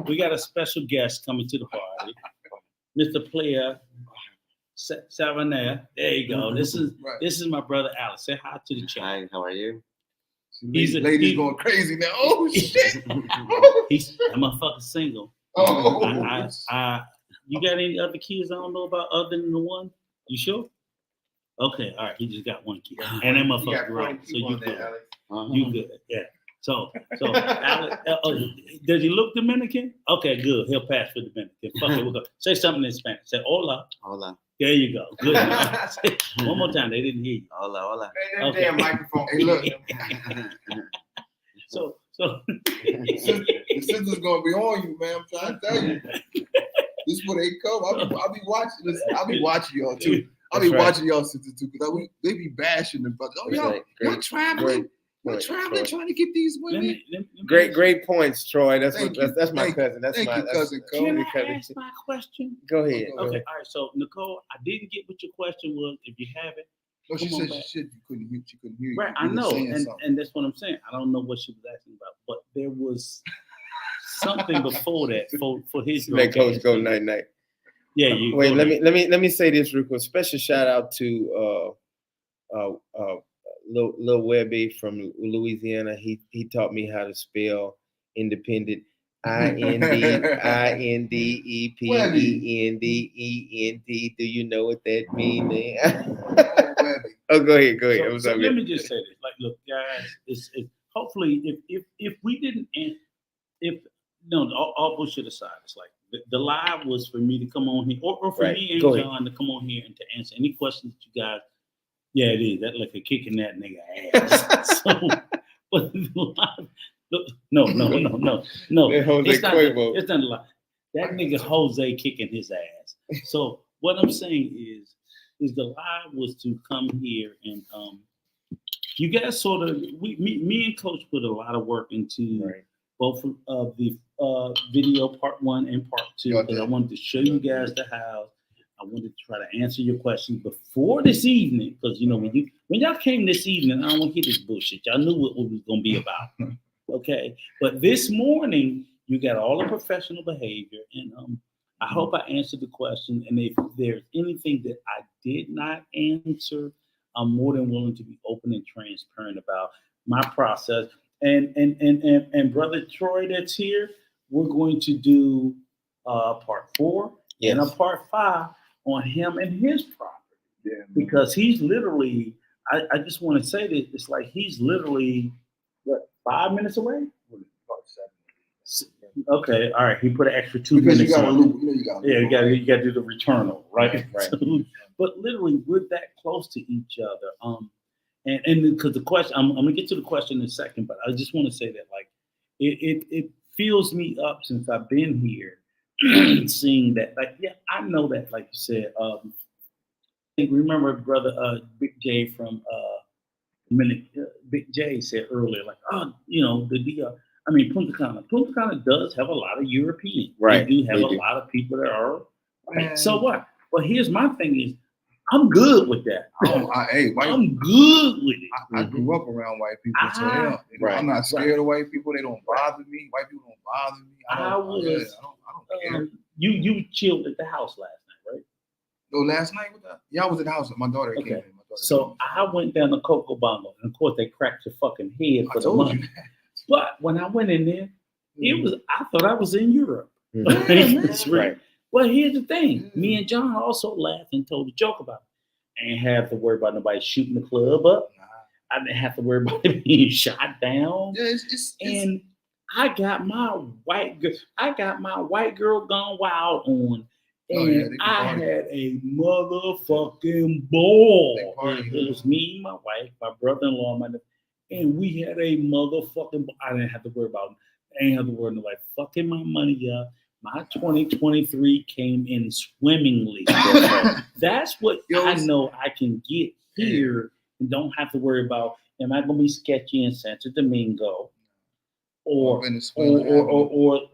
We got a special guest coming to the party, Mr. Player Savannah. There you go. This is my brother Alex. Say hi to the chat. Hi, how are you? Ladies going crazy now. Oh shit! He's that motherfucker single. Oh, You got any other kids I don't know about other than the one? You sure? Okay, all right. He just got one kid, and that motherfucker grown. So you good? You good? Yeah. So Alex, does he look Dominican? Okay, good. He'll pass for Dominican. Fuck it, we'll go. Say something in Spanish. Say hola. Hola. There you go. Good. One more time. They didn't hear you. Hola. That damn microphone. hey, look, So the sister's gonna be on you, man. I'm trying to tell you. This is where they come. I'll be watching. Listen, I'll be watching y'all too. I'll be That's right. watching y'all sisters too, because they be bashing the brothers. Oh, That's y'all, right. y'all traveling. Y'all Great, traveling, Troy. trying to get these women. Great points, Troy. That's Thank you. that's my Thank you. cousin. That's Thank my you, cousin. that's Can my I cousin. ask my question? Go ahead. Okay. Go Okay, ahead. all right. So Nicole, I didn't get what your question was. If you have it, No, she Come on said back. she couldn't hear. She couldn't hear you. right? You I know, were saying and something. that's what I'm saying. I don't know what she was asking about, but there was something before that for his. Let coach girl. go night night. Yeah, you. Wait, go let ahead. me say this real quick. Special shout out to Lil Webby from Louisiana. He taught me how to spell independent. INDEPENDENT. Do you know what that means, man? Oh, go ahead. I'm So sorry. let me just say this. Like, look, guys, it's hopefully if we didn't all bullshit aside, it's like the live was for me to come on here or for Right. me and Go ahead. John to come on here and to answer any questions that you guys. Yeah, it is. That like a kicking that nigga ass. But the live, no. That Jose It's not Cuervo. a lie. That nigga Jose kicking his ass. So what I'm saying is the live was to come here and you guys sort of me and Coach put a lot of work into both of the video part 1 and part 2 because I wanted to show you guys the house. I wanted to try to answer your questions before this evening because you know when y'all came this evening, I don't want to hear this bullshit. Y'all knew what it was gonna be about. Okay, but this morning you got all the professional behavior, and I hope I answered the question. And if there's anything that I did not answer, I'm more than willing to be open and transparent about my process. And brother Troy, that's here, we're going to do part 4 and a part 5 on him and his property. Yeah, Because he's literally, I just want to say this, it's like he's literally, what, 5 minutes away? Okay, all right. He put an extra 2 because you minutes got a on. loop. You know you got. Yeah, you got to do the returnal, right? Right. So, but literally, we're that close to each other. And because the question, I'm gonna get to the question in a second, but I just want to say that like it fills me up since I've been here, seeing that like I know that like you said. I think remember brother Big J from Big J said earlier like Punta Cana. Punta Cana does have a lot of Europeans. Right. They do have a lot of people that are right. So what? But here's my thing is I'm good with that. I'm good with it. I grew up around white people, so I'm not scared of white people. They don't bother me. White people don't bother me. I don't care. You chilled at the house last night, right? No, last night I was at the house with my daughter. Okay. Came in. So I went down to Coco Bongo, and of course they cracked your fucking head for I the told money. you. But when I went in there, I thought I was in Europe. Right. Well, here's the thing. Me and John also laughed and told a joke about it. I didn't have to worry about nobody shooting the club up. I didn't have to worry about it being shot down. Yeah, it's and I got my white girl gone wild on, and I had a motherfucking ball. It was me, my wife, my brother-in-law, and we had a motherfucking. I didn't have to worry about. I ain't have to worry about fucking my money up. My 2023 came in swimmingly. That's what I know I can get here and don't have to worry about. Am I gonna be sketchy in Santo Domingo or Sosua?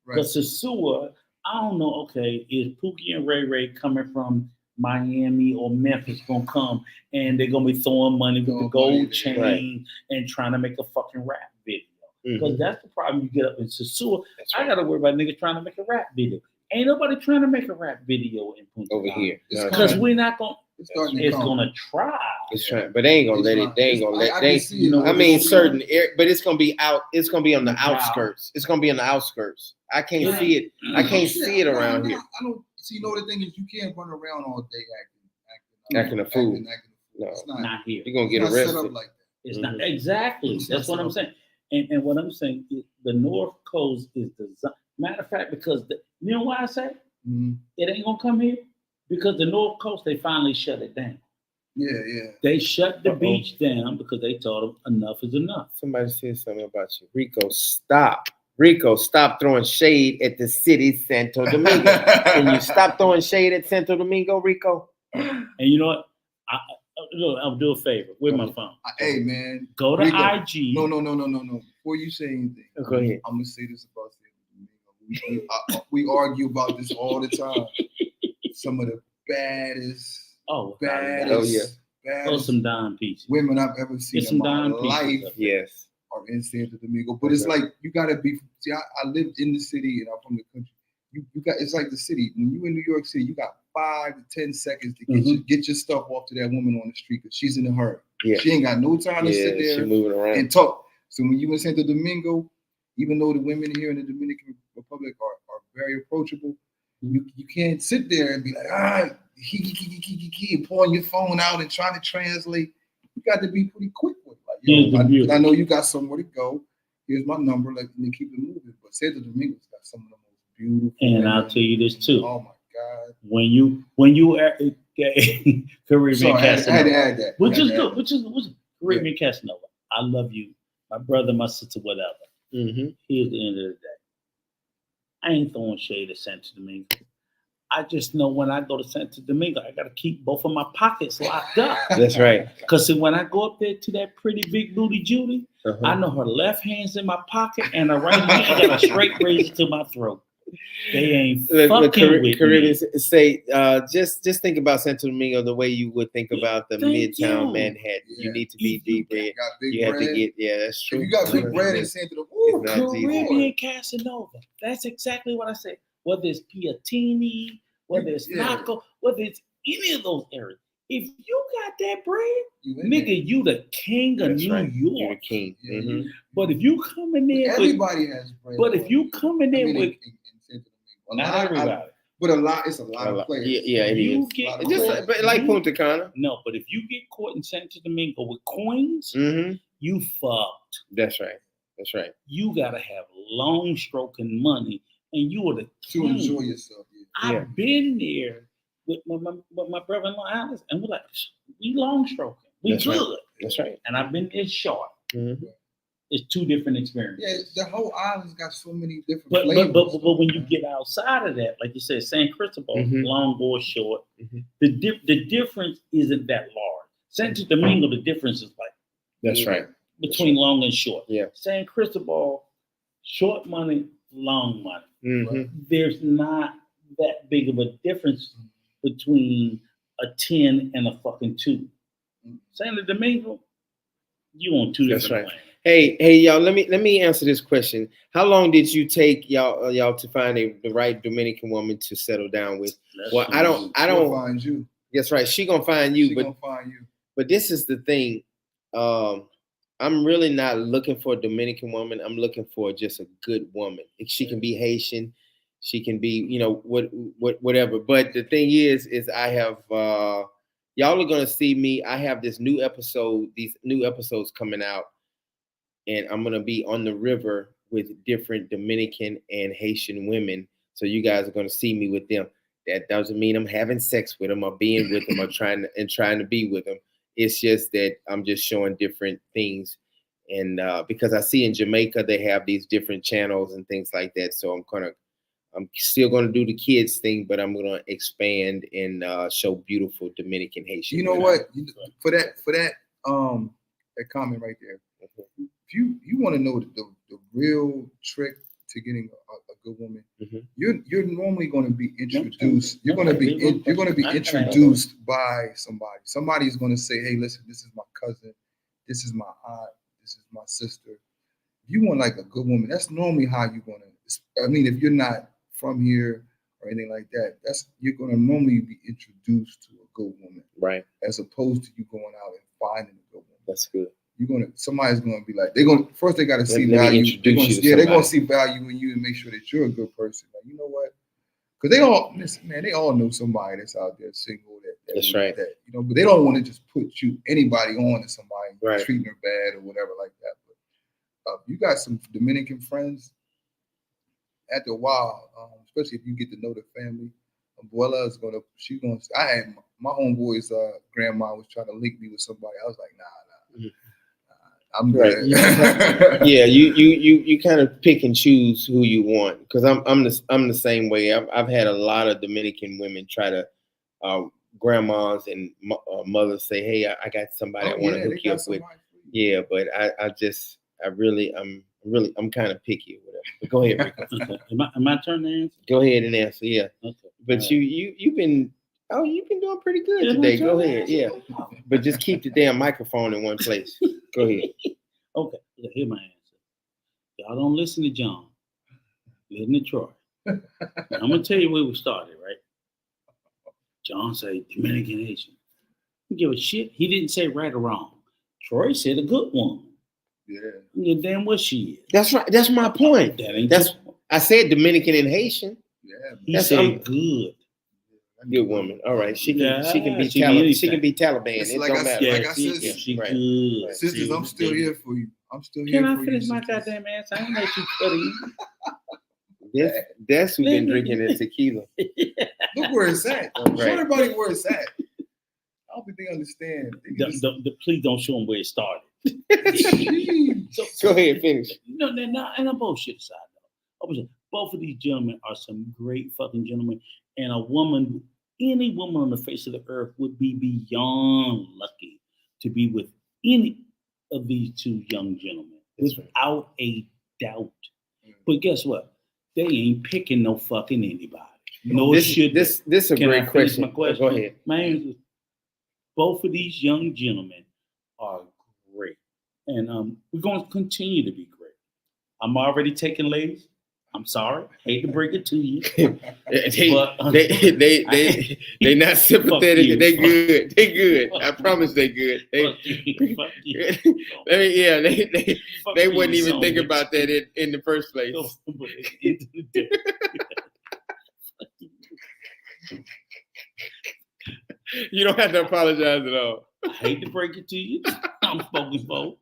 Because Sosua, I don't know. Okay, is Pookie and Ray Ray coming from Miami or Memphis gonna come and they're gonna be throwing money with the gold chain and trying to make a fucking rap video? Because that's the problem. You get up in Sosua. I gotta worry about niggas trying to make a rap video. Ain't nobody trying to make a rap video in Punta over Cana. here Because we're not gonna. It's gonna try. It's trying, but they ain't gonna let it. They ain't gonna let. I mean, certain but it's gonna be out. It's gonna be on the outskirts. It's gonna be on the outskirts. I can't see it. I can't see it around here. I don't see. You know the thing is, you can't run around all day acting a fool. No, it's not here. You're gonna get arrested. Like that. It's not exactly. That's what I'm saying. And what I'm saying is the North Coast is designed. Matter of fact, because you know why I say it ain't gonna come here? Because the North Coast, they finally shut it down. Yeah. They shut the beach down because they told them enough is enough. Somebody said something about you. Rico, stop. Rico, stop throwing shade at the city Santo Domingo. Can you stop throwing shade at Santo Domingo, Rico? And you know what? I'll do a favor. With my phone. Hey, man. Go to Rico, IG. No. Before you say anything, go ahead. I'm going to say this about Santo Domingo. We argue about this all the time. Some of the baddest, baddest some dime pieces. women I've ever seen in my life are in Santo Domingo. But it's like, you got to be, see, I lived in the city and I'm from the country. You got, it's like the city. When you in New York City, you got 5 to 10 seconds to get your stuff off to that woman on the street because she's in a hurry. Yeah. She ain't got no time to sit there and talk. So when you in Santo Domingo, even though the women here in the Dominican Republic are very approachable, you can't sit there and be like, pulling your phone out and trying to translate. You got to be pretty quick with it. Like, I know you got somewhere to go. Here's my number. Like, and keep it moving. But Santo Domingo's got some of the most beautiful. And women. I'll tell you this too. Oh my God. When you Caribbean Casanova, I had to add that. Which is good. Which is Caribbean Casanova. I love you, my brother, my sister, whatever. Here's the end of the day. I ain't throwing shade at Santo Domingo. I just know when I go to Santo Domingo, I got to keep both of my pockets locked up. That's right. Because when I go up there to that pretty big booty Judy, I know her left hand's in my pocket and her right hand got a straight razor to my throat. They ain't fucking with Caribbean me. say, just think about Santo Domingo the way you would think about the Midtown Manhattan. Yeah. You need to be deep bread. You have to get, that's true. If you got big bread in Santo Domingo, Caribbean Casanova. That's exactly what I said. Whether it's Piatini, whether it's Naco, whether it's any of those areas. If you got that bread, nigga, you the king of New York. You're the king. Yeah. But if you coming in everybody has bread. But if you coming in with not everybody. But it's a lot of players. Yeah, it is. Just like Punta Cana. No, but if you get caught in Santo Domingo with coins, you fucked. That's right. You gotta have long stroking money, and you are the king. To enjoy yourself. I've been there with my brother-in-law Alice, and we're like, we long stroking, we That's good. Right. That's right. And I've been there short. It's two different experiences. Yeah, the whole island's got so many different flavors. But when you get outside of that, like you said, San Cristobal, long or short, the difference isn't that large. Santo Domingo, the difference is like that's right between long and short. Yeah. San Cristobal, short money, long money. There's not that big of a difference between a 10 and a fucking 2. Santo Domingo, you on two different planes. Hey, y'all. Let me answer this question. How long did you take y'all to find the right Dominican woman to settle down with? Well, I don't. She'll find you. That's right. She gonna find you. Gonna find you. But this is the thing. I'm really not looking for a Dominican woman. I'm looking for just a good woman. She can be Haitian. She can be, whatever. But the thing is I have. Y'all are gonna see me. I have this new episode. These new episodes coming out. and I'm gonna be on the river with different Dominican and Haitian women. So you guys are gonna see me with them. That doesn't mean I'm having sex with them or being with them or trying to be with them. It's just that I'm just showing different things. And because I see in Jamaica they have these different channels and things like that. So I'm still gonna do the kids thing, but I'm gonna expand and show beautiful Dominican Haitian. You know women. what? For that comment right there. If you want to know the real trick to getting a good woman, you're normally going to be introduced. You're going to be introduced by somebody. Somebody is going to say, "Hey, listen, this is my cousin. This is my aunt. This is my sister." If you want like a good woman, that's normally how you're going to. I mean, if you're not from here or anything like that, you're going to normally be introduced to a good woman, right? As opposed to you going out and finding a good woman. That's good. Somebody's gonna be like, they got to see value. They're gonna see value in you and make sure that you're a good person. Like, you know what? Because they all know somebody that's out there single that's right. That, you know, but they don't want to just put anybody on to somebody, right, treating her bad or whatever like that. But you got some Dominican friends. After a while, especially if you get to know the family, Abuela is gonna. I had my homeboy's grandma was trying to link me with somebody. I was like, nah. I'm right. Yeah, you kind of pick and choose who you want. Because I'm the same way. I've had a lot of Dominican women try to grandmas and mothers say, "Hey, I got somebody I want to hook you up with." Yeah, but I'm kind of picky or whatever. But go ahead, Rico. Am I turn to answer? Go ahead and answer. Yeah. Okay. But you've been doing pretty good today. Go ahead. Yeah. But just keep the damn microphone in one place. Go ahead. Okay. Here's my answer. Y'all don't listen to John. Listen to Troy. Now, I'm gonna tell you where we started, right? John said Dominican Haitian. Don't give a shit. He didn't say right or wrong. Troy said a good woman. Yeah. Damn what she is. That's right. That's my point. I said Dominican and Haitian. Yeah. He said good. Good woman. All right. She can be Taliban. It don't matter. Like I said, she right. good. Sisters, I'm still here for you. I'm still here for you. Can I finish my goddamn answer? I ain't let you cut it. That's who's been drinking the tequila. Look where it's at. Right. Show everybody where it's at. I don't think they understand. Please don't show them where it started. Go ahead, finish. No, and I'm bullshit aside though. Both of these gentlemen are some great fucking gentlemen, and any woman on the face of the earth would be beyond lucky to be with any of these two young gentlemen, without a doubt. But guess what? They ain't picking no fucking anybody. This is a great question. My question. Go ahead. My answer is, both of these young gentlemen are great, and we're going to continue to be great. I'm already taking ladies. I'm sorry, hate to break it to you. They not sympathetic. They good. They good. I promise they good. They wouldn't even think about that in the first place. You don't have to apologize at all. I hate to break it to you. I'm spoken for.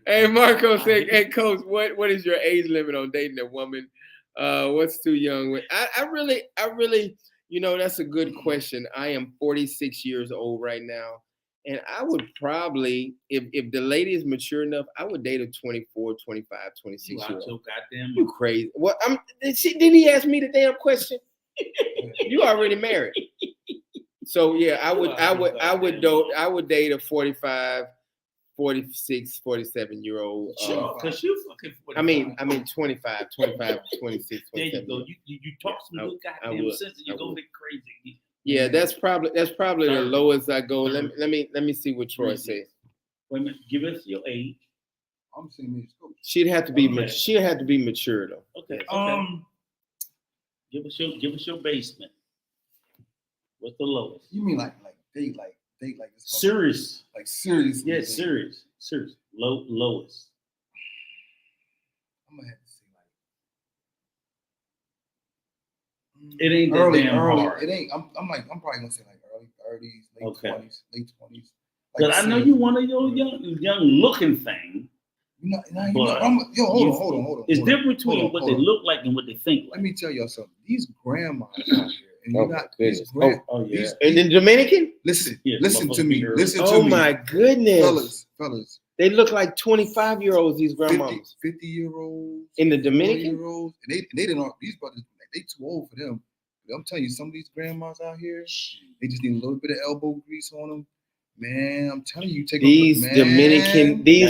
Hey, Marco said, "Hey, Coach, what is your age limit on dating a woman? What's too young?" I really, that's a good question. I am 46 years old right now, and I would probably, if the lady is mature enough, I would date a 24, 25, 26 year old. You crazy? What? Did he ask me the damn question? You already married. So yeah, I would date a 45, 46, 47 year old. Because you fucking 45. I mean 25, 26, 27. There you go. You talk some good goddamn sense and you go crazy. Yeah, that's probably the lowest I go. Let me see what Troy says. Wait a minute, give us your age. I'm saying she'd have to be mature though. Okay. Give us your basement. What's the lowest? You mean like date like serious? Like serious? Yeah, serious. Lowest. I'm gonna have to say like it ain't early, that damn hard. It ain't. I'm probably gonna say like early 30s, late 20s. Because I know you one of your young looking thing. But hold on. It's different between what they look like and what they think like. Let me tell y'all something. These grandmas out here, and Oh, you're not these yeah. And in Dominican? listen Yeah, to me. motherfucker. Listen to Oh me. my goodness. Fellas. They look like 25-year-olds, these grandmas. 50-year-olds. In the Dominican? 40-year-olds. And they didn't these brothers, they too old for them. But I'm telling you, some of these grandmas out here, they just need a little bit of elbow grease on them. Man, I'm telling you, These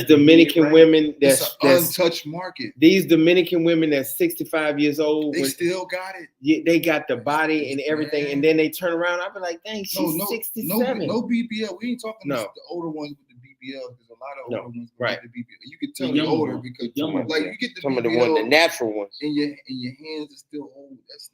Dominican women that's untouched market. These Dominican women that's 65 years old. They still got it. Yeah, they got the body and everything, man. and then they turn around. I be like, dang, she's 67. No BBL. We ain't talking No. the older ones with the BBL. There's a lot of older ones right. with the BBL. You can tell The they're young older ones. because The young ones. like you get the Some BBL of the natural ones. and your hands are still old. That's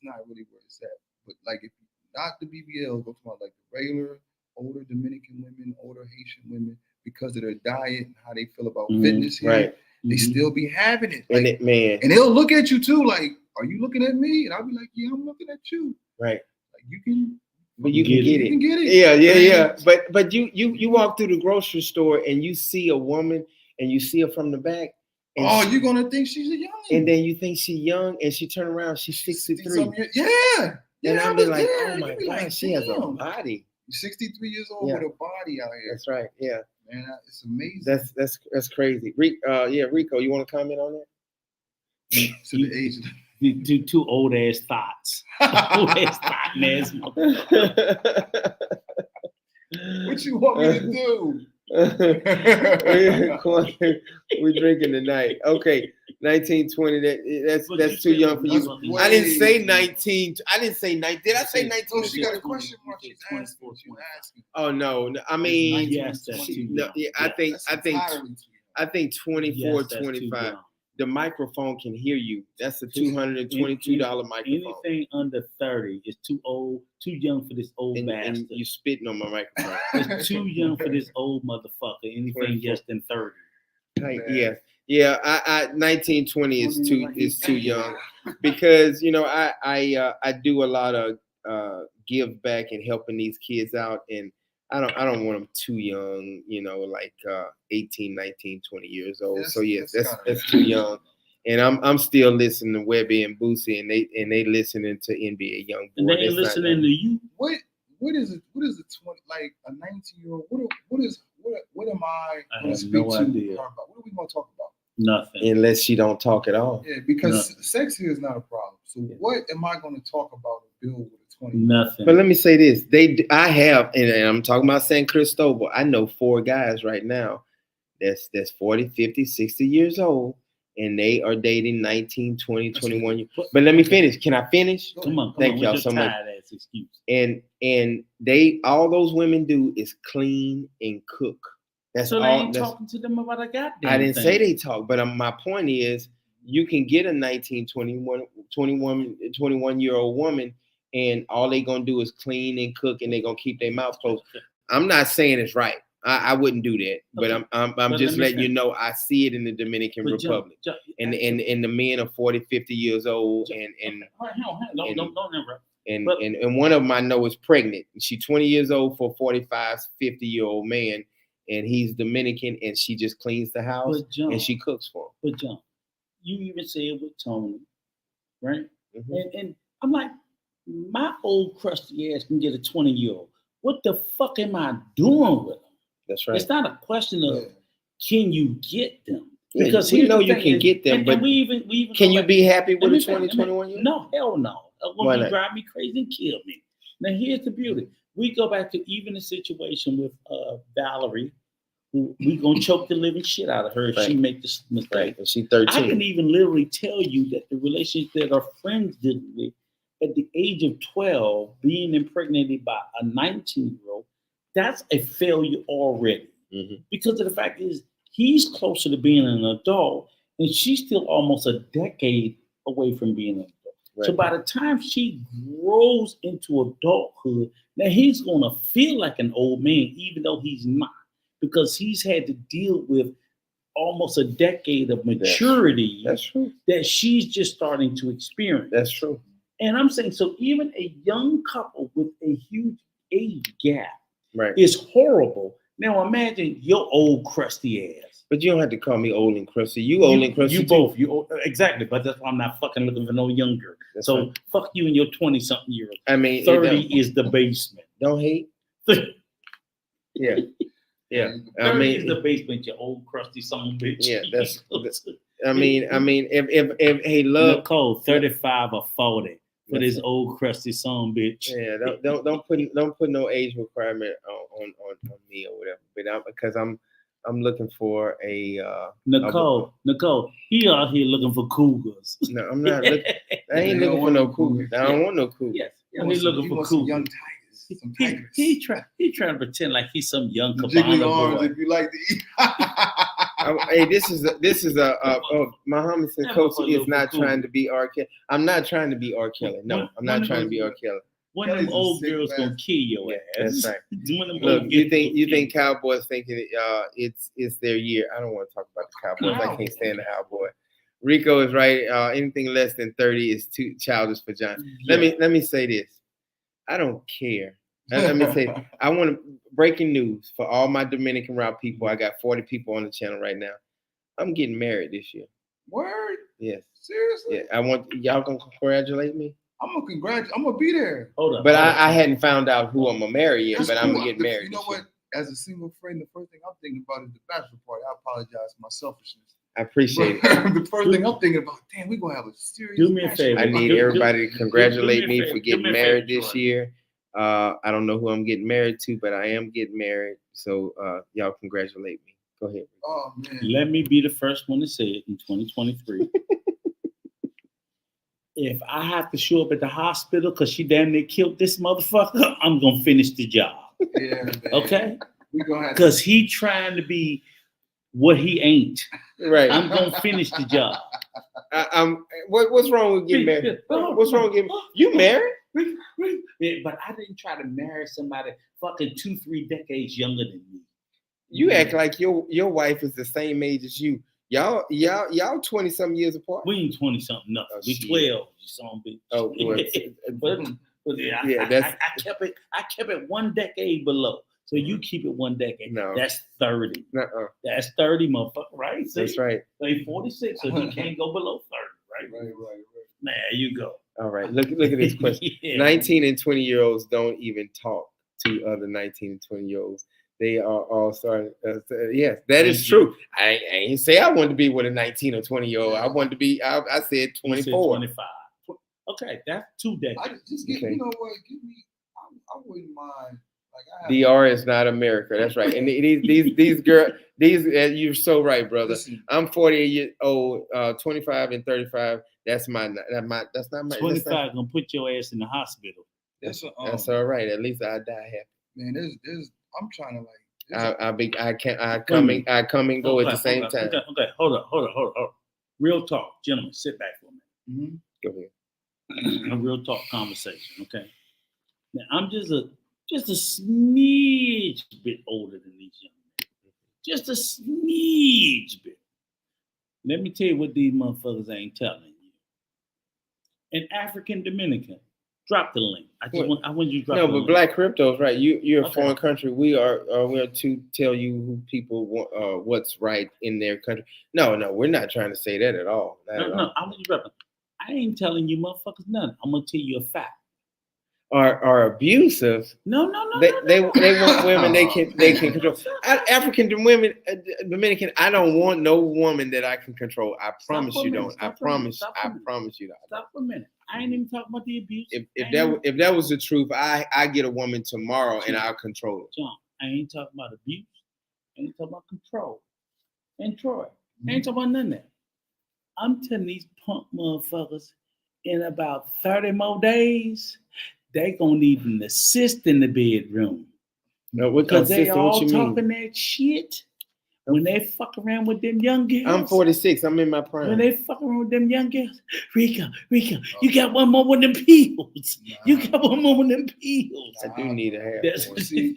not really where it's at. But like if not the BBL, go to like the regular older Dominican women, older Haitian women, because of their diet and how they feel about fitness here, Right. they still be having it. Like, and they'll look at you too, like, are you looking at me? And I'll be like, yeah, I'm looking at you. Right. Like you can get it. You can get it. Yeah. But you walk through the grocery store and you see a woman and you see her from the back. And you're gonna think she's a young. And then you think she's young and she turn around, she's 63. Yeah. And I'll be like, oh my God, she has a body. 63 years old with a body out here. That's right. Yeah. Man, it's amazing. That's crazy. Rico, you want to comment on that? So the age. Two old ass thoughts. Old ass thought ass motherfucker. What you want me to do? We're drinking tonight. Okay, 1920. That's too young for you. I didn't say 19. I didn't say 19. Did I say 19? Oh, she got a question mark. She's asking. Oh no. I mean, yes, I think 24, 25. The microphone can hear you. That's a $222 microphone. Anything under 30 is too old, too young for this old bastard. And you spitting on my microphone. It's too young for this old motherfucker. Anything less than 30. Yeah. I 1920 is too young because I do a lot of give back and helping these kids out, and I don't want them too young, like 18, 19, 20 years old. So yes, that's too young. And I'm still listening to Webby and Boosie, and they listening to NBA Young Boy. And they ain't listening to you. What is it? What is it? Like a 19-year-old? What am I going to speak to her about? What are we going to talk about? Nothing. Unless she don't talk at all. Yeah, because sex here is not a problem. So what am I going to talk about and build with a 20? Nothing. But let me say this: I have, and I'm talking about San Cristobal. I know 4 guys right now that's 40, 50, 60 years old, and they are dating 19, 20, 21 years. But let me finish. Can I finish? Come on. Thank y'all so much. Excuse. And they all those women do is clean and cook. That's so all. They ain't talking to them about a goddamn I didn't thing. say they talk, but my point is, you can get a 19, 21-year-old woman, and all they gonna do is clean and cook, and they gonna keep their mouth closed. I'm not saying it's right. I wouldn't do that, but I'm just letting you know I see it in the Dominican Republic, and the men are 40, 50 years old, and one of them I know is pregnant. She's 20 years old for a 45, 50-year-old man. And he's Dominican, and she just cleans the house and she cooks for him. But John, you even said with Tony, right? Mm-hmm. And I'm like, my old crusty ass can get a 20-year-old. What the fuck am I doing with them? That's right. It's not a question of can you get them? Because you know you can get them, but we even can you be happy with a 20, 21 year? No, hell no. That woman drive me crazy and kill me. Now here's the beauty. We go back to even the situation with Valerie, who we gonna choke the living shit out of her if she make this mistake. Right. She's 13. I can even literally tell you that the relationship that our friends did with at the age of 12, being impregnated by a 19-year-old, that's a failure already. Mm-hmm. Because of the fact is he's closer to being an adult, and she's still almost a decade away from being an adult. Right. So by the time she grows into adulthood, now he's gonna feel like an old man, even though he's not, because he's had to deal with almost a decade of maturity. That's true. That she's just starting to experience. That's true. And I'm saying, so even a young couple with a huge age gap right. is horrible. Now imagine your old crusty ass. But you don't have to call me old and crusty. You old and crusty You too. both. Exactly. But that's why I'm not fucking looking for no young girl. That's So right. fuck you and your 20-something year old. I mean, 30 is the basement. don't hate. 30 Yeah. Yeah. is the basement, you old crusty son of a bitch. Yeah, I mean, if hey, love, Nicole, 35 or 40 for this old crusty son of a bitch. Yeah, don't put no age requirement on me or whatever. But because I'm looking for a Nicole, he out here looking for cougars. No, I'm not. I ain't looking for no cougars. I don't want no cougars. Yes, he's looking for cougars. Young tigers. Some He tigers. trying to pretend like he's some young Jiggly cabana arms boy. if you like to eat. Hey, this is Muhammad said, Never Coach for a is little not cougar. trying to be R. Kelly. I'm not trying to be R. Kelly. No, I'm not trying to be R. Kelly. One of them Kelly's a old sick girls bastard. gonna kill your ass. That's right. One of them Look, old you girls think gonna kill Cowboys thinking it's their year? I don't want to talk about the Cowboys. I can't stand the Cowboy. Rico is right. Anything less than 30 is too childish for John. Yeah. Let me say this. I don't care. Let me say, I want to breaking news for all my Dominican route people. I got 40 people on the channel right now. I'm getting married this year. Word? Yes. Seriously? Yeah. I want y'all gonna congratulate me. I'm gonna congratulate. I'm gonna be there. Hold up. But hold up. I hadn't found out who I'm gonna marry yet. That's But I'm cool. gonna get married. You know this what? year. As a single friend, the first thing I'm thinking about is the bachelor party. I apologize for my selfishness. I appreciate it. The first thing I'm thinking about, damn, we're gonna have a serious. Do me a bachelor favor. I party. need Do- everybody to congratulate do me a me favor. for Do getting me a married favor, this Troy. year. I don't know who I'm getting married to, but I am getting married. So y'all congratulate me. Go ahead. Oh man. Let me be the first one to say it in 2023. If I have to show up at the hospital because she damn near killed this motherfucker, I'm gonna finish the job. Yeah, man. Okay? We gonna have Because he trying to be what he ain't. Right. I'm gonna finish the job. What's wrong with getting married? What's wrong with getting you married? Yeah, but I didn't try to marry somebody fucking 2-3 decades younger than me. You act like your wife is the same age as you. Y'all 20-some years apart. We ain't 20 something nothing. Oh, We shit. 12, you son of a bitch. Oh, well, But yeah, Yeah, I kept it 1 decade below. So you keep it 1 decade. No. That's 30. nuh-uh. That's 30, motherfucker, right? See? That's right. So he's 46, so he can't go below 30, right? right. There you go. All right. Look at this question. Yeah. 19 and 20-year-olds don't even talk to other 19 and 20-year-olds. They are all starting. Yes, that is true. I ain't say I wanted to be with a 19 or 20-year-old. I wanted to be. I said You said 24. 25. Okay, that's 2 decades. I just get, Okay. you know what? Give me. I wouldn't mind. Like I have. DR is not America. That's right. And these girls, you're so right, brother. Listen, I'm 48 years old, 25 and 35. That's not my. 25 gonna put your ass in the hospital. that's a, That's all right. At least I die happy. man. There's. I'm trying to like. I come and go at the same time. Okay, hold on. Real talk, gentlemen, sit back for a minute. Mhm. Go ahead. A real talk conversation, okay? Now I'm just a smidge bit older than these young men. Just a smidge bit. Let me tell you what these motherfuckers ain't telling you. An African Dominican, drop the link. I want you to drop No, the but link. Black Crypto's right. You're a Okay. foreign country. We are to tell you who people want, what's right in their country. No, we're not trying to say that at all. Not at No, all. I want you to drop it. I ain't telling you motherfuckers nothing. I'm gonna tell you a fact. Are abusive. No. They want women they can control. African Dominican. I don't want no woman that I can control. I promise for a you minute, don't. I stop for a minute, promise. stop for a I minute. promise you that. Stop for a minute. I ain't even talking about the abuse. If that was the truth, I get a woman tomorrow and I'll control her. John, I ain't talking about abuse. I ain't talking about control. And Troy, I ain't talking about none of that. I'm telling these punk motherfuckers in about 30 more days, they gonna need an assist in the bedroom. No, what Because they consistent? all What you talking mean? that shit. When they fuck around with them young girls. I'm 46. I'm in my When prime. they fuck around with them young girls. Rico, you got one more with them pills. You got one more with them pills. I do need a hair. That's- You see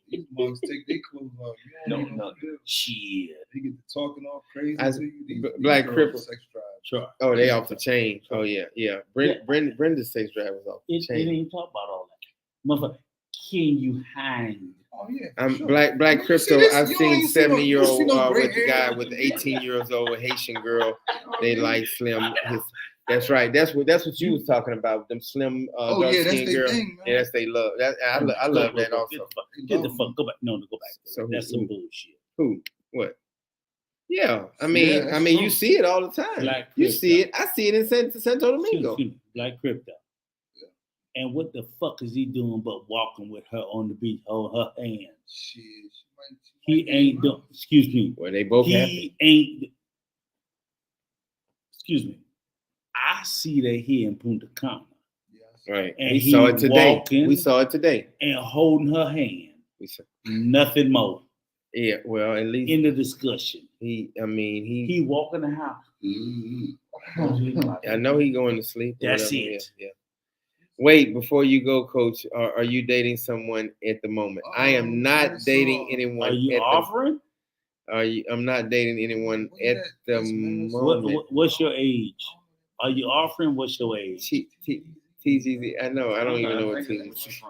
these mugs take their clothes off. You don't need No. do. Shit. They get to talking all crazy I- to you. These Black girls cripple. are sex drive. Sure. Oh, they off the chain. Oh yeah. Brenda's sex drive was off the It chain. ain't talk about all that. Motherfucker, can you hang Oh yeah. I'm sure. Black You see Crypto. this? I've You seen ain't seen no- you 70-year-old see no gray with the hair. guy with the 18-years-old Haitian girl. They like slim. That's right. That's what you was talking about. Them slim Oh dark yeah, that's skin their girl. thing, man. Yeah, that's they love. That I love that also. Get the fuck. Go back. No, go back. So That's some bullshit. Who? What? Yeah, I Yeah, mean, that's you true. see it all the time. Black You Crypto. see it. I see it in Santo Domingo. Excuse me, Black Crypto. And what the fuck is he doing but walking with her on the beach, hold her hand? Shit, He ain't doing. Excuse me. Well, they both happy. He ain't. Excuse me. I see that here in Punta Cana Right. And we he saw it today. walking- We saw it today. and holding her hand. We saw, Nothing more yeah. Well, at least in the discussion. he He walk in the house. I know he going to sleep. or That's whatever. it. Yeah. Wait, before you go, Coach, are you dating someone at the moment? I am not dating anyone. Are you offering? I'm not dating anyone What at is the that? That's man. moment. What's your age? Are you offering? What's your age? TGZ. I know. I don't even know what TGZ.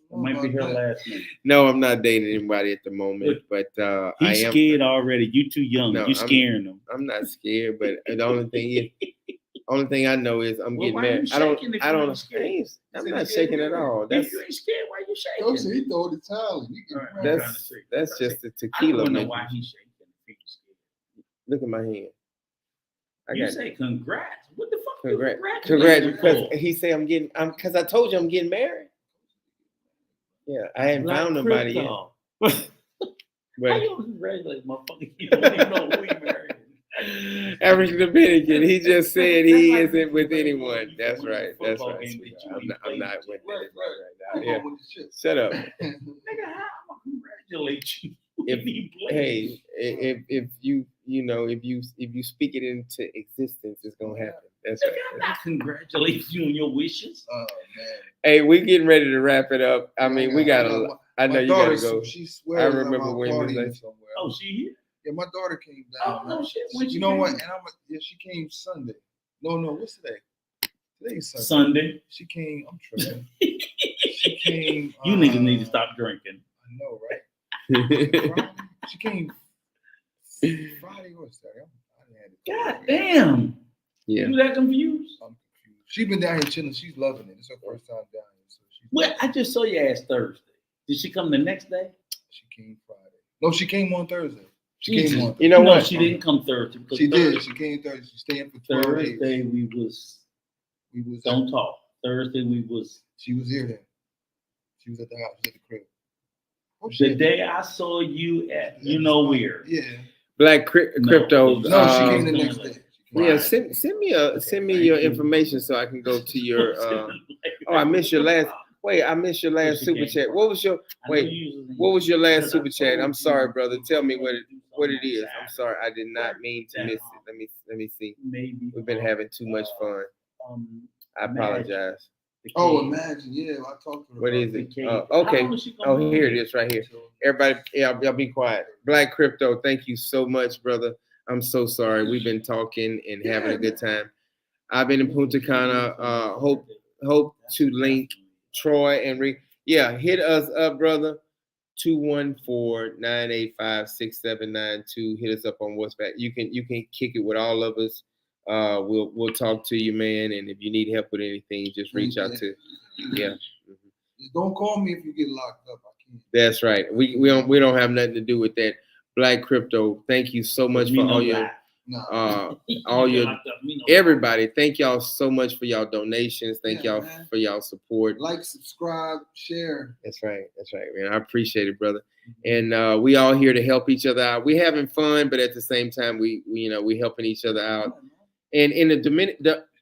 It might be her last name. No, I'm not dating anybody at the moment, but I He's am. scared already. You too young. No, You scaring him. I'm not scared, but the only thing I know is I'm Well, getting why married. you I don't. shaking if I you don't. ain't scared? I'm not shaking at all. That's If you ain't scared, why you shaking? Coach said he throw the towel. that's just the I don't tequila. know Making. why he's shaking. If he's scared. Look at my hand. You say congrats. What the fuck? Congrats. Congrats. Because he say because I told you I'm getting married. Yeah, I hadn't found nobody yet. How But you congratulate motherfucker? You don't even know who he married. African Dominican, he just said he isn't with anyone. That's right. That's right. I'm not with anyone right now. Yeah. Shut up. Nigga, how am I congratulate you? If you speak it into existence, it's gonna happen. That's Nigga, right. I'm not congratulating you on your wishes. Oh man. Hey, we getting ready to wrap it up. I mean, we gotta. I know you gotta go. She swears I remember I'm when out you was partying like- somewhere. Oh, she here? Yeah, my daughter came Oh, down. no man. shit. When You know what? came? And she came Sunday. No, what's today? Today's Sunday. Sunday. She came. I'm tripping. She came. You niggas need to stop drinking. I know, right? Friday? She came Friday or Saturday. God damn. Yeah. You that confused? I'm confused. She's been down here chilling. She's loving it. It's her first time down here. So Well, I just saw your ass Thursday. Did she come the next day? she came Friday. No, she came on Thursday. She Jesus. came on. You know No, what? she didn't come Thursday. because She did. Thursday- She came Thursday. She stayed for 12 Thursday days. we was We was. don't talk. Thursday we was She was here then. She was at the house. She was at the crib. Oh, the shit. day I saw you at you know where. Yeah. Black Crypto. No, she came the Um, next day. She came Yeah, Friday. send me your information so I can go to your. I missed your last. Wait, I missed your last She super came chat. Friday. What was your? I know Wait, you usually- what was your last because I super chat? told I'm sorry, you brother. Tell me you what wanted to do it something is. on I'm sorry. I did not mean to That, miss it. Let me see. Maybe We've been having too much fun. I Imagine. apologize. The Oh, cave. imagine. Yeah, I talked to her. What about is The it? cave. Okay. How long is she gonna Oh, be? here it is, right here. Everybody, y'all be quiet. Black Crypto, thank you so much, brother. I'm so sorry. We've been talking and having a good time. I've been in Punta Cana. Hope to link Troy and Rick. Yeah, hit us up, brother. 214-985-6792. Hit us up on WhatsApp. You can kick it with all of us. We'll talk to you, man. And if you need help with anything, just reach out to. Yeah. Just don't call me if you get locked up. I can't. That's right. We don't have nothing to do with that. Black Crypto, thank you so much for all your all your everybody. Thank y'all so much for y'all donations. Thank Yeah, y'all man. for y'all support. Like, subscribe, share. That's right, man. I appreciate it, brother. And we all here to help each other out. We having fun, but at the same time, we helping each other out. And in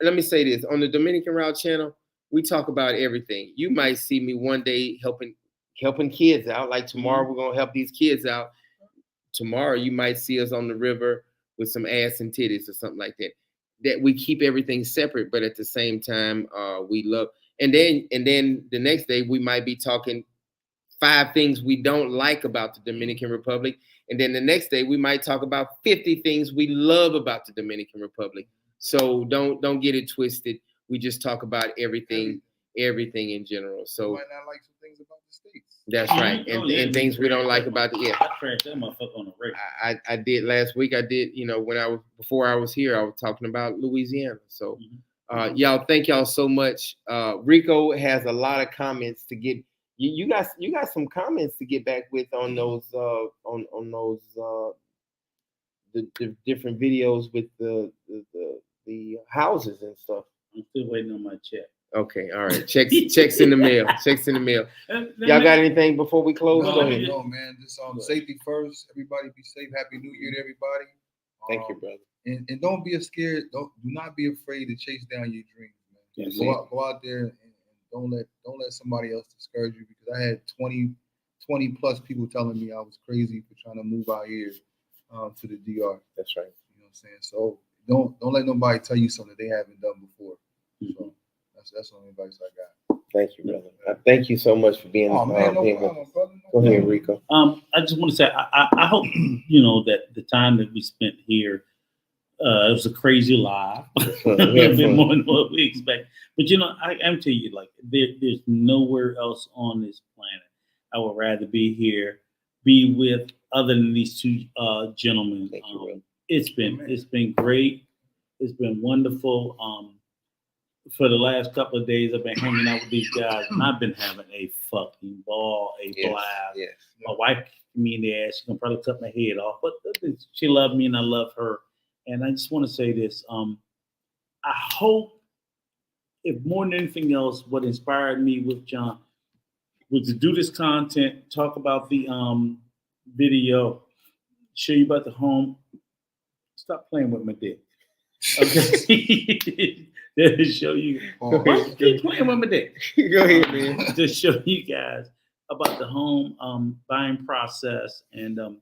let me say this, on the Dominican Route channel, we talk about everything. You might see me one day helping kids out. Like tomorrow, we're gonna help these kids out. Tomorrow, you might see us on the river with some ass and titties or something like that. That we keep everything separate, but at the same time, we love. And then the next day, we might be talking 5 things we don't like about the Dominican Republic. And then the next day, we might talk about 50 things we love about the Dominican Republic. So don't get it twisted. We just talk about everything everything in general. So might not like some things about the States. that's right, and things we don't like about the I crashed that motherfucker on the radio. I did last week. I did, when before I was here, I was talking about Louisiana. So y'all, thank y'all so much. Rico has a lot of comments to get. You got some comments to get back with on those on those the different videos with the houses and stuff. I'm still waiting on my check. Okay, all right. Checks in the mail. Checks in the mail. Y'all got anything before we close? No, man. Just safety first. Everybody be safe. Happy New Year to everybody. Thank you, brother. And don't be scared. Do not be afraid to chase down your dreams, man. Yes, Go out there and don't let somebody else discourage you, because I had 20 plus people telling me I was crazy for trying to move out here to the DR. That's right. You know what I'm saying? So don't let nobody tell you something they haven't done before. So that's the only advice I got. Thank you, brother. Thank you so much for being. Oh man, no being problem, with brother. Go ahead, Rico. I just want to say I hope that the time that we spent here, it was a crazy live, a bit more than what we expect. But I'm telling you, like there's nowhere else on this planet I would rather be here, be with other than these two gentlemen. Thank you, brother. It's been great. It's been wonderful. For the last couple of days, I've been hanging out with these guys, and I've been having a fucking ball, blast. Yes. My wife kicked me in the ass. She can probably cut my head off, but she loved me and I love her. And I just want to say this. I hope, if more than anything else, what inspired me with John was to do this content, talk about the video, show you about the home. Stop playing with my dick. Okay. To show you. Why you keep playing with my dick? Go ahead, man. To show you guys about the home buying process and the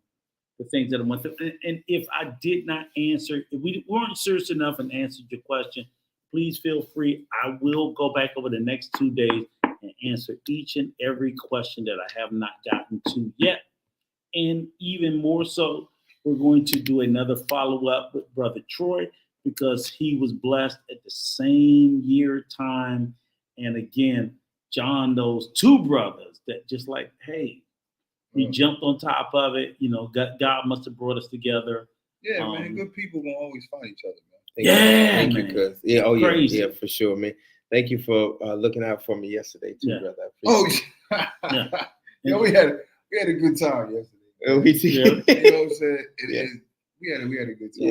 things that I went through. And if I did not answer, if we weren't serious enough and answered your question, please feel free. I will go back over the next 2 days and answer each and every question that I have not gotten to yet. And even more so, we're going to do another follow-up with Brother Troy, because he was blessed at the same year time. And again, John knows two brothers that just like, hey, we jumped on top of it. God must have brought us together. Yeah, man. Good people gonna always find each other, man. Thank you, cuz. Yeah, Crazy. Yeah, for sure, man. Thank you for looking out for me yesterday too, brother. Yeah, we had a good time yesterday. We see. You know what I'm saying? We had a good time.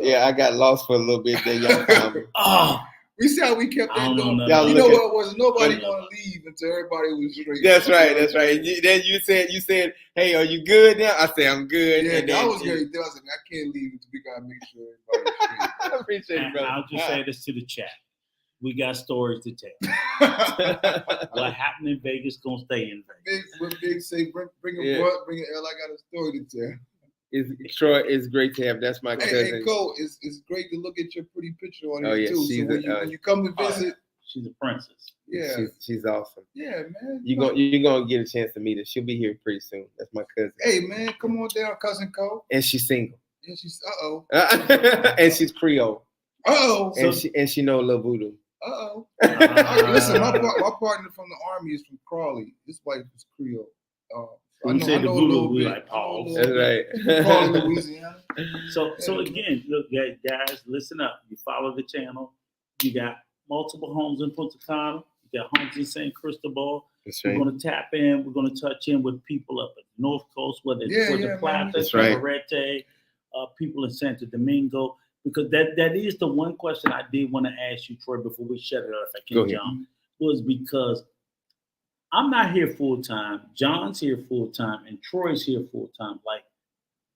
Yeah. I got lost for a little bit there, y'all. We see how we kept that going. What was nobody gonna leave until everybody was straight. That's right. Then you said, hey, are you good now? I said, I'm good. Yeah, and I was good. I said, I can't leave until we gotta make sure everybody's straight. I appreciate it, brother. I'll just say this to the chat. We got stories to tell. What happened in Vegas gonna stay in Vegas. Big say, bring a butt, bring an L. I got a story to tell. Troy, it's great to have. That's my cousin. Hey, Cole, it's great to look at your pretty picture on here too. So when you come to visit, she's a princess. Yeah, she's awesome. Yeah, man. You're gonna get a chance to meet her. She'll be here pretty soon. That's my cousin. Hey, man, come on down, cousin Cole. And she's single. And she's and she's Creole. And she know a little voodoo. Listen, my partner from the Army is from Crawley. This wife is Creole. When you say the voodoo, we like pause. That's right. Louisiana. So again, look, guys, listen up. You follow the channel. You got multiple homes in Punta Cana. You got homes in San Cristobal. That's right. We're going to tap in. We're going to touch in with people up at the North Coast, whether it's Puerto Plata, Cabarete, people in Santo Domingo. Because that is the one question I did want to ask you, Troy, before we shut it off, if I can, John, was because I'm not here full time. John's here full time, and Troy's here full time. Like,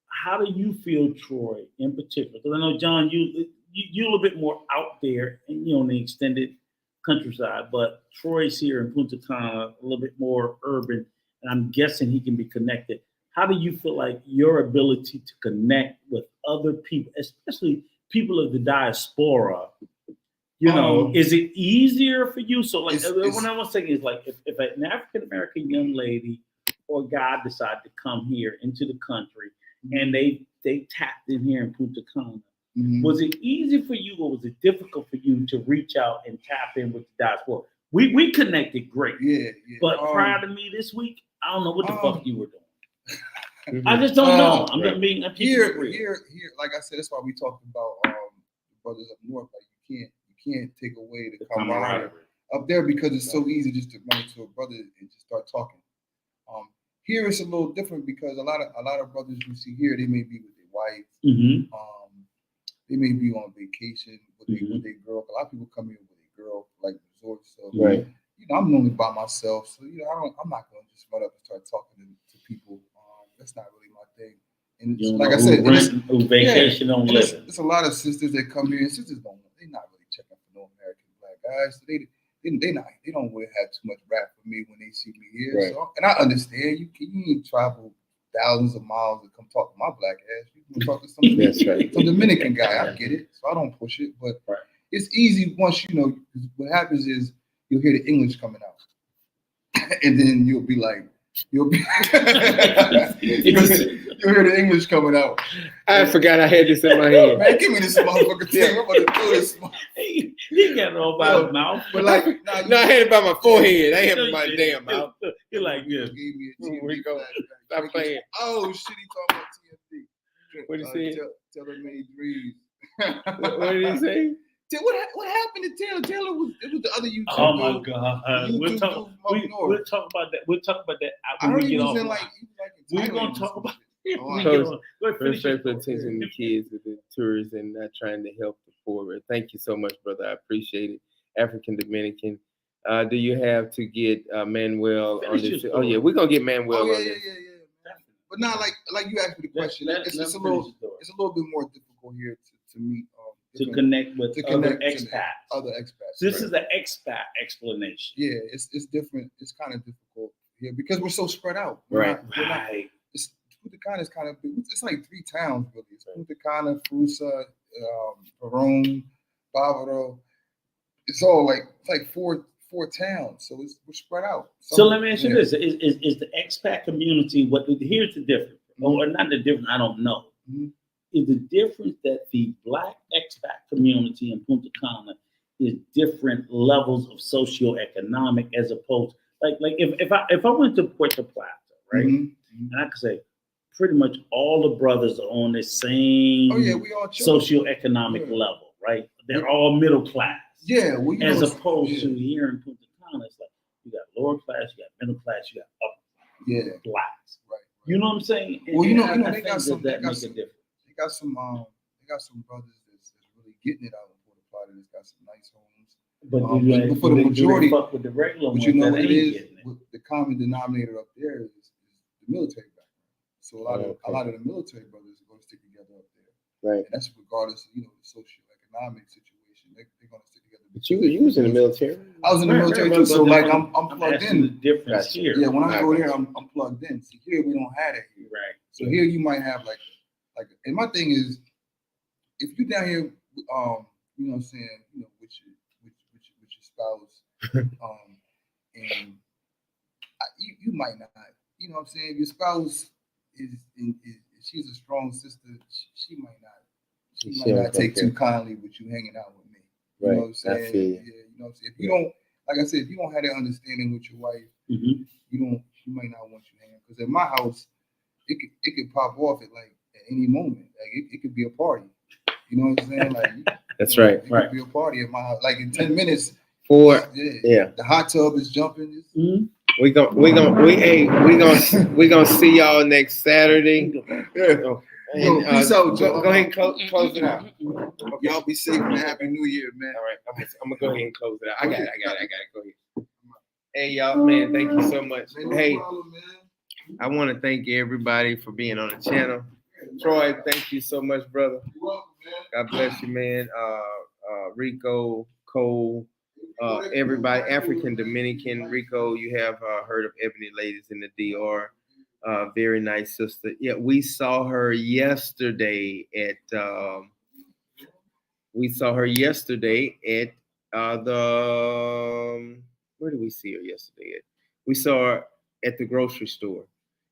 how do you feel, Troy, in particular? Because I know, John, you're a little bit more out there, and on the extended countryside. But Troy's here in Punta Cana, a little bit more urban, and I'm guessing he can be connected. How do you feel like your ability to connect with other people, especially people of the diaspora? Is it easier for you? So, like, what I was saying is, like, if an African American young lady or guy decide to come here into the country and they tapped in here in Punta Cana, was it easy for you or was it difficult for you to reach out and tap in with the diaspora? We connected great. Yeah. But prior to me this week, I don't know what the fuck you were doing. Mhm. I just don't know. I'm right. just being Here, like I said, that's why we talked about the brothers up north. Like you can't take away the camaraderie up there because it's so easy just to run to a brother and just start talking. Here it's a little different because a lot of brothers you see here, they may be with their wife. Mm-hmm. They may be on vacation with their girl. A lot of people come here with a girl, like resorts. So Right. you know, I'm normally by myself, so you know, I'm not going to just run up and start talking to people. That's not really my thing. And like I said, vacation on living. There's a lot of sisters that come here, and sisters they're not really checking for no American black guys. So they don't really have too much rap for me when they see me here. Right. So, and I understand you need to travel thousands of miles to come talk to my black ass. You can talk to some Dominican guy. I get it, so I don't push it. But it's easy once you know. What happens is you'll hear the English coming out, and then you'll be like, you'll hear the English coming out. I forgot I had this in my head. Man, give me this motherfucker thing. I'm about to do this. He got it all by his mouth. But like, no, I had it by my forehead. I had it by my damn mouth. You're like, yeah. Rico, stop playing. Oh shit, he talking about TFC. What did he say? Tell him made dreams. What did he say? What happened to Taylor? Taylor was the other YouTuber. Oh my god. We'll talk about that. We'll talk about that I when heard we he get was off. in like We're gonna talk about Respectful attention to kids and the tourists and not trying to help the poor. Thank you so much, brother. I appreciate it. African Dominican. Do you have to get Manuel on this? Oh yeah, we're gonna get Manuel on this. Yeah. But not like you asked me the question. It's a little bit more difficult here to meet. To connect with other expats. This is an expat explanation. Yeah, it's different. It's kind of difficult here because we're so spread out. Right. Punta Cana is kind of big. It's like 3 towns really. It's Punta Cana, Frusa, Perón, Bávaro. It's all like four towns. So we're spread out. So let me ask you this: is the expat community here's the difference, or not the difference? I don't know. Mm-hmm. Is the difference that the Black expat community in Punta Cana is different levels of socioeconomic as opposed like if I went to Puerto Plata, right, and I could say pretty much all the brothers are on the same we all socioeconomic level, right? They're all middle class. Yeah, as opposed to here in Punta Cana, it's like you got lower class, you got middle class, you got upper class. blacks. Right. You know what I'm saying? Well, they got some brothers that's really getting it out in Puerto Plata. That's got some nice homes. But for the majority, fuck with the regular but you know what it is? The common denominator up there is the military background. So a lot of the military brothers are going to stick together up there. Right. And that's regardless of the socioeconomic situation. They're going to stick together. But you was in the military. I was in the military too, so like I'm plugged in. The difference here. Yeah, when I go there, I'm plugged in. See, here we don't have that here. Right. So here you might have like, and my thing is, if you down here, you know what I'm saying, with your spouse, and you might not, you know what I'm saying, if your spouse is she's a strong sister, she might not take too kindly with you hanging out with me. You know what I'm saying? Yeah, you know what I'm saying. If you don't, like I said, if you don't have that understanding with your wife, she might not want you hanging. Because at my house, it could pop off at any moment. Like it could be a party. You know what I'm saying? Like that's right. It could be a party at my house. Like in 10 minutes. The hot tub is jumping. We gonna see y'all next Saturday. Peace out, go ahead and close it out. Y'all be safe and happy New Year, man. All right, I'm gonna go ahead and close it out. I got it. Go ahead. Hey y'all, man, thank you so much. Hey, I want to thank everybody for being on the channel. Troy, thank you so much, brother. You're welcome, man. God bless you, man. Rico, Cole, everybody, African Dominican. Rico, you have heard of Ebony Ladies in the DR. Very nice sister. Yeah, we saw her yesterday at the where did we see her yesterday at? We saw her at the grocery store,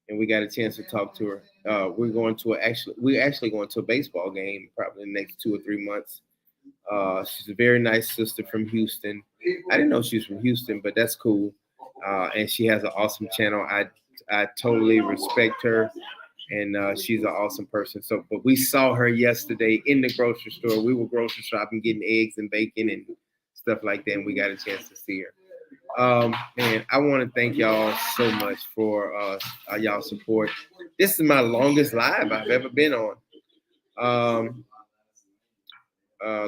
and we got a chance to talk to her. We're actually going to a baseball game probably in the next 2 or 3 months. She's a very nice sister from Houston. I didn't know she was from Houston, but that's cool. And she has an awesome channel. I totally respect her, and she's an awesome person. So, but we saw her yesterday in the grocery store. We were grocery shopping, getting eggs and bacon and stuff like that, and we got a chance to see her. Man, I want to thank y'all so much for y'all support. This is my longest live I've ever been on.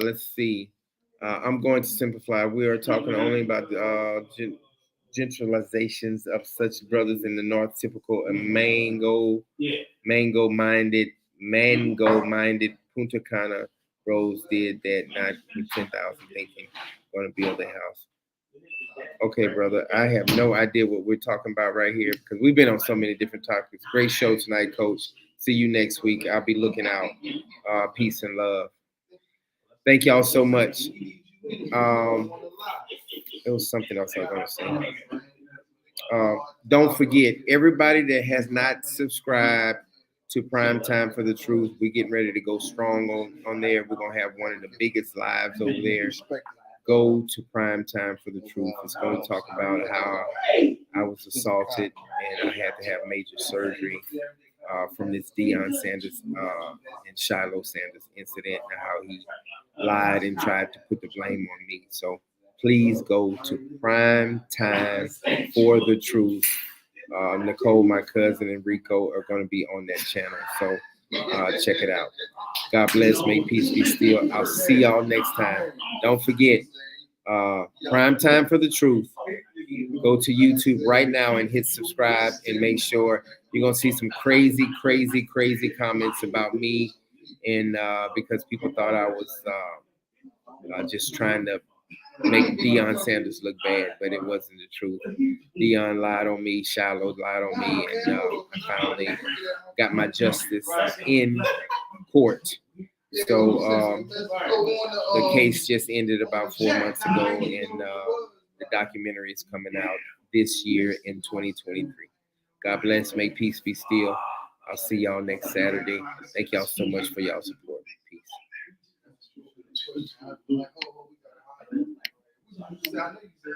Let's see. I'm going to simplify. We are talking only about the generalizations of such brothers in the north, typical mango-minded Punta Cana bros did that, not with 10,000 thinking going to build a house. Okay, brother, I have no idea what we're talking about right here because we've been on so many different topics. Great show tonight, Coach. See you next week. I'll be looking out. Peace and love. Thank y'all so much. It was something else I was going to say. Don't forget, everybody that has not subscribed to Prime Time for the Truth, we're getting ready to go strong on there. We're going to have one of the biggest lives over there. Go to Prime Time for the Truth. It's going to talk about how I was assaulted and I had to have major surgery from this Deion Sanders and Shiloh Sanders incident and how he lied and tried to put the blame on me. So please go to Prime Time for the Truth. Nicole, my cousin, and Rico are going to be on that channel. So check it out. God bless. May peace be still. I'll see y'all next time. Don't forget, Prime Time for the Truth. Go to YouTube right now and hit subscribe and make sure you're going to see some crazy comments about me. And because people thought I was just trying to make Deion Sanders look bad, but it wasn't the truth. Deion lied on me, Shiloh lied on me, and I finally got my justice in court. So the case just ended about 4 months ago, and the documentary is coming out this year in 2023. God bless. May peace be still. I'll see y'all next Saturday. Thank y'all so much for y'all support. Peace.